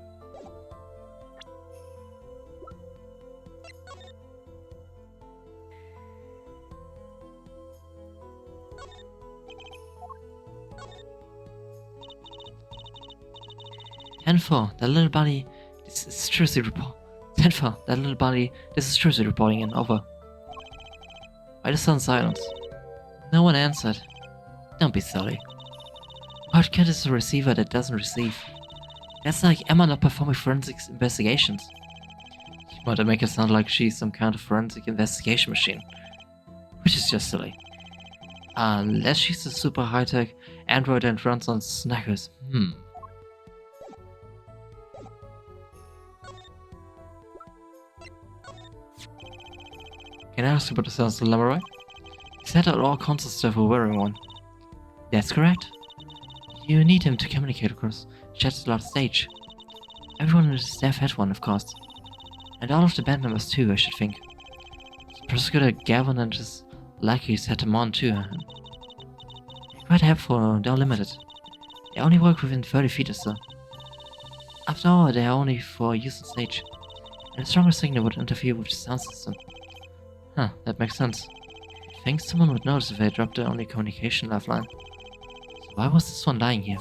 Tenfor, that little buddy, this is Trucy report. Tenfor, that little buddy, this is Trucy reporting in, over. Why the sudden silence? No one answered. Don't be silly. Hardcat is a receiver that doesn't receive. That's like Emma not performing forensic investigations. You want to make it sound like she's some kind of forensic investigation machine. Which is just silly. Unless she's a super high-tech android and runs on snackers. Can I ask you about the sounds of Lamorai? He said that all console staff were wearing one. That's correct. You need him to communicate across Shattered stage. Everyone in the staff had one, of course. And all of the band members too, I should think. Prosecutor Gavin and his lackeys had them on too. Quite helpful, they're limited. They only work within 30 feet or so. After all, they are only for use on stage. And a stronger signal would interfere with the sound system. Huh, that makes sense. I think someone would notice if they dropped their only communication lifeline. So why was this one lying here?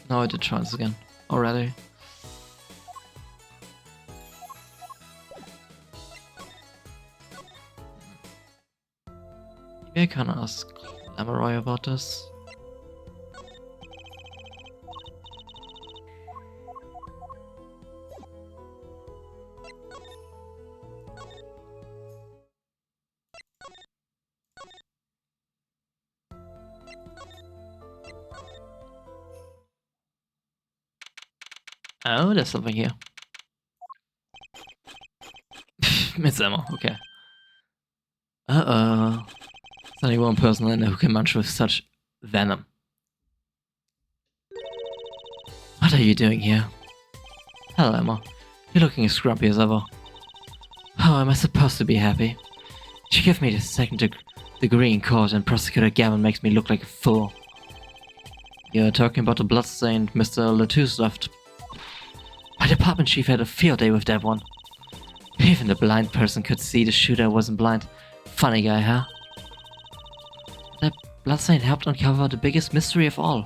Now I did try this again. Already. Maybe I can ask Lamorai about this. Oh, there's something here. It's Emma, okay. Uh-oh. There's only one person I know who can munch with such venom. What are you doing here? Hello, Emma. You're looking as grumpy as ever. How am I supposed to be happy? You give me the second degree in court and Prosecutor Gavin makes me look like a fool. You're talking about the bloodstained Mr. Latouche left. My department chief had a field day with that one. Even the blind person could see the shooter wasn't blind. Funny guy, huh? That bloodstain helped uncover the biggest mystery of all.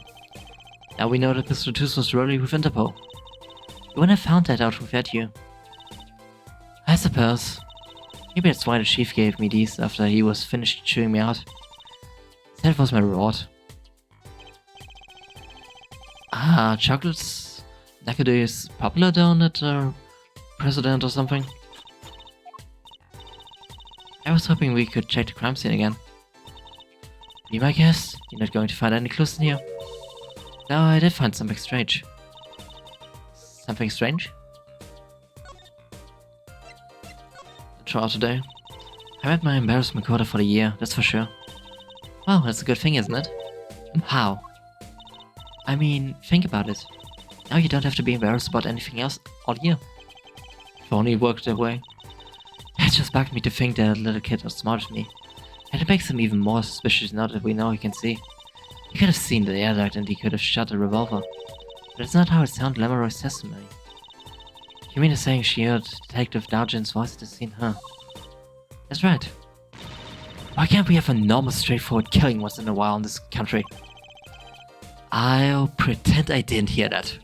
Now we know that Mr. Latouche was really with Interpol. You wouldn't have found that out without you. I suppose. Maybe that's why the chief gave me these after he was finished chewing me out. That was my reward. Ah, chocolates? Nakado's popular down at President or something? I was hoping we could check the crime scene again. Be my guess, you're not going to find any clues in here. No, I did find something strange. Something strange? The trial today. I met my embarrassment quota for the year, that's for sure. Well, that's a good thing, isn't it? How? I mean, think about it. Now you don't have to be embarrassed about anything else all year. If only it worked that way. It just bugged me to think that little kid was smarter than me. And it makes him even more suspicious now that we know he can see. He could have seen the air duct and he could have shot a revolver. But it's not how it sounded in Lamoureux's testimony. You mean to saying she heard Detective Dargent's voice at the scene, huh? That's right. Why can't we have a normal, straightforward killing once in a while in this country? I'll pretend I didn't hear that.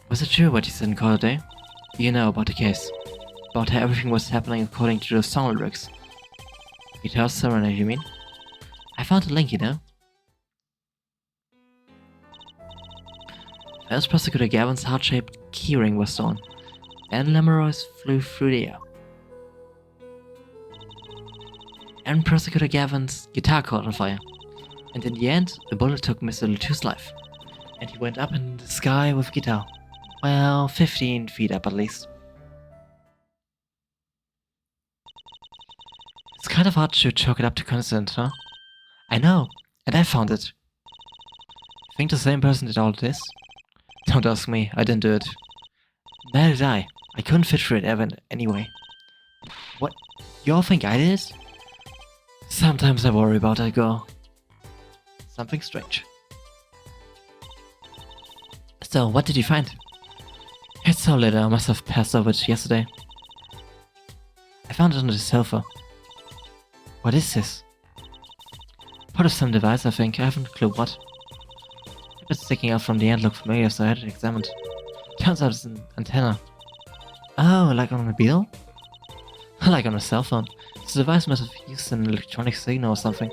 Was it true what you said in court today? Do you know about the case? About how everything was happening according to the song lyrics? Guitar Serenade, you mean? I found a link, you know? First Prosecutor Gavin's heart-shaped keyring was stolen, and Lamoureux flew through the air. And Prosecutor Gavin's guitar caught on fire, and in the end, a bullet took Mr. Latouche's life, and he went up in the sky with guitar. Well, 15 feet up at least. It's kind of hard to chalk it up to coincidence, huh? I know, and I found it. Think the same person did all this? Don't ask me, I didn't do it. Neither did I. I couldn't fit through it ever anyway. What? You all think I did it? Sometimes I worry about that girl. Something strange. So, what did you find? It's so late, I must have passed over it yesterday. I found it on the sofa. What is this? Part of some device, I think. I haven't a clue what. It's sticking out from the end looked familiar, so I had it examined. Turns out it's an antenna. Oh, like on a beetle? Like on a cell phone. This device must have used an electronic signal or something.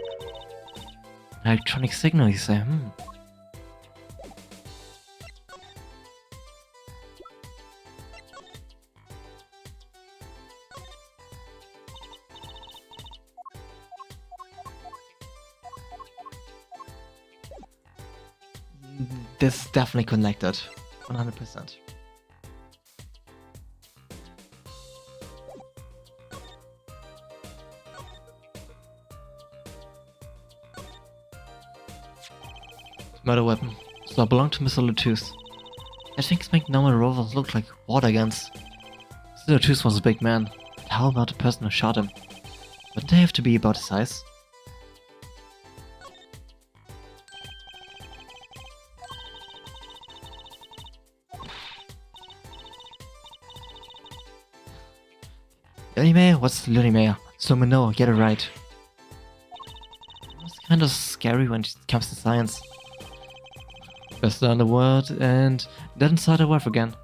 An electronic signal, you say? This is definitely connected. 100%. Murder weapon. So it belonged to Mr. Latouche. That things make normal revolvers look like water guns. Mr. Latouche was a big man. But how about the person who shot him? Wouldn't they have to be about his size? Lunimare? What's Lunimare? So no, get it right. It's kind of scary when it comes to science. Best learn the word and then start a word again.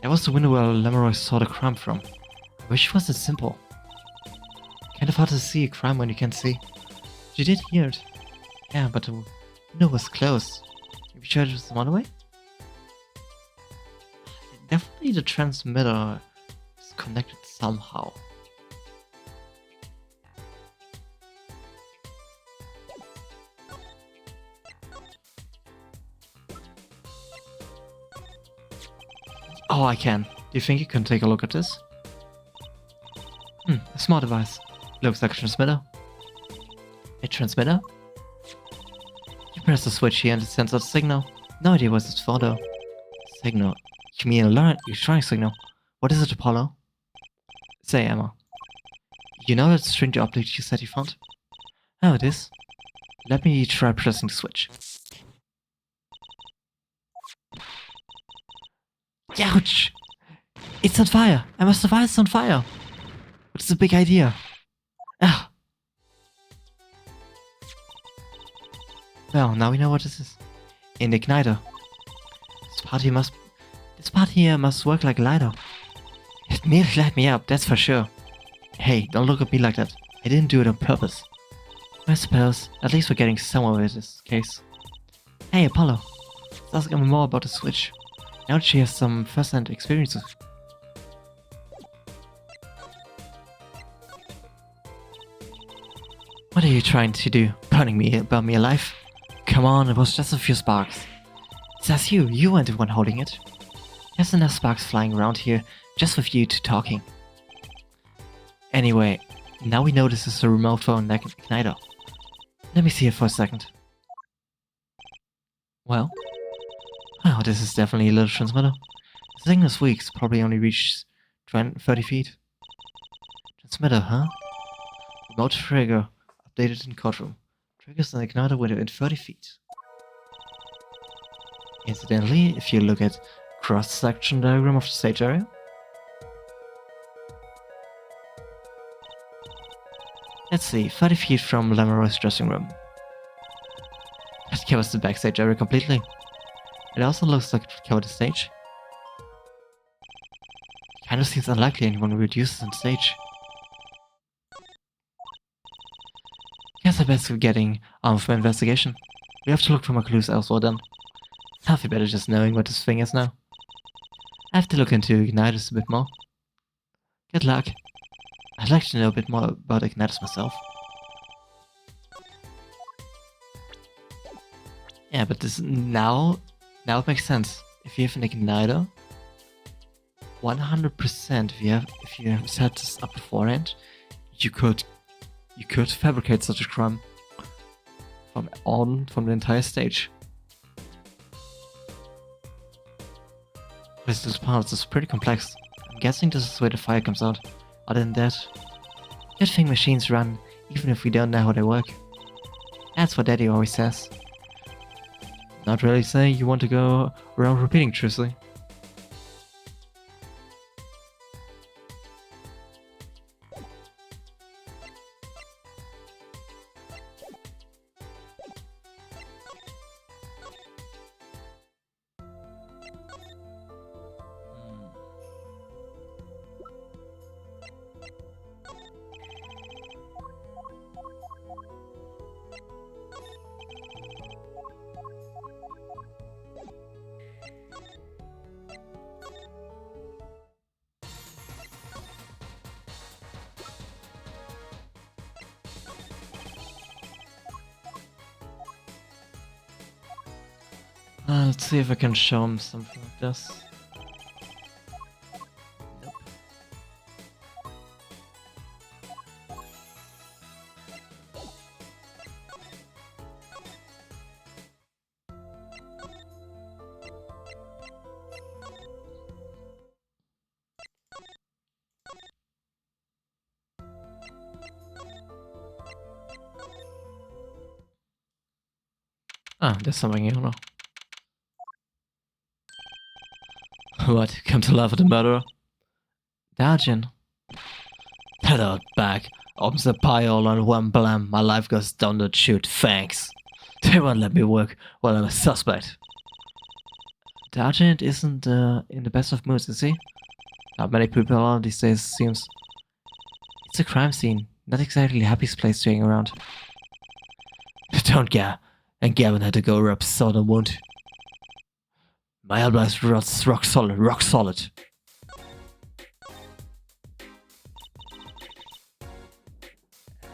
That was the window where Lamoureux saw the crime from. I wish it was that simple. Kind of hard to see a crime when you can't see. You did hear it. Yeah, but the window was closed. Maybe sure it was some other way? Definitely the transmitter is connected somehow. Oh, I can. Do you think you can take a look at this? A smart device. Looks like a transmitter. A transmitter? You press the switch here and it sends out a signal. No idea what it's for though. Signal. You mean an electronic signal? What is it, Apollo? Say, Emma, you know that strange object you said you found? Oh, it is. Let me try pressing the switch. Ouch! It's on fire! Emma's device is on fire! What's the big idea? Ah! Well, now we know what this is. An igniter. This part here must work like a lighter. It nearly light me up, that's for sure. Hey, don't look at me like that. I didn't do it on purpose. I suppose, at least we're getting somewhere with this case. Hey, Apollo. Let's ask Emma more about the switch. Now that she has some first-hand experiences. What are you trying to do? Burn me alive? Come on, it was just a few sparks. Says you weren't the one holding it. There's enough sparks flying around here just with you two talking. Anyway, now we know this is a remote phone igniter. Let me see it for a second. Well, oh, this is definitely a little transmitter. The signal's weak, probably only reaches 30 feet. Transmitter, huh? Remote trigger, updated in courtroom. Triggers an igniter within 30 feet. Incidentally, if you look at cross-section diagram of the stage area, let's see, 30 feet from Lamoureux's dressing room. That covers the backstage area completely. It also looks like it would cover the stage. Kinda seems unlikely anyone would use this on stage. Guess I best be getting on with my investigation. We have to look for more clues elsewhere then. Nothing better just knowing what this thing is now. I have to look into igniters a bit more. Good luck. I'd like to know a bit more about igniters myself. Yeah, but this now it makes sense. If you have an igniter, 100% if you have set this up beforehand, you could fabricate such a crime from the entire stage. This part is pretty complex. I'm guessing this is where the fire comes out. Other than that, good thing machines run, even if we don't know how they work. That's what Daddy always says. Not really saying you want to go around repeating truthfully. Let's see if I can show him something like this. Nope. Ah, there's something here now. What, come to laugh at the murderer? Dajin. Head out back. Opens the pie all on one blam. My life goes down the chute. Thanks. They won't let me work while I'm a suspect. Dajin isn't in the best of moods, is he? Not many people are these days, seems. It's a crime scene. Not exactly the happiest place to hang around. Don't care. And Gavin had to go rub salt on wound. My elbow is rock solid, rock solid.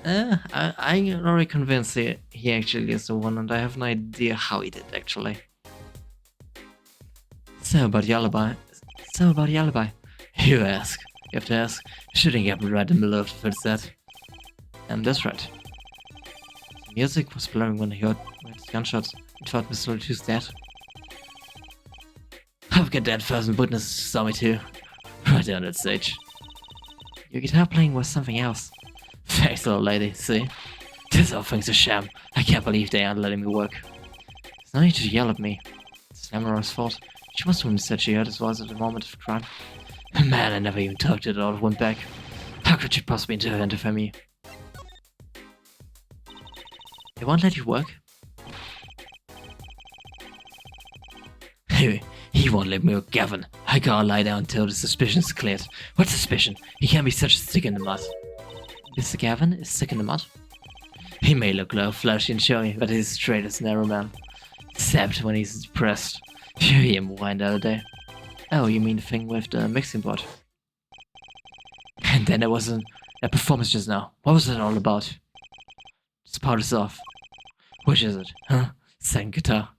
I'm already convinced he actually is the one, and I have no idea how he did actually. So about the alibi. You ask. You have to ask. Shooting happened right in the middle of the first set. And that's right. The music was blaring when I heard gunshots. I thought Mr. Latu's dead. I've got that first witness saw me too. Right there on that stage. Your guitar playing was something else. Thanks, little lady, see? This whole thing's a sham. I can't believe they aren't letting me work. There's no need to yell at me. It's Lamora's fault. She must have said she heard his voice at the moment of crime. Man, I never even talked to it all went back. How could she possibly identify me? They won't let you work? He won't let me work, Gavin. I gotta lie down until the suspicion's cleared. What suspicion? He can't be such a stick in the mud. Mr. Gavin is sick in the mud? He may look low, flashy and showy, but he's straight as an arrow man. Except when he's depressed. You hear him whine the other day. Oh, you mean the thing with the mixing board? And then there was a performance just now. What was it all about? Just part us off. Which is it, huh? Second guitar.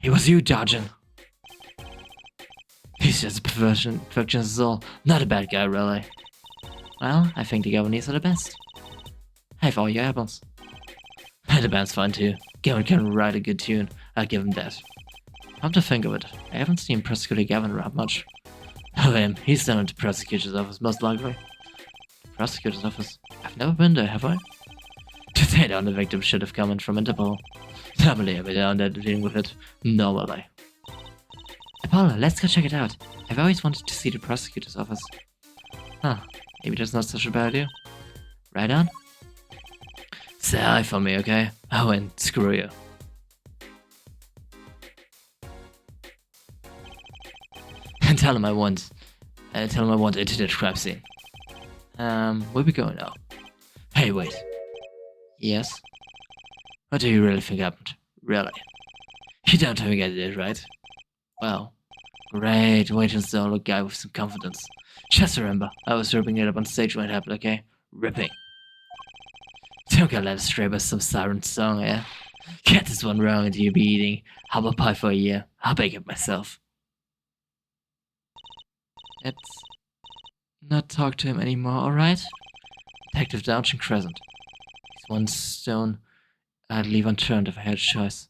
It was you, Dodgen. He's just a perfectionist is all. Not a bad guy, really. Well, I think the Gavinies are the best. I have all your albums. The band's fine too. Gavin can write a good tune, I'll give him that. Come to think of it, I haven't seen Prosecutor Gavin rap much. Oh, him, he's down at the prosecutor's office, most likely. The prosecutor's office? I've never been there, have I? They don't, the victim should have come in from Interpol. Normally I'll be down there dealing with it. Normally. Apollo, let's go check it out. I've always wanted to see the prosecutor's office. Huh, maybe that's not such a bad idea. Right on? Say hi for me, okay? Oh, and screw you. And tell him I want into the trap scene. Where we going now? Hey, wait. Yes? What do you really think happened? Really? You don't think I did, right? Well, great. Wait until look guy with some confidence. Just remember, I was ripping it up on stage when it happened, okay? Ripping. Don't get led astray by some siren song, eh? Get this one wrong and you'll be eating humble pie for a year. I'll bake it myself. Let's not talk to him anymore, alright? Detective Downton Crescent. He's one stone I'd leave unturned if I had a choice.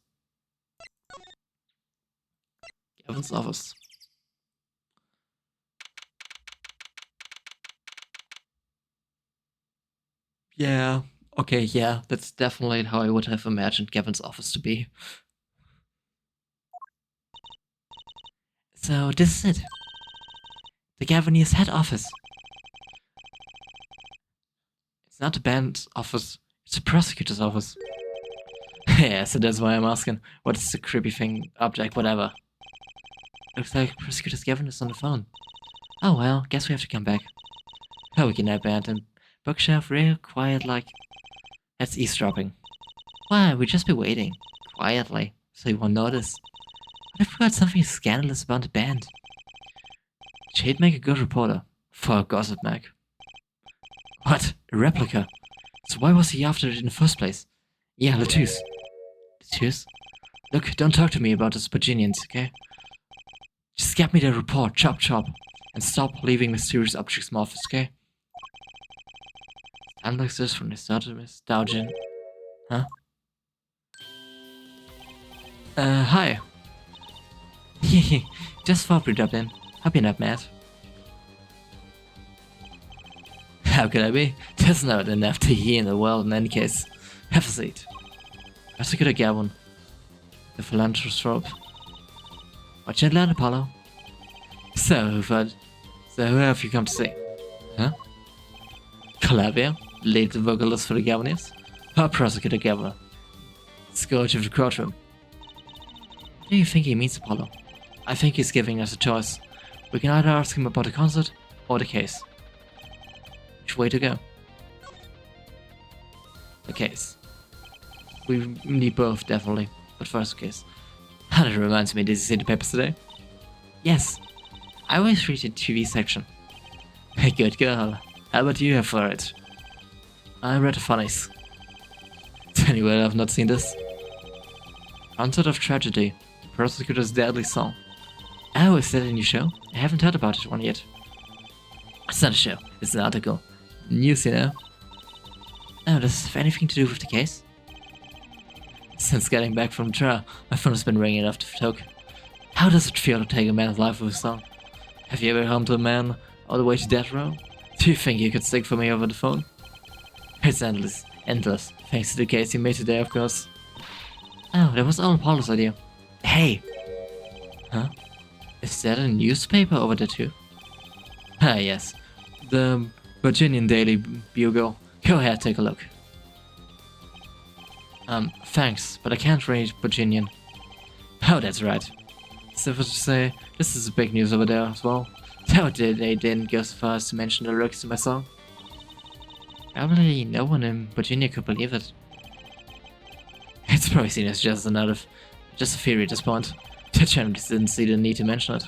Gavin's office. Yeah, okay, yeah, that's definitely how I would have imagined Gavin's office to be. So, this is it. The Gaviniers' head office. It's not the band's office, it's the prosecutor's office. Yeah, so that's why I'm asking, what is the creepy thing, object, whatever. Looks like Prosecutor Gavin is on the phone. Oh well, guess we have to come back. Oh, we can nap band and bookshelf real quiet like... That's eavesdropping. Why, we'd just be waiting. Quietly, so you won't notice. What if we got something scandalous about the band? She'd make a good reporter. For a gossip mag. What? A replica? So why was he after it in the first place? Yeah, Latouche. Latouche? Look, don't talk to me about the Spaginians, okay? Just get me the report, chop chop. And stop leaving mysterious objects in my office, okay? Stand like this from the start of Miss Dowgen. Huh? Hi. Just thought we'd drop in. Hope you're not mad. How could I be? There's not enough tea in the world in any case. Have a seat. Prosecutor Gavin. The philanthrope. Watch your land, Apollo. So, Huford. So who have you come to see? Huh? Calavia, lead vocalist for the Gaviniers. Or Prosecutor Gavin. Scourge of the courtroom. What do you think he means, Apollo? I think he's giving us a choice. We can either ask him about the concert or the case. Which way to go? The case. We need both, definitely. But first, the case. That reminds me, did you see the papers today? Yes. I always read the TV section. Hey, good girl. How about you have for it? I read the funnies. Anyway, I've not seen this. Concert of Tragedy. The Prosecutor's Deadly Song. Oh, is that a new show? I haven't heard about it one yet. It's not a show, it's an article. News, you know. Oh, does this have anything to do with the case? Since getting back from the trial, my phone has been ringing off the talk. How does it feel to take a man's life with a song? Have you ever hummed a man all the way to death row? Do you think you could sing for me over the phone? It's endless, thanks to the case you made today, of course. Oh, that was all Apollo's idea. Hey! Huh? Is that a newspaper over there too? Ah, yes. The Virginian Daily Bugle. Go ahead, take a look. Thanks, but I can't read Virginian. Oh, that's right. So to say, this is big news over there as well. How did they didn't go so far as to mention the lyrics to my song? Probably no one in Virginia could believe it. It's probably seen as just a theory at this point. The journalists didn't see the need to mention it.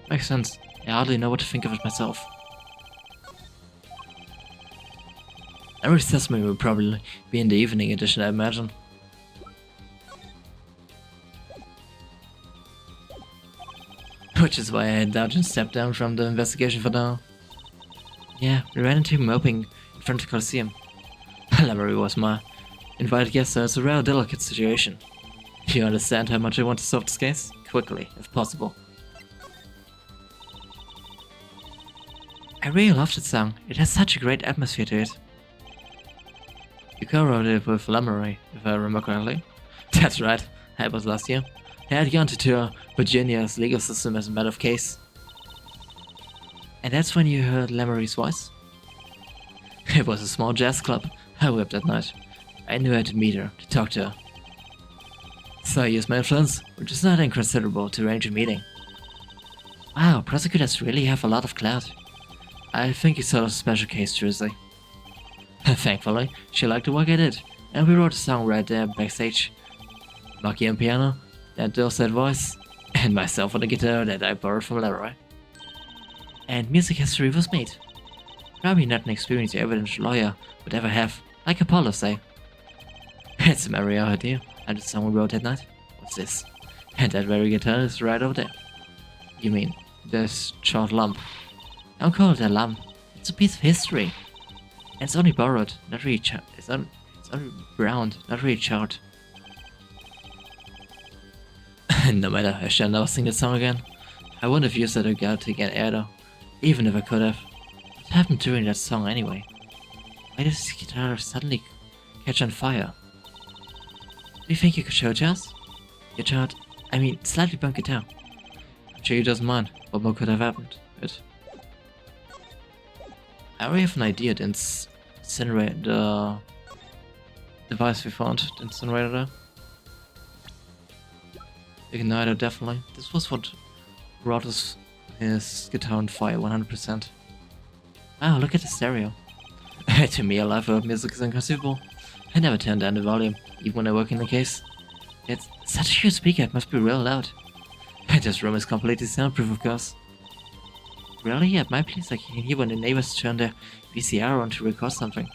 Makes sense. I hardly know what to think of it myself. Every Sesame will probably be in the evening edition, I imagine. Which is why I had Dodge stepped down from the investigation for now. Yeah, we ran into him moping in front of the Coliseum. Lamoury was my invited guest, so it's a rather delicate situation. You understand how much I want to solve this case? Quickly, if possible. I really love that song. It has such a great atmosphere to it. You co-wrote it with Lamoury, if I remember correctly. That's right, that was last year. I had gone to tour Virginia's legal system as a matter of case. And that's when you heard Lamoury's voice? It was a small jazz club I whipped that night. I knew I had to meet her, to talk to her. So I used my influence, which is not inconsiderable, to arrange a meeting. Wow, prosecutors really have a lot of clout. I think it's sort of a special case, truly. Thankfully, she liked the work I did, and we wrote a song right there backstage. Marky on piano, that dulcet voice, and myself on the guitar that I borrowed from Leroy. And music history was made. Probably not an experienced evidence lawyer would ever have, like Apollo say. It's a merry idea, and the song we wrote that night. What's this? And that very guitar is right over there. You mean, this short lump? Don't call it a lump. It's a piece of history. And it's only borrowed, not really it's only round, not really charred. No matter, I shall never sing that song again. I wouldn't have used that again to get air though, even if I could have. What happened during that song anyway? Why does this guitar suddenly catch on fire? Do you think you could show it to us? Guitar, I mean, slightly burnt guitar. I'm sure he doesn't mind. What more could have happened? But I already have an idea to incinerate the device we found, the incinerator there. The igniter, definitely. This was what brought his guitar on fire, 100%. Wow, look at the stereo. To me, a live without music is inconceivable. I never turn down the volume, even when I work in the case. It's such a huge speaker, it must be real loud. This room is completely soundproof, of course. Really? At my place, I can hear when the neighbors turn their VCR on to record something.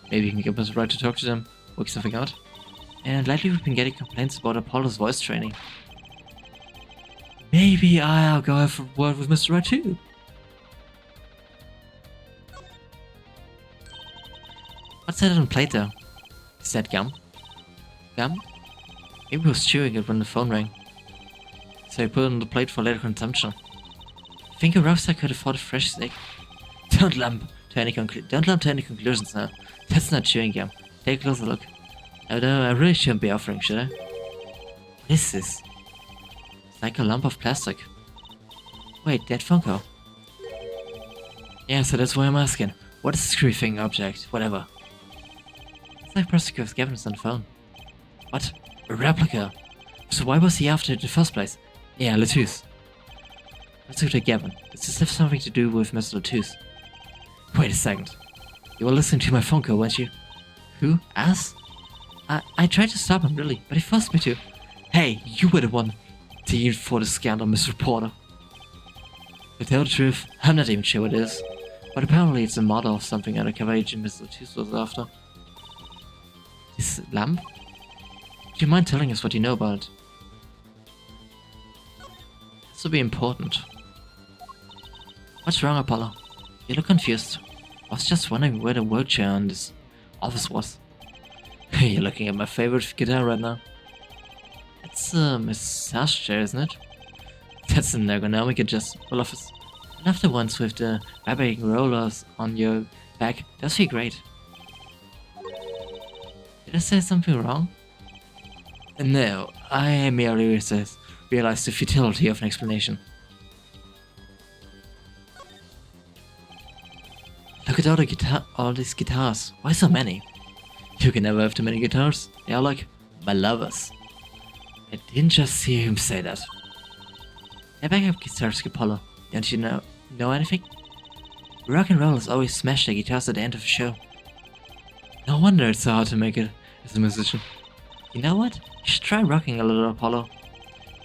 Maybe you can give us a right to talk to them, work something out. And lately we've been getting complaints about Apollo's voice training. Maybe I'll go have a word with Mr. Right too. What's that on the plate though? Is that gum? Gum? Maybe he was chewing it when the phone rang. So he put it on the plate for later consumption. Think a roaster could afford a fresh steak? Don't lump to any conclusions now. That's not chewing gum. Take a closer look. Although I really shouldn't be offering, should I? What is this? It's like a lump of plastic. Wait, that phone call. Yeah, so that's why I'm asking. What is this creeping object? Whatever. It's like Prosecutor Gavin's on the phone. What? A replica? So why was he after it in the first place? Yeah, Latouche. Prosecutor Gavin. Does this have something to do with Mr. Latouche? Wait a second. You were listening to my phone call, weren't you? Who? Us? I tried to stop him, really, but he forced me to. Hey, you were the one deemed for the scandal, Miss Reporter. To tell the truth, I'm not even sure what it is. But apparently it's a model of something undercover agent Miss Latouche was after. This lamp? Do you mind telling us what you know about it? This will be important. What's wrong, Apollo? You look confused. I was just wondering where the work chair in this office was. You're looking at my favorite guitar right now. It's a massage chair, isn't it? That's an ergonomic adjustable office. And after ones with the vibrating rollers on your back, does feel great. Did I say something wrong? No, I merely realized the futility of an explanation. Look at all these guitars. Why so many? You can never have too many guitars. They are like my lovers. I didn't just hear him say that. I back up guitars, Apollo. Don't you know anything? Rock and rollers always smash their guitars at the end of a show. No wonder it's so hard to make it as a musician. You know what? You should try rocking a little, Apollo.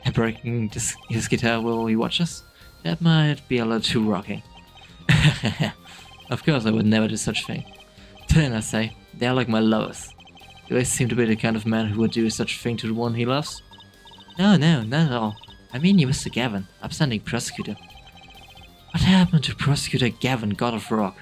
And breaking his guitar while he watches? That might be a little too rocking. Of course I would never do such a thing. Then I say, they are like my lovers. You always seem to be the kind of man who would do such a thing to the one he loves. No, not at all. I mean you, Mr. Gavin, upstanding prosecutor. What happened to Prosecutor Gavin, God of Rock?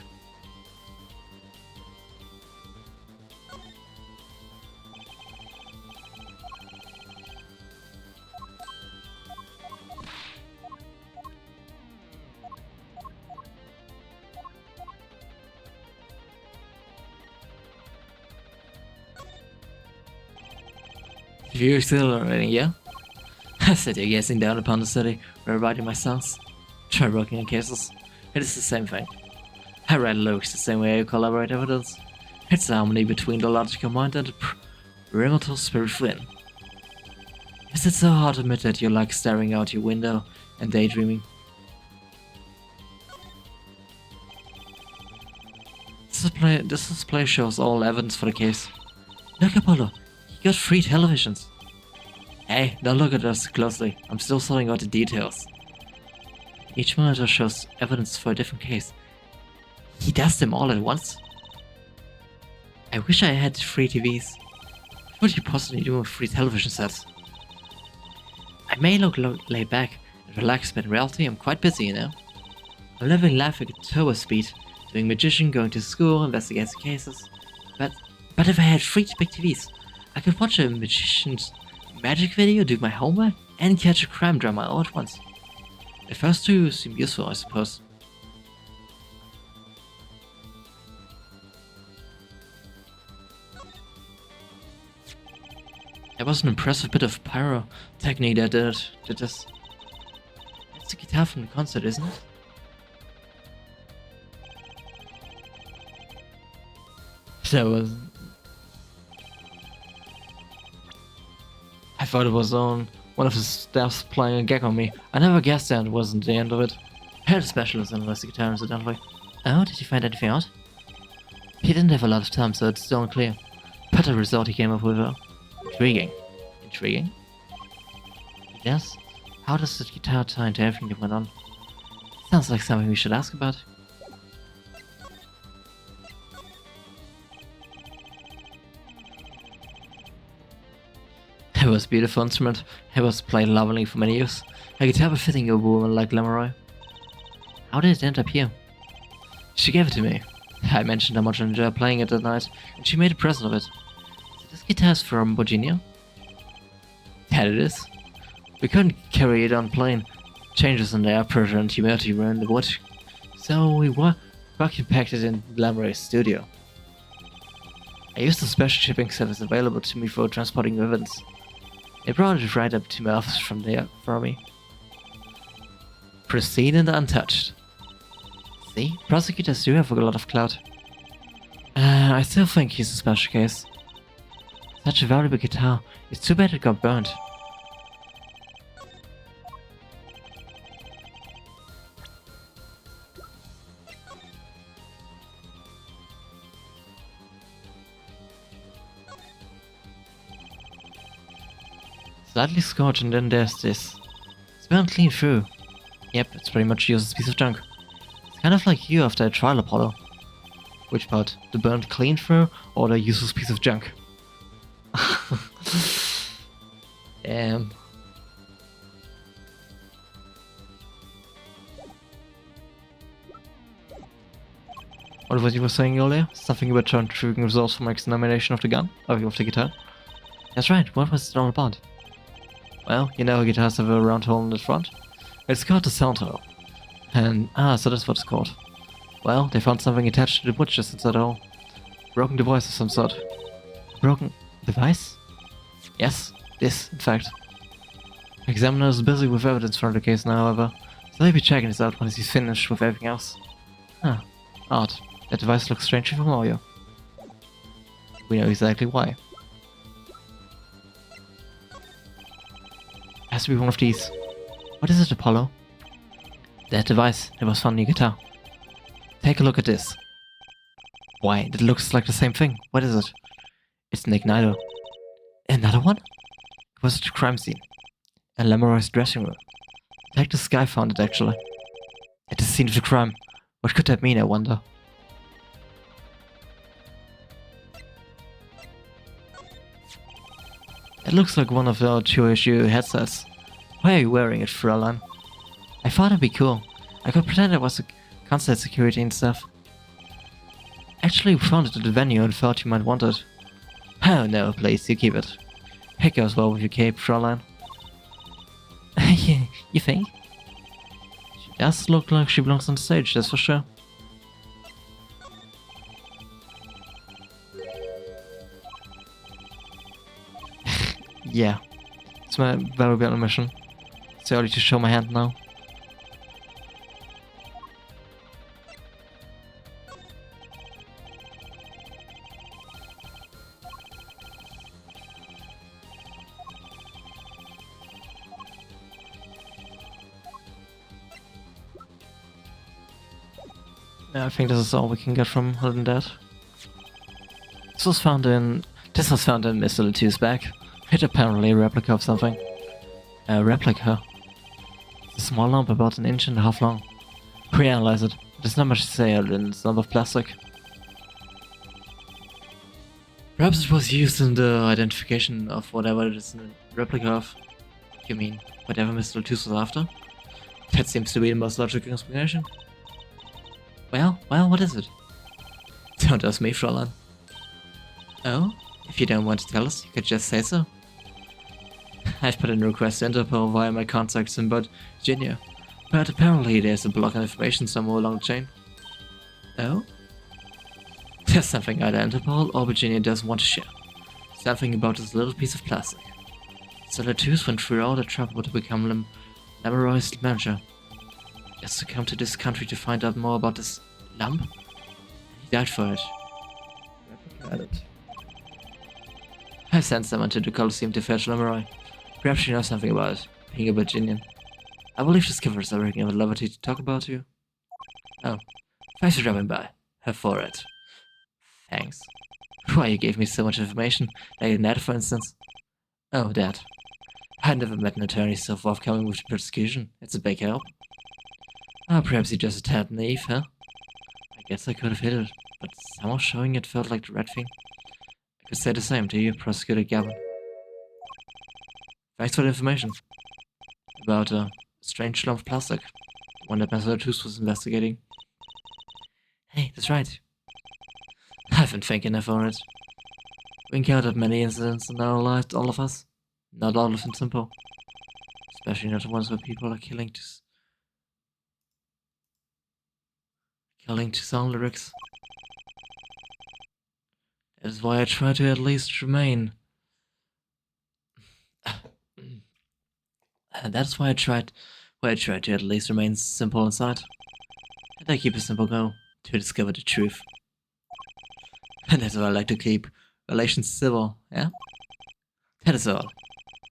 You're still writing, yeah? I said you're gazing down upon the city where I writing my songs. Try working on cases. It is the same thing. I write lyrics the same way I collaborate evidence. It's the harmony between the logical mind and the primal spirit within. Is it so hard to admit that you like staring out your window and daydreaming? This display shows all evidence for the case. Look, Apollo, you got 3 televisions. Hey, don't look at us closely. I'm still sorting out the details. Each monitor shows evidence for a different case. He does them all at once? I wish I had 3 TVs. What would you possibly do with 3 television sets? I may look laid back and relaxed, but in reality I'm quite busy, you know? I'm living life at turbo speed, doing magician, going to school, investigating cases. But if I had 3 big TVs, I could watch a magician's magic video, do my homework, and catch a crime drama all at once. The first 2 seem useful, I suppose. That was an impressive bit of pyrotechnic that did this. It's the guitar from the concert, isn't it? That was... I thought it was on one of his staffs playing a gag on me. I never guessed that wasn't the end of it. I had a specialist analyze the guitar incidentally. Oh, did you find anything out? He didn't have a lot of time, so it's still unclear. But the result he came up with intriguing. Intriguing? Yes? How does the guitar tie into everything that went on? Sounds like something we should ask about. It was a beautiful instrument. It was played lovingly for many years. A guitar befitting a woman like Lemuroy. How did it end up here? She gave it to me. I mentioned how much I enjoyed playing it that night, and she made a present of it. This guitar is from Virginia? That it is. We couldn't carry it on plane. Changes in the air pressure and humidity were in the wood. So we vacuum packed it in Lemuroy's studio. I used a special shipping service available to me for transporting evidence. They brought it right up to my office from there for me. Pristine and untouched. See, prosecutors do have a lot of clout. I still think he's a special case. Such a valuable guitar. It's too bad it got burned. Slightly scorched, and then there's this. It's burned clean through. Yep, it's pretty much a useless piece of junk. It's kind of like you after a trial, Apollo. Which part? The burned clean through, or the useless piece of junk? Damn. What was you were saying earlier? Something about intriguing results from my examination of the gun? Of the guitar? That's right, what was it all about? Well, you know how guitars have a round hole in the front? It's called the sound hole. And, so that's what it's called. Well, they found something attached to the wood just inside the hole. Broken device of some sort. Broken device? Yes, this, in fact. Examiner is busy with evidence for the case now, however, so he'll be checking this out once he's finished with everything else. Huh. Odd. That device looks strangely familiar. We know exactly why. Has to be one of these. What is it, Apollo? That device that was found in your guitar. Take a look at this. Why, that looks like the same thing. What is it? It's an igniter. Another one? It was at the crime scene. A Lamoureux's dressing room. Detective Sky found it, actually. At the scene of the crime. What could that mean, I wonder? It looks like one of our 2-issue headsets. Why are you wearing it, Fräulein? I thought it'd be cool. I could pretend I was a concert security and stuff. Actually, we found it at the venue and thought you might want it. Oh no, please, you keep it. It goes well with your cape, Fräulein. You think? She does look like she belongs on stage, that's for sure. Yeah, it's my very bad mission. It's early to show my hand now. Yeah, I think this is all we can get from other than that. This was found in Mr. Latu's bag. It's apparently a replica of something. A replica? It's a small lump about 1.5 inches long. Reanalyze it. There's not much to say other than it's a lump of plastic. Perhaps it was used in the identification of whatever it is a replica of. You mean, whatever Mr. Latus was after? That seems to be the most logical explanation. Well, what is it? Don't ask me, Fräulein. Oh? If you don't want to tell us, you could just say so. I've put in a request to Interpol via my contacts in Virginia, but apparently there's a block of information somewhere along the chain. Oh? There's something either Interpol or Virginia doesn't want to share. Something about this little piece of plastic. So Latus went through all the trouble to become Lamoureux's manager. Just to come to this country to find out more about this lump? And he died for it. I sent someone to the Coliseum to fetch Lamoureux. Perhaps she knows something about it, being a Virginian. I believe she's given us everything I would love to talk about you. Oh, thanks for dropping by. Her for it. Thanks. Why, you gave me so much information, like that, for instance. Oh, that. I've never met an attorney so forthcoming with the prosecution. It's a big help. Perhaps you're just a tad naive, huh? I guess I could have hit it, but somehow showing it felt like the right thing. I could say the same to you, Prosecutor Gavin. Thanks for the information. About a strange lump of plastic. The one that Master Latus was investigating. Hey, that's right. I've been thinking for it. We encountered many incidents in our lives, all of us. Not all of them simple. Especially not the ones where people are killing to song lyrics. That is why I try to at least remain. And that's why I try to at least remain simple inside. And I keep a simple goal to discover the truth. And that's why I like to keep relations civil, yeah? That is all.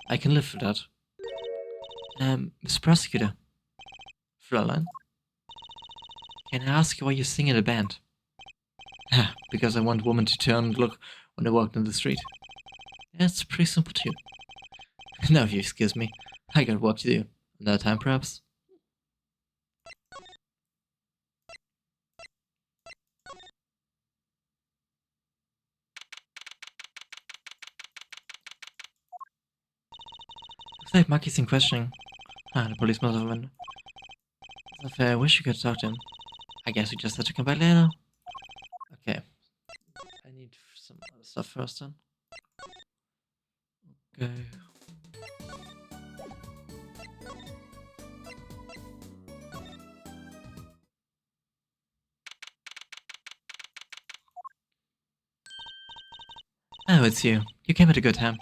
I can live with that. Mr. Prosecutor. Fräulein. Can I ask you why you sing in a band? Because I want women to turn and look when they walk down the street. Yeah, it's pretty simple too. Now if you excuse me, I got work to do. Another time perhaps? Looks like Maki's in questioning. The police must have been. I wish you could talk to him. I guess we just have to come back later. Okay. I need some other stuff first then. Okay. Oh, it's you. You came at a good time.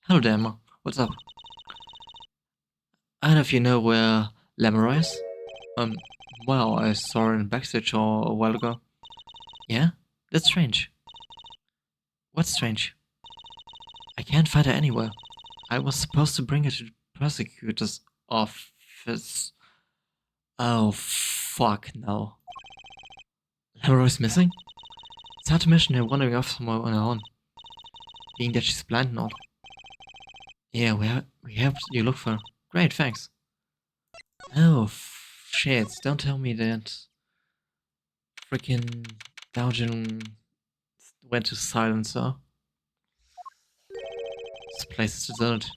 Hello there, Emma. What's up? I don't know if you know where Lemuroy is. Well, I saw her in backstage a while ago. Yeah? That's strange. What's strange? I can't find her anywhere. I was supposed to bring her to the prosecutor's office. Oh, fuck no. Lemuroy's missing? It's hard to imagine her wandering off somewhere on her own. Being that she's blind and all. Yeah, we helped you look for her. Great, thanks. Oh, shit. Don't tell me that freaking Daojin went to silence her. This place is deserted.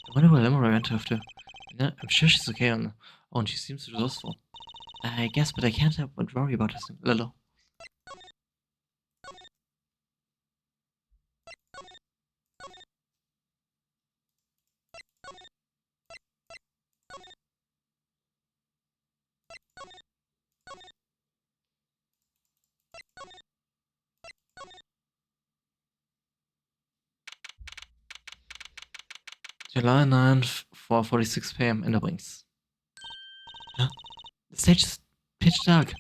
I wonder where Lemuroy went after. I'm sure she's okay on her own. She seems resourceful. I guess, but I can't help but worry about her, Lilo. July 9th, 4:46 p.m. in the wings. Huh? The stage is pitch dark.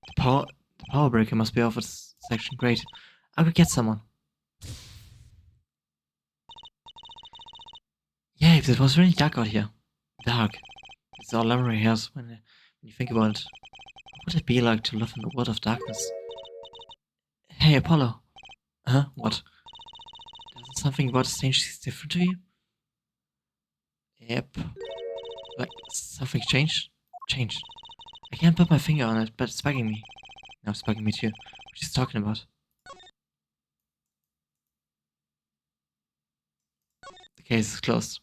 The power breaker must be off at this section. Great. I could get someone. Yeah, it was really dark out here. Dark. It's all Lemuroy has when you think about it. What would it be like to live in a world of darkness? Hey, Apollo. Huh? What? Doesn't something about the stage seem different to you? Yep. Like, something changed? Changed. I can't put my finger on it, but it's bugging me. No, it's bugging me too. What she's talking about. The case is closed.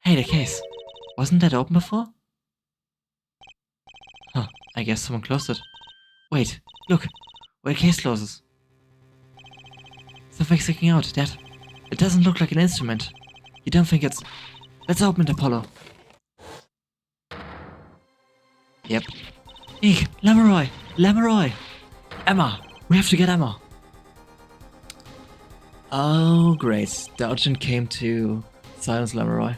Hey, the case. Wasn't that open before? Huh, I guess someone closed it. Wait, look. Where the case closes. Something's sticking out, Dad. It doesn't look like an instrument. You don't think it's... Let's open it, Apollo. Yep. Eek, Lemuroy! Lemuroy! Emma! We have to get Emma! Oh, great. Daojin came to silence Lemuroy.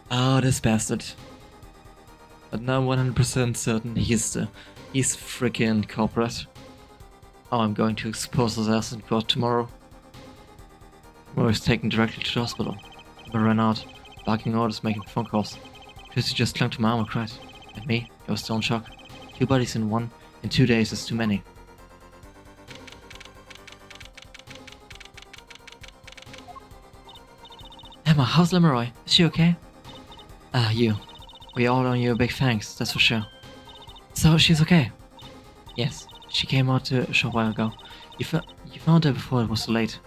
Oh, this bastard. But now I'm 100% certain he's freaking culprit. Oh, I'm going to expose his ass in court tomorrow. Lemuroy was taken directly to the hospital. I ran out, barking orders, making phone calls. Tracy just clung to my arm and cried. At me, I was still in shock. 2 bodies in 2 days is too many. Emma, how's Lemuroy? Is she okay? You. We all owe you a big thanks, that's for sure. So, she's okay? Yes, she came out a short while ago. You found her before it was too late.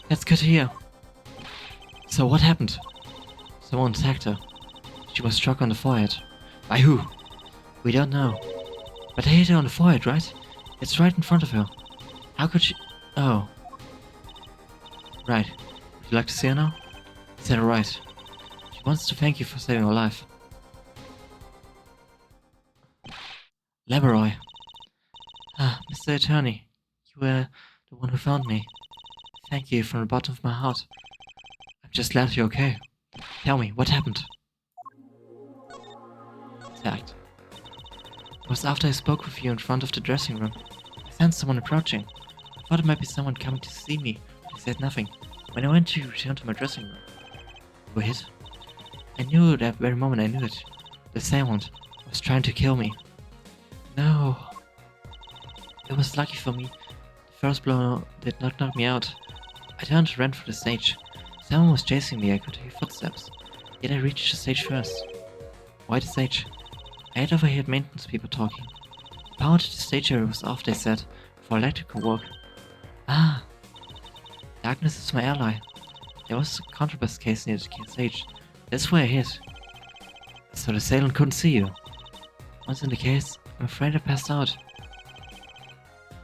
That's good to hear. So what happened? Someone attacked her. She was struck on the forehead. By who? We don't know. But they hit her on the forehead, right? It's right in front of her. How could she... Oh. Right. Would you like to see her now? Set her right. She wants to thank you for saving her life. Lemuroy. Mr. Attorney. You were the one who found me. Thank you from the bottom of my heart. I'm just glad you're okay. Tell me, what happened? Fact. It was after I spoke with you in front of the dressing room. I sensed someone approaching. I thought it might be someone coming to see me. I said nothing. When I went to return to my dressing room, you were hit. I knew that very moment I knew it. The assailant was trying to kill me. No. It was lucky for me. The first blow did not knock me out. I turned and ran for the stage. Someone was chasing me. I could hear footsteps. Yet I reached the stage first. Why the stage? I had overheard maintenance people talking. The power to the stage area was off, they said, for electrical work. Ah! Darkness is my ally. There was a contraband case near the stage. That's where I hid. So the assailant couldn't see you. Once in the case, I'm afraid I passed out.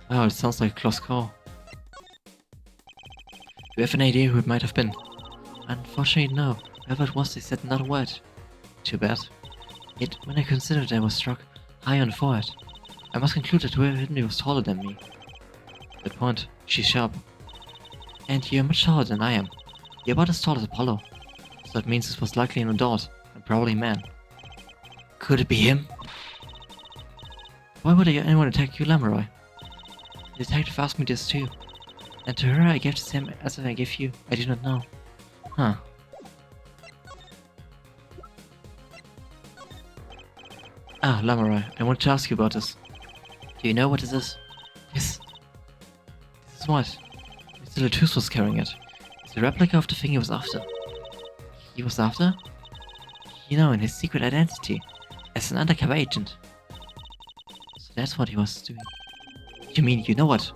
Wow, it sounds like a close call. Do you have an idea who it might have been? Unfortunately, no. Whoever it was, they said not a word. Too bad. Yet, when I considered I was struck high on the forehead, I must conclude that whoever hit me was taller than me. Good point. She's sharp. And you're much taller than I am. You're about as tall as Apollo. So that means this was likely an adult, and probably a man. Could it be him? Why would anyone attack you, Lamoroy? The detective asked me this too. And to her I gave the same answer I gave you. I do not know. Huh. Ah, Lamoroy, I want to ask you about this. Do you know what this is? Yes. This is what? Mr. Latus was carrying it. It's a replica of the thing he was after. He was after? You know, in his secret identity. As an undercover agent. So that's what he was doing. You mean you know what?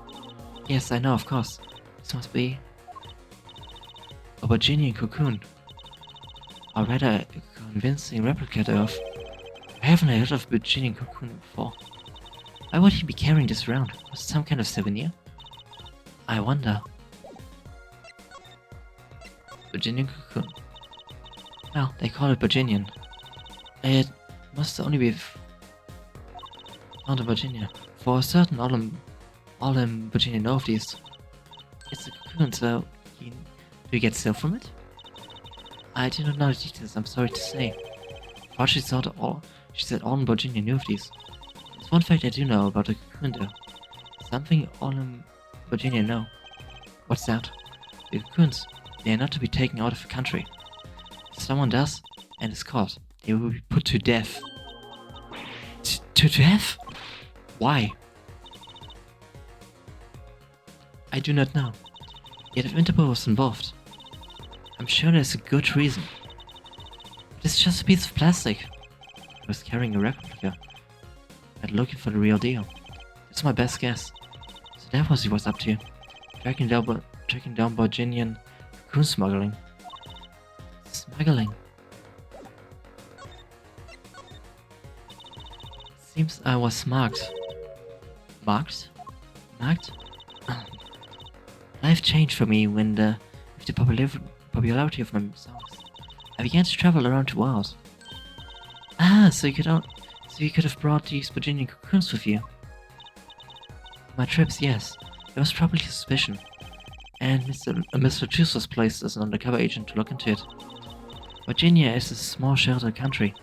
Yes, I know, of course. This must be a Virginian cocoon. Or rather, a convincing replica thereof. I haven't heard of Virginian cocoon before. Why would he be carrying this around? Was it some kind of souvenir? I wonder. Virginian cocoon. Well, they call it Virginian. It must only be found in Virginia. For a certain all in Virginia know of these. It's a cocoon, so do you get silk from it? I do not know the details, I'm sorry to say. But she said all in Virginia knew of these. There's one fact I do know about the cocoon though. Something all in Virginia know. What's that? The cocoons, they are not to be taken out of the country. If someone does, and is caught, they will be put to death. To death? Why? I do not know. Yet if Interpol was involved, I'm sure there's a good reason. But it's just a piece of plastic. He was carrying a replica, but looking for the real deal. That's my best guess. So that was he was up to. Tracking down Virginian cocoon smuggling. Smuggling? Seems I was marked. Marked? Marked? Life changed for me with the popularity of my songs. I began to travel around the world. Ah, so you could have brought these Virginian cocoons with you. My trips, yes. There was probably suspicion, and Mr. Juice was placed as an undercover agent to look into it. Virginia is a small sheltered country.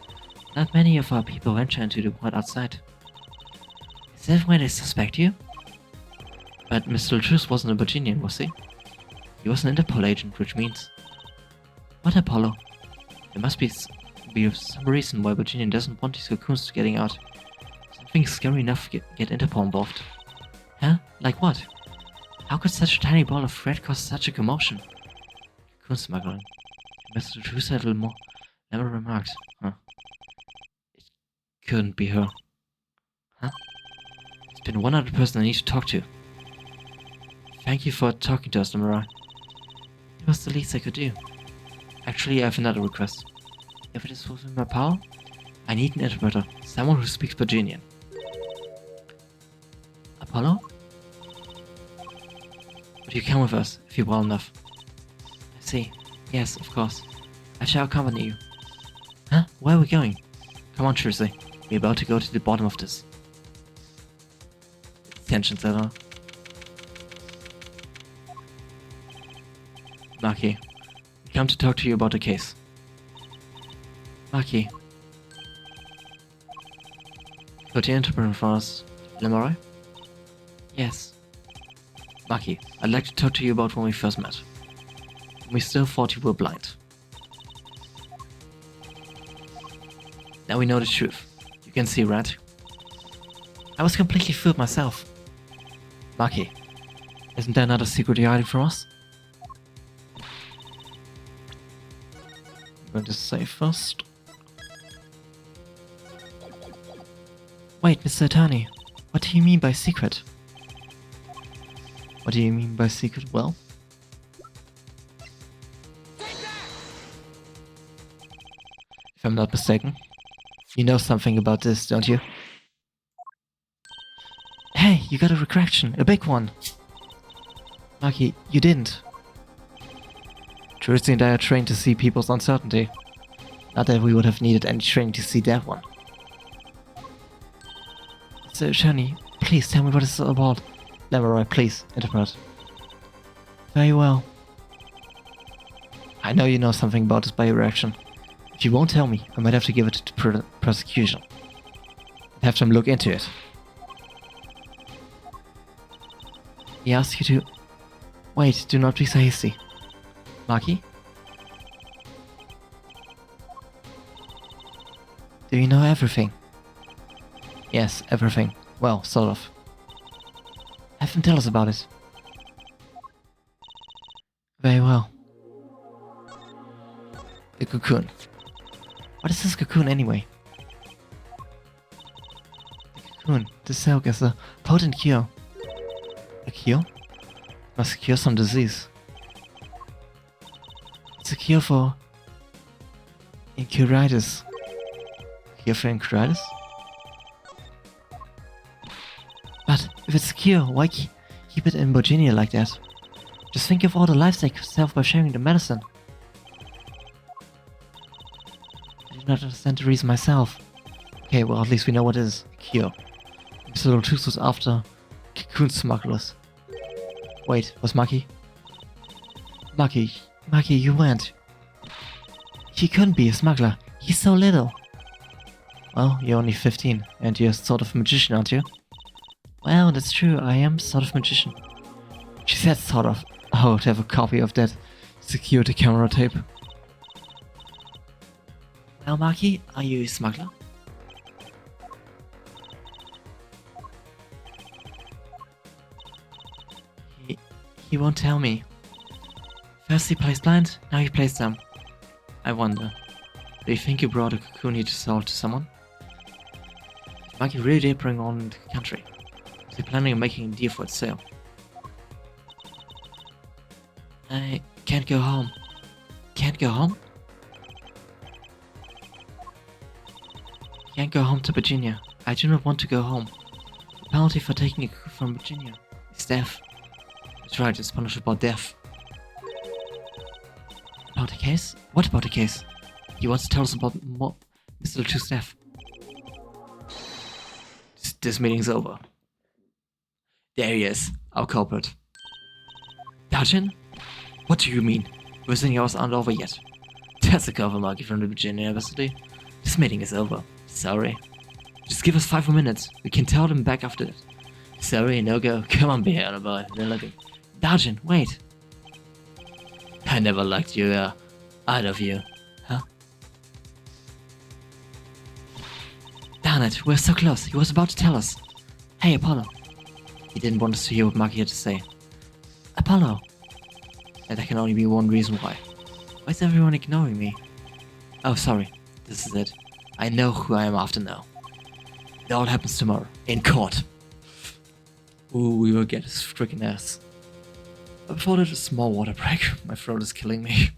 Not many of our people venture into the world outside. Is that why they suspect you? But Mr. Latrus wasn't a Virginian, was he? He was an Interpol agent, which means... What Apollo? There must be some reason why Virginian doesn't want these cocoons getting out. Something scary enough to get Interpol involved. Huh? Like what? How could such a tiny ball of thread cause such a commotion? Cocoon smuggling. Mr. Latrus had a little more... Never remarked. Huh. It couldn't be her. Huh? There's been one other person I need to talk to. Thank you for talking to us, Lamoroy. It was the least I could do. Actually, I have another request. If it is within my power, I need an interpreter, someone who speaks Virginian. Apollo? Would you come with us, if you're well enough? I see. Yes, of course. I shall accompany you. Huh? Where are we going? Come on, Trucy. We're about to go to the bottom of this. Tension setter. Maki, we come to talk to you about the case. Maki. Could you interpret for us, Lamoroy? Yes. Maki, I'd like to talk to you about when we first met. We still thought you were blind. Now we know the truth. You can see, right? I was completely fooled myself. Maki, isn't there another secret you're hiding from us? I'm going to save first. Wait, Mr. Attorney, what do you mean by secret? What do you mean by secret? Well, if I'm not mistaken, you know something about this, don't you? Hey, you got a retraction, a big one! Maki, you didn't. Trucy and I are trained to see people's uncertainty. Not that we would have needed any training to see that one. So, Shani, please tell me what it's all about. Leroy, please, interpret. Very well. I know you know something about this by your reaction. If you won't tell me, I might have to give it to prosecution. I'd have them look into it. He asks you to... Wait, do not be so hasty. Maki? Do you know everything? Yes, everything. Well, sort of. Have them tell us about it. Very well. The cocoon. What is this cocoon anyway? The cocoon, the silk is a potent cure. A cure? Must cure some disease. It's a cure for... Incuritis. Cure for incuritis? But if it's a cure, why keep it in Virginia like that? Just think of all the lives they could save by sharing the medicine. I do not understand the reason myself. Okay, well at least we know what it is. A cure. Mr. Lotus was after cocoon smugglers. Wait, was Maki? Maki, you went. He couldn't be a smuggler. He's so little. Well, you're only 15, and you're sort of a magician, aren't you? Well, that's true, I am sort of a magician. She said sort of. Oh, to have a copy of that security camera tape. Now, Maki, are you a smuggler? He won't tell me. First he plays blind, now he plays dumb. I wonder, do you think you brought a cocoon here to sell to someone? If Maki really did bring on into the country, was he planning on making a deal for its sale? I can't go home. Can't go home? Can't go home to Virginia. I do not want to go home. The penalty for taking a cocoon from Virginia is death. That's right, it's punishable death. About the case? What about the case? He wants to tell us about more Mr. Lotus' death. This meeting's over. There he is, our culprit. Dajin? What do you mean? Visiting hours aren't over yet. That's a cover, Maki from the Virginia University. This meeting is over. Sorry. Just give us 5 more minutes. We can tell them back after that. Sorry, no go. Come on, Piano Boy. They're looking. Dajin, wait. I never liked you, either of you. Huh? Darn it, we're so close. He was about to tell us. Hey, Apollo. He didn't want us to hear what Maki had to say. Apollo. And there can only be one reason why. Why is everyone ignoring me? Oh, sorry. This is it. I know who I am after now. It all happens tomorrow. In court. Ooh, we will get his freaking ass. But before that, a small water break. My throat is killing me.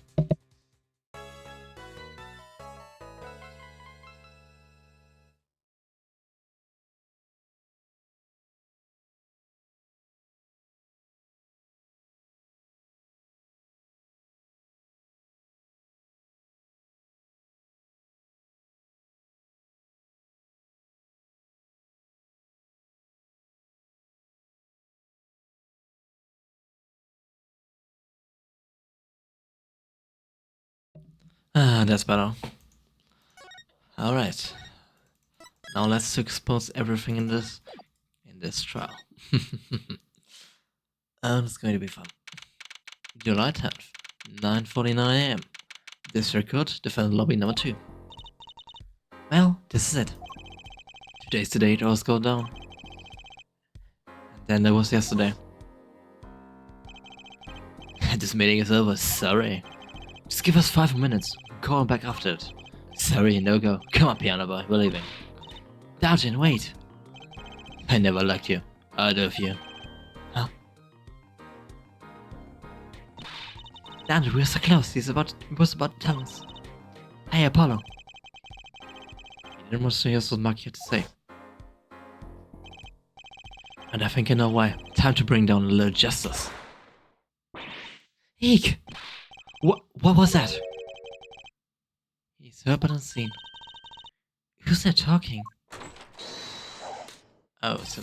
Ah, that's better. Alright. Now let's expose everything in this trial. And it's going to be fun. July 10th, 9:49 AM. District Court, Defendant Lobby number 2. Well, this is it. Today's the day it all goes down. And then there was yesterday. This meeting is over, sorry. Just give us 5 minutes. Call him back after it. Sorry, no go. Come on, Piano Boy, we're leaving. Dajin, wait. I never liked you. Either of you. Huh? Damn it, we're so close. He was about to tell us. Hey, Apollo. He didn't want to hear what Maki had to say. And I think I know why. Time to bring down a little justice. Eek! What was that? He's heard but unseen. Who's that talking? Oh, so...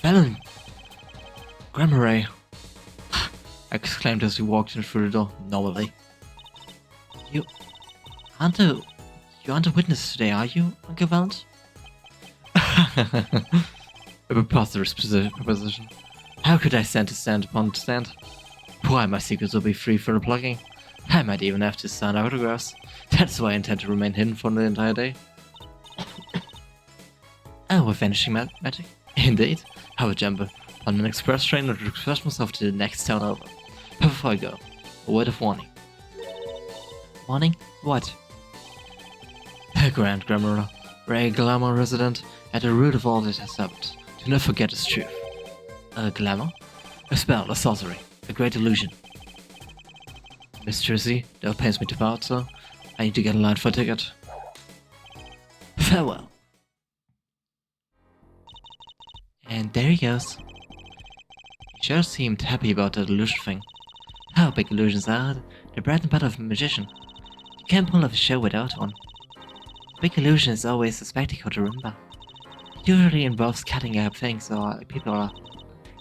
Valen! Gramarye! Exclaimed as he walked in through the door, normally. You aren't a witness today, are you, Uncle Valent? A preposterous proposition. How could I stand to stand upon the stand? Why, my secrets will be free for the plugging. I might even have to sign autographs. That's why I intend to remain hidden for the entire day. Oh, with vanishing magic? Indeed. I will jump on an express train and express myself to the next town over. But before I go, a word of warning. Warning? What? Grand Grammar, Ray Glamour resident, at the root of all that has happened. Do not forget its truth. A glamour? A spell, a sorcery, a great illusion. Miss Tracy, that pains me to part, so I need to get in line for a ticket. Farewell. And there he goes. He sure seemed happy about that illusion thing. How big illusions are the bread and butter of a magician. You can't pull off a show without one. A big illusion is always a spectacle to remember. It usually involves cutting up things or people or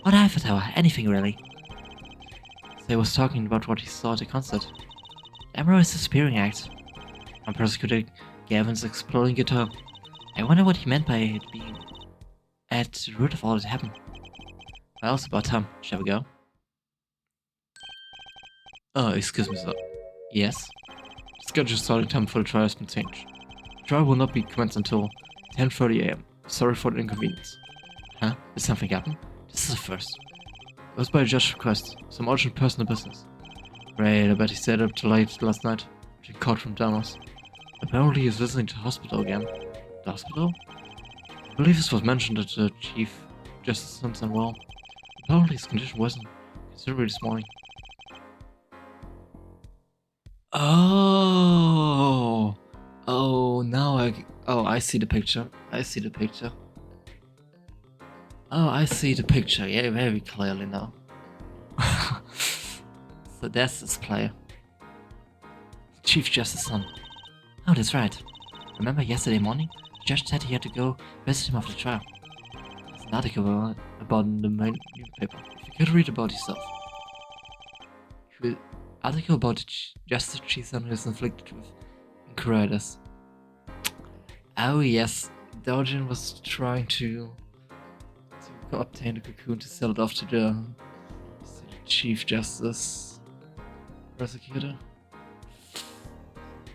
Eiffel Tower, anything really. So he was talking about what he saw at the concert. Emerald is a spearing act. And Prosecutor Gavin's exploding guitar. I wonder what he meant by it being at the root of all that happened. Well, it's about time. Shall we go? Oh, excuse me, sir. Yes? The scheduled starting time for the trial has been changed. The trial will not be commenced until 10:30 AM. Sorry for the inconvenience. Huh? Did something happen? This is the first. It was by a judge's request. Some urgent personal business. Right, I bet he stayed up till late last night. She caught from Damos. Apparently he's visiting the hospital again. The hospital? I believe this was mentioned at the Chief Justice Simpson well. Apparently his condition wasn't considerably this morning. Oh! I see the picture. Oh, I see the picture. Yeah, very clearly now. So that's this player. Chief Justice's son. Oh, that's right. Remember yesterday morning? The judge said he had to go visit him after the trial. There's an article about in the main newspaper. If you could read about yourself. Article about the Justice Chief's son who is inflicted with incuritus. Oh yes, Dojin was trying to obtain the cocoon to sell it off to the Chief Justice Prosecutor.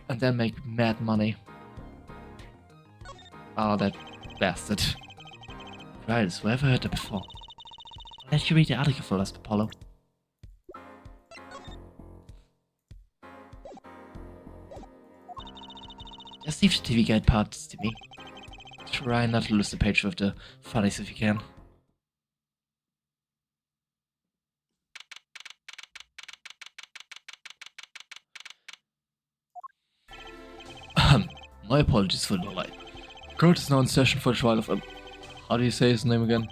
And then make mad money. Oh, that bastard. Right, so I've heard that before. I'll let you read the article for us, Apollo. Just leave the TV guide parts to me. Try not to lose the page of the funnies if you can. My apologies for the delay. Court is now in session for the trial of how do you say his name again?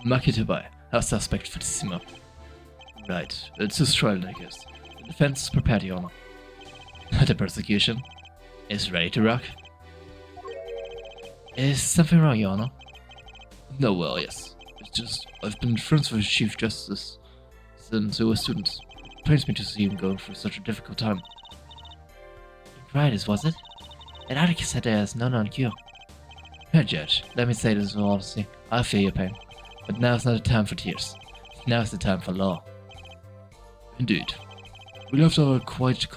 Makitabai, our suspect for Tsushima. Right, it's his trial, I guess. The defense is prepared, Your Honor. The prosecution is ready to rock. Is something wrong, Your Honor? No, well, yes. It's just, I've been friends with Chief Justice since we were students. It pains me to see him going through such a difficult time. Right, was it? An article said there is no known cure. Here, Judge, let me say this honestly. I feel your pain. But now is not the time for tears. Now is the time for law. Indeed. We left our quite a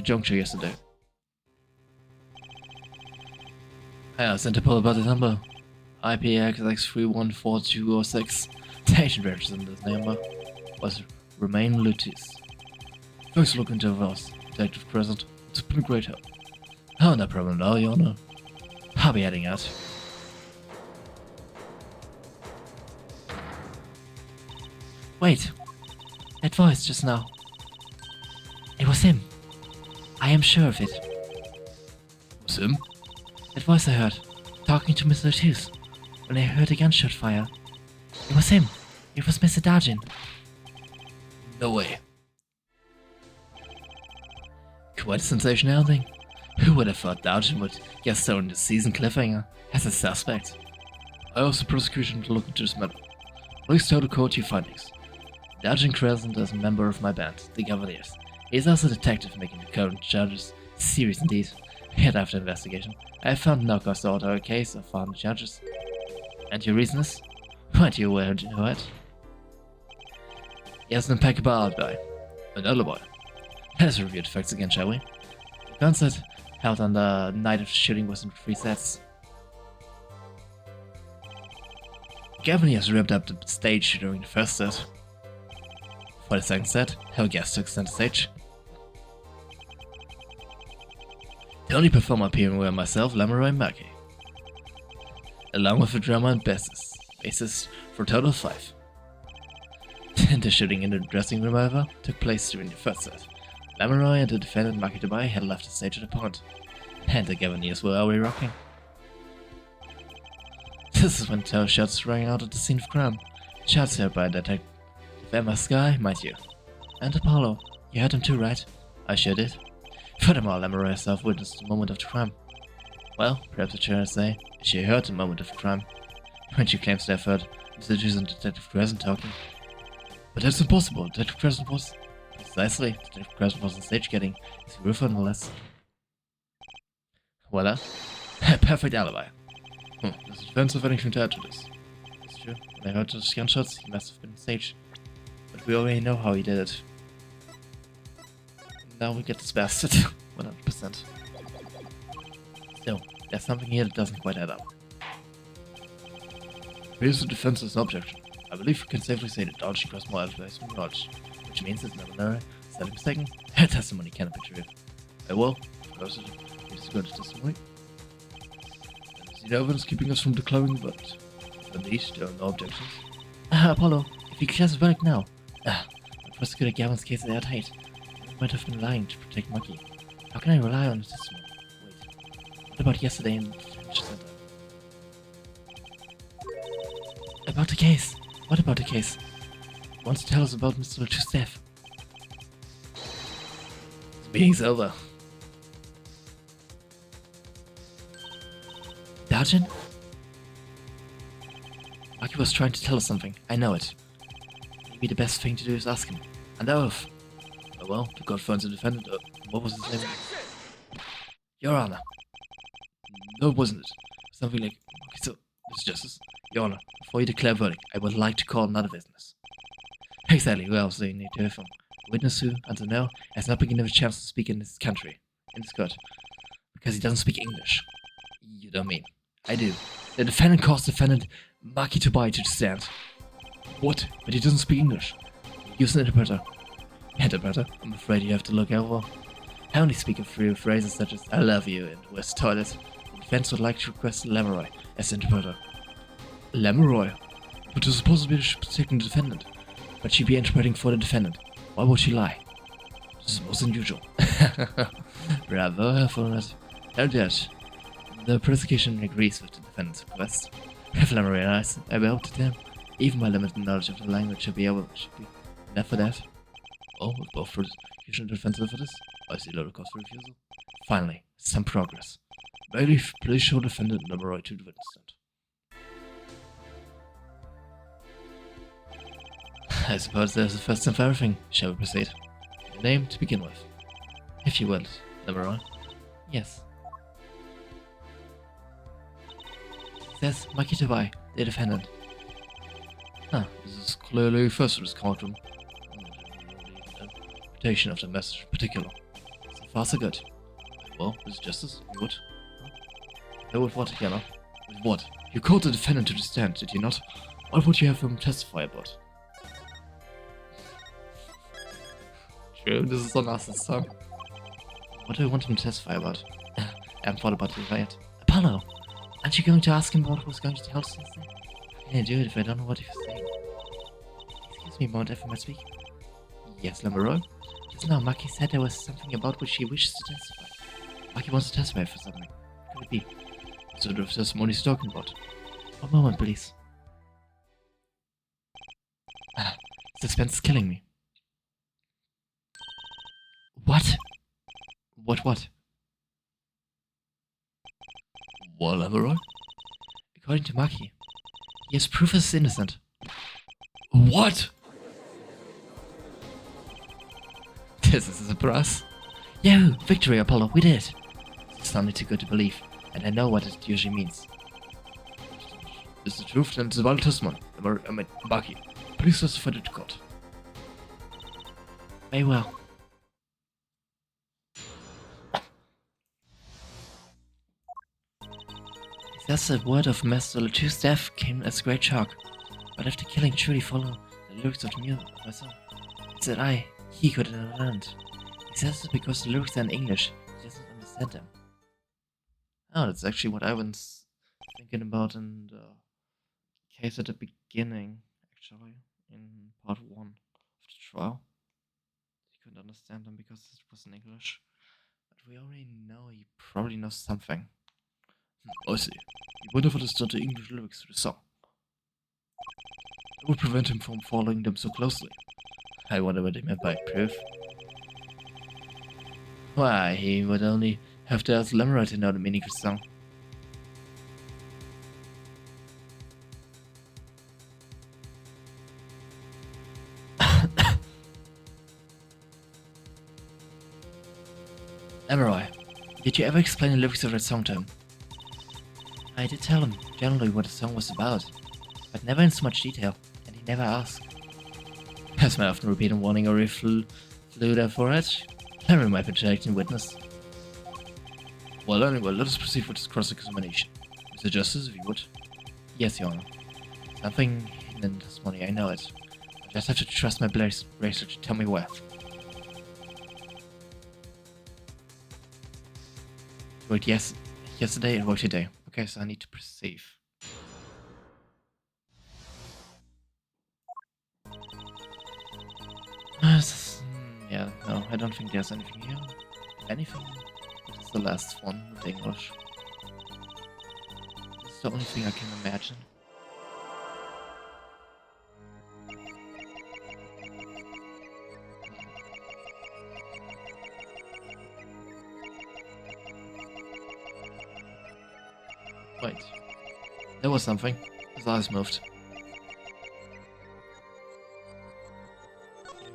juncture yesterday. I asked Interpol about the number. IPXX314206. The agent registered in this number was Romain Lutis. Thanks for looking into us, Detective Present. It's been a great help. Oh, no problem at all, Your Honor. I'll be heading out. Wait. That voice just now. It was him. I am sure of it. It was him? That voice I heard, talking to Mr. Tooth, when I heard a gunshot fire. It was him. It was Mr. Dajin. No way. Quite a sensational thing. Who would have thought Dajin would guest star in the season cliffhanger as a suspect? I asked the prosecution to look into this matter. Please tell the court your findings. The Agent Crescent is a member of my band, the Cavaliers. He is also a detective making the current charges serious indeed. Yet after investigation, I have found no cause to alter our case or file the charges. And your reason is? Weren't you aware, do you know it? He has an impeccable alibi. An alibi? Let us review the facts again, shall we? The concert held on the night of the shooting was in 3 sets. Cavaliers ripped up the stage during the first set. For the second set, our guests took center stage. The only performer appearing were myself, Lemuroy, and Maki, along with the drummer and bassist for a total of 5. The shooting in the dressing room, however, took place during the first set. Lemuroy and the defendant Maki Dubai had left the stage at a point, and the Cavaliers were already rocking. This is when Tao shots rang out at the scene of crime. Shots heard by Detective Emma Sky, mind you. And Apollo. You heard him too, right? I sure did. Furthermore, Lemuroy herself witnessed the moment of the crime. Well, perhaps I should say, she heard the moment of the crime, when she claims to have heard Mr. Juice and Detective Crescent talking. But that's impossible. Detective Crescent was... Precisely, Detective Crescent was on stage getting his roof nonetheless. Voila. A perfect alibi. Does the defense have anything to add to this? It's true. When I heard those gunshots, he must have been on stage. But we already know how he did it. Now we get this bastard. 100%. Still, there's something here that doesn't quite add up. Here's the defense's objection. I believe we can safely say that Dodgy crossed more alibis from knowledge, which means that Lemuroy is not mistaken. Her testimony cannot be true. Well, of course it is good testimony. There is no evidence keeping us from declaring the verdict. Indeed, there are no objections. Apollo, if you declare the verdict now. Prosecutor Gavin's case is airtight. He might have been lying to protect Maki. How can I rely on his testimony? Wait, what about yesterday in the detention center? About the case. What about the case? He wants to tell us about Mr. Lechu's death. The meeting's over. Sergeant? Maki was trying to tell us something. I know it. Maybe the best thing to do is ask him. Under oath. Oh well, the court finds the defendant. What was his name? Your Honor. No, wasn't it? Something like... Okay, so, Mr. Justice. Your Honor, before you declare verdict, I would like to call another witness. Exactly, who else do you need to hear from? A witness who, until now, has not been given a chance to speak in this country. In this court. Because he doesn't speak English. You don't mean. I do. The defendant calls defendant Maki Dubai to the stand. What? But he doesn't speak English. Use an interpreter. Interpreter? I'm afraid you have to look over. I only speak a few phrases such as I love you and where's the toilet. The defense would like to request Lemuroy as interpreter. Lemuroy? But you're supposed to be protecting the defendant. But she'd be interpreting for the defendant. Why would she lie? This is most unusual. Bravo, Herr Fulmer. No doubt. The prosecution agrees with the defendant's request. If Lemuroy and I bow to them, even my limited knowledge of the language should be enough for that. Oh, with both prosecution and defense for this, I see little cause for refusal. Finally, some progress. Bailiff, please show defendant Lemuroy to the witness stand. I suppose there's a first time for everything. Shall we proceed? Your name to begin with. If you will, Lemuroy. Yes. Says Maki Dubai, the defendant. This is clearly first of its quantum. Interpretation of the message in particular. So far so good. Well, Mr. Justice, you would? No, with what, Yana? With what? You called the defendant to the stand, did you not? What would you have him testify about? True, this is on us this time. What do you want him to testify about? I haven't thought about it yet. Apollo! Aren't you going to ask him what he was going to tell us instead? How can I do it if I don't know what he was saying? Excuse me a moment if I might speak. Yes, Lemuroy? Just now, Maki said there was something about which he wishes to testify. Maki wants to testify for something. What could it be? What sort of testimony he's talking about? One moment, please. Suspense is killing me. What? What? Well, Lemuroy? According to Maki, Yes, proof is innocent. What? This is a surprise. Yo, victory, Apollo, we did it. It's only too good to believe, and I know what it usually means. It's the truth and it's a valid testimony. Bucky, please testify to court. Very well. Thus the word of Master Latu's death came as a great shock, but after killing truly followed the lyrics of the music of my song. It's that he couldn't understand. He says it because the lyrics are in English, he doesn't understand them. Oh, that's actually what I was thinking about in the case at the beginning, actually, in part 1 of the trial. He couldn't understand them because it was in English. But we already know he probably knows something. I see. He would have understood the English lyrics to the song. That would prevent him from following them so closely. I wonder what he meant by proof. Why, he would only have to ask Lemurai to know the meaning of the song. Lemurai, did you ever explain the lyrics of that song to him? I did tell him generally what the song was about, but never in so much detail, and he never asked. As my often repeated warning or flew there for it, Larry might be protecting witness. Well, anyway, let us proceed with this cross-examination. Mr. Justice, if you would. Yes, Your Honor. Something hidden in this money, I know it. I just have to trust my bracer to tell me where. Wait, yesterday and work today. Okay, so I need to perceive. Yeah, no, I don't think there's anything here. If anything, it's the last one with English. It's the only thing I can imagine. Wait. There was something. His eyes moved.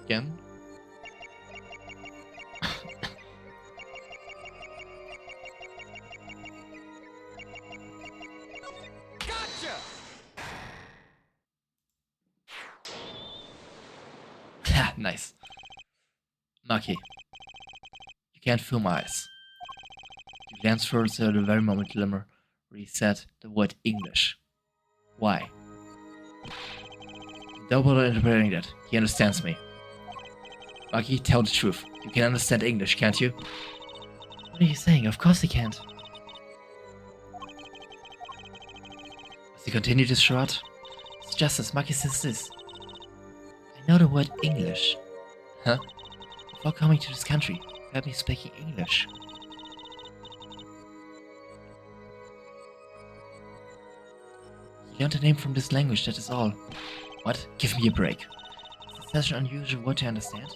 Again? Gotcha! Ha, nice. Maki. You can't fool my eyes. You glanced forward at the very moment Limmer said the word English. Why? Don't bother interpreting that. He understands me. Maki, tell the truth. You can understand English, can't you? What are you saying? Of course he can't. As he continued his charade, it's just as Maki says this. I know the word English. Huh? Before coming to this country, you heard me speaking English. You learned a name from this language, that is all. What? Give me a break. Is such an unusual word to understand?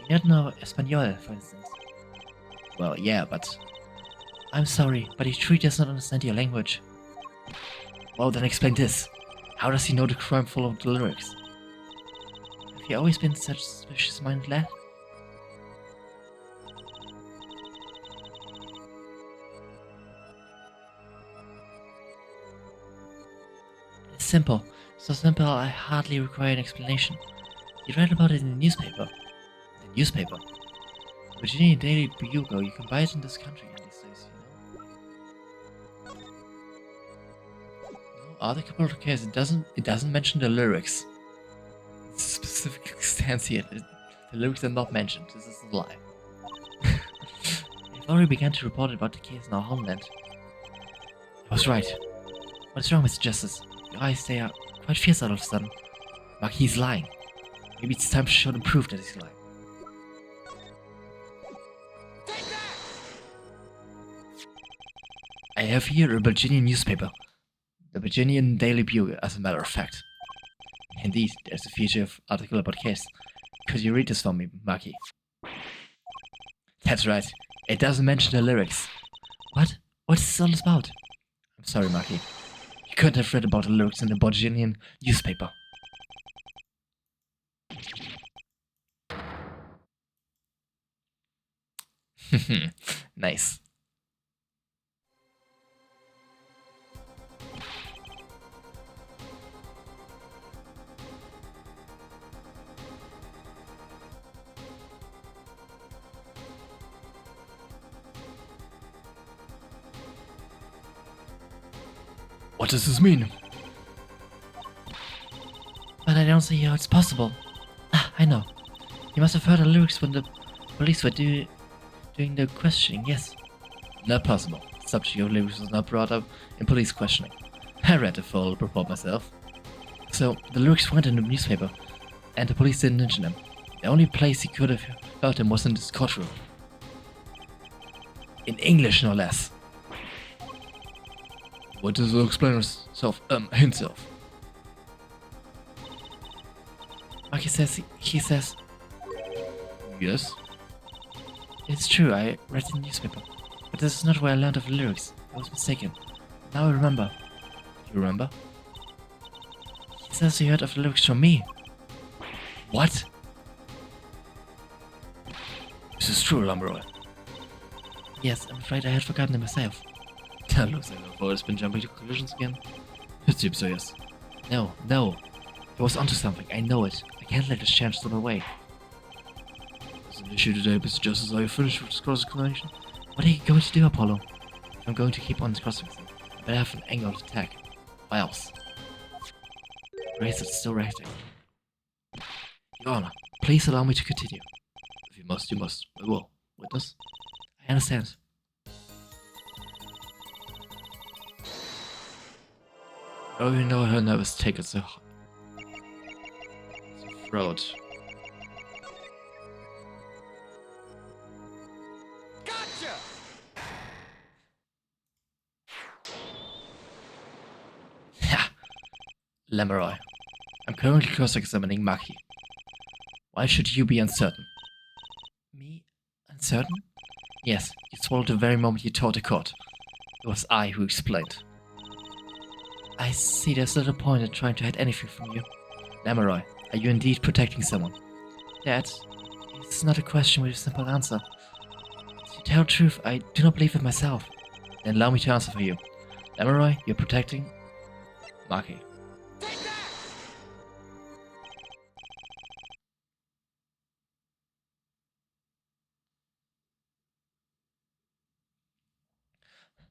You don't know Espanol, for instance. Well, yeah, but... I'm sorry, but he truly does not understand your language. Well, then explain this. How does he know the crime followed the lyrics? Have you always been such suspicious-minded lad? It's simple. So simple I hardly require an explanation. You read about it in the newspaper. The newspaper? Virginia Daily Bugle, you can buy it in this country these days, you know? No article about the case, it doesn't mention the lyrics. It specifically stands here. The lyrics are not mentioned. This is a lie. I've already begun to report about the case in our homeland. I was right. What is wrong, Mr. Justice? Your eyes, they are quite fierce all of a sudden. Mark, he's lying. Maybe it's time to show them proof that he's lying. I have here a Virginian newspaper. The Virginian Daily Bugle, as a matter of fact. Indeed, there's a feature of article about the case. Could you read this for me, Maki? That's right. It doesn't mention the lyrics. What? What is this all about? I'm sorry, Maki. You couldn't have read about the lyrics in the Bodginian newspaper. Nice. What does this mean? But I don't see how it's possible. Ah, I know. You must have heard the lyrics when the police were doing the questioning, yes. Not possible. The subject of lyrics was not brought up in police questioning. I read the full report myself. So, the lyrics went in the newspaper, and the police didn't mention them. The only place he could have heard them was in this courtroom. In English, no less. What does the explainer himself? Maki says, he says, Yes? it's true, I read the newspaper. But this is not where I learned of the lyrics. I was mistaken. Now I remember. You remember? He says he heard of the lyrics from me. What? This is true, Lamberoy. Yes, I'm afraid I had forgotten it myself. That looks like our boy's been jumping to conclusions again. It seems so, yes. No. He was onto something, I know it. I can't let this chance slip away. There's an issue today, but just as I finish with this cross-explanation. What are you going to do, Apollo? If I'm going to keep on crossing them, I better have an angle of attack. Why else? Grace is still reacting. Your Honor, please allow me to continue. If you must, you must. I will. Witness? I understand. Oh, you know her nervous take it so throat. Gotcha! Ha! Lamberoy, I'm currently cross-examining Maki. Why should you be uncertain? Me? Uncertain? Yes, you swallowed the very moment you told the court. It was I who explained. I see there's little point in trying to hide anything from you. Lamberoy, are you indeed protecting someone? Dad, it's not a question with a simple answer. To tell the truth, I do not believe it myself. Then allow me to answer for you. Lamberoy, you're protecting Maki. Take that!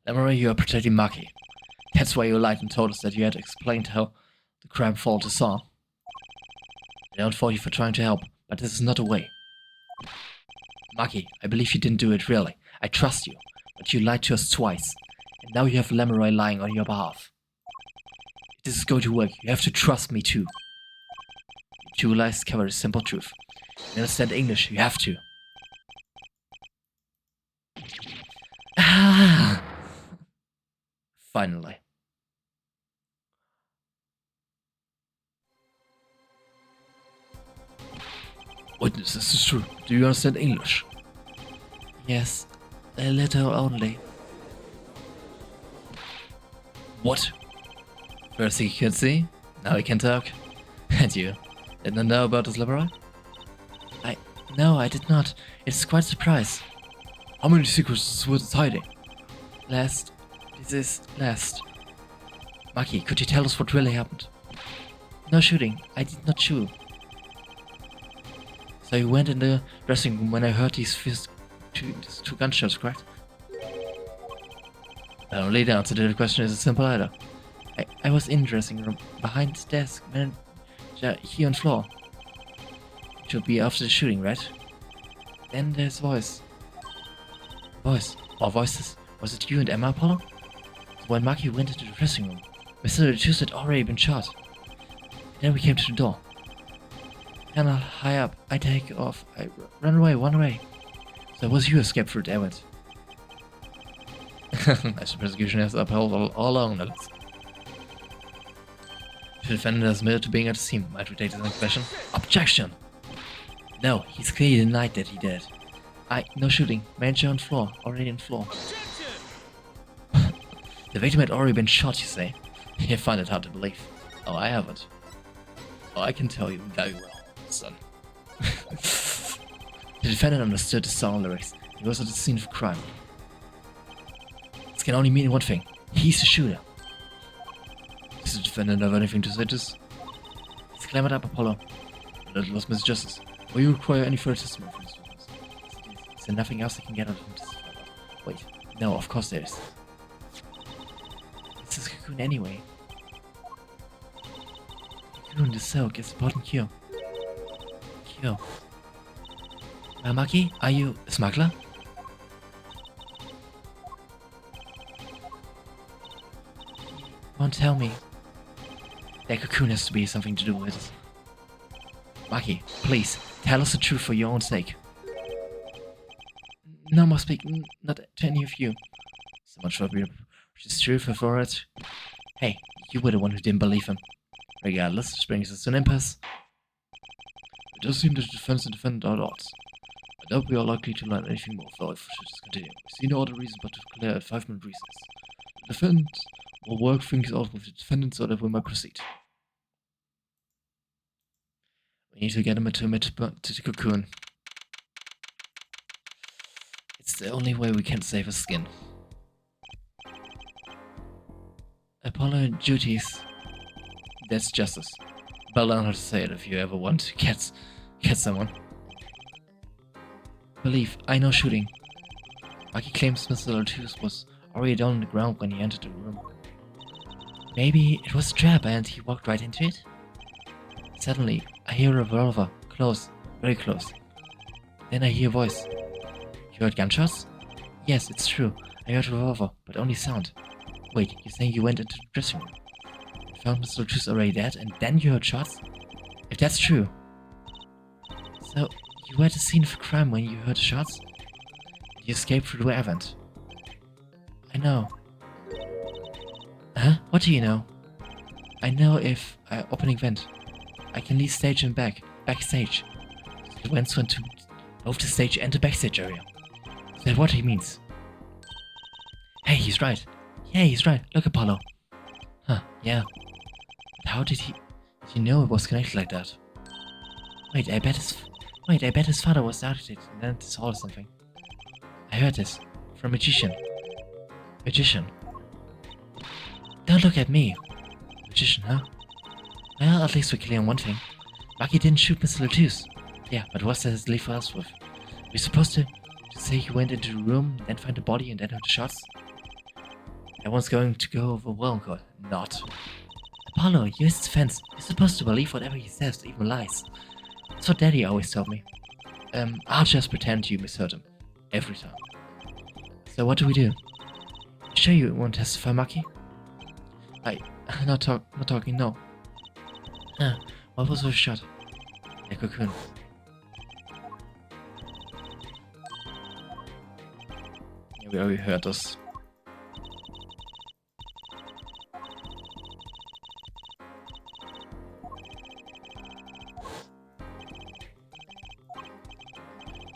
Lamberoy, you are protecting Maki. That's why you lied and told us that you had explained how the crab fall to Saw. I don't fault you for trying to help, but this is not a way. Maki, I believe you didn't do it really. I trust you, but you lied to us twice, and now you have Lamberoy lying on your behalf. If this is going to work, you have to trust me too. Two lies cover a simple truth. You understand English, you have to. Ah! Finally. Witness, this is true. Do you understand English? Yes, a little only. What? First he could see, now he can talk. And you? Didn't know about this Lamberoy? No, I did not. It's quite a surprise. How many secrets was it hiding? This is last. Maki, could you tell us what really happened? No shooting. I did not shoot. So you went in the dressing room when I heard these two gunshots, correct? Apparently the answer to the question is simple either. I was in the dressing room, behind the desk, manager here on floor. It should be after the shooting, right? Then there's voice. Voice. Or voices. Was it you and Emma, Apollo? When Maki went into the dressing room, Mr. Retus had already been shot. Then we came to the door. Kinda high up. I take off. I run away, one way. So it was you who escaped route, damn it. As the prosecution has upheld all along, no less. The defendant has admitted to being at the scene. Might we take this in question? Objection! No, he's clearly denied that he did. No shooting. Manager on floor. Already on floor. Objection! The victim had already been shot, you say? You find it hard to believe. Oh, I haven't. Oh, I can tell you very well, son. The defendant understood the song lyrics. He was at the scene of crime. This can only mean one thing. He's the shooter. Does the defendant have anything to say to this? He's clambered up Apollo. That was Miss Justice. Will you require any further testimony from this witness? Is there nothing else I can get out of him to testify about? Wait, no, of course there is. It's his cocoon anyway. Cocoon, the silk, is a potent cure. Cure. Maki, are you a smuggler? Won't tell me. That cocoon has to be something to do with it. Maki, please, tell us the truth for your own sake. No more speak, not to any of you. So much for being which is true for it. Hey, you were the one who didn't believe him. Regardless, this brings us to an impasse. It does seem that the defense and defendant are at odds. I doubt we are likely to learn anything more, though if we should just continue. We see no other reason but to declare a 5-minute recess. The defendant will work things out with the defendant so that we might proceed. We need to get him to admit to the cocoon. It's the only way we can save his skin. Apollo duties. That's justice. But learn how to say it if you ever want to get someone. Believe, I know shooting. Maki claims Mr. Latus was already down on the ground when he entered the room. Maybe it was a trap and he walked right into it? Suddenly, I hear a revolver. Close. Very close. Then I hear a voice. You heard gunshots? Yes, it's true. I heard a revolver, but only sound. Wait, you're saying you went into the dressing room? You found Mr. Latus already dead and then you heard shots? If that's true. So, you were at the scene of the crime when you heard the shots? You escaped through the air vent. I know. Huh? What do you know? I know if opening vent. I can leave stage and backstage. The vents went to both the stage and the backstage area. Is that what he means? Hey, he's right. Yeah, he's right. Look, Apollo. Huh, yeah. But how did he know it was connected like that? Wait, I bet his father was out and then this hall or something. I heard this. From a magician. Magician. Don't look at me. Magician, huh? Well, at least we're clear on one thing. Maki didn't shoot Mr. Latus. Yeah, but what does it leave us with? We're supposed to say he went into the room, then find the body, and then heard the shots? Everyone's going to go over well, God. Not. Apollo, you're his defense. You're supposed to believe whatever he says, even lies. That's what Daddy always told me. I'll just pretend you misheard him. Every time. So what do we do? Sure you won't testify, Maki? Not talking, no. What was the shot? A cocoon. Yeah, we already heard this.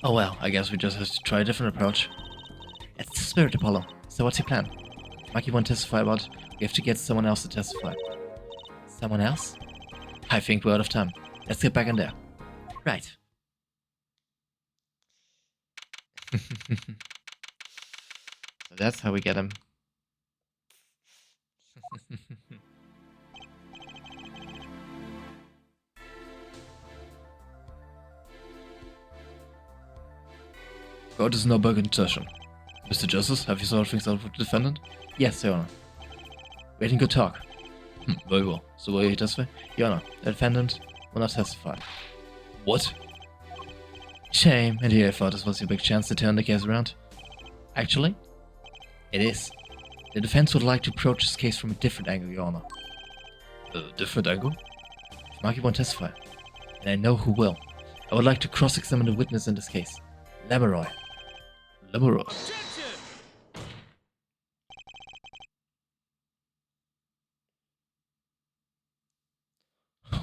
Oh well, I guess we just have to try a different approach. It's the spirit, Apollo. So what's your plan? Maki won't testify about. We have to get someone else to testify. Someone else? I think we're out of time. Let's get back in there. Right. So that's how we get him. Court is now back in session. Mr. Justice, have you sorted things out with the defendant? Yes, Your Honor. Waiting good talk. Very well. So will you testify? Your Honor, the defendant will not testify. What? Shame. And here I thought this was your big chance to turn the case around. Actually, it is. The defense would like to approach this case from a different angle, Your Honor. A different angle? Maki won't testify. And I know who will. I would like to cross-examine the witness in this case. Lemeroy. Lemeroy. Objection!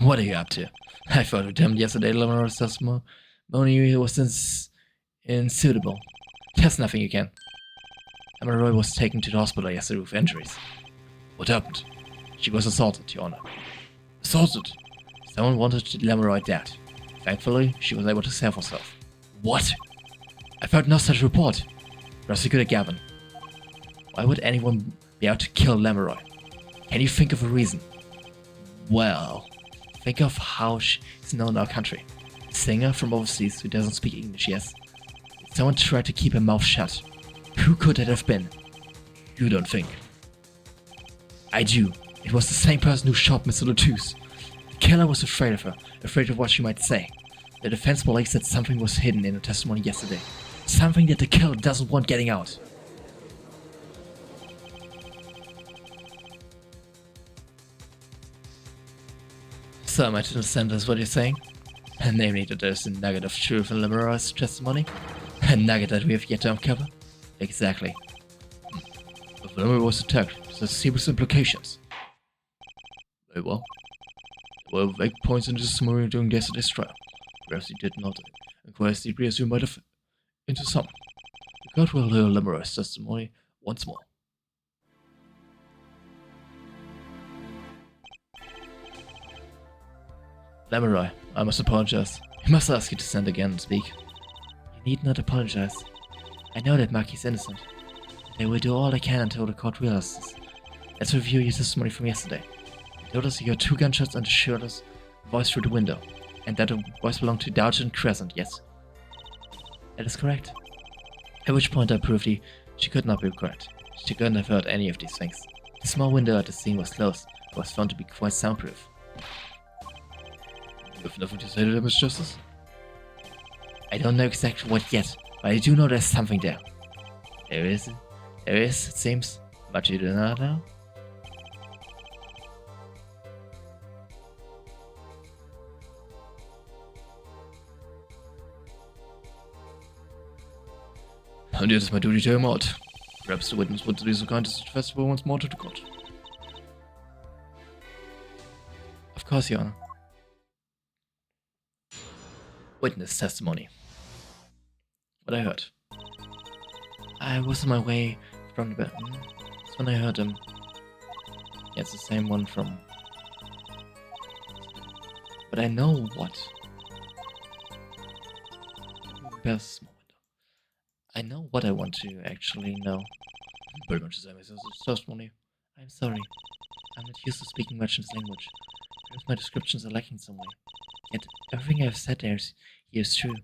What are you up to? I fought with him yesterday. Lemeroy's testimony was unsuitable. There's nothing you can. Lemeroy was taken to the hospital yesterday with injuries. What happened? She was assaulted, Your Honor. Assaulted? Someone wanted Lemuroy dead. Thankfully, she was able to save herself. What? I've heard no such report. Prosecutor Gavin. Why would anyone be out to kill Lemuroy? Can you think of a reason? Well, think of how she's known in our country. A singer from overseas who doesn't speak English, yes? Someone tried to keep her mouth shut. Who could it have been? You don't think. I do. It was the same person who shot Mr. Latouche. The killer was afraid of her, afraid of what she might say. The defense believes that something was hidden in her testimony yesterday. Something that the killer doesn't want getting out. So much to understand is what you're saying? Namely that there's a nugget of truth in Lemuroy's testimony? A nugget that we have yet to uncover? Exactly. If Lemuroy was attacked, there's serious implications. Very well. There were vague points in the testimony during yesterday's trial. Perhaps he did not inquire as deeply as you might have into some. The court will hear Lemuroy's testimony once more. Lemuroy, I must apologize. I must ask you to stand again and speak. You need not apologize. I know that Maki is innocent. They will do all I can until the court realizes. Let's review your testimony from yesterday. You told us you heard 2 gunshots and shot us voice through the window, and that the voice belonged to Sergeant Crescent, yes? That is correct. At which point I proved she could not be correct. She couldn't have heard any of these things. The small window at the scene was closed, and was found to be quite soundproof. You have nothing to say to that, Miss Justice? I don't know exactly what yet, but I do know there's something there. There is, it seems, but you do not know? And it is my duty to hear him out. Perhaps the witness would be so kind as to testify once more to the court. Of course, Your Honor. Witness testimony. What I heard. I was on my way from the bed. That's when I heard him. Yeah, it's the same one from... But I know what. Best small window. I know what I want to actually know. Very much the same as testimony. I'm sorry. I'm not used to speaking much in this language. Perhaps my descriptions are lacking some way. Yet everything I've said here is true.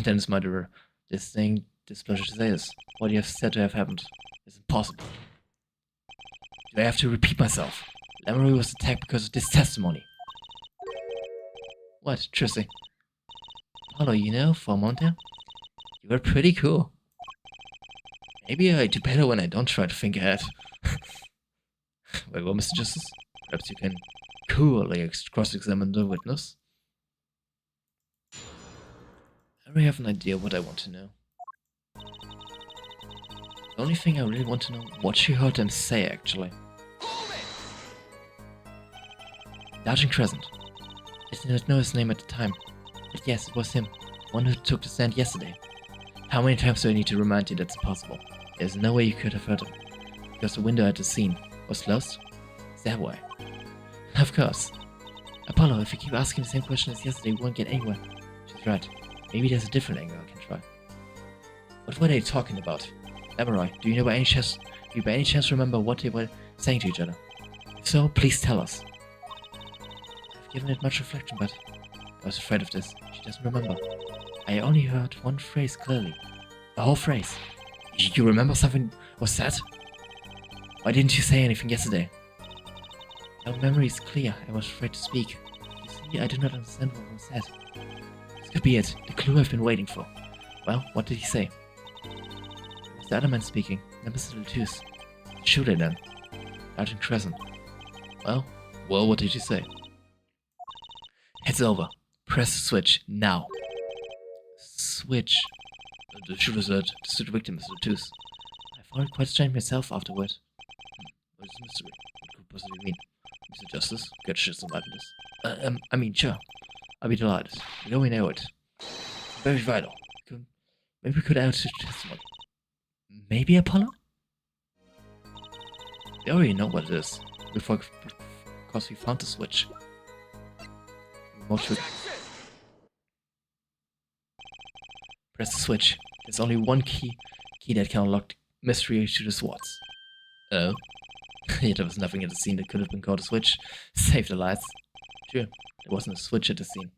Dennis murderer. This thing, displeasure to say this. What you have said to have happened is impossible. Do I have to repeat myself? Lemuroy was attacked because of this testimony. What, Trissy? Apollo, you know, for a moment there, you were pretty cool. Maybe I do better when I don't try to think ahead. Wait, well, Mr. Justice? Perhaps you can coolly cross-examine the witness? I already have an idea what I want to know. The only thing I really want to know what she heard them say, actually. Sergeant Crescent. I did not know his name at the time, but yes, it was him, one who took the stand yesterday. How many times do I need to remind you that's impossible? There's no way you could have heard him, because the window at the scene was closed? Is that why? Of course. Apollo, if you keep asking the same question as yesterday, we won't get anywhere. She's right. Maybe there's a different angle I can try. What were they talking about? Lemuroy, do you by any chance remember what they were saying to each other? If so, please tell us. I've given it much reflection, but I was afraid of this. She doesn't remember. I only heard one phrase clearly. The whole phrase. You remember something was said? Why didn't you say anything yesterday? My memory is clear. I was afraid to speak. You see, I do not understand what was said. This could be it. The clue I've been waiting for. Well, what did he say? It was the other man speaking. Then Mr. Latouche. Shoot it then. Sergeant Crescent. Well, what did he say? It's over. Press the switch now. Switch. The shooter said to the victim, Mr. Latouche. I found it quite strange myself afterward. What is the mystery? What could possibly mean? Mr. Justice, get shit some this. I mean, sure. I'll be delighted. We know we know it. Very vital. Maybe we could add to testimony. Maybe Apollo? We already know what it is. Because we found the switch. Remote to press the switch. There's only one key that can unlock the mystery to the swords. Oh? Yeah, there was nothing at the scene that could have been called a switch. Save the lights. Sure, there wasn't a switch at the scene.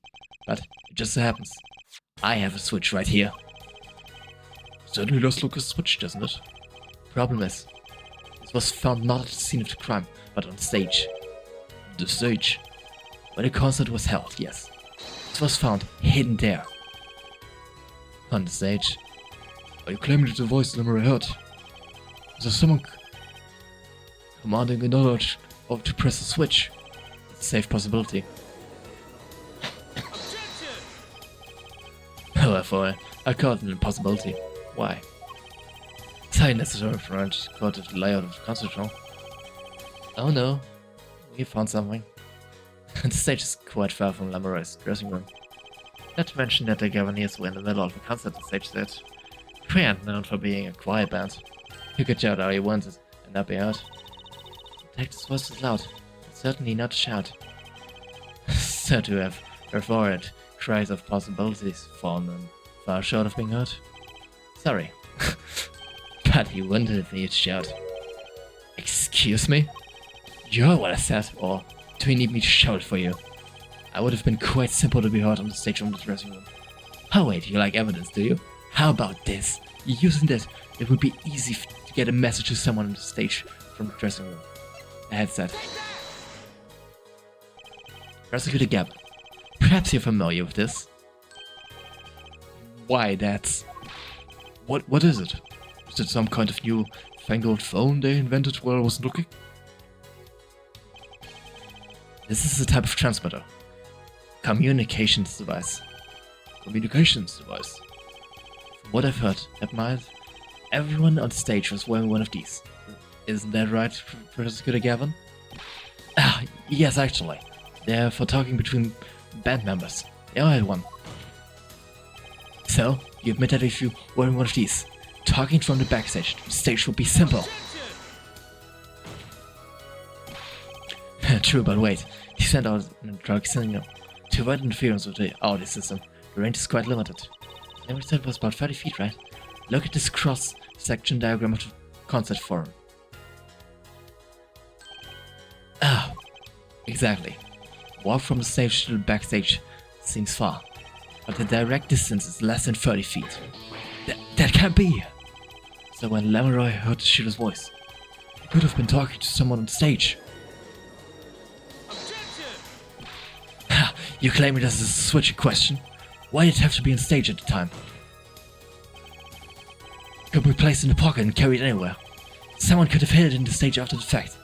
But it just so happens. I have a switch right here. Certainly does look a switch, doesn't it? Problem is, this was found not at the scene of the crime, but on stage. The stage? When a concert was held, yes. It was found hidden there. On the stage. Are you claiming that the voice Lemuroy heard? Is there someone commanding another to press the switch? It's a safe possibility. However, I call it an impossibility. Why? It's highly necessary for us to go to the layout of the concert hall. Oh no, we found something. The stage is quite far from Lemuroy's dressing room. Not to mention that the Gavaniers were in the middle of a concert, the stage said. We aren't known for being a quiet band. You could shout all you wanted, and not be heard. The detective's voice was loud, but certainly not to shout. So to have avoided cries of possibilities fallen and far short of being heard. Sorry. But he wanted me to shout. Excuse me? You heard what I said, or do you need me to shout for you? I would have been quite simple to be heard on the stage from the dressing room. Oh wait, you like evidence, do you? How about this? Using this, it would be easy to get a message to someone on the stage from the dressing room. A headset. Prosecutor Gavin. Perhaps you're familiar with this. Why, that's... What is it? Is it some kind of new fangled phone they invented while I wasn't looking? This is a type of transmitter. Communications device. Communications device. From what I've heard, everyone on stage was wearing one of these. Isn't that right, Prosecutor Gavin? Ah, yes, actually. They're for talking between band members. They all had one. So, you admit that if you were in one of these, talking from the backstage, the stage would be simple. True, but wait. You sent out a drug signal. To avoid interference with the audio system, the range is quite limited. Never said it was about 30 feet, right? Look at this cross-section diagram of the concert forum. Ah, exactly. Walk from the stage to the backstage seems far, but the direct distance is less than 30 feet. That can't be! So when Lemuroy heard the shooter's voice, he could have been talking to someone on stage. Ha! You claim it as a switch in question? Why did it have to be on stage at the time? It could be placed in the pocket and carried anywhere. Someone could have hid it in the stage after the fact.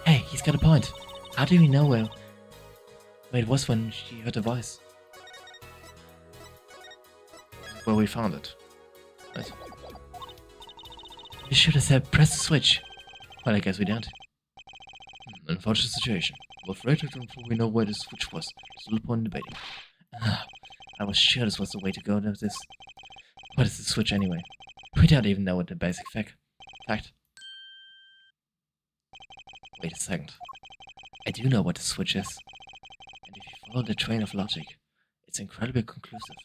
Hey, he's got a point. How do we know where it was when she heard the voice? Where we found it. Right. You should have said press the switch. Well, I guess we didn't. Unfortunate situation. We're afraid that until we know where the switch was. There's little point in debating. I was sure this was the way to go with this. What is the switch anyway? We don't even know what the basic fact. Wait a second. I do know what the switch is. And if you follow the train of logic, it's incredibly conclusive.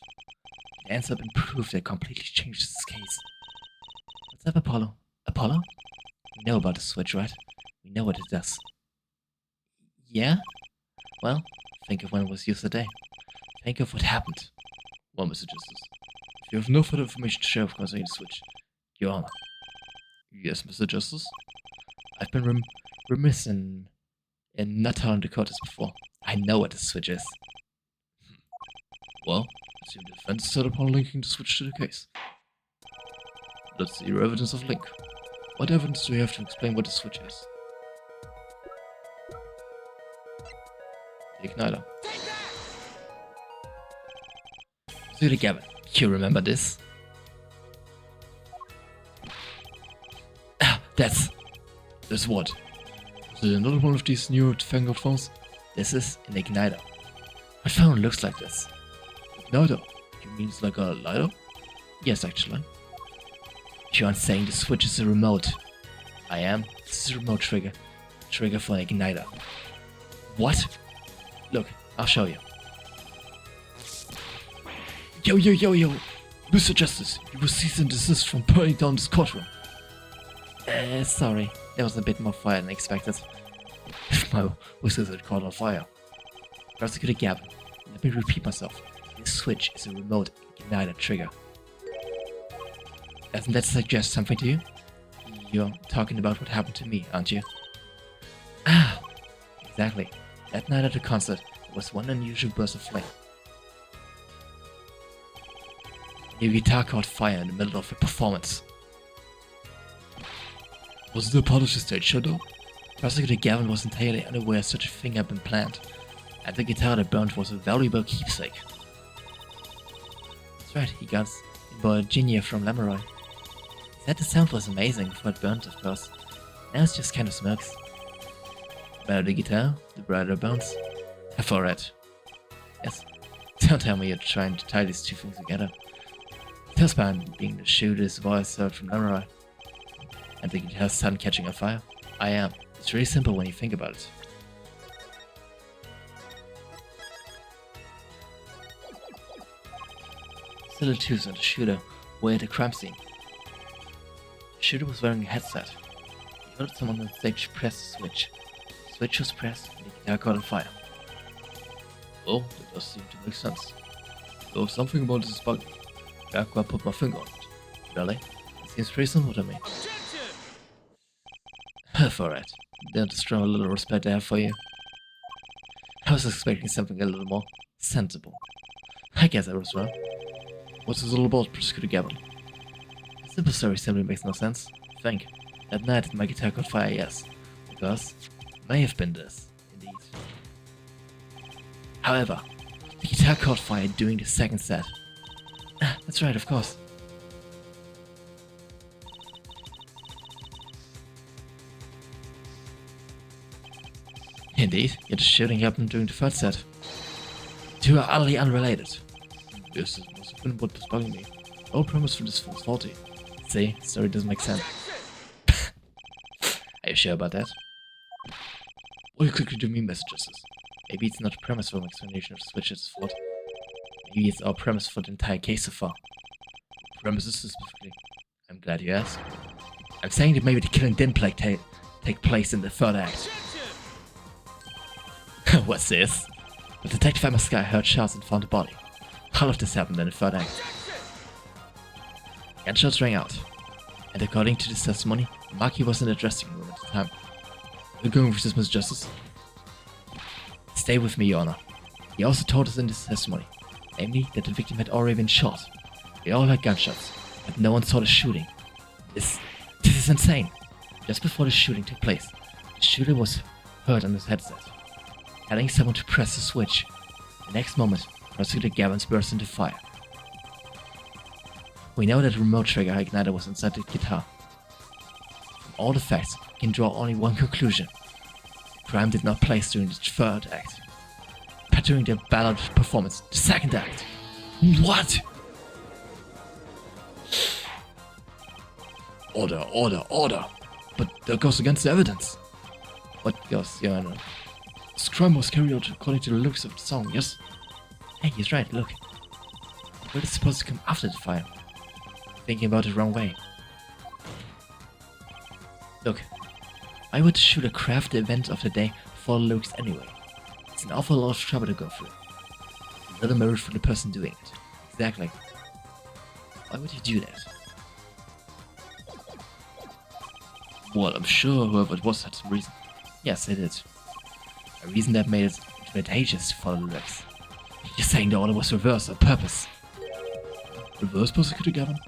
It ends up in proof that completely changes this case. What's up, Apollo? Apollo? We know about the switch, right? We know what it does. Yeah? Well, think of when it was used today. Think of what happened. Well, Mr. Justice, if you have no further information to share concerning the switch, Your Honor. Yes, Mr. Justice? I've been remiss in not telling the court this before. I know what the switch is. Well, I assume the defense set upon linking the switch to the case. Let's see your evidence of link. What evidence do you have to explain what the switch is? The igniter. Prosecutor Gavin, you remember this? Ah, that's what? Is it another one of these new fangled phones? This is an igniter. What phone looks like this? Igniter? You mean it's like a lighter? Yes, actually. You aren't saying the switch is a remote. I am. This is a remote trigger. Trigger for an igniter. What? Look, I'll show you. Yo, Mr. Justice, you will cease and desist from burning down this courtroom. Sorry. There was a bit more fire than expected. My whiskers had caught on fire. Prosecutor Gavin, let me repeat myself. This switch is a remote igniter trigger. Doesn't that suggest something to you? You're talking about what happened to me, aren't you? Ah, exactly. That night at the concert, there was one unusual burst of flame. Your guitar caught fire in the middle of a performance. Was it a part of the stage show though? Prosecutor Gavin was entirely unaware such a thing had been planned, and the guitar that burned was a valuable keepsake. That's right, he got it by a genius from Lemuroy. He said the sound was amazing before it burned, of course. Now it's just kind of smokes. The better the guitar, the brighter it burns. Have I read? Yes. Don't tell me you're trying to tie these two things together. Tailspine being the shooter's voice heard from Lemuroy, and the guitar's sun catching on fire. I am. It's really simple when you think about it. Still twos and the shooter were at the crime scene. The shooter was wearing a headset. He heard someone on stage press the switch. The switch was pressed and the guitar caught on fire. Oh, that does seem to make sense. Though something about this is bugging. I put my finger on it. Really? It seems pretty simple to me. Alright. Don't destroy a little respect I have for you. I was expecting something a little more sensible. I guess I was wrong. What's this all about, Prosecutor Gavin? The simple story simply makes no sense. Think. That night my guitar caught fire, yes. Because it may have been this, indeed. However, the guitar caught fire during the second set. That's right, of course. Indeed, yet the shooting happened during the third set. The two are utterly unrelated. This must have been what was bugging me. The whole premise for this was faulty. See, the story doesn't make sense. Are you sure about that? What exactly do you mean, Mr. Justice? Maybe it's not a premise for an explanation of the switch's fault. Maybe it's our premise for the entire case so far. Premises specifically. I'm glad you asked. I'm saying that maybe the killing didn't take place in the third act. What's this? The detective at my sky heard shots and found a body. All of this happened in the third act. Gunshots rang out, and according to this testimony, Maki was in the dressing room at the time. We're going with this, Mr. Justice. Stay with me, Your Honor. He also told us in this testimony, namely that the victim had already been shot. We all heard gunshots, but no one saw the shooting. This is insane. Just before the shooting took place, the shooter was heard on his headset, telling someone to press the switch. The next moment, Prosecutor Gavin burst into fire. We know that the remote trigger igniter was inside the guitar. From all the facts, we can draw only one conclusion. The crime did not place during the third act, but during the ballad performance, the second act. What? Order. But that goes against the evidence. What goes, Your Honor? This crime was carried out according to the lyrics of the song, yes? Hey, he's right, look. Where is it supposed to come after the fire? Thinking about it the wrong way. Look, why would the shooter craft the event of the day for the lyrics anyway? It's an awful lot of trouble to go through. A little merit for the person doing it. Exactly. Why would you do that? Well, I'm sure whoever it was had some reason. Yes, it did. A reason that made it advantageous to follow the lyrics. You're saying the order was reversed on purpose. Reverse, Prosecutor Gavin?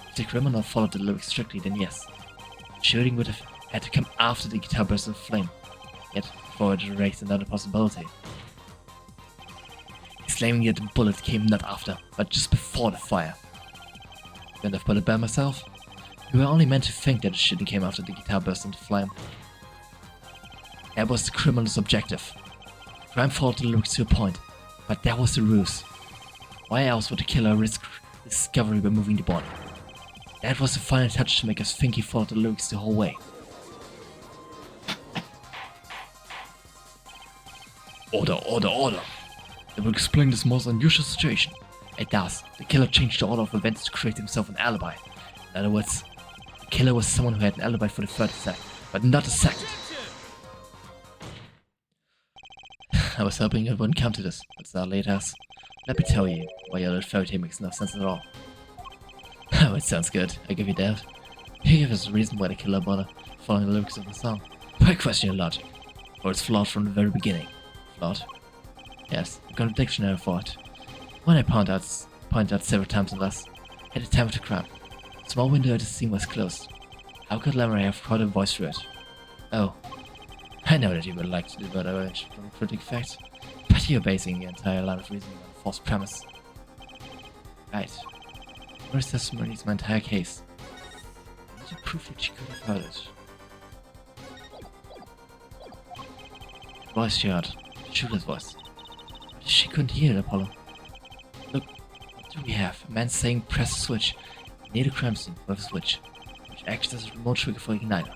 If the criminal followed the lyrics strictly, then yes. The shooting would have had to come after the guitar burst of flame. Yet, before it erased another possibility. He's claiming that the bullet came not after, but just before the fire. Couldn't have put it by myself. We were only meant to think that the shooting came after the guitar burst into flame. That was the criminal's objective. Crime followed the lyrics to a point, but that was the ruse. Why else would the killer risk discovery by moving the body? That was the final touch to make us think he followed the lyrics the whole way. Order, order, order. It will explain this most unusual situation. It does. The killer changed the order of events to create himself an alibi. In other words, the killer was someone who had an alibi for the third attack, but not the second. I was hoping it wouldn't come to this, but so late as. Let me tell you why your little fairy tale makes no sense at all. Oh, it sounds good. I give you that. You give us a reason why the killer bothered following the lyrics of the song. Why question your logic? For it's flawed from the very beginning. Flawed? Yes, I've got a dictionary for it. When I pointed out several times in this, at the time of the crime, the small window at the scene was closed. How could Lamoureux have heard a voice through it? Oh, I know that you would like to diverge from a critic fact, but you're basing your entire line of reasoning on a false premise. Right. Where's testimony is my entire case? I need to prove that she could have heard it. The voice she heard. The shooter's voice. But she couldn't hear it, Apollo. Look, what do we have? A man saying press the switch near the crime scene with a switch, which acts as a remote trigger for igniter.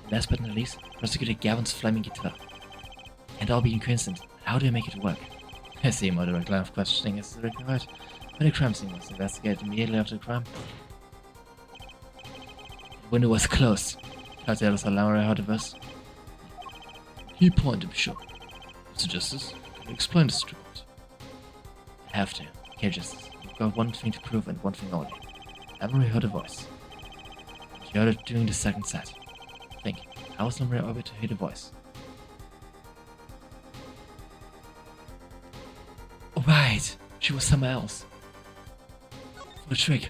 And last but not least, Prosecutor Gavin's flaming guitar. And all being coincident, how do I make it work? I see more direct line of questioning is required when the crime scene was investigated immediately after the crime. The window was closed. How the others Lamoureux heard of us? Key point, I'm sure. Mr. Justice, can you explain this to us? I have to. Okay, Justice. You've got one thing to prove and one thing only. Lamoureux heard a voice. She heard it during the second set. Think, how was Lamoureux able to hear the voice? Oh, right! She was somewhere else. For the trick,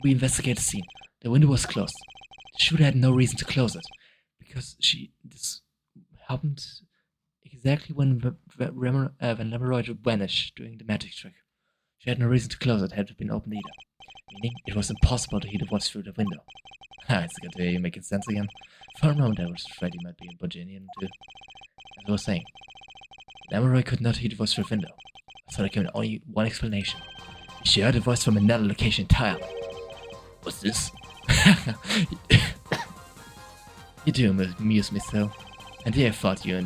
we investigated the scene. The window was closed. The shooter had no reason to close it, because this happened exactly when Lamoureux vanished during the magic trick. She had no reason to close it had it been opened either, meaning it was impossible to hear the voice through the window. It's good to hear you making sense again. For a moment I was afraid you might be a Bogenian too. As I was saying, Lamoureux could not hear the voice through the window, so there came only one explanation. She heard the voice from another location entirely. What's this? You do amuse me so. And here I thought you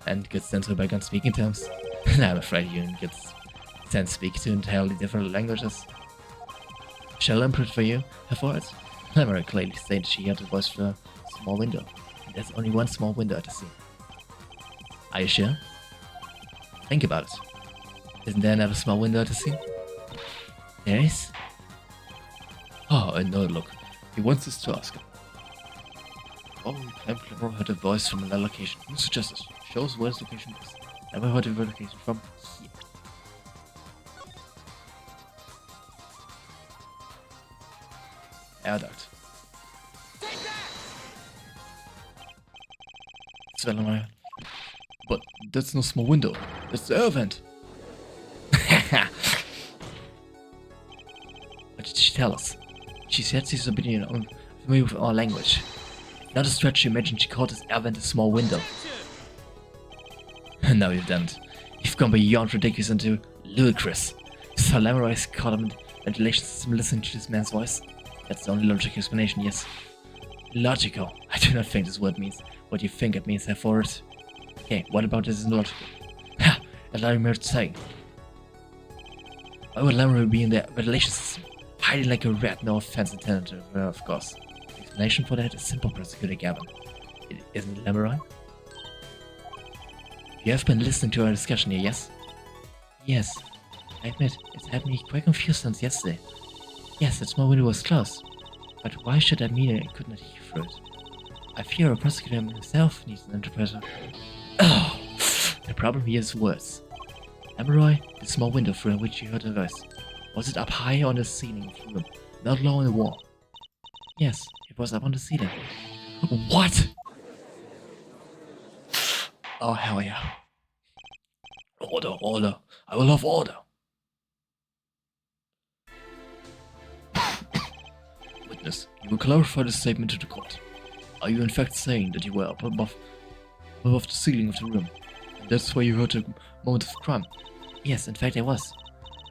and good sense were back on speaking terms. I'm afraid you and good sense speak two entirely different languages. Shall I input for you, her words? Lamoureux clearly stated she heard the voice through a small window. And there's only one small window at the scene. Are you sure? Think about it. Isn't there another small window at the scene? There is? Oh, I know, look. He wants us to ask him. Oh, Lamoureux heard a voice from another location. Mr. Justice, show us where this location is. Never heard a location from here. Air duct. Lamoureux. But that's no small window. That's the air vent. What did she tell us? She said she's familiar with our language. Not a stretch to imagine she called this air vent a small window. And now you've done it. You've gone beyond ridiculous into ludicrous. So Lamoureux's caught him in ventilation system listening to this man's voice? That's the only logical explanation, yes. Logical. I do not think this word means what you think it means, therefore it. Okay, what about this is logical? Ha! Allow me to say. Why would Lamoureux be in the ventilation system? Hiding like a rat, no offense intended to her, of course. The explanation for that is simple, Prosecutor Gavin. Isn't it, Lamoureux? You have been listening to our discussion here, yes? Yes. I admit, it's had me quite confused since yesterday. Yes, that small window was closed. But why should that mean I could not hear through it? I fear a prosecutor himself needs an interpreter. Oh! The problem here is worse. Lamoureux, the small window through which you heard her voice. Was it up high on the ceiling of the room, not low on the wall? Yes, it was up on the ceiling. What? Oh, hell yeah. Order, order. I will have order. Witness, you will clarify the statement to the court. Are you in fact saying that you were up above the ceiling of the room? And that's why you heard the moment of crime? Yes, in fact I was.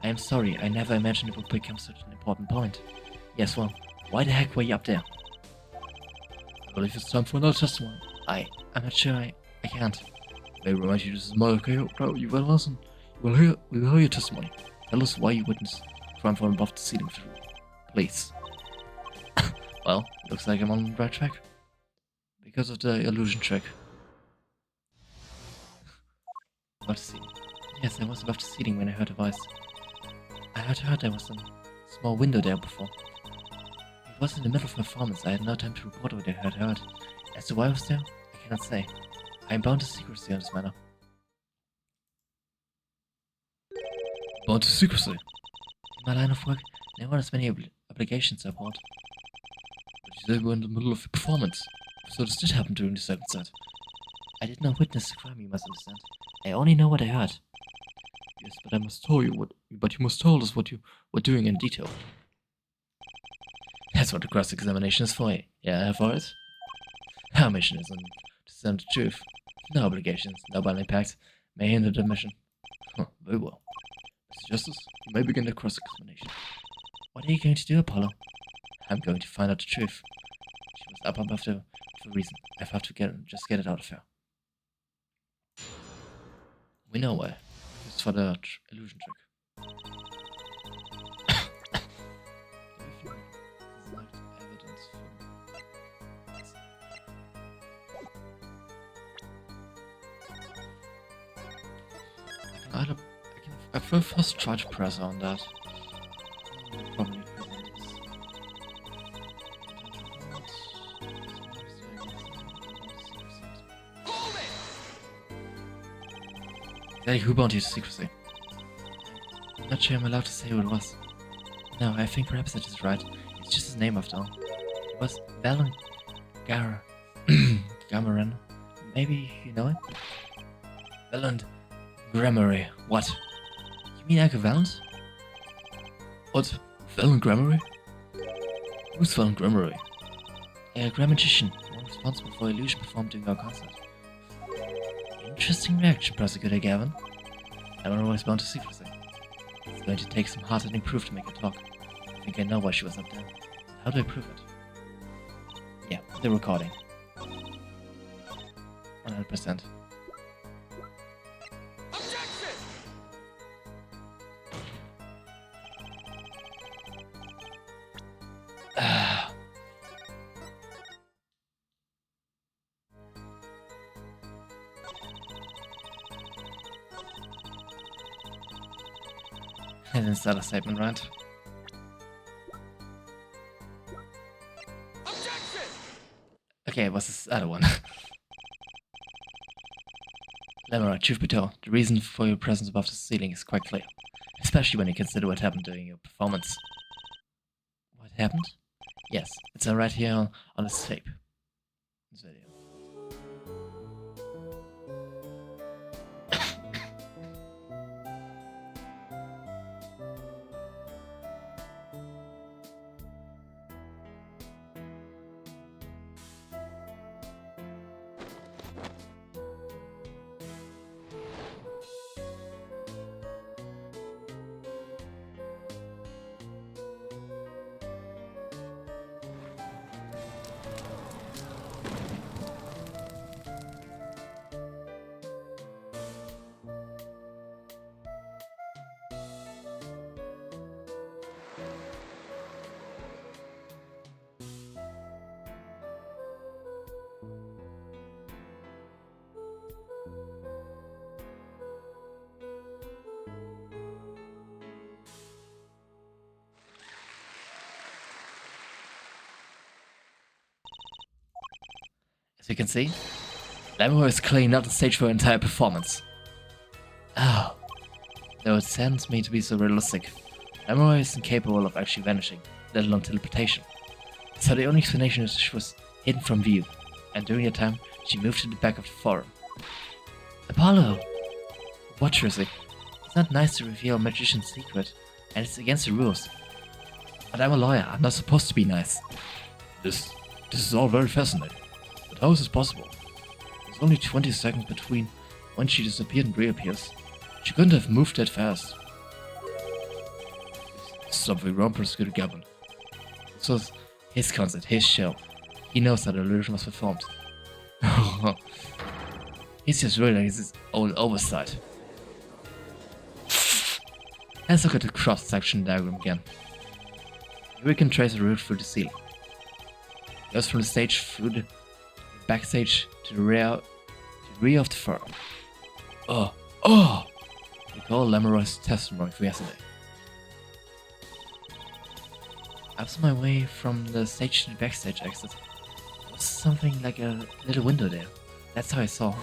I am sorry, I never imagined it would become such an important point. Yes, well, why the heck were you up there? I believe it's time for another testimony. I'm not sure I can't. May remind you this is my okay, bro. You will listen. We will hear your testimony. Tell us why you witnessed crime from above the ceiling through. Please. Well, looks like I'm on the right track. Because of the illusion trick. Above the ceiling. Yes, I was above the ceiling when I heard a voice. I had heard there was a small window there before. It was in the middle of performance. I had no time to report what I had heard. As to why I was there, I cannot say. I am bound to secrecy on this matter. Bound to secrecy? In my line of work, no one has many obligations to uphold. But you said we were in the middle of a performance. So this did happen during the second set. I did not witness the crime, you must understand. I only know what I heard. Yes, but I must tell you but you must tell us what you were doing in detail. That's what the cross-examination is for, yeah, for it? Our mission is to discern the truth. No obligations, no binding pacts may hinder the mission. Huh, very well. Mr. Justice, you may begin the cross-examination. What are you going to do, Apollo? I'm going to find out the truth. She was up above for a reason. I have to just get it out of her. We know why. It's for the illusion trick. I will first try to press on that. Probably. Hold it! Who bounty to secrecy? I'm not sure I'm allowed to say who it was. No, I think perhaps that is right. It's just his name after all. It was Valen Gamaran. Maybe you know him? Valand Grammary. What? You mean Edgar Valent? What? Valand Grammary? Who's Valand Grammary? A grammagician, one responsible for illusion performed during our concert. Interesting reaction, Prosecutor Gavin. I'm always bound to secrecy. It's going to take some hard-hitting proof to make her talk. I think I know why she was up there. How do I prove it? Yeah, the recording. 100%. Objection! I didn't start a statement, right? Objection! Okay, it was this other one. Lemora, truth be told, the reason for your presence above the ceiling is quite clear. Especially when you consider what happened during your performance. What happened? Yes, it's right here on this tape. This video. As you can see, Lemora is clearly not the stage for her entire performance. Oh. Though it saddens me to be so realistic, Lemora is incapable of actually vanishing, let alone teleportation. So the only explanation is she was hidden from view, and during that time, she moved to the back of the forum. Apollo! What, Trizzy? It's not nice to reveal a magician's secret, and it's against the rules. But I'm a lawyer, I'm not supposed to be nice. This is all very fascinating. But how is this possible? There's only 20 seconds between when she disappeared and reappears. She couldn't have moved that fast. There's something wrong, Prosecutor Gavin. This was his concert, his show. He knows how the illusion was performed. He's just realized his own oversight. Let's look at the cross-section diagram again. Here we can trace a route through the ceiling. It goes from the stage through the backstage to the rear of the forum. Recall Lemuroy's testimony from yesterday. I was on my way from the stage to the backstage exit. There was something like a little window there. That's how I saw her.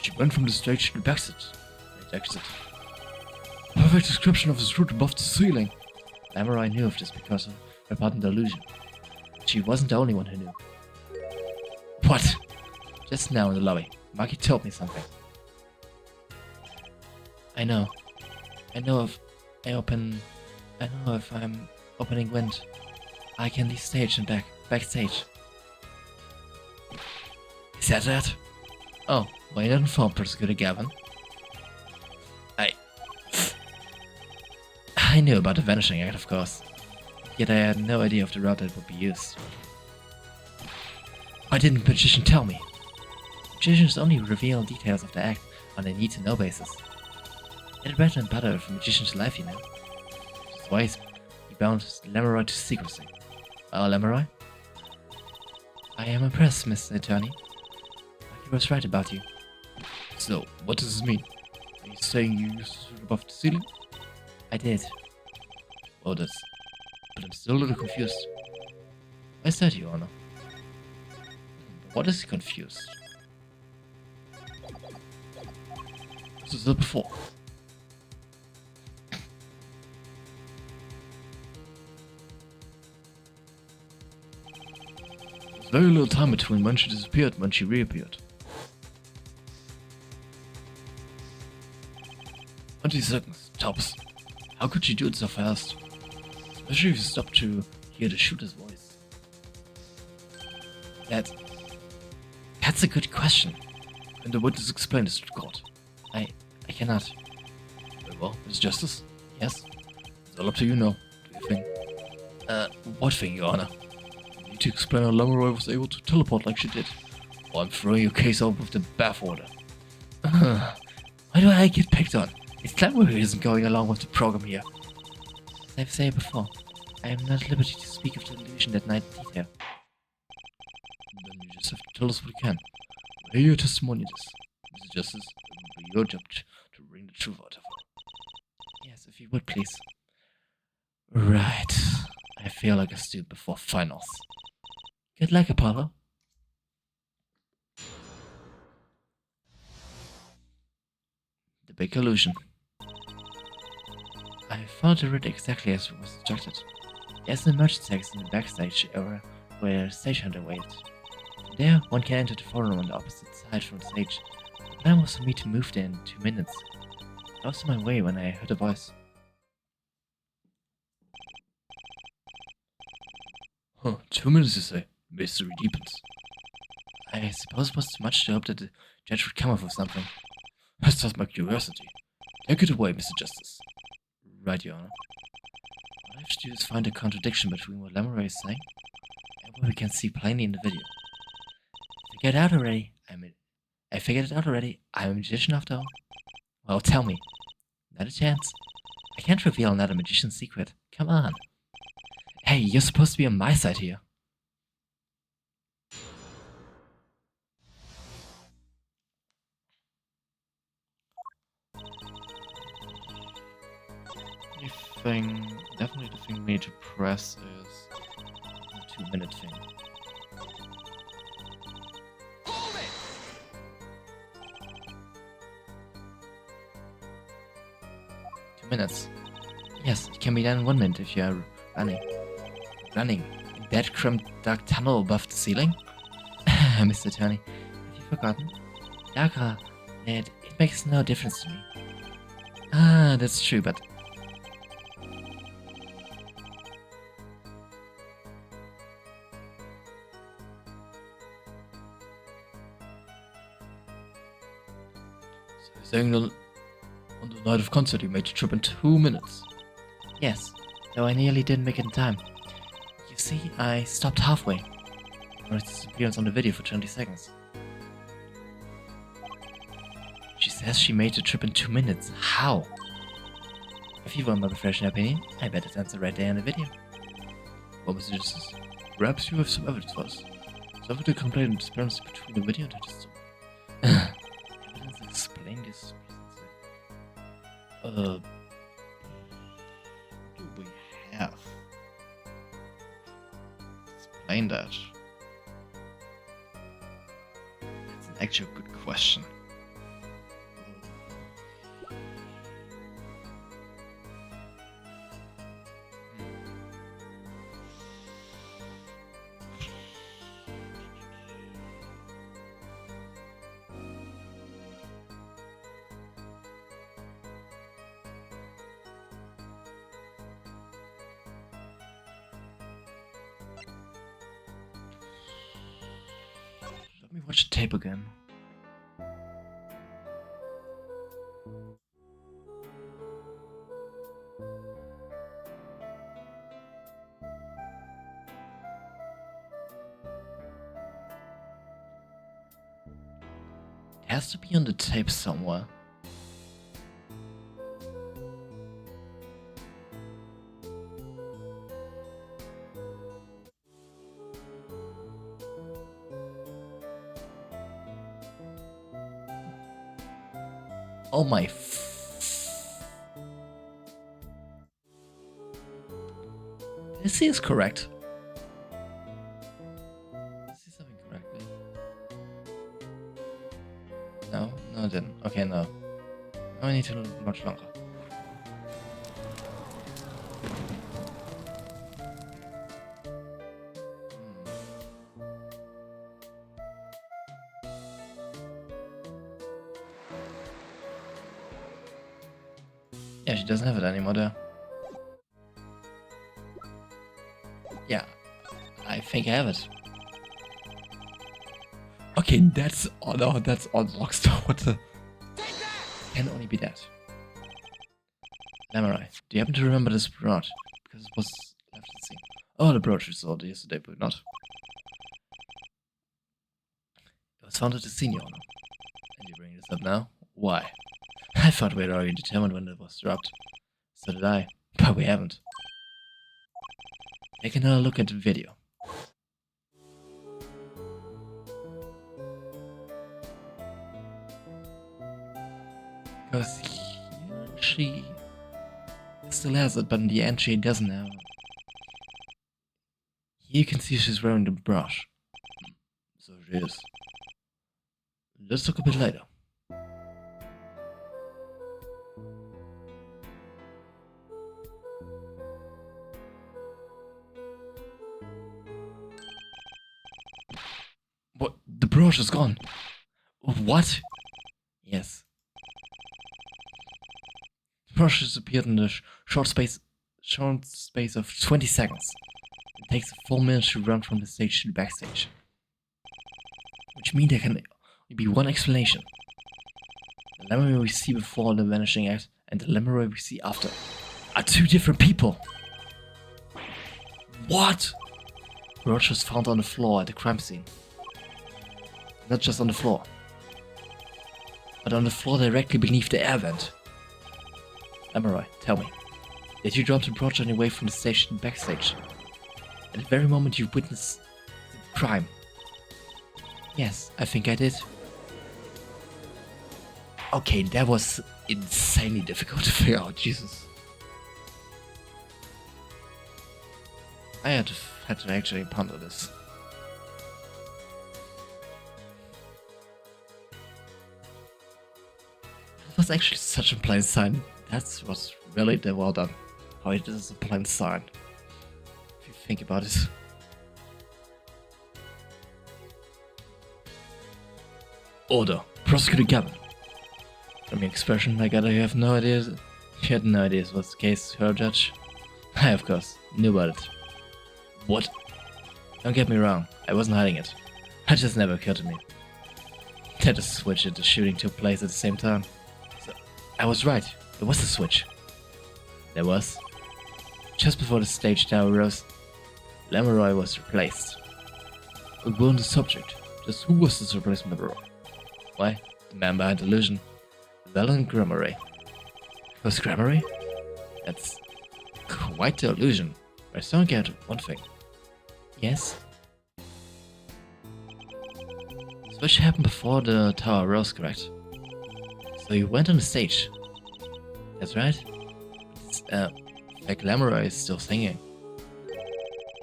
She went from the stage to the backstage exit. Perfect description of this route above the ceiling. Lemuroy knew of this because of her patent illusion. She wasn't the only one who knew. What? Just now in the lobby, Maki told me something. I know if I'm opening wind, I can leave stage and backstage. Is that it? Oh, well, you didn't inform Prosecutor Gavin. I knew about the Vanishing Act, of course. Yet I had no idea of the route that would be used. Why didn't the magician tell me? Magicians only reveal details of the act on a need-to-know basis. It's bread and butter of a magician's life, you know. That's why he bound Lemuroy to secrecy. Well, Lemuroy? I am impressed, Mr. Attorney. He was right about you. So, what does this mean? Are you saying you used to shoot above the ceiling? I did. Well, but I'm still a little confused. Why is that, Your Honor? What is he confused? This is the before. There's very little time between when she disappeared and when she reappeared. 20 seconds, tops. How could she do it so fast? Especially if you stop to hear the shooter's voice. That's a good question. And the witness explained this to the court. I cannot. Very well, Mr. Justice? Yes? It's all up to you now. Do you think? What thing, Your Honor? You need to explain how Lemuroy was able to teleport like she did. Or I'm throwing your case out with the bathwater. Why do I get picked on? It's Lemuroy who isn't going along with the program here. As I've said before, I am not at liberty to speak of the illusion that night in detail. Then you just have to tell us what you can. We'll hear your testimony this. Mr. Justice, it will be your job to bring the truth out of her. Yes, if you would, please. Right. I feel like a student before finals. Good luck, Apollo. The big illusion. I followed the route exactly as was instructed. There's an emergency exit in the backstage area where Stagehunter waited. From there, one can enter the forum on the opposite side from the stage. The plan was for me to move there in 2 minutes. I was on my way when I heard a voice. Huh, 2 minutes you say? Mystery deepens. I suppose it was too much to hope that the judge would come up with something. That's just my curiosity. Take it away, Mr. Justice. Right, Your Honor. What I have to do is find a contradiction between what Lemuroy is saying and what we can see plainly in the video. I figured it out already. I'm a magician after all. Well, tell me. Not a chance. I can't reveal another magician's secret. Come on. Hey, you're supposed to be on my side here. Definitely the thing we need to press is the 2-minute thing. Hold it! 2 minutes. Yes, it can be done in 1 minute if you are running. Running in that cramped dark tunnel above the ceiling? Mr. Attorney, have you forgotten? Darker, it makes no difference to me. Ah, that's true, but... So you're saying that on the night of concert you made the trip in 2 minutes? Yes, though I nearly didn't make it in time. You see, I stopped halfway. Or its appearance on the video for 20 seconds. She says she made the trip in 2 minutes. How? If you want my professional opinion, I bet it's answer right there in the video. What was this? Perhaps you have some evidence for us. Something to complain discrepancy between the video and the story. Evidence explain this. Do we have? Explain that. That's an actual good question. Let me watch the tape again. It has to be on the tape somewhere. Oh my This is correct. This is something correctly. No, no it didn't. Okay, no. Now I need to look much longer. Yeah, she doesn't have it anymore there. Yeah, I think I have it. Okay, that's oh no, that's on Rockstar. What the? Can only be that. Lamurai, do you happen to remember this brooch? Because it was left at sea. Oh, the brooch we saw yesterday, but not. It was found at the senior owner. And you bring this up now? Why? I thought we had already determined when it was dropped. So did I, but we haven't. Take another look at the video. Because here she still has it, but in the end she doesn't have it. Here you can see she's wearing the brush. So she is. Let's look a bit later. What? The brush is gone. What? Yes. The brush has appeared in a short space of 20 seconds. It takes a full minute to run from the stage to the backstage. Which means there can only be one explanation. The Lemurai we see before the vanishing act and the Lemurai we see after are two different people. What? The brush was found on the floor at the crime scene. Not just on the floor, but on the floor directly beneath the air vent. Lemurai, tell me, did you drop the brooch on your way from the stage to the backstage? At the very moment you witnessed the crime? Yes, I think I did. Okay, that was insanely difficult to figure out, Jesus. I had to actually ponder this. It was actually such a plain sign. That was really well done. How it is a plain sign. If you think about it. Order. Prosecutor Gavin. From your expression, I gather you have no idea. You had no idea what's the case, her judge. I, of course, knew about it. What? Don't get me wrong, I wasn't hiding it. It just never occurred to me. That the switch and the shooting took place at the same time. So, I was right, there was a switch. There was. Just before the stage tower rose, Lemurai was replaced. But we're on the subject. Just who was this replacement Lemurai? Why? The man behind the illusion. Velen Grammary. Who's Grammary? That's quite the illusion. I still don't get one thing. Yes? So which happened before the tower rose, correct? So you went on the stage. That's right. It's, like Lamora is still singing.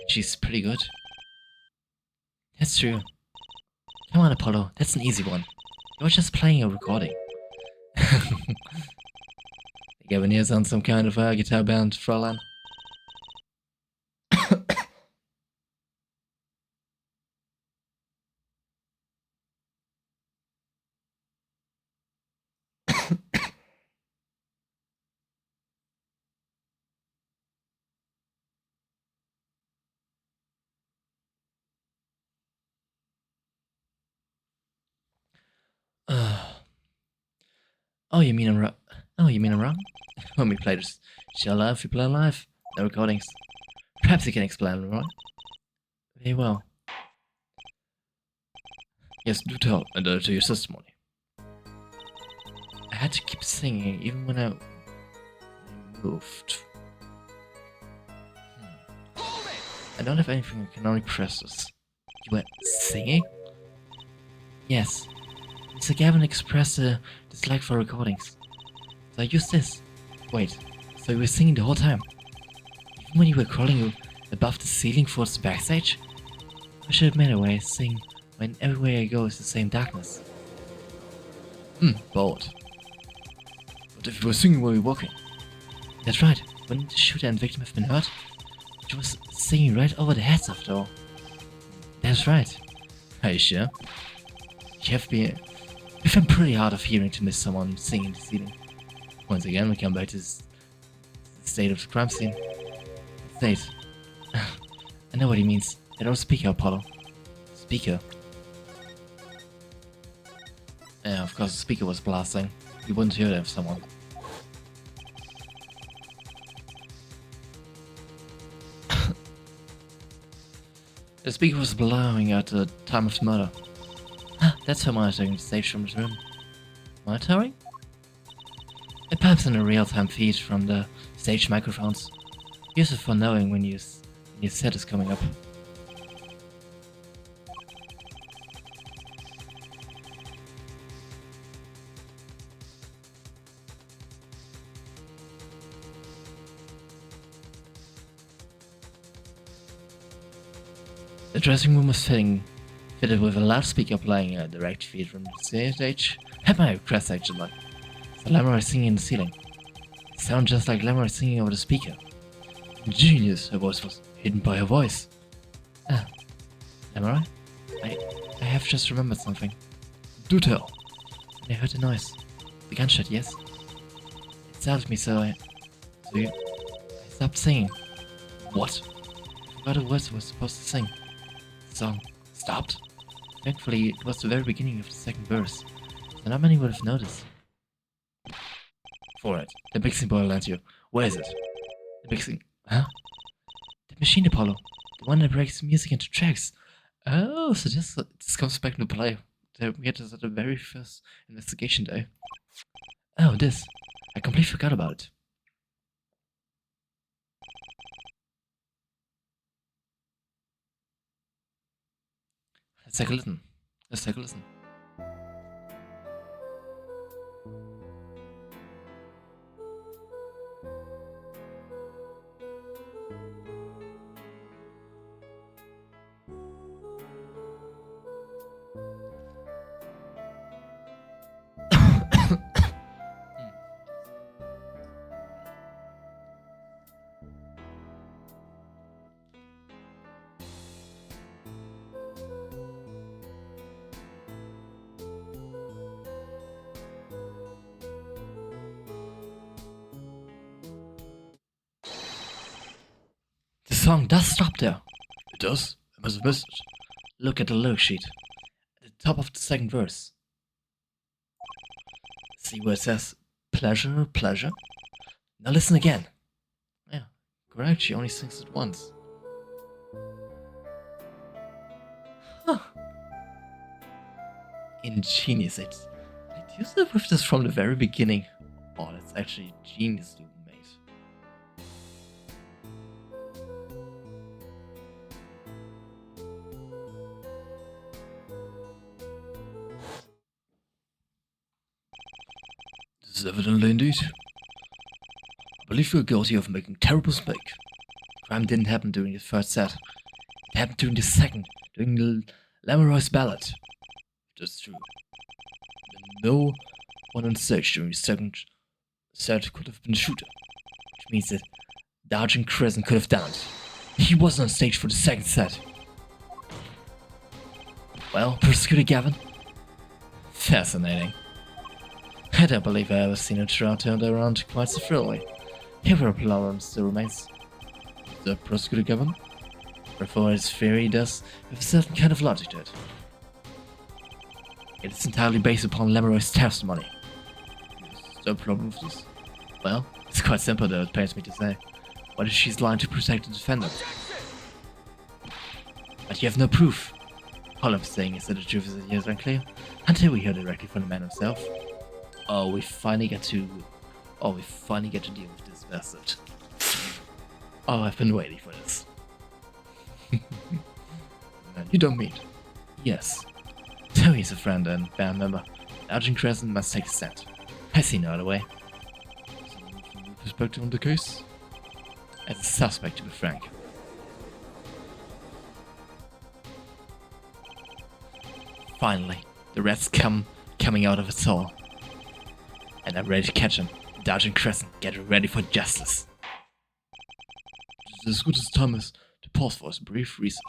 She's pretty good. That's true. Come on, Apollo. That's an easy one. You're just playing a recording. Gavin on some kind of guitar band, Fräulein. Oh, you mean I'm wrong? Oh, you mean I'm wrong? When we play this show live, we play live. No recordings. Perhaps you can explain, right? Very well. Yes, do tell, and to your testimony. I had to keep singing even when I moved. Hold it! I don't have anything I can only press this. You were singing? Yes. Mr. Gavin expressed a dislike for recordings. So I used this. Wait, so you were singing the whole time? Even when you were crawling above the ceiling towards the backstage? I should admit a way I sing when everywhere I go is the same darkness. Bold. But if you were singing while you were walking? That's right. Wouldn't the shooter and victim have been hurt? She was singing right over their heads after all. That's right. Are you sure? You've been pretty hard of hearing to miss someone singing the ceiling. Once again, we come back to the state of the crime scene. State. I know what he means. That old speaker, Apollo. Speaker? Yeah, of course the speaker was blasting. You wouldn't hear that of someone. The speaker was blowing at the time of the murder. That's her monitoring the stage from his room. Monitoring? Perhaps in a real-time feed from the stage microphones. Useful for knowing when your set is coming up. The dressing room was fitted with a loudspeaker playing a direct feed from the stage. Had my request actually. So Lamora is singing in the ceiling. It sounded just like Lamora singing over the speaker. Genius, her voice was hidden by her voice. Lamora? I have just remembered something. Do tell. I heard a noise. The gunshot, yes? It startled me so I stopped singing. What? I forgot the words I was supposed to sing. The song stopped. Thankfully, it was the very beginning of the second verse, so not many would have noticed. For it, the mixing boy lent you. Where is it? The mixing... Huh? The machine, Apollo. The one that breaks music into tracks. Oh, so this comes back into play. We had this at the very first investigation day. Oh, this. I completely forgot about it. Let's take a listen. Let's take a listen. The song does stop there. It does? I must have missed it. Look at the lyric sheet. At the top of the second verse. See where it says, pleasure, pleasure? Now listen again. Yeah, correct, she only sings it once. Huh. Ingenious, I You said with this from the very beginning. Oh, that's actually genius, dude, mate. This is evidently indeed. I believe you're guilty of making a terrible mistake. The crime didn't happen during the first set. It happened during the second, during the Lamoureux's ballad. That's true. Then no one on stage during the second set could have been the shooter. Which means that Sergeant Crescent could have done it. He wasn't on stage for the second set. Well, Prosecutor Gavin? Fascinating. I don't believe I ever seen a trial turned around quite so thoroughly. However, a problem still remains. The Prosecutor Gavin? Therefore, his theory does have a certain kind of logic to it. It is entirely based upon Lamoureux's testimony. Is there a problem with this? Well, it's quite simple though, it pains me to say. What if she's lying to protect the defendant? But you have no proof. All I'm saying is that the truth is yet unclear until we hear directly from the man himself. Oh, we finally get to deal with this bastard. Oh, I've been waiting for this. You don't mean? Yes. So he's a friend and band member. Sergeant Crescent must take a stand. I see no other way. Someone from your perspective on the case? As a suspect, to be frank. Finally, the rat's coming out of its hole. And I'm ready to catch him. Sergeant Crescent, get ready for justice. It is as good as time as to pause for a brief recess.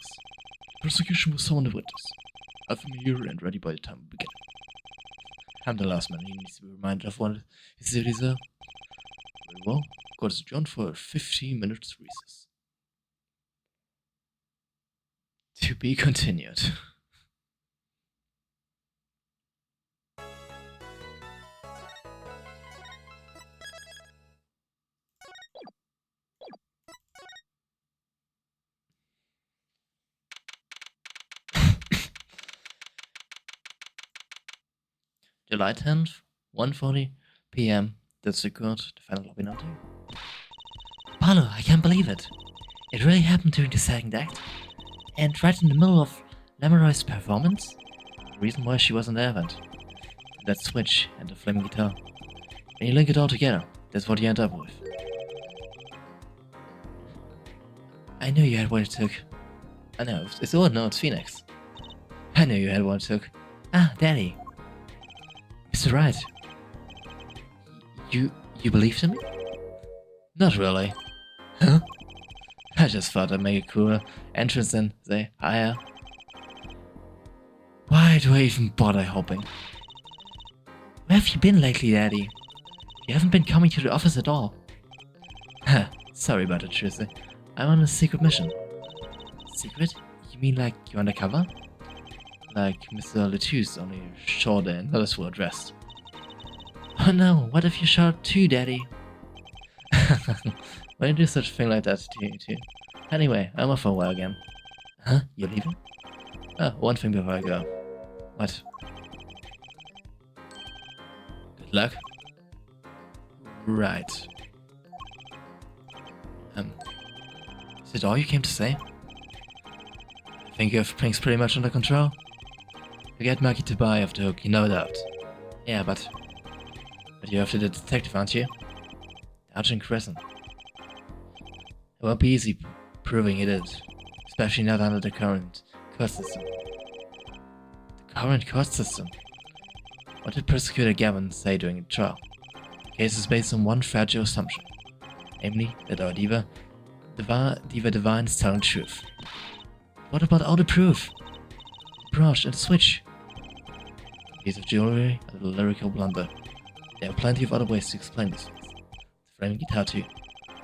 The prosecution will summon the witness. Have him here and ready by the time we begin. I'm the last man. He needs to be reminded of what his duties are. Very well. Court is adjourned for a 15 minutes recess. To be continued. July 10th, 1:40 p.m. District Court, Defendant Lobby Noting. Paolo, I can't believe it. It really happened during the second act. And right in the middle of Lamoureux's performance? The reason why she wasn't there, event. That switch and the flaming guitar. When you link it all together, that's what you end up with. I knew you had what it took. I know, it's Phoenix. I knew you had what it took. Ah, Daddy. Mr. Wright. You believed in me? Not really. Huh? I just thought I'd make a cooler entrance and say hiya. Why do I even bother hoping? Where have you been lately, Daddy? You haven't been coming to the office at all. Huh, sorry about it, Tracy. I'm on a secret mission. Secret? You mean like you're undercover? Like Mr. Lettuce, only shorter and not as well dressed. Oh no, what if you're short too, Daddy? Why do you do such a thing like that to you too? Anyway, I'm off for a while again. Huh? You're leaving? Oh, one thing before I go. What? Good luck. Right. Is it all you came to say? I think you have things pretty much under control. You get Maki to buy off the hook, you know that. Yeah, but you're after the detective, aren't you? Sergeant Crescent. It won't be easy proving it is, especially not under the current court system. The current court system? What did Prosecutor Gavin say during the trial? The case is based on one fragile assumption, namely that our Diva Divine is telling the truth. What about all the proof? The brush and the switch? A piece of jewelry and a lyrical blunder. There are plenty of other ways to explain this. The flaming guitar too.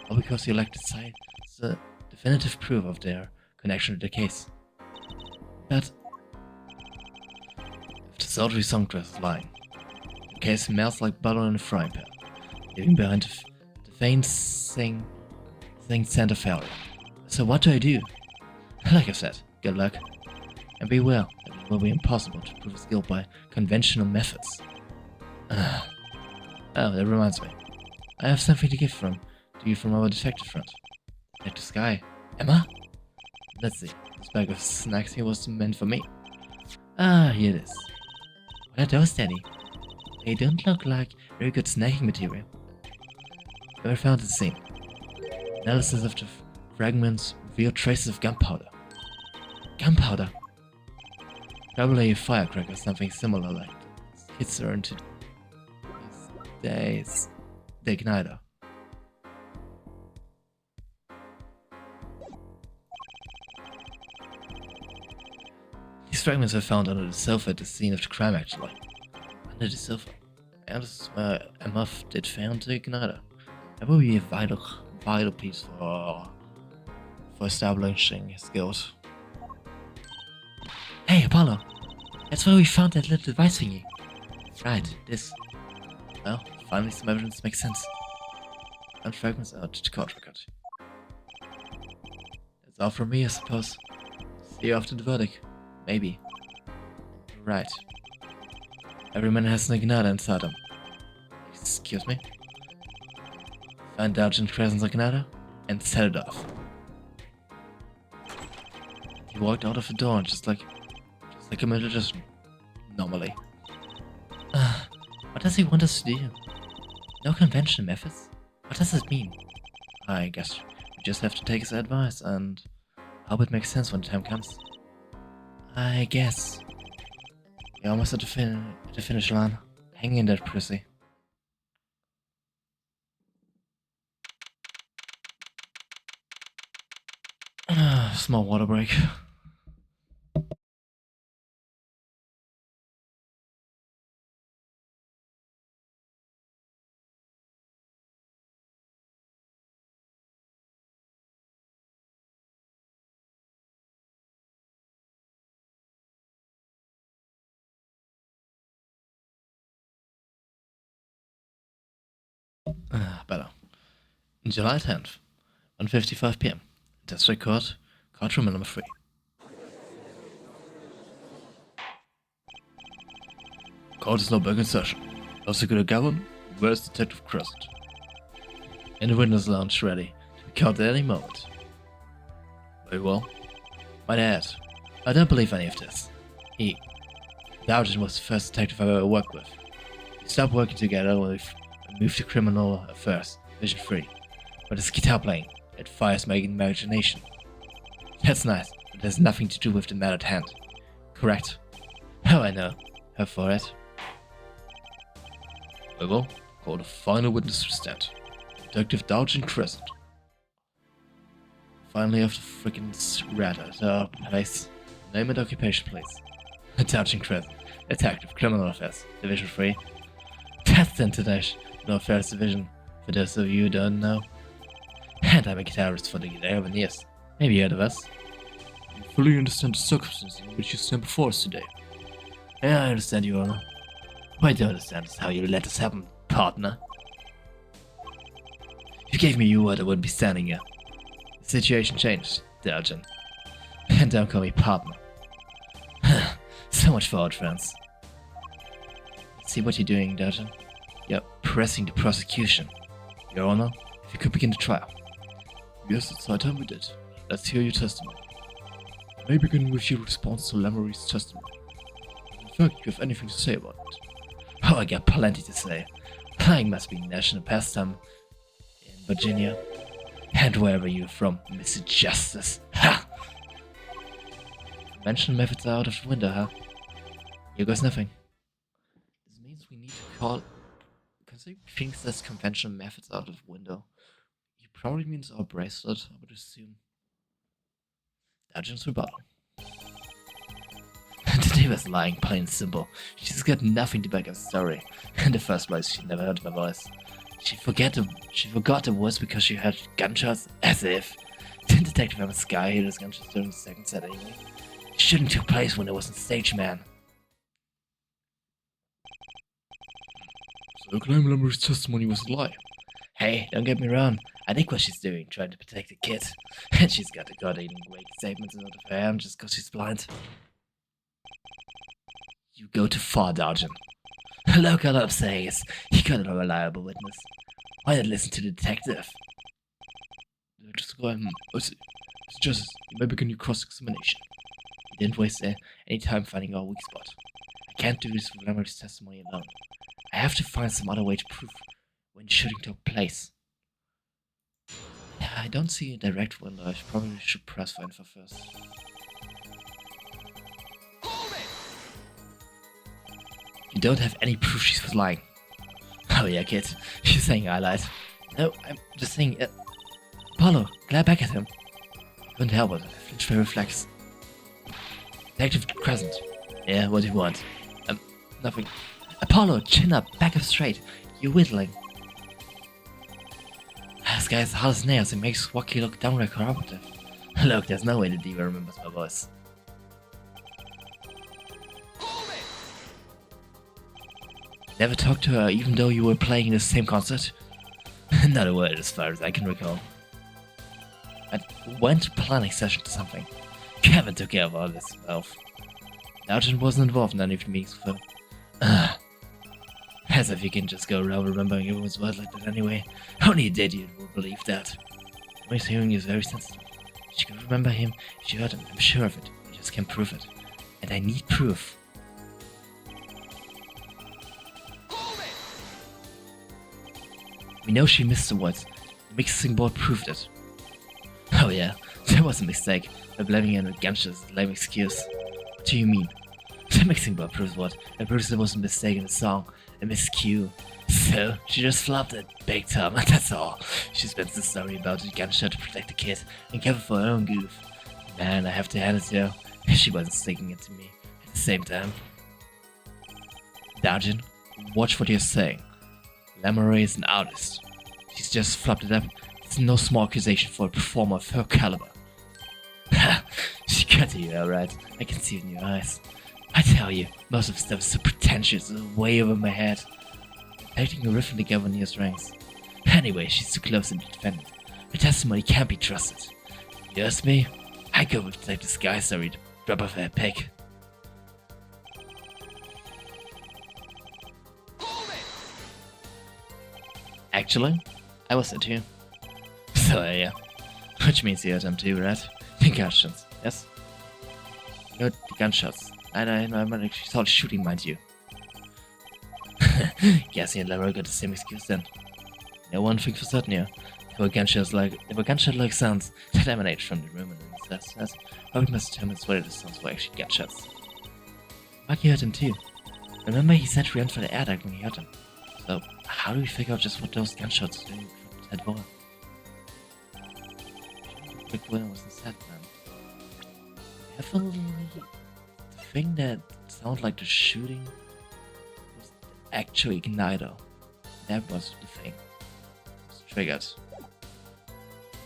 All because the elected side is a definitive proof of their connection to the case. But if the solitary songstress is lying, the case melts like butter in a frying pan, leaving behind the faint scent of failure. So what do I do? Like I said, good luck. And beware that it will be impossible to prove his guilt by conventional methods. Oh, that reminds me. I have something to you from our detective friend. Detective Sky. Emma? Let's see. This bag of snacks here was meant for me. Ah, here it is. What are those, Daddy? They don't look like very good snacking material. Never found the scene. Analysis of the fragments revealed traces of gunpowder. Gunpowder? Probably a firecracker or something similar like kids learn to these days. The igniter. These fragments were found under the sofa at the scene of the crime, actually. Under the sofa. And this is where Emma did found the igniter. That would be a vital piece for establishing his guilt. Hey, Apollo! That's where we found that little device thingy. Right, this. Well, finally some evidence makes sense. And fragments out to the court record. That's all from me, I suppose. See you after the verdict. Maybe. Right. Every man has an igniter inside him. Excuse me? Find Sergeant Crescent's igniter and set it off. He walked out of the door just like a magician. Normally. What does he want us to do? No conventional methods? What does it mean? I guess we just have to take his advice and hope it makes sense when the time comes. I guess. You're almost at the finish line. Hang in there, Prissy. Small water break. Better. July 10th, 1:55 p.m. District Court, courtroom number 3. Court is now back in session. Prosecutor Gavin, where's Detective Crescent? In the witness lounge, ready to be caught at any moment. Very well. Might add, I don't believe any of this. Dowden was the first detective I ever worked with. We stopped working together when we moved to Criminal Affairs, Division 3. But it's guitar playing. It fires my imagination. That's nice, but it has nothing to do with the matter at hand. Correct. Oh, I know. Her for it. I will call the final witness to stand. Detective Dowden Crescent. Finally, after freaking rat at our place. Name and occupation, please. Dowden Crescent. Detective Criminal Affairs, Division 3. That's the International Affairs Division, for those of you who don't know. And I'm a guitarist for the Guitar-Years. Maybe you heard of us. You fully understand the circumstances in which you stand before us today. Yeah, I understand, Your Honor. What I don't understand is how you let this happen, partner. If you gave me your word, I wouldn't be standing here. The situation changed, Dowden. And don't call me partner. So much for old friends. See what you're doing, Dowden? You're pressing the prosecution. Your Honor, if you could begin the trial. Yes, it's high time we did. Let's hear your testimony. I may begin with your response to Lamoury's testimony. In fact, you have anything to say about it? Oh, I got plenty to say. Playing must be national pastime in Virginia. And wherever you're from, Mr. Justice. Ha! Conventional methods are out of the window, huh? Here goes nothing. This means we need to call... Considering he thinks that's conventional methods out of the window. He probably means our bracelet, I would assume. Dowden's rebuttal. The neighbor's lying, plain and simple. She's got nothing to back her story. In the first place, she never heard my voice. She forgot the words because she heard gunshots, as if. Didn't Detective Emma Sky hear those gunshots during the second set anyway? It shouldn't take place when it wasn't stage, man. So you claim Lamoury's testimony was a lie? Hey, don't get me wrong. I think what she's doing, trying to protect the kid. And she's got the god-eating wake statements out of her hand just because she's blind. You go too far, Dowden. Look, all I'm saying is, you got a reliable witness. Why not listen to the detective? Just go ahead. It's just, you may begin your cross-examination. You didn't waste any time finding our weak spot. I can't do this with Lamar's testimony alone. I have to find some other way to prove when shooting took place. I don't see a direct window. I probably should press for info first. Hold it! You don't have any proof she was lying. Oh yeah, kid. You're saying I lied. No, I'm just saying... Apollo, glare back at him. Couldn't help it. I flinched my reflex. Detective Crescent. Yeah, what do you want? Nothing. Apollo, chin up, back up straight. You're whittling. This guy's hard as nails. It makes Wacky look downright cooperative. Look, there's no way the diva remembers my voice. Hold it! Never talked to her even though you were playing in the same concert? Not a word as far as I can recall. I went to planning session to something. Kevin took care of all this himself. Arjun wasn't involved in any of the meetings with her. As if you can just go around remembering everyone's words like that anyway. Only an idiot would believe that. Mary's hearing is very sensitive. She could remember him if she heard him, I'm sure of it. I just can't prove it. And I need proof. Hold it! We know she missed the words. The mixing board proved it. Oh yeah, there was a mistake. By blaming it on Gansha's lame excuse. What do you mean? The mixing board proves what? It proves there was a mistake in the song, a miscue. So, she just flopped it big time, that's all. She spends the story about it, Gansha to protect the kid, and Kevin for her own goof. Man, I have to hand it to her. She wasn't sticking it to me at the same time. Darjin, watch what you're saying. Lamoureux is an artist. She's just flopped it up. It's no small accusation for a performer of her caliber. Ha! She got to you, alright. I can see it in your eyes. I tell you, most of the stuff is so pretentious, it's way over my head. Acting a riff in the Governor's ranks. Anyway, she's too close to the defendant. Her testimony can't be trusted. You ask me? I go with Detective Sky Story to rub off her pick. Hold it! Actually, I was there too. So, yeah. Which means you heard them too, right? The gunshots, yes? You heard the gunshots. I actually saw the shooting, mind you. Guess he and Lamoureux got the same excuse then. No one thing for certain here. There were gunshot-like sounds that emanated from the room, and that's probably must determine whether the sounds were actually gunshots. Maki heard him too. Remember he said he ran for the air duct when he heard him. So, how do we figure out just what those gunshots had were? Quick winner wasn't said, man. Definitely the thing that sounded like the shooting was the actual igniter. That was the thing. It was triggered.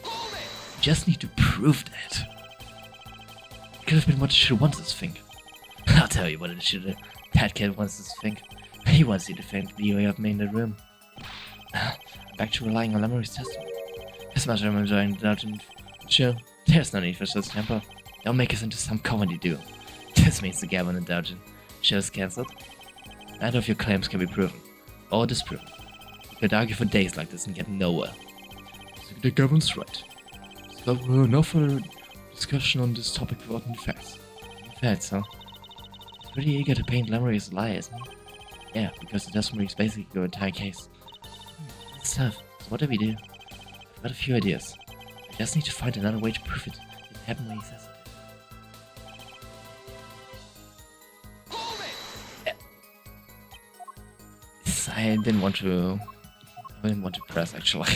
Hold it! You just need to prove that. It could have been what the shooter wants us to think. I'll tell you what the shooter. That kid wants us to think. He wants you to think the way of me in the room. I'm back to relying on Lamoureux's testimony. As much as I'm enjoying the Dodging show, there's no need for such temper. Don't make us into some comedy duo. This means the Gavin and Dodging show's cancelled. Neither of your claims can be proven or disproven. You could argue for days like this and get nowhere. The Gavin's right. So no further discussion on this topic without any facts. Facts, huh? He's pretty eager to paint Lamoureux as a liar, isn't he? Yeah, because the testimony is basically your entire case. It's tough. So what do we do? I've got a few ideas. I just need to find another way to prove it didn't happen when he says it. Hold it! I didn't want to press actually.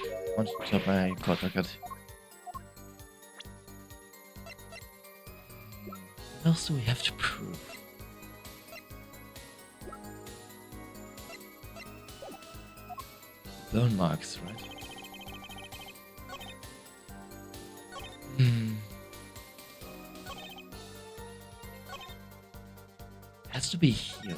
I wanted to drop my court record. What else do we have to prove? Burn marks, right? Has to be here.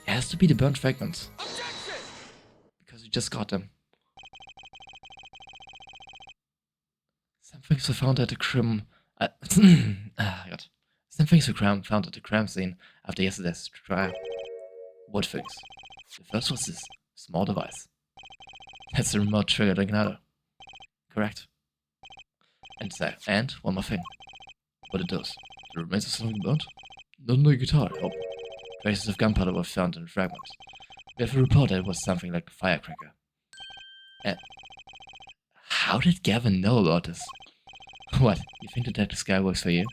It has to be the burnt fragments. Objection! We just got them. Some things were found at the crime. God. Some things were found at the crime scene after yesterday's trial. What things? The first was this small device. That's the remote triggered igniter. Correct. And one more thing. What it does. The remains of something burnt? Not on the guitar, I hope. Traces of gunpowder were found in the fragments. We have a report that it was something like a firecracker. How did Gavin know about this? What, you think Detective Sky works for you?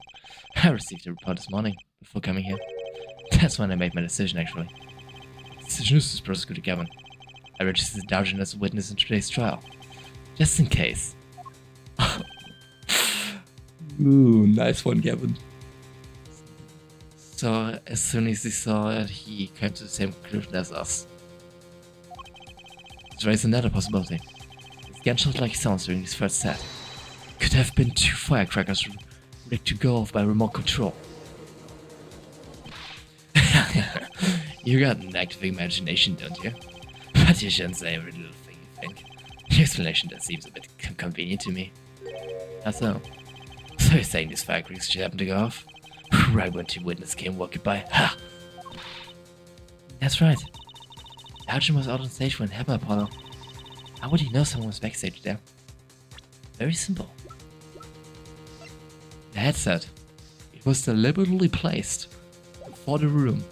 I received a report this morning, before coming here. That's when I made my decision, actually. The decision is to prosecute Gavin. I registered Darjan as a witness in today's trial. Just in case. Ooh, nice one, Gavin. So, as soon as he saw it, he came to the same conclusion as us. Let's raise another possibility. This gunshot-like sounds during this first set could have been 2 firecrackers rigged to go off by remote control. You got an active imagination, don't you? But you shouldn't say every little thing you think. Your explanation that seems a bit convenient to me. How so? So you're saying these firecrackers should happen to go off? Right when 2 witnesses came walking by. Ha! That's right. Arjun was out on stage when it happened, Apollo. How would he know someone was backstage there? Very simple. The headset. It was deliberately placed before the room.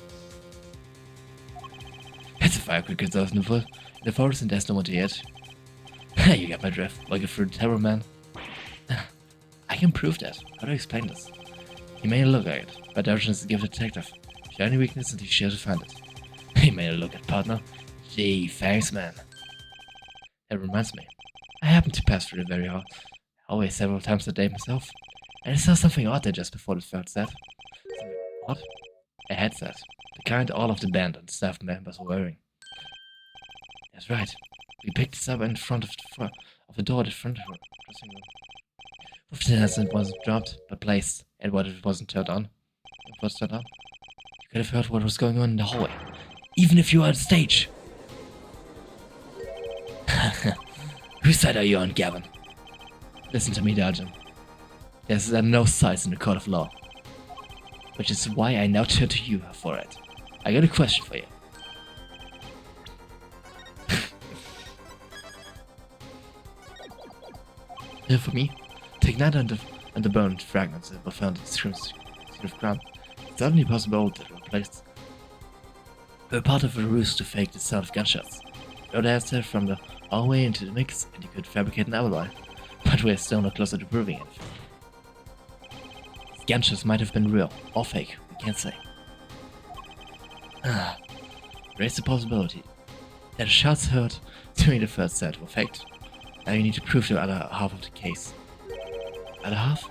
It's a firecracker goes in the forest and there's no one to hit. You got my drift. Looking for the terror man. I can prove that. How do I explain this? He may look at it, but Arjun is a gifted detective. Shiny weakness and he's sure to find it. He may look at partner. Gee, thanks man. That reminds me. I happened to pass through the very hallway several times a day myself, and I saw something odd there just before the third set. Something odd? A headset. The kind all of the band and staff members were wearing. That's right. We picked this up in front of the door at the front of the dressing room. With the headset wasn't dropped, but placed, and what it wasn't turned on. It was turned on. You could have heard what was going on in the hallway, even if you were on stage. Whose side are you on, Gavin? Listen to me, Darjan. There's no sides in the court of law. Which is why I now turn to you for it. I got a question for you. Here for me, take that and the burned fragments that were found in the scene of crime. It's only possible that were placed. They were part of a ruse to fake the sound of gunshots. Throw the headset from the hallway into the mix, and you could fabricate an alibi. But we're still not closer to proving it. These gunshots might have been real, or fake, we can't say. Raise the possibility that the shots heard during the first set were faked. Now you need to prove the other half of the case. Other half?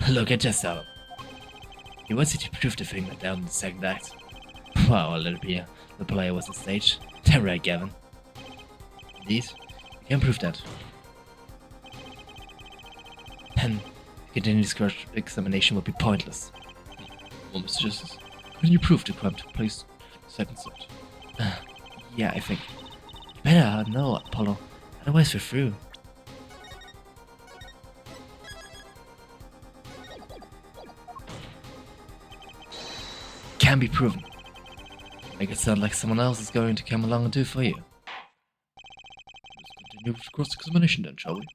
Look at yourself. He wants you to prove the thing that down in the second act. Wow, little beer. The player was on stage. Damn right, Gavin. Indeed, you can prove that. Then, continuous examination would be pointless. Well, Mr. Justice, couldn't you prove the crime took place in the second set? Yeah, I think. You better know, Apollo. Otherwise, we're through. Can be proven. Make it sound like someone else is going to come along and do it for you. Let's continue with cross-examination then, shall we?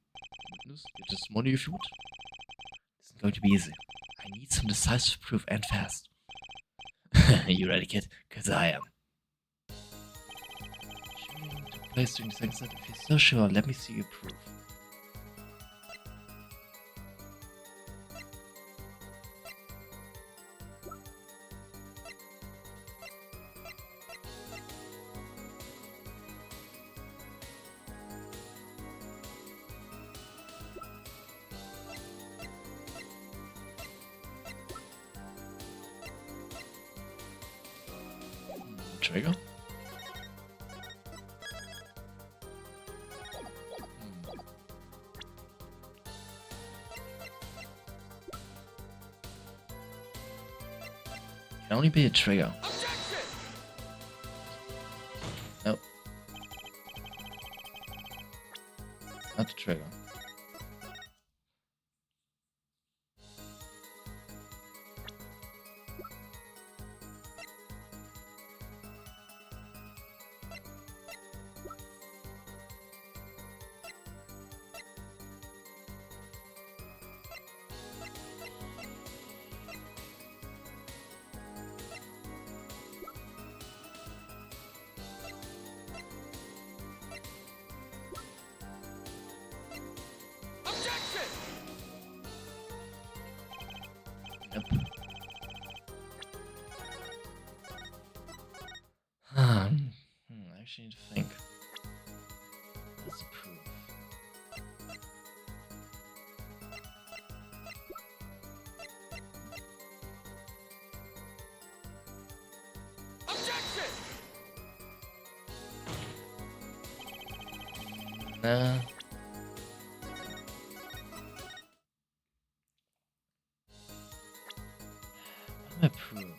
Witness, get testimony if you want. This isn't going to be easy. I need some decisive proof and fast. You ready, kid? 'Cause I am. Shooting took place during the second set. If you're so sure, let me see your proof. Trigger? Can only be a trigger. Objection! Nope. Not the trigger. Objection! Yep. I actually need to think. What's the proof? Objection! Nah. What do I prove?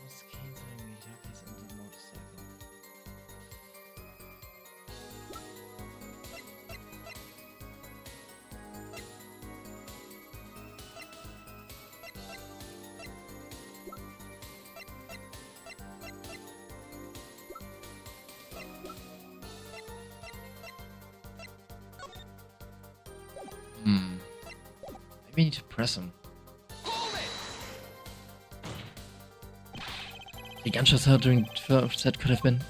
What's Kane's having Miyake's in the motorcycle? Maybe I need to press him. Hold it! The gunshots heard during the set could have been.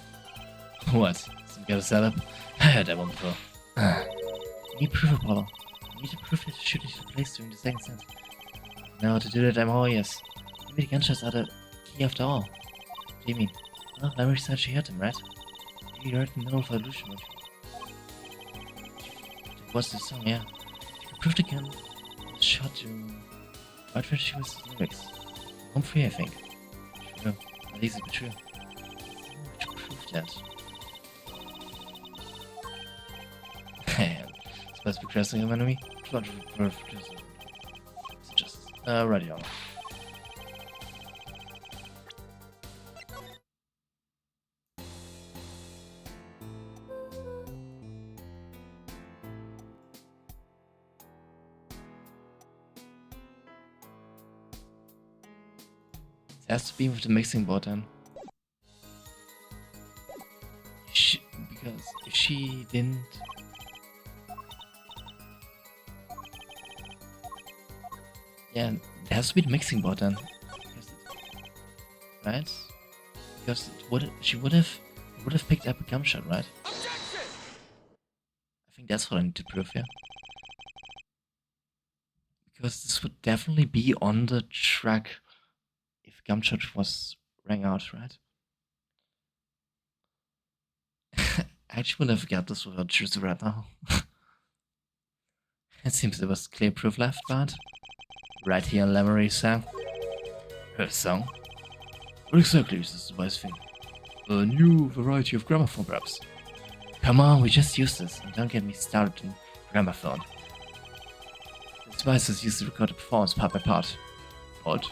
What? Some kind of setup? I heard that one before. You need proof, Apollo. You need to prove that the shooting took place during the second set. Now to do that, I'm all yes. Maybe the gunshots are the key after all. What do you mean? Well, Larry said she heard them, right? Maybe you heard in the middle of the illusion. What's the song? Yeah. You can prove it again. Shot during right when she was lyrics. Home free, I think. True. At least it be true. To prove that. Supposed to be crossing an enemy? Just ready on. It has to be with the mixing board then. Because if she didn't... Yeah, it has to be the mixing board then. Right? Because she would have picked up a gunshot, right? Objection! I think that's what I need to prove, yeah. Because this would definitely be on the track if gunshot was rang out, right? I actually would have got this without choosing right now. It seems there was clear proof left, but right here on Lamarie's song. Her song? What exactly is this device thing? A new variety of gramophone, perhaps? Come on, we just used this, and don't get me started on gramophone. This device is used to record the performance part by part. Odd.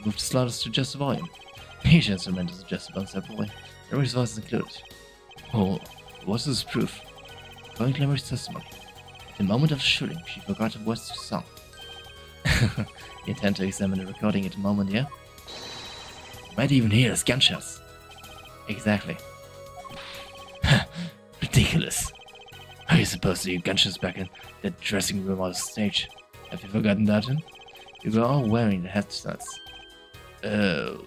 Move the sliders to adjust the volume. Each instrument is adjustable separately. Larry's voice is included. Oh, what's this proof? According to Larry's testimony, at the moment of the shooting, she forgot the words to the song. You intend to examine the recording at the moment, yeah? You might even hear his gunshots. Exactly. Ridiculous. How are you supposed to hear gunshots back in that dressing room on the stage? Have you forgotten that one? You were all wearing the headsets. Oh.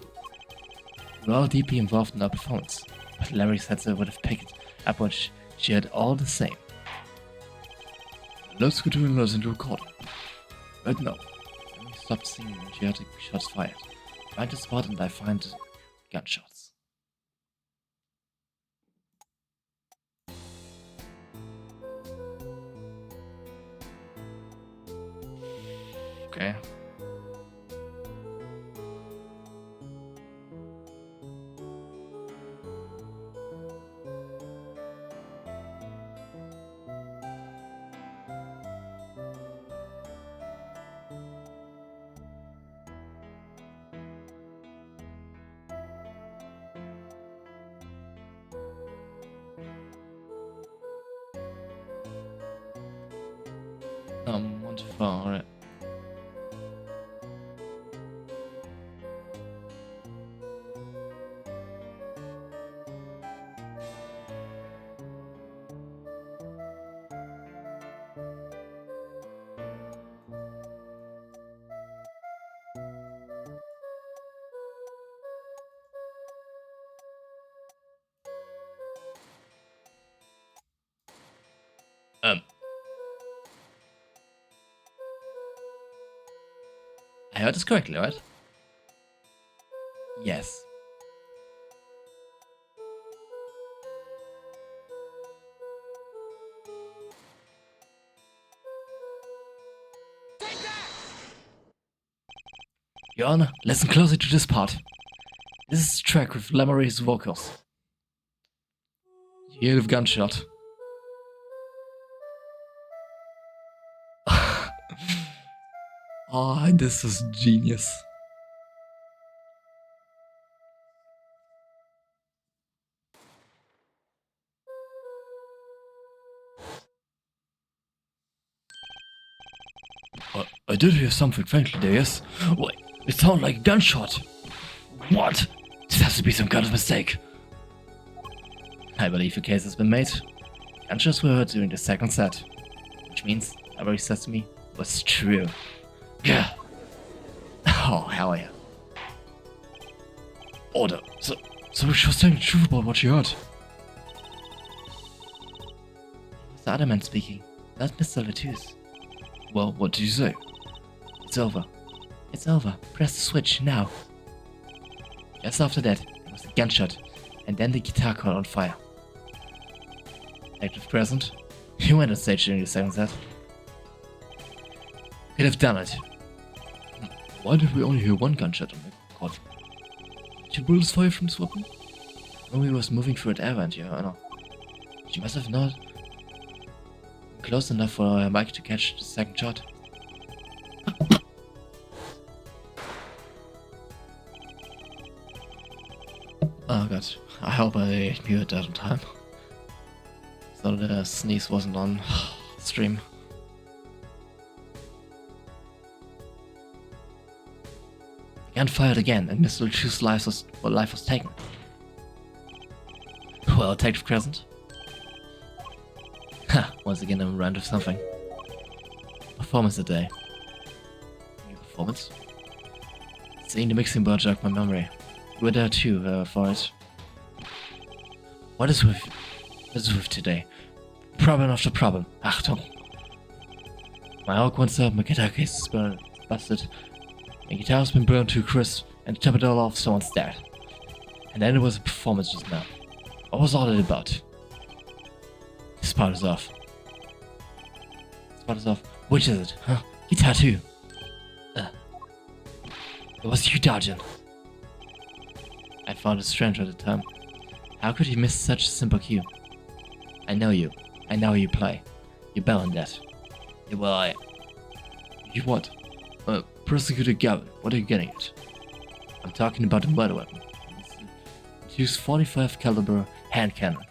We were all deeply involved in our performance, but Larry's headset would have picked up what she had all the same. Let's go to and into recording. Right now. Larry stopped singing when she heard the shots fired. Find the spot and I find the gunshots. Okay. Too far, alright. I heard this correctly, right? Yes. Take that! Your Honor, listen closely to this part. This is the track with Lamoureux's vocals. You hear the gunshot. Oh, this is genius. I did hear something faintly there, yes? Wait, it sounded like a gunshot. What? This has to be some kind of mistake. I believe a case has been made. Gunshots were heard during the second set, which means whatever he says to me was true. Yeah. Oh, hell yeah. Order. So she was telling the truth about what she heard. It's the other man speaking, not Mr. Latouche. Well, what did you say? It's over. It's over. Press the switch now. Just after that, there was a gunshot, and then the guitar caught on fire. Active present. You went on stage during the second set. Could have done it. Why did we only hear one gunshot on the record? Did you bullets fire from this weapon? No, he was moving through an air vent, Your Honor. She must have not close enough for her mic to catch the second shot. Oh god, I hope I muted that on time. So the sneeze wasn't on stream. The gun fired again, and Mr. Latouche's life was taken. Well, Detective Crescent. Ha! Once again, I'm around with something. Performance today. New performance? Seeing the mixing board jogged my memory. You were there too, for it. What is with today? Problem after problem. Achtung! My orc wants up, my guitar case is busted. My guitar's been burned to a crisp, and to top it all off, someone's dead. And then there was a performance just now. What was all that about? This part is off. This part is off. Which is it? Huh? Guitar too. It was you, Darjan. I found it strange at the time. How could you miss such a simple cue? I know you. I know how you play. You're better than that. Well, I... You what? Prosecutor Gavin, what are you getting at? I'm talking about the murder weapon. It's used .45 caliber hand cannon.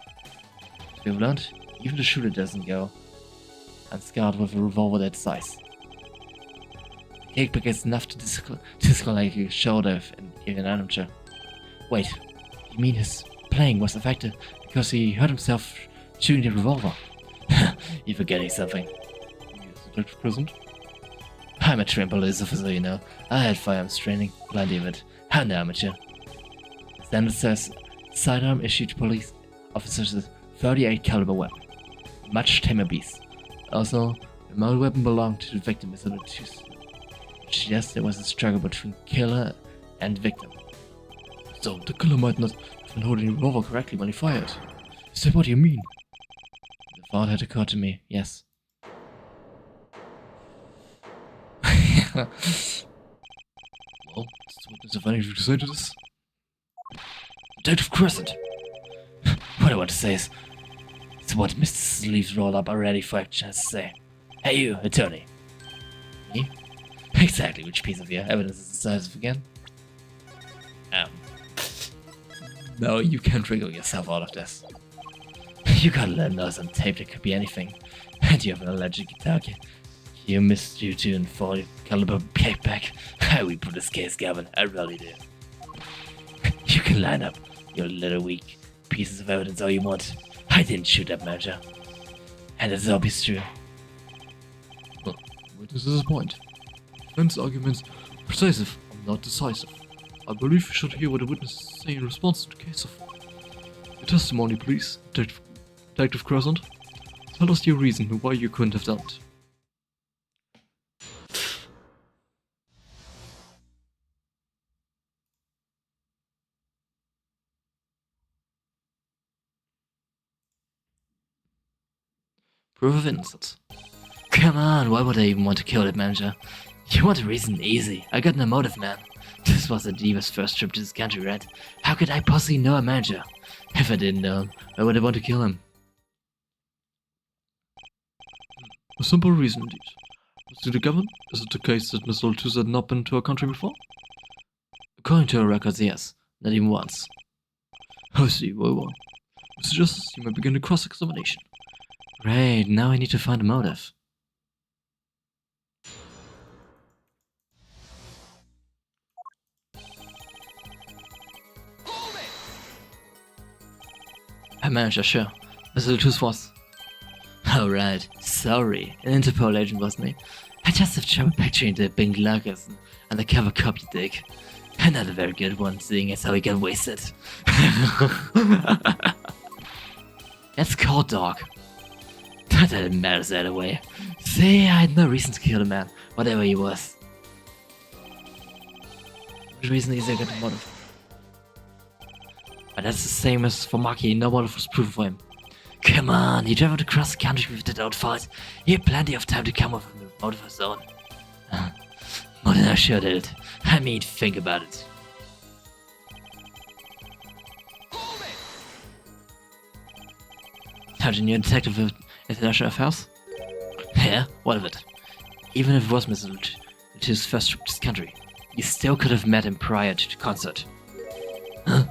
As we've learned, even the shooter doesn't go unscarred with a revolver that size. The kickback is enough to discolate your shoulder in an amateur. Wait, you mean his playing was affected because he hurt himself shooting the revolver? You're forgetting something. Yes, Detective Crescent? I'm a trained police officer, you know. I had firearms training, plenty of it. I'm no amateur. Standard says sidearm issued to police officers a .38 caliber weapon. Much tamer beast. Also, the murder weapon belonged to the victim, Mr. Latouche. Which suggests there was a struggle between killer and victim. So the killer might not have been holding the revolver correctly when he fired. Is that what you mean? The thought had occurred to me, yes. Well, is there anything to say to this? Detective Crescent! What I want to say is, it's what Mr. Sleeves rolled up already for action has to say. Hey you, attorney. Me? Exactly, which piece of your evidence is decisive again? No, you can't wriggle yourself out of this. You gotta let us on tape, there could be anything. And you have an alleged guitar You missed you 240 caliber backpack. I will put this case, Gavin. I really do. You can line up your little weak pieces of evidence all you want. I didn't shoot that manager. And it's obvious true. Well, this is the point. Defense arguments persuasive and not decisive. I believe you should hear what the witnesses say in response to the case so far. Your testimony, please, Detective Crescent. Tell us your reason why you couldn't have done it. Proof of innocence. Come on, why would I even want to kill that manager? You want a reason? Easy. I got no motive, man. This was Adiva's first trip to this country, right? How could I possibly know a manager? If I didn't know him, why would I want to kill him? A simple reason indeed. Mr. the Governor, is it the case that Miss Oltus had not been to our country before? According to our records, yes. Not even once. I see, well. Mr. Justice, you may begin the cross-examination. Right, now I need to find a motive. Hold it! Herr Manager, sure. Mr. Oltus was. Oh, right. Sorry. An Interpol agent, wasn't he? I just have trouble picturing the Bing Luggers and the cover copy dig. Not a very good one, seeing as how he got wasted. That's cold, dog. Not that it matters either way. See, I had no reason to kill the man, whatever he was. Which reason is there got the motive? But that's the same as for Maki, no motive was proven for him. Come on, he traveled across the country with that outfit. He had plenty of time to come up with a motive of his own. More than I should have. I mean, think about it. Hold it! Sergeant, you're a detective of international affairs? Yeah, what of it? Even if it was Mr. Lutu's first trip to this country, you still could have met him prior to the concert. Huh?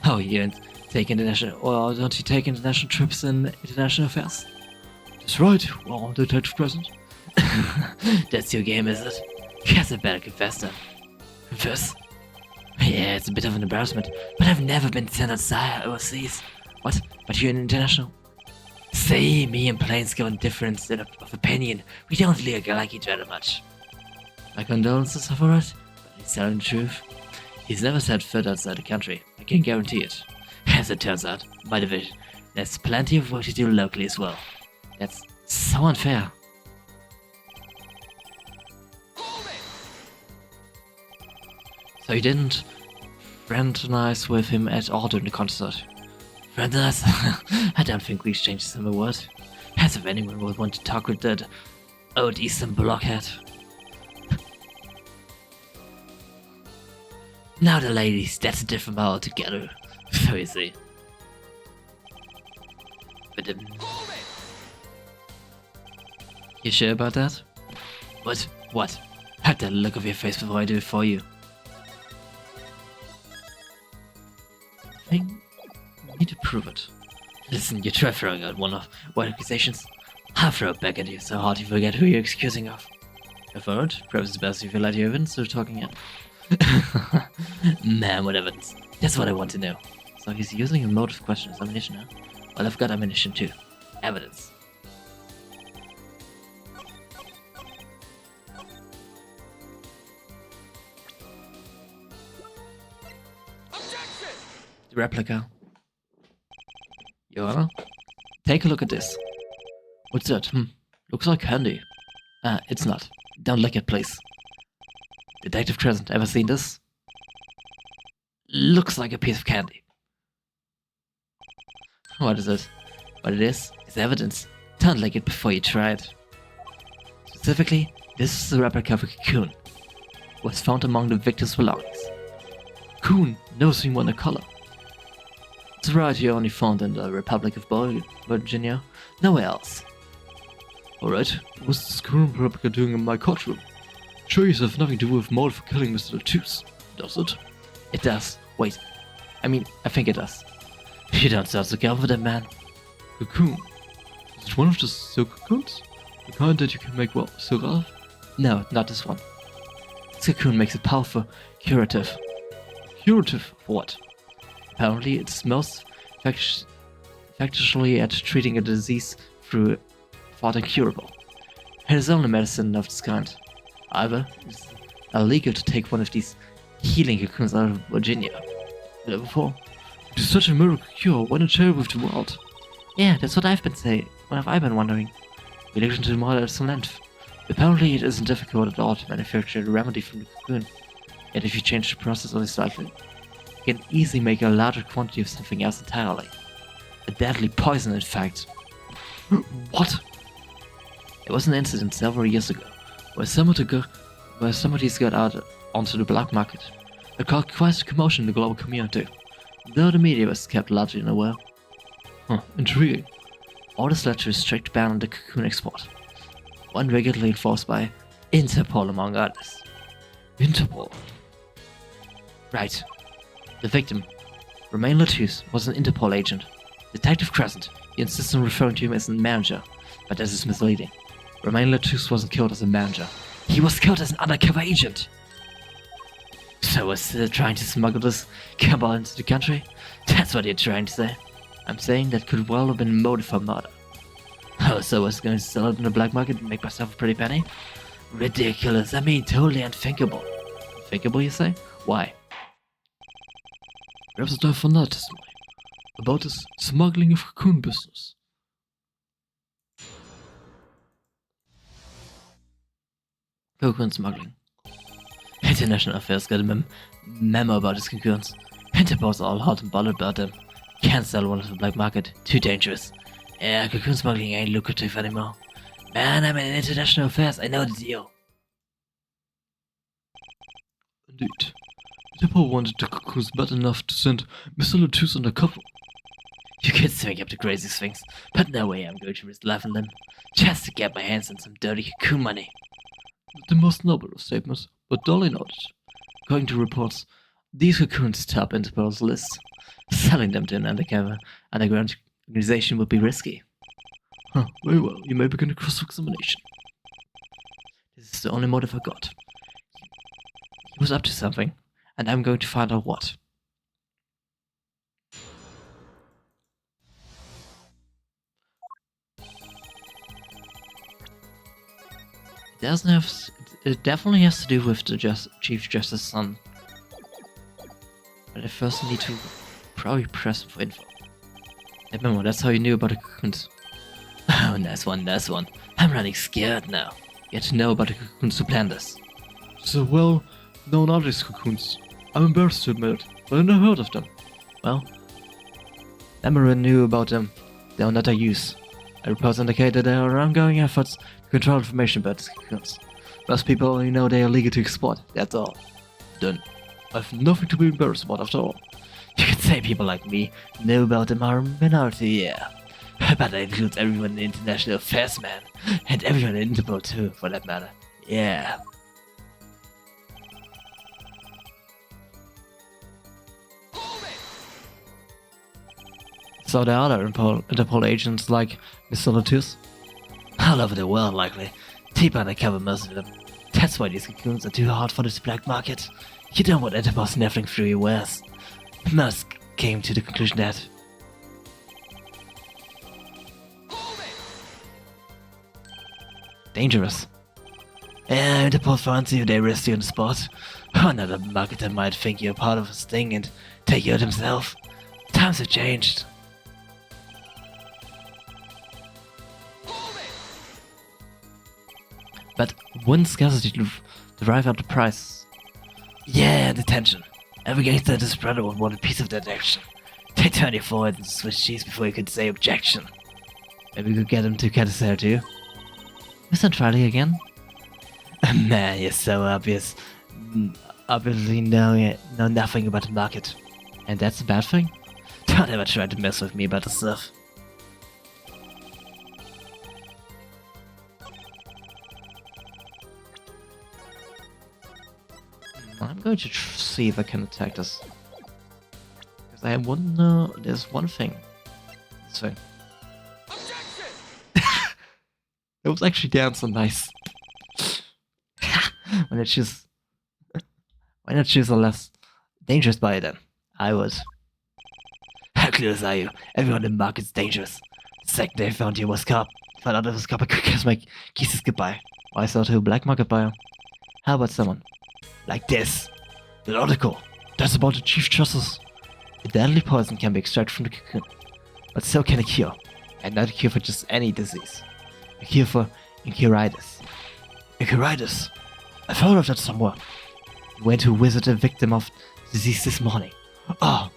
Oh, you don't take international, or don't you take international trips in international affairs? That's right, well, Detective Crescent. That's your game, is it? Guess I better confess then. Confess? Yeah, it's a bit of an embarrassment, but I've never been sent outside overseas. What? But you're an international? See, me and Plains got a difference of opinion. We don't really like each other much. My condolences are alright, but he's telling the truth. He's never set foot outside the country, I can guarantee it. As it turns out, my division, there's plenty of work to do locally as well. That's so unfair. Hold it! So you didn't fraternize with him at all during the concert? Fraternize? I don't think we exchanged a single word. As if anyone would want to talk with that old Eastern blockhead. Now the ladies, that's a different matter altogether. So you see. But Hold it! you sure about that? What? What? Have that look of your face before I do it for you. I think we need to prove it. Listen, you try throwing out one of what accusations. I'll throw it back at you so hard you forget who you're accusing of. Go forward, perhaps it's best if you let your evidence or talking in. Man, what evidence? That's what I want to know. So he's using a motive question as ammunition, huh? Well, I've got ammunition too. Evidence. Objection! The replica. Your Honor? Take a look at this. What's that? Looks like candy. It's not. Don't lick it, please. Detective Crescent, ever seen this? Looks like a piece of candy. What is it? What it is evidence. Don't lick it before you try it. Specifically, this is the replica of a cocoon. Was found among the victim's belongings. Cocoon, no similar color. It's a variety only found in the Republic of Virginia, nowhere else. Alright, what's this current replica doing in my courtroom? Sure, you have nothing to do with motive for killing Mr. Lutus, does it? It does. Wait. I think it does. You don't sound so confident, man. Cocoon. Is it one of the silk cocoons? The kind that you can make what, silk out of? No, not this one. This cocoon makes it powerful, curative. Curative for what? Apparently, it's most effectually at treating a disease through thought incurable. It is only medicine of this kind. However, it's illegal to take one of these healing cocoons out of Virginia. Level 4. It is such a miracle cure, why not share it with the world? Yeah, that's what I've been saying. What have I been wondering? We looked into the model at some length. Apparently, it isn't difficult at all to manufacture the remedy from the cocoon. Yet if you change the process only slightly, you can easily make a larger quantity of something else entirely. A deadly poison, in fact. What? There was an incident several years ago where somebody got out onto the black market. It caused quite a commotion in the global community, though the media was kept largely unaware. Intriguing. All this led to a strict ban on the cocoon export, one regularly enforced by Interpol among others. Interpol? Right. The victim, Romain Latouche, was an Interpol agent. Detective Crescent, he insists on referring to him as a manager, but this is misleading. Romain Latouche wasn't killed as a manager. He was killed as an undercover agent. So was trying to smuggle this cabal into the country? That's what you're trying to say. I'm saying that could well have been a motive for murder. Oh, so I was going to sell it in the black market and make myself a pretty penny? Ridiculous, I mean totally unthinkable. Unthinkable, you say? Why? Perhaps it's time for another testimony about this smuggling of cocoon business. Cocoon smuggling. International Affairs got a memo about his cocoons. Interpol's all hot and bothered about them. Can't sell one on the black market. Too dangerous. Yeah, cocoon smuggling ain't lucrative anymore. Man, I'm in international affairs. I know the deal. Indeed. Interpol wanted the cocoons bad enough to send Mr. Latouche undercover. You kids think up the craziest things, but no way I'm going to risk laughing them just to get my hands on some dirty cocoon money. The most noble of statements, but duly noted. According to reports, these cocoons top Interpol's list. Selling them to an underground organization would be risky. Very well, you may begin a cross-examination. This is the only motive I got. He was up to something, and I'm going to find out what. It definitely has to do with the Chief Justice's son. But I first need to probably press for info. Remember, that's how you knew about the cocoons. Oh, nice one. I'm running scared now. You have to know about the cocoons to plan this. So well known are these cocoons. I'm embarrassed to admit it, but I never heard of them. Well, Emerald knew about them. They are not their use. The reports indicate that there are ongoing efforts to control information about these cocoons. Most people only know they are legal to export, that's all. Then, I've nothing to be embarrassed about after all. You could say people like me know about them are a minority, yeah. But that includes everyone in international affairs, man. And everyone in Interpol too, for that matter. Yeah. Hold it! So there are other Interpol agents like Mr. Latouche? All over the world, likely. Deep undercover, most of them. That's why these cocoons are too hard for this black market. You don't want Interpol sniffling through your wares. Most came to the conclusion that... Hold it! dangerous. Yeah, Interpol finds you, they arrest you on the spot. Another marketer might think you're part of a sting and take you out himself. Times have changed. Hold it! But wouldn't scarcity drive up the price? Yeah, detention. Every gangster in this brother would want a piece of that action. They turn you forward and switch cheese before you could say objection. Maybe we could get him to cut his hair too. Mr. Charlie again? Man, you're so obvious. Obviously know nothing about the market. And that's a bad thing? Don't ever try to mess with me about the stuff. I'm going to see if I can attack this. Because I wouldn't know. There's one thing. This thing. Objection! It was actually damn so nice. Why not choose a less dangerous buyer then? I would. How clueless are you? Everyone in the market's dangerous. The second they found you was cop. Found out it was cop, I could kiss my kisses goodbye. I saw to a black market buyer. How about someone like this? An article. That's about the Chief Justice. A deadly poison can be extracted from the cocoon, but so can a cure. And not a cure for just any disease. A cure for Enchiritis. Enchiritis? I've heard of that somewhere. We went to visit a victim of disease this morning. Ah,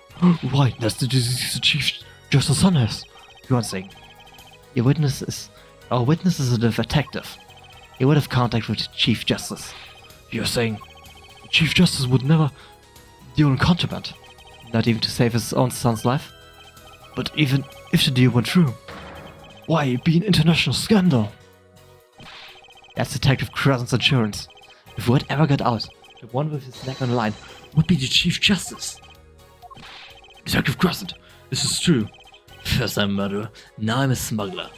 why? That's the disease the Chief Justice son has. You are saying? Our witness is a detective. He would have contact with the Chief Justice. You're saying the Chief Justice would never deal in contraband? Not even to save his own son's life? But even if the deal went through, why, it'd be an international scandal. That's Detective Crescent's insurance. If word ever got out, the one with his neck on the line would be the Chief Justice. Detective Crescent, this is true. First I'm a murderer, now I'm a smuggler.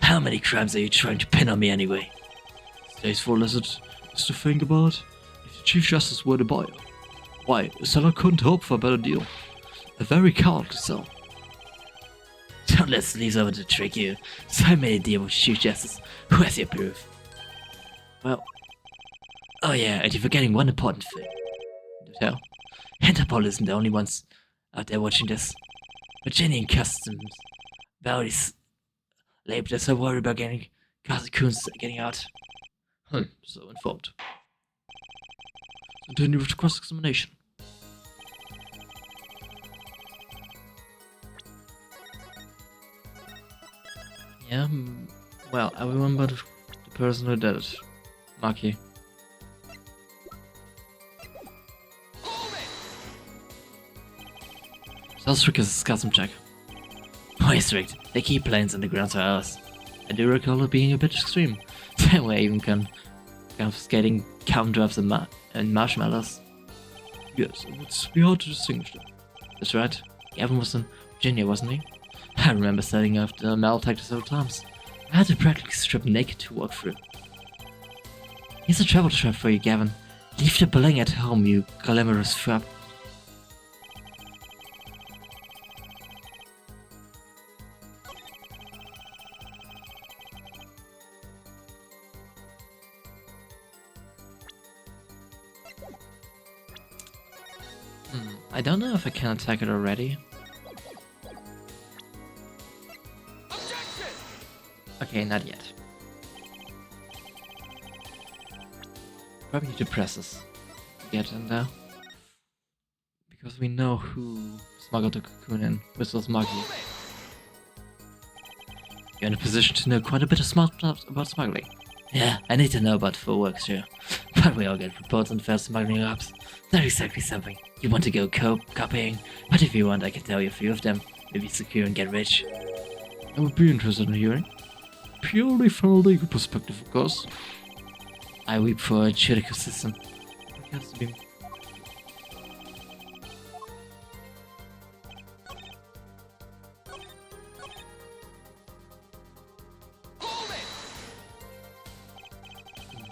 How many crimes are you trying to pin on me anyway? Distasteful as it is to think about, if the Chief Justice were the buyer, why, the seller couldn't hope for a better deal. A very cowardly sell. Don't let sleaze over to trick you. So I made a deal with Chief Justice. Who has your proof? Well, oh yeah, and you're forgetting one important thing. So, Interpol isn't the only ones out there watching this. Virginian Customs Bounties labeled us so worried about getting coons getting out. So informed. Continue with cross-examination. Yeah, well, I remember the person who did it. Maki. So strict is a custom check. Why strict? They keep planes on the ground for hours. I do recall it being a bit extreme. Same way I even confiscating cow drops and marshmallows. Yes, it would be hard to distinguish them. That's right. Gavin was in Virginia, wasn't he? I remember setting up the metal detector several times. I had to practically strip naked to walk through. Here's a travel trap for you, Gavin. Leave the bling at home, you glamorous frap. I don't know if I can attack it already. Objection! Okay, not yet. Probably need to press this to get in there. Because we know who smuggled the cocoon in, which was Maggie. You're in a position to know quite a bit of smart stuff about smuggling. Yeah, I need to know about full works here. But we all get reports on fair smuggling ops. Not exactly something you want to go copying, but if you want, I can tell you a few of them. Maybe secure and get rich. I would be interested in hearing. Purely from a legal perspective, of course. I weep for a judicial system. It has to be. Hold it!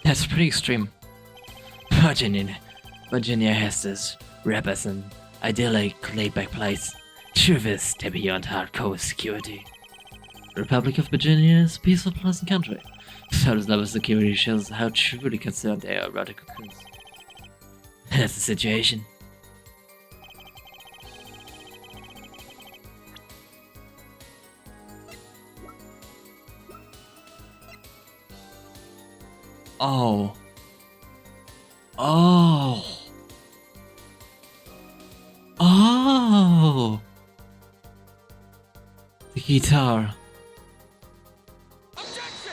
That's pretty extreme. Virginia has this rappers and idyllic laid-back place. Truth is, they're beyond hardcore security. The Republic of Virginia is a peaceful, pleasant country. So this level of security shows how truly concerned they are about the cocoons. That's the situation. Oh. Oh. Oh. The guitar. Objection!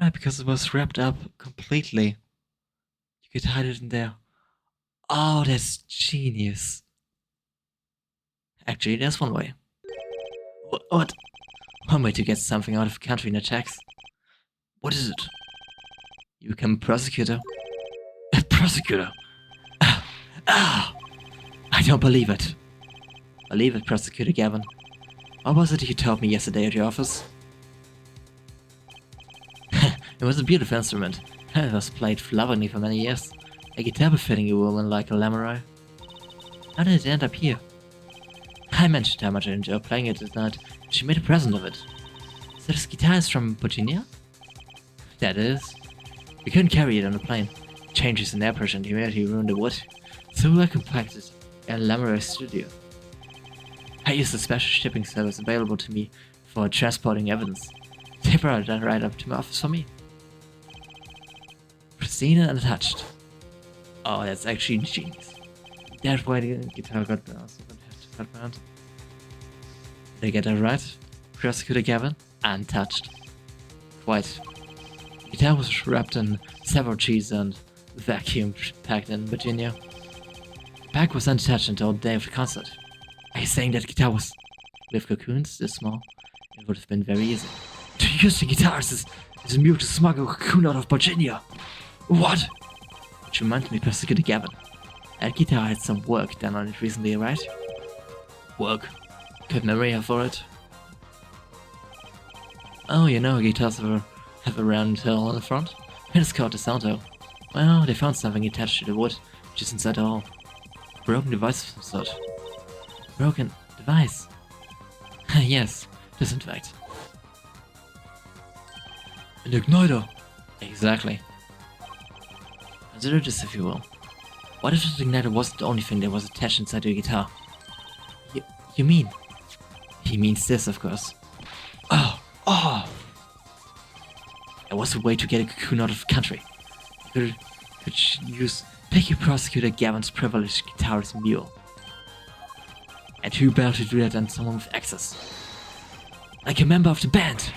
Right, because it was wrapped up completely. You could hide it in there. Oh, that's genius. Actually, there's one way. What? One way to get something out of the country in attacks. What is it? You become a prosecutor. A prosecutor? I don't believe it. Believe it, Prosecutor Gavin. What was it you told me yesterday at your office? It was a beautiful instrument. It was played lovingly for many years. A guitar befitting a woman like a Lamorai. How did it end up here? I mentioned how much I enjoyed playing it that night. She made a present of it. So this guitar is from Virginia? That is. We couldn't carry it on the plane. Changes in air pressure and humidity ruined the wood. So I compacted it in Lamarai's studio. I used a special shipping service available to me for transporting evidence. They brought it right up to my office for me. Pristine and untouched. Oh, that's actually genius. That's why the guitar got burned. Did I get that right? Prosecutor Gavin? Untouched. Quite. The guitar was wrapped in several cheese and vacuum packed in Virginia. The pack was untouched until the day of the concert. Are you saying that guitar was... With cocoons this small, it would have been very easy. To use the guitars is mute to smuggle a cocoon out of Virginia. What? Which reminds me, Prosecutor Gavin. That guitar had some work done on it recently, right? Work? Good memory for it. Oh, you know, guitars have a round tail on the front. It's called the Santo. Well, they found something attached to the wood, which is inside the hole. Broken device of some sort. Broken device? Yes, this in fact. An igniter! Exactly. Consider this if you will. What if the igniter wasn't the only thing that was attached inside the guitar? You mean? He means this, of course. Oh! There was a way to get a cocoon out of the country. Could use Picky Prosecutor Gavin's privileged guitarist mule. And who better to do that than someone with access? Like a member of the band!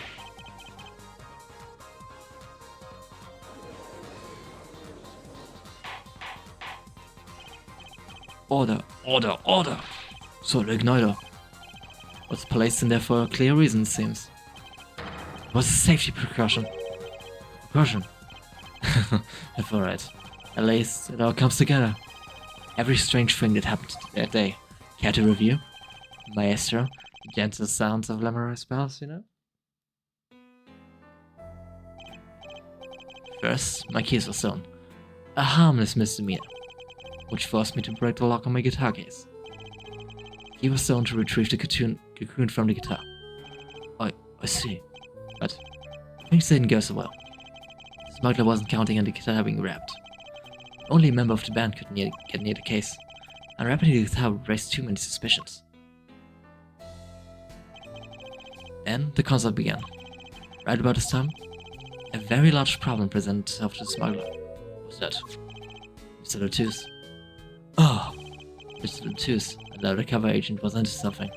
Order! So the igniter was placed in there for a clear reason, it seems. It was a safety precaution. That's alright. At least it all comes together. Every strange thing that happened that day. Care to review? Maestro, the gentle sounds of Lamarai's spells, you know? First, my keys were stolen. A harmless misdemeanor, which forced me to break the lock on my guitar case. He was stolen to retrieve the cocoon from the guitar. I see. But things didn't go so well. The smuggler wasn't counting on the guitar being wrapped. Only a member of the band could get near the case. Unwrapping the guitar would raise too many suspicions. Then the concert began. Right about this time, a very large problem presented itself to the smuggler. What was that? Mr. Lotus. Oh! Mr. Lotus, the undercover agent, was into something.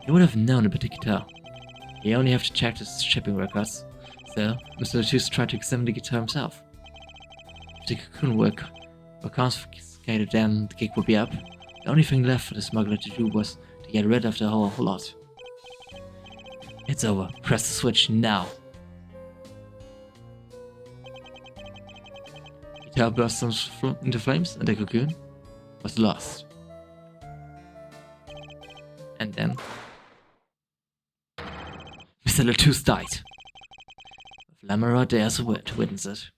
He would have known about the guitar. He only have to check his shipping records. So, Mr. Lotus tried to examine the guitar himself. If the cocoon were confiscated, then the gig would be up. The only thing left for the smuggler to do was to get rid of the whole lot. It's over. Press the switch now. The guitar burst into flames and the cocoon was lost. And then Mr. Lotus died. With Lamarai there as a to witness it.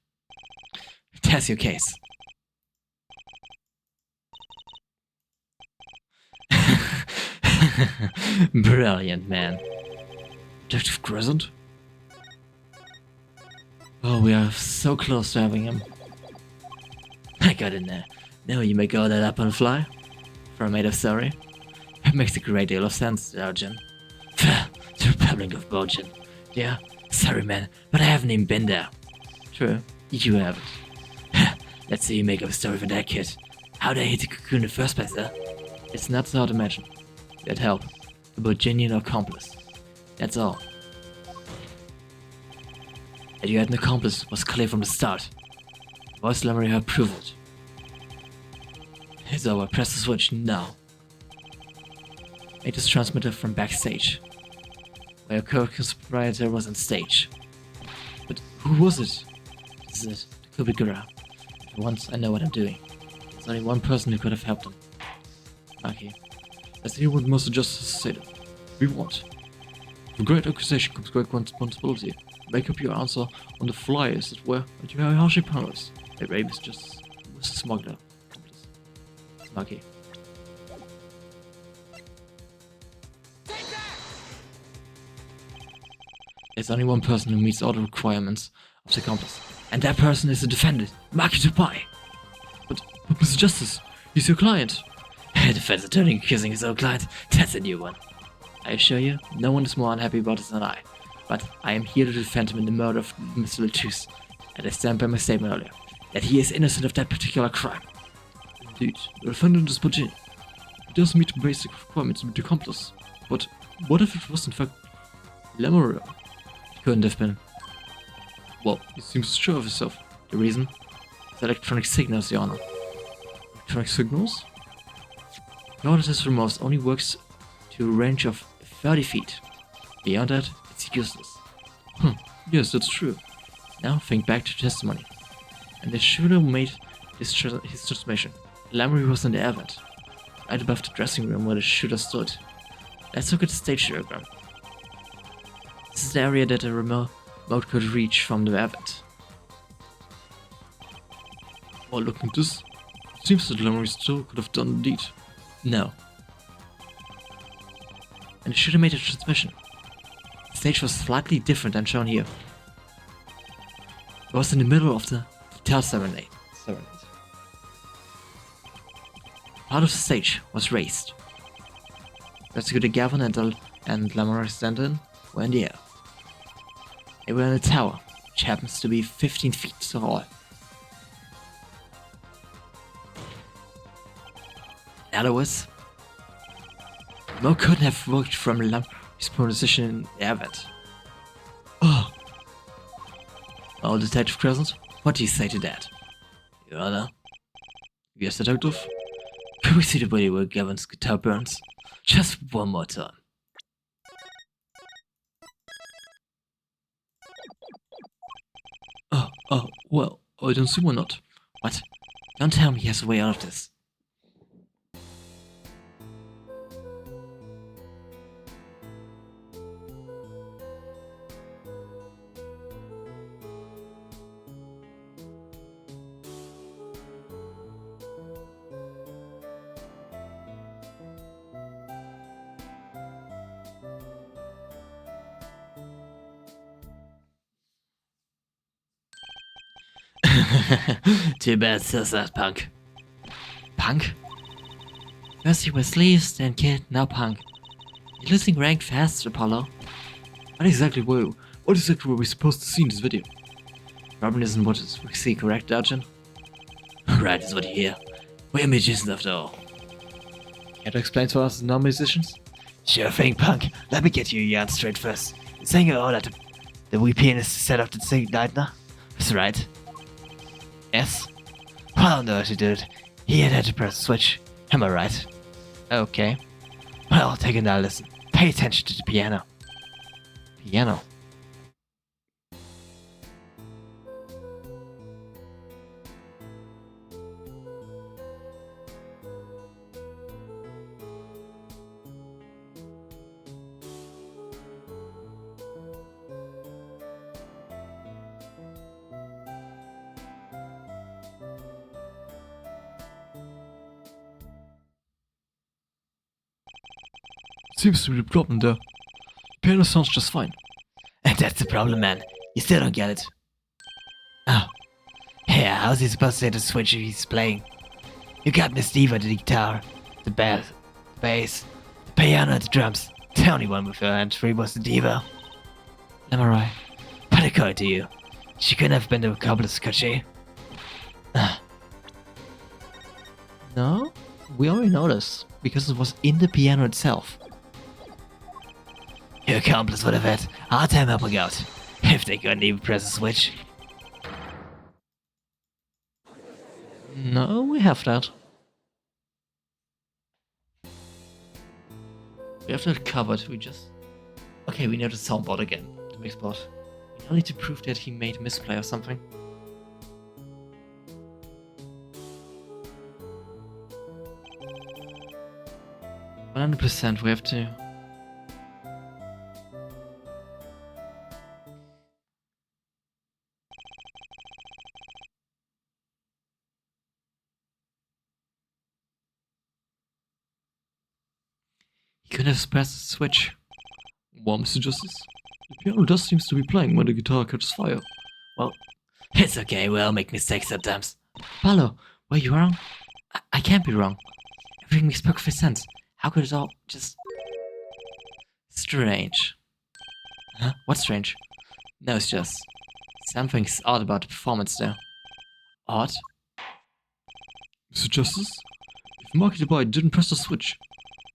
There's your case. Brilliant, man. Detective Crescent? Oh, we are so close to having him. I got in there. Now you make all that up on the fly? For a maid of sorry? It makes a great deal of sense, Elgin. The Republic of Belgium. Yeah, sorry man, but I haven't even been there. True, you haven't. Let's see you make up a story for that kid. How'd I hit the cocoon in the first place, huh? It's not so hard to imagine. That help. A Virginian accomplice. That's all. That you had an accomplice was clear from the start. Voice Lamarai had proved it. It's over. Press the switch now. Make this transmitter from backstage, where your co-conspirator was on stage. But who was it? This is it. The Kubikura. For once, I know what I'm doing. There's only one person who could have helped him. Okay. Let's hear what Master Justice said. We want. With great accusation comes great responsibility. Make up your answer on the fly, as it were, and you are harshly punished. A rape is just a smuggler. Accomplice. Smuggy. Take that! There's only one person who meets all the requirements of the accomplice, and that person is the defendant, Maki Tupai. But Mr. Justice, he's your client. Defense attorney accusing his own client, that's a new one. I assure you, no one is more unhappy about this than I. But I am here to defend him in the murder of Mr. Latus, and I stand by my statement earlier, that he is innocent of that particular crime. Indeed, the defendant is Bajin. He does meet the basic requirements to be the accomplice. But what if it was in fact Lemuria? He couldn't have been. Well, he seems sure of himself. The reason? His electronic signals, Your Honor. Electronic signals? The auditor's remorse only works to a range of 30 feet. Beyond that, it's useless. Yes, that's true. Now think back to the testimony. And the shooter made his transformation. Lamry was in the avant, right above the dressing room where the shooter stood. Let's look at the stage diagram. This is the area that a remote could reach from the avant. Well, looking at this, it seems that Lemuria still could have done the deed. No. And the shooter made a transmission. The stage was slightly different than shown here. It was in the middle of the guitar serenade. Part of the stage was raised. Prosecutor Gavin and Lamar Stanton were in the air. They were in a tower, which happens to be 15 feet tall. In other words, Mo couldn't have worked from Lamar's position in the avant. Oh! Well, Detective Crescent, what do you say to that? Your Honor? Yes, Detective? Could we see the video where Gavin's guitar burns? Just one more time. Well, I don't see why not. What? Don't tell me he has a way out of this. Too bad, so sad, Punk. Punk? First you were sleeves, then kid, now Punk. You're losing rank fast, Apollo. What exactly were we supposed to see in this video? Robin isn't what we see, correct, Arjun? Right is what you hear. We're musicians after all. Care to explain to us non-musicians? Sure thing, Punk. Let me get you your yarn straight first. You're saying you ordered the wee pianist to set up the Leitner? That's right. Yes? Well, no, she did. He had to press the switch. Am I right? Okay. Well, take another listen. Pay attention to the piano. Piano? Seems to be the problem there. The piano sounds just fine. And that's the problem, man. You still don't get it. Oh. Yeah, how's he supposed to hit the switch if he's playing? You got Miss Diva the guitar, the bass, the piano, the drums. The only one with her hands free was the Diva. Am I right? But according to you, she couldn't have been the accomplice, could she? No, we already know this, because it was in the piano itself. Your accomplice would have had a hard time helping out, if they couldn't even press a switch. No, we have that. We have that covered, we just... Okay, we know the soundboard again, the mixboard. We now need to prove that he made a misplay or something. $100% we have to... He could have pressed the switch. Well, Mr. Justice, the piano does seems to be playing when the guitar catches fire. Well, it's okay, we all make mistakes sometimes. Paolo, were you wrong? I can't be wrong. Everything makes perfect sense. How could it all just... Strange. Huh? What's strange? No, it's just... Something's odd about the performance there. Odd? Mr. Justice, if Marky the Bite didn't press the switch,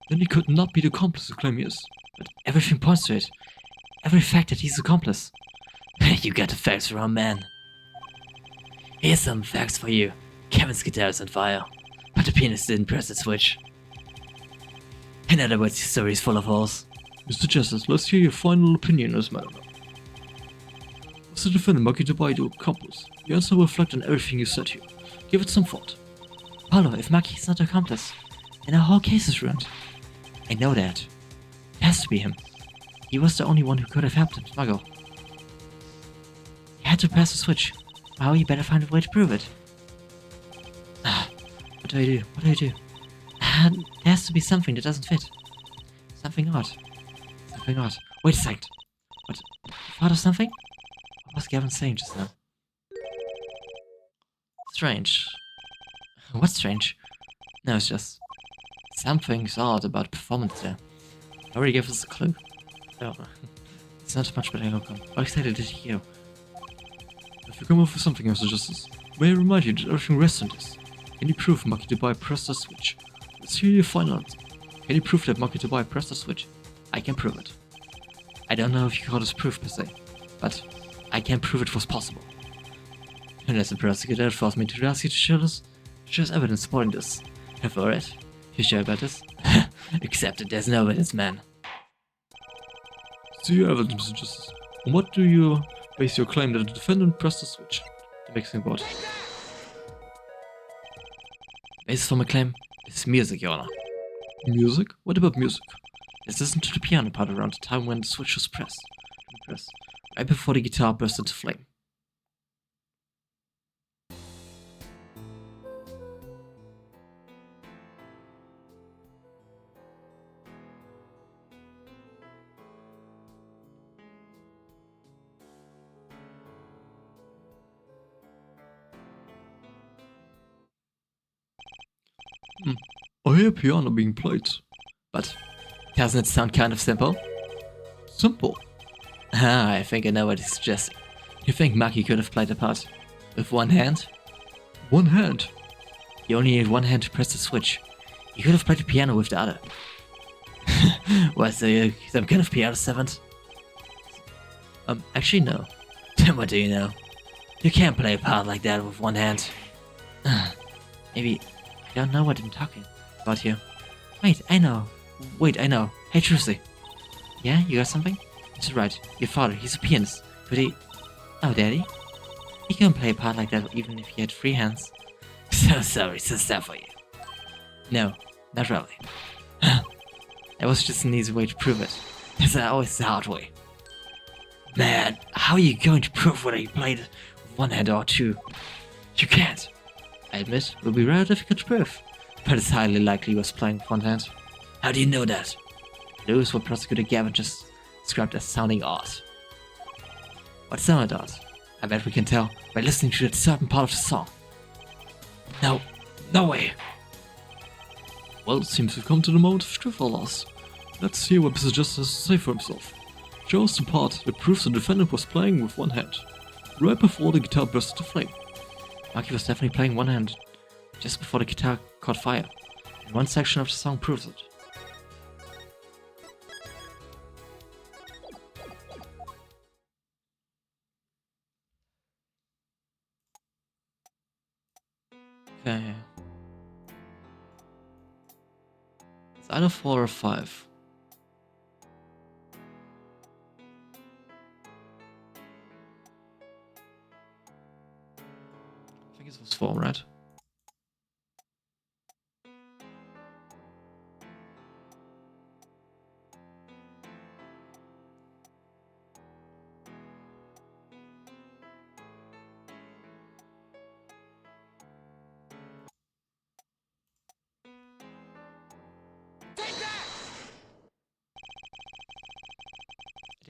then he could not be the accomplice you claim he is. But everything points to it. Every fact that he's accomplice. You got the facts wrong, man. Here's some facts for you. Kevin's guitar is on fire, but the pianist didn't press the switch. In other words, your story is full of holes. Mr. Justice, let's hear your final opinion on this matter now. Was the defendant Marky the Bite the accomplice? The answer will reflect on everything you said here. Give it some thought. Paolo, if Maki is not the accomplice, then our whole case is ruined. I know that. It has to be him. He was the only one who could have helped him smuggle. He had to press the switch. Well, you better find a way to prove it. What do I do? What do I do? There has to be something that doesn't fit. Something odd. Something odd. Wait a second. What? Thought of something? What was Gavin saying just now? Strange. What's strange? No, it's just... Something's odd about the performance there. Already gave us a clue. Oh, it's not much better outcome. How excited did he go? If you come up with something, Mr. Justice, may I remind you that everything rests on this. Can you prove Marky the Bite pressed the switch? Let's hear your final answer. Can you prove that Marky the Bite pressed the switch? I can prove it. I don't know if you call this proof per se, but I can prove it was possible. And as a prosecutor, it forced me to ask you to show us evidence supporting this. Have I read? You sure about this? Except that there's no evidence, man. See your evidence, Mr. Justice. On what do you base your claim that the defendant pressed the switch? The mixing board. Basis for my claim is music, Your Honor. Music? What about music? Let's listen to the piano part around the time when the switch was pressed. Right before the guitar burst into flame. I hear piano being played. But doesn't it sound kind of simple? Simple. Ah, I think I know what he's suggesting. You think Maki could have played the part with one hand? One hand. You only need one hand to press the switch. You could have played the piano with the other. Was there some kind of piano savant? Actually no. Then what do you know? You can't play a part like that with one hand. Maybe I don't know what I'm talking about here. Wait, I know. Hey, Trucy. Yeah, you got something? That's right. Your father, he's a pianist. But he... Oh, Daddy? He can play a part like that even if he had free hands. So sorry, so sad for you. No, not really. That was just an easy way to prove it. There's always the hard way. Man, how are you going to prove whether you played with one hand or two? You can't. I admit, it will be rather difficult to prove, but it's highly likely he was playing with one hand. How do you know that? Clue is what Prosecutor Gavin just described as sounding odd. What sounded odd? I bet we can tell by listening to that certain part of the song. No way. Well, it seems we've come to the moment of truth or loss. Let's hear what Mr. Justice has to say for himself. Show us the part that proves the defendant was playing with one hand, right before the guitar burst into flame. Maki was definitely playing one hand, just before the guitar caught fire, and one section of the song proves it. Okay. It's either 4 or 5. I think it was 4, right?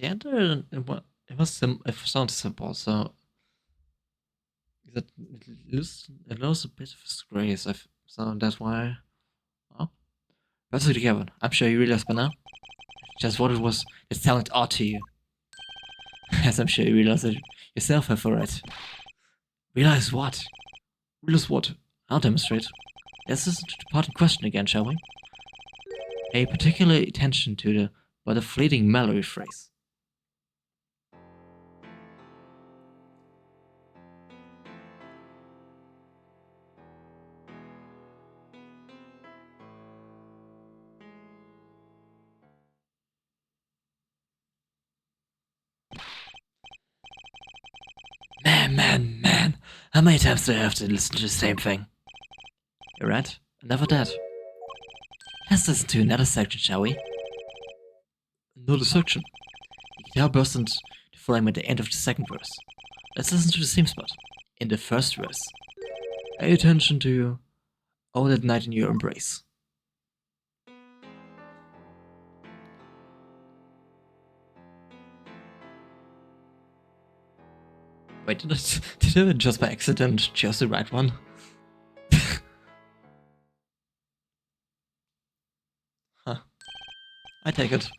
Yeah, it sounds simple, so it loses a bit of its grace, so that's why. Well, let's do it together. I'm sure you realize by now just what it was that sounded odd to you. As I'm sure you realize it yourself have for it. Realize what? Realize what? I'll demonstrate. Let's listen to the part in question again, shall we? Pay particular attention to the but a fleeting melody phrase. Man. How many times do I have to listen to the same thing? You're right. Enough of that. Let's listen to another section, shall we? Another section? The guitar bursts into flame at the end of the second verse. Let's listen to the same spot. In the first verse. Pay attention to all that night in your embrace. Wait, did I just by accident choose the right one? Huh. I take it.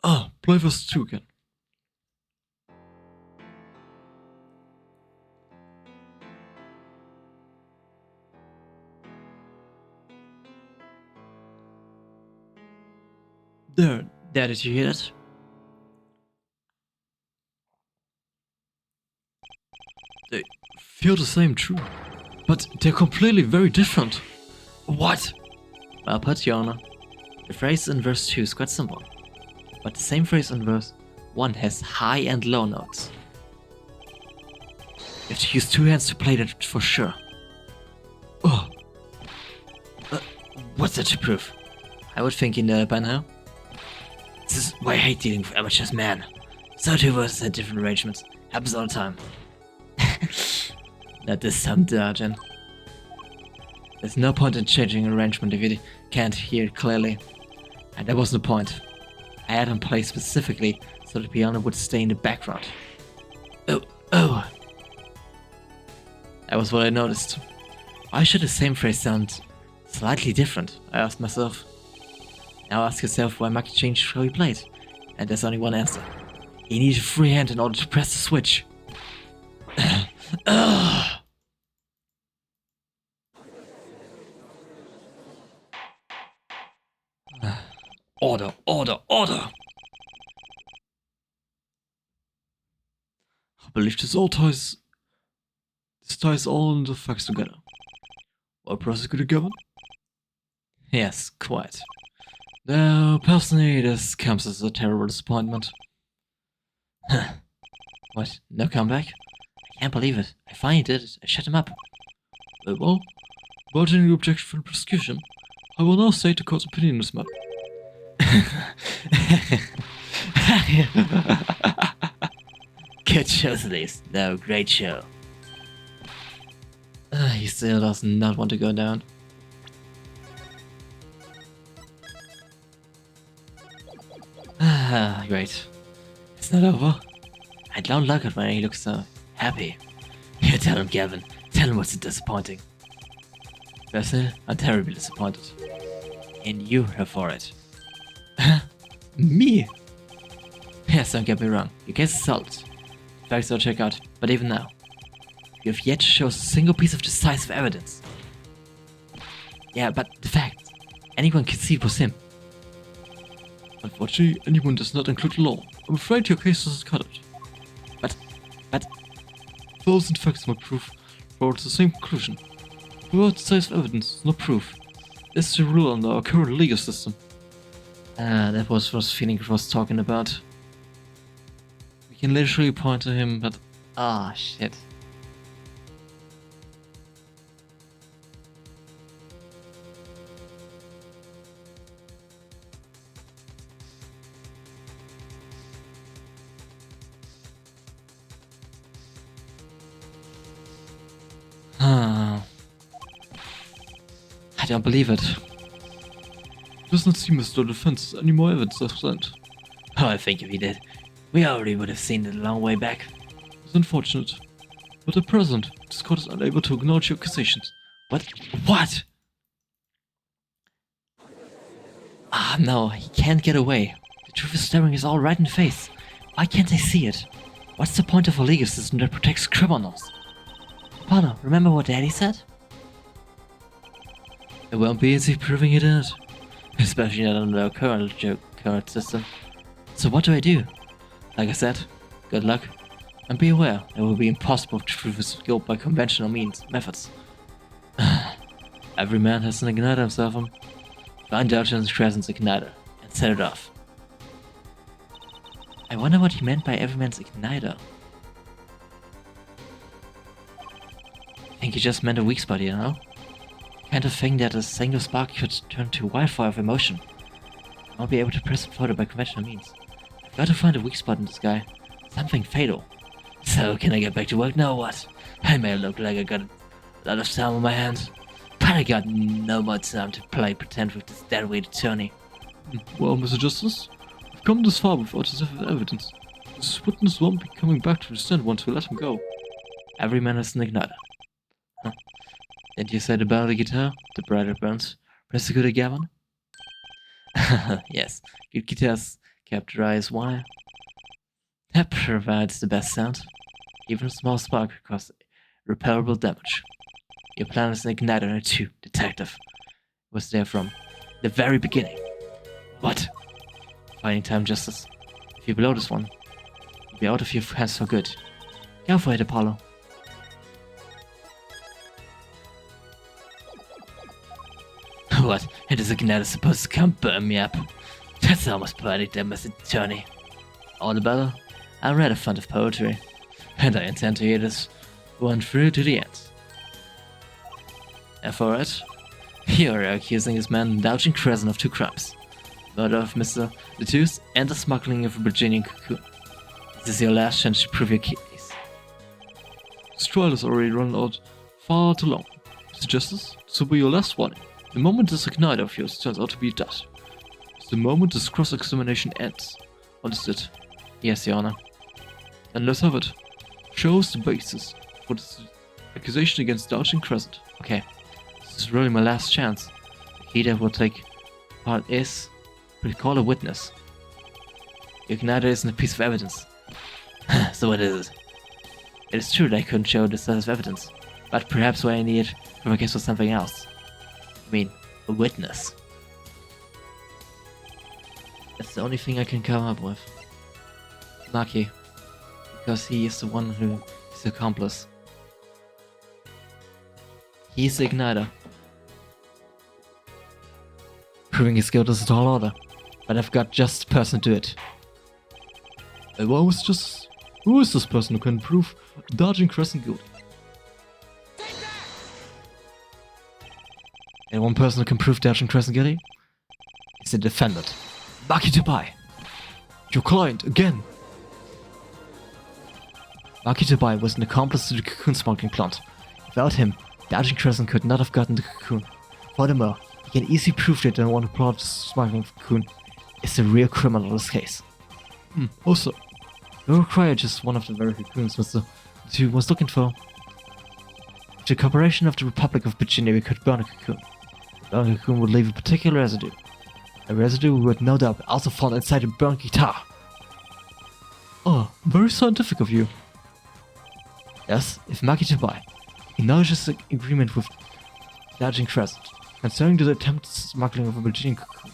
Oh, play verse 2 again. There, did you hear that? They feel the same, true, but they're completely very different. What? Well put, Your Honor. The phrase in verse 2 is quite simple, but the same phrase in verse 1 has high and low notes. You have to use two hands to play that for sure. Oh. What's that to prove? I would think you know it by now. This is why I hate dealing with amateurs, man. So two verses in different arrangements. Happens all the time. Not this time, Darjan. There's no point in changing an arrangement if you can't hear it clearly. And that wasn't the point. I had him play specifically so the piano would stay in the background. Oh. That was what I noticed. Why should the same phrase sound slightly different? I asked myself. Now ask yourself why Maki changed how he played. And there's only one answer. He needed a free hand in order to press the switch. Order. I believe this ties all the facts together. Well, Prosecutor Gavin? Yes, quite. Though, personally, this comes as a terrible disappointment. What, no comeback? I can't believe it. I finally did it. I shut him up. Well, about any objection from the prosecution, I will now state the court's opinion on this matter. Good show, this. No, great show. He still does not want to go down. Great. It's not over. I don't like it when he looks so happy. Here, tell him, Gavin. Tell him what's so disappointing. Personally, I'm terribly disappointed. And you her for it. Me? Yes, don't get me wrong. Your case is solved. Facts I'll check out. But even now, you have yet to show us a single piece of decisive evidence. Yeah, but the fact, anyone can see it was him. Unfortunately, anyone does not include law. I'm afraid your case doesn't cut it. But... Those and facts not proof brought the same conclusion. Without decisive evidence, no proof. This is the rule under our current legal system. That was what Phoenix was talking about. We can literally point to him, but... shit. I don't believe it. It does not seem as though the defense has any more evidence to present. Oh, I think if he did, we already would have seen it a long way back. It's unfortunate. But at present, Discord is unable to acknowledge your accusations. What? What? Ah, no, he can't get away. The truth is staring us all right in the face. Why can't they see it? What's the point of a legal system that protects criminals? Apollo, remember what Daddy said? It won't be easy proving it out. Especially not under our current system. So what do I do? Like I said, good luck. And be aware, it will be impossible to prove his guilt by conventional methods. Every man has an igniter himself. Find Dodge's Crescent's igniter and set it off. I wonder what he meant by every man's igniter. I think he just meant a weak spot, you know? Kind of thing that a single spark could turn to wildfire of emotion. I won't be able to press it further by conventional means. I've got to find a weak spot in this guy. Something fatal. So, can I get back to work now or what? I may look like I got a lot of time on my hands, but I got no more time to play pretend with this deadweight attorney. Well, Mr. Justice, we've come this far without specific evidence. This witness won't be coming back to the stand once we let him go. Every man has an igniter. Huh. Didn't you say the better the guitar, the brighter it burns? Press the good Gavin? Yes, good guitars kept dry as wire. That provides the best sound. Even a small spark could cause irreparable damage. Your plan is an igniter too, detective. Was there from the very beginning. What? Finding time, Justice. If you blow this one, you'll be out of your hands for good. Go for it, Apollo. What? And is igniter supposed to come burn me up? That's almost poetic, there, Mr. Attorney. All the better. I read a font of poetry, and I intend to hear this one through to the end. And for it, you are accusing this man Dodging Crescent of 2 crimes. Murder of Mr. Letus and the smuggling of a Virginian cocoon. This is your last chance to prove your case. This trial has already run out far too long. Mr. Justice, this will be your last warning. The moment this igniter of yours turns out to be dead, is the moment this cross-examination ends. Understood? Yes, Your Honor. Then let's have it. Show us the basis for this accusation against Dodging Crescent. Okay, this is really my last chance. The key that will take part is recall a witness. The igniter isn't a piece of evidence. So what is it? It is true that I couldn't show this as evidence, but perhaps what I need for my case was something else. I mean, a witness. That's the only thing I can come up with. Lucky, because he is the one who is the accomplice. He's the igniter. Proving his guilt is a tall order, but I've got just the person to do it. And why was just who is this person who can prove Dodging Crescent guilty? And one person who can prove Dodging Crescent guilty is the defendant, Maki Tobai. Your client again. Maki Tobai was an accomplice to the cocoon smuggling plot. Without him, Dodging Crescent could not have gotten the cocoon. Furthermore, he can easily prove that the one who plotted the smuggling of the cocoon is the real criminal in this case. Also, You require just one of the very cocoons Mr. Two was looking for. With the cooperation of the Republic of Virginia, we could burn a cocoon. The burned cocoon would leave a particular residue. A residue we would no doubt also found inside a burned guitar. oh, very scientific of you. Yes, if Maki Tobai acknowledges the agreement with Dodging Crescent concerning the attempted smuggling of a Virginian cocoon,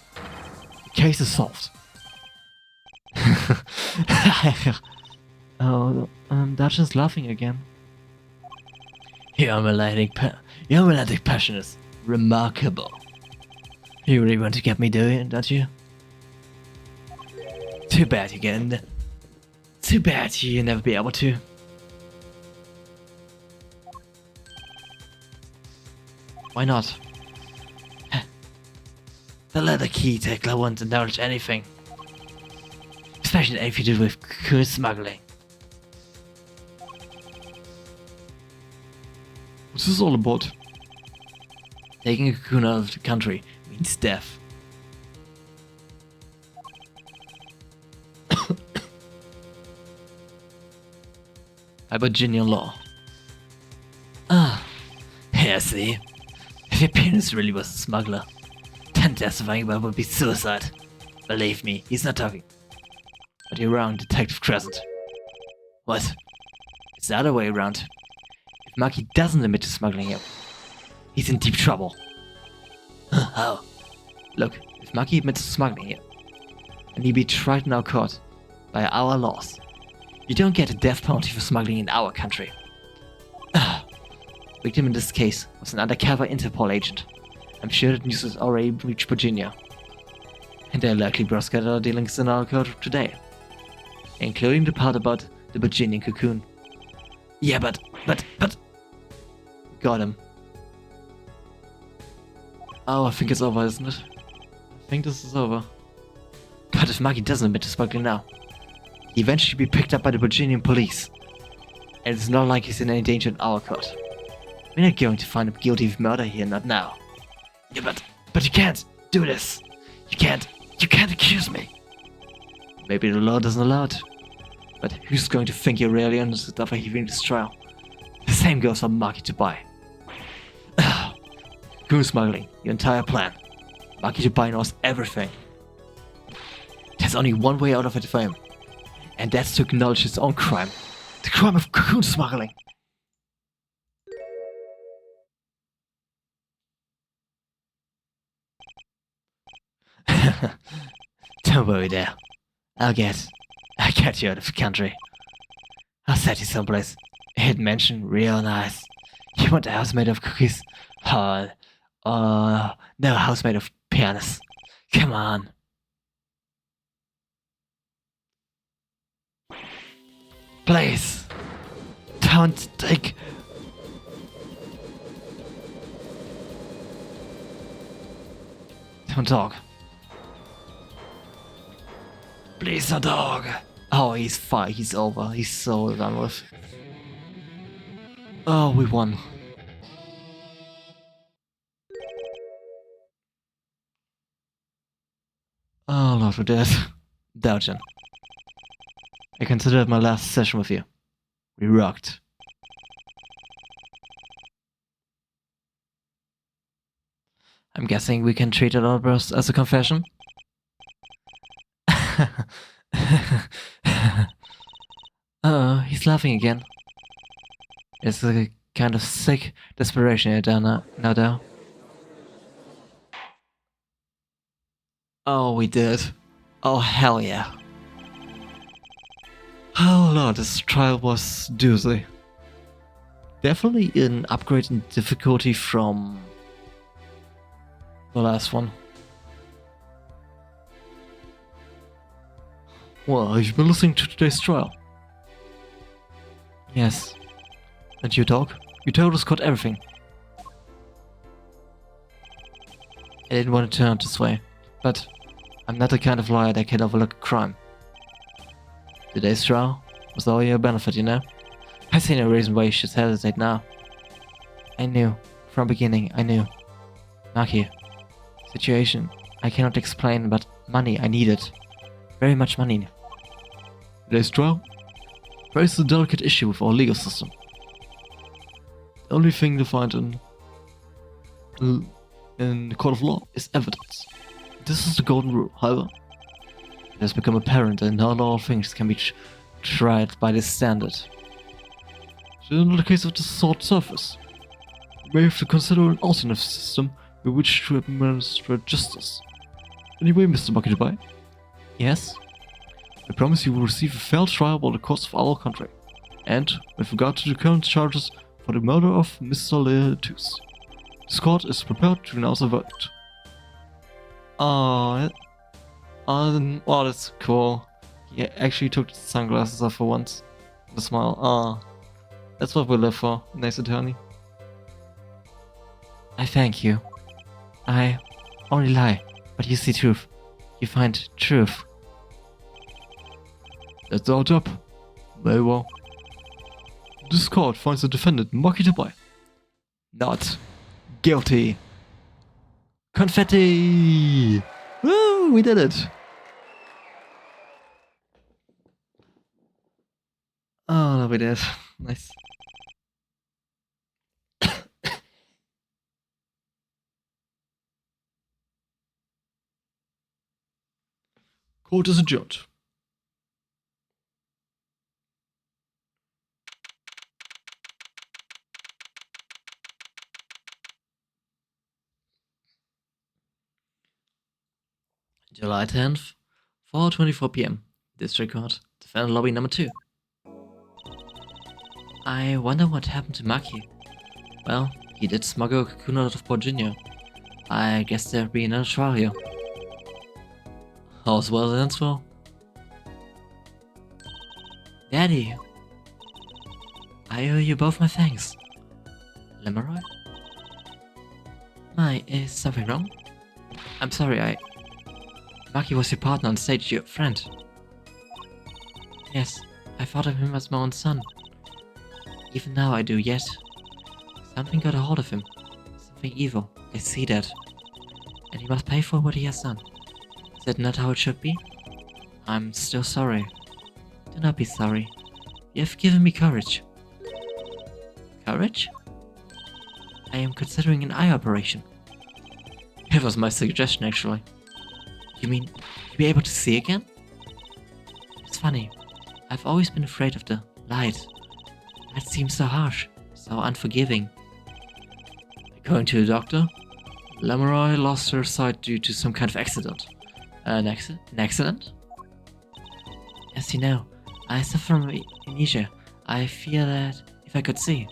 the case is solved. Dodging's laughing again. Your romantic passion is remarkable. You really want to get me doing it, don't you? Too bad Too bad you'll never be able to. Why not? The leather key tackler won't indulge anything. Especially anything to do with cocoon smuggling. What's this all about? Taking a cocoon out of the country means death. by Virginia law. Ah, here, see. If your penis really was a smuggler, then testifying about would be suicide. Believe me, he's not talking. But you're wrong, Detective Crescent. What? It's the other way around. If Maki doesn't admit to smuggling him, he's in deep trouble. How? Look, if Maki admits to smuggling him, and he'll be tried in our court by our laws, you don't get a death penalty for smuggling in our country. Victim in this case was an undercover Interpol agent. I'm sure that news has already reached Virginia. And they're likely broadcast our dealings in our court today. Including the part about the Virginian cocoon. Yeah, but... Got him. Oh, I think it's over, isn't it? I think this is over. But if Maki doesn't admit to smuggling now, he eventually be picked up by the Virginian police. And it's not like he's in any danger in our court. We're not going to find him guilty of murder here, not now. Yeah, but you can't do this. You can't accuse me. Maybe the law doesn't allow it. But who's going to think you're really innocent after hearing this trial? The same goes for Maki to buy. Goon smuggling, your entire plan. Maki to buy knows everything. There's only one way out of it for him. And that's to acknowledge his own crime. The crime of cocoon smuggling. Don't worry there. I'll get you out of the country. I'll set you someplace. A hidden mansion, real nice. You want a house made of cookies? No, a house made of pianos. Come on. Please. Don't take... Don't talk. Please, no dog. Oh, he's fine. He's over. He's so done with. Oh, we won. Oh, Lord, we're dead. Doujin. I consider it my last session with you. We rocked. I'm guessing we can treat it all as a confession? Oh, he's laughing again. It's a kind of sick desperation here down now, though. Oh, we did. Oh, hell yeah. Oh lord, this trial was doozy. Definitely an upgrade in difficulty from the last one. Well, you've been listening to today's trial. Yes. And you, dog? You told us got everything. I didn't want to turn out this way, but I'm not the kind of lawyer that can overlook a crime. Today's trial was all your benefit, you know? I see no reason why you should hesitate now. I knew, from beginning, I knew. Maki, situation I cannot explain, but money I needed. Very much money. Today's trial raises a delicate issue with our legal system. The only thing defined in the court of law is evidence. This is the golden rule, however. It has become apparent that not all things can be tried by this standard. So in the case of the sword surface, we may have to consider an alternate system with which to administer justice. Anyway, Mr. Makidabai? Yes? I promise you will receive a fair trial by the courts of our country. And, with regard to the current charges for the murder of Mr. Letus, this court is prepared to announce a verdict. Oh, that's cool. He actually took the sunglasses off for once. The smile. Oh, that's what we live for, nice attorney. I thank you. I only lie, but you see truth. You find truth. That's our job. Very well. This court finds the defendant Makidabai not guilty. Confetti! Woo! We did it! Oh, we did. Nice. Court is adjourned. July 10th, 4:24 p.m. District Court, Defendant Lobby number 2. I wonder what happened to Maki. Well, he did smuggle Kakuna out of Virginia. I guess there'll be another trial here. All's well that ends well. Daddy, I owe you both my thanks. Lemuroy? Is something wrong? I'm sorry, Maki was your partner on stage, your friend. Yes, I thought of him as my own son. Even now I do, yet something got a hold of him. Something evil, I see that. And he must pay for what he has done. Is that not how it should be? I'm still sorry. Do not be sorry. You have given me courage. Courage? I am considering an eye operation. It was my suggestion, actually. You mean, you'll be able to see again? It's funny. I've always been afraid of the light. That seems so harsh, so unforgiving. According to the doctor, Lemuroy lost her sight due to some kind of accident. An accident? As you know, I suffer from amnesia. I fear that if I could see,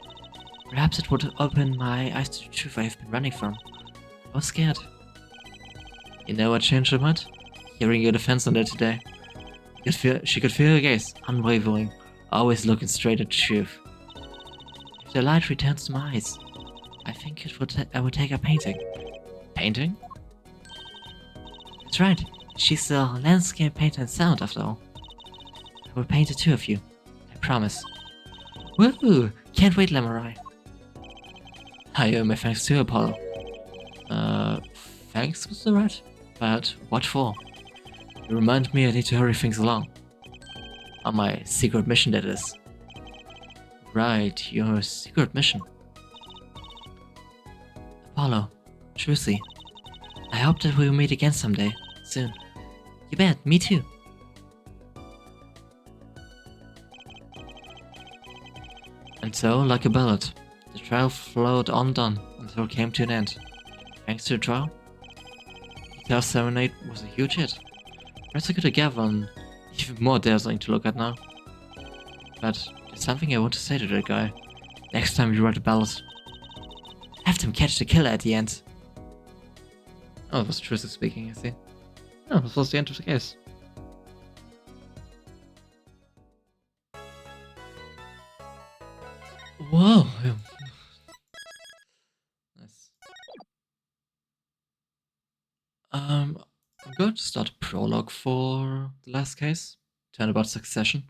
perhaps it would open my eyes to the truth I have been running from. I was scared. You know what changed her mind? Hearing your defense on that today. She could feel her gaze, unwavering, always looking straight at the truth. If the light returns to my eyes, I think I would take a painting. Painting? That's right. She's a landscape painter and sound, after all. I will paint the two of you. I promise. Woohoo! Can't wait, Lemuroy. I owe my thanks to Apollo. Thanks, Mr. Rat? But what for? You remind me I need to hurry things along. On my secret mission, that is. Right, your secret mission. Apollo, truly, I hope that we'll meet again someday, soon. You bet, me too. And so, like a bullet, the trial flowed on until it came to an end. Thanks to the trial, Guitar Serenade was a huge hit. Prosecutor Gavin, even more dazzling to look at now. But there's something I want to say to that guy. Next time you write a ballad, have them catch the killer at the end. Oh, it was Tristan speaking, I see. Oh, this was the end of the case. Whoa. Nice. I'm going to start a prologue for the last case, Turnabout Succession,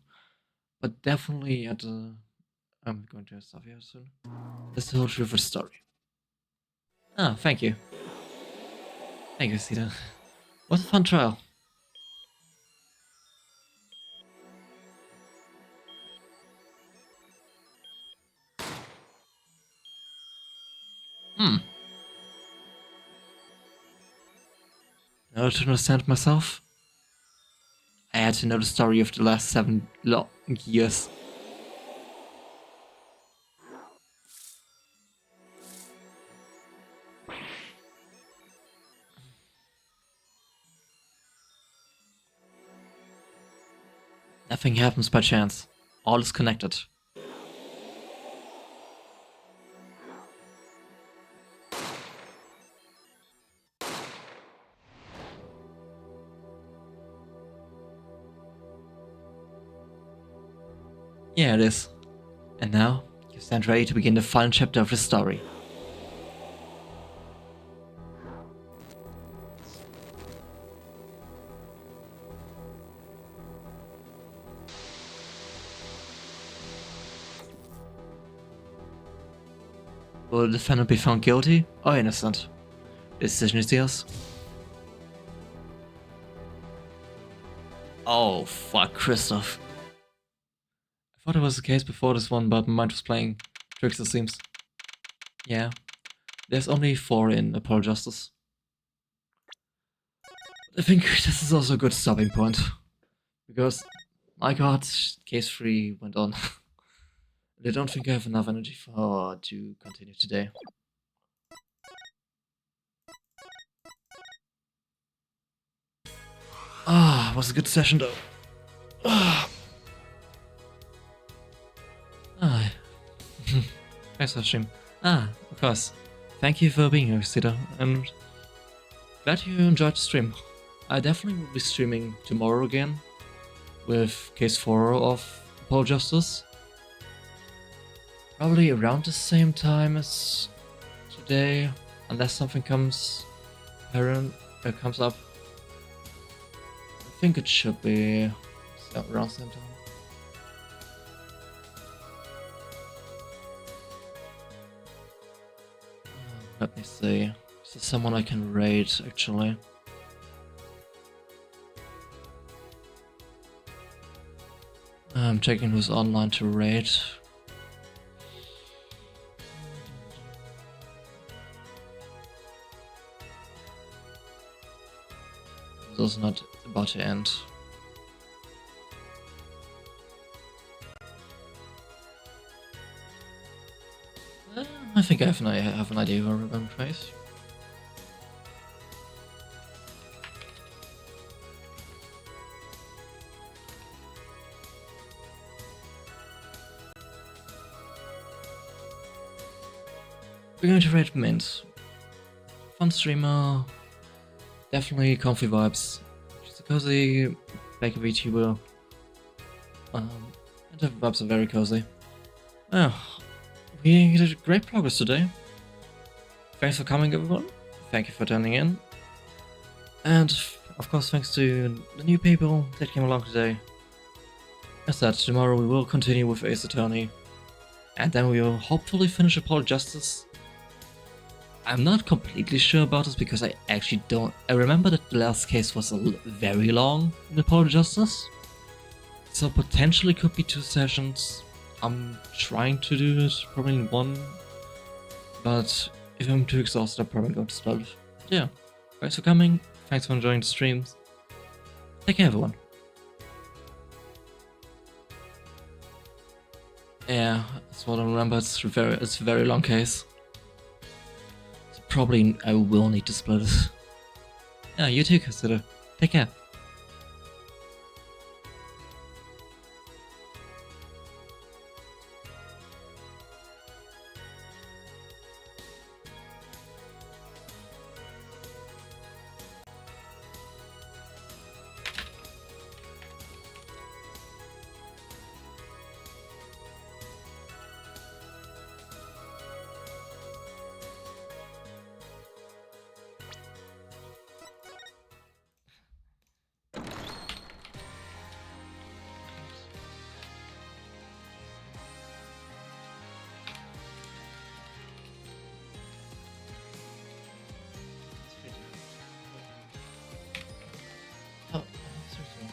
but definitely I'm going to stop here soon. Let's hold through for the story. Ah, thank you. Thank you, Sita. What a fun trial. In order to understand myself, I had to know the story of the last 7 long years. Nothing happens by chance. All is connected. Yeah, it is. And now, you stand ready to begin the final chapter of the story. Will the defendant be found guilty or innocent? The decision is yours. Oh, fuck, Christoph. I thought it was the case before this one, but my mind was playing tricks, it seems. Yeah. There's only 4 in Apollo Justice. I think this is also a good stopping point. Because, my god, case 3 went on. I don't think I have enough energy to continue today. Ah, was a good session though. Ah. Ah. Thanks for stream. Ah, of course. Thank you for being here, Sita, and glad you enjoyed the stream. I definitely will be streaming tomorrow again with Case 4 of Apollo Justice. Probably around the same time as today, unless something comes up. I think it should be around the same time. Let me see. Is there someone I can raid actually? I'm checking who's online to raid. It's also not about to end. I think I have an idea where we're going to place. We're going to raid Mint. Fun streamer. Definitely comfy vibes. She's a cozy Baker VTuber. And the vibes are very cozy. Oh, we did great progress today. Thanks for coming, everyone. Thank you for tuning in. And of course, thanks to the new people that came along today. As said, tomorrow we will continue with Ace Attorney. And then we will hopefully finish Apollo Justice. I'm not completely sure about this because I actually don't. I remember that the last case was very long in Apollo Justice. So potentially could be 2 sessions. I'm trying to do it probably in 1. But if I'm too exhausted, I'm probably going to split it. Yeah. Thanks for coming. Thanks for enjoying the streams. Take care, everyone. Yeah, that's what I remember. It's a very long case. So probably I will need to split it. Yeah, you too, consider. Take care. Oh, seriously.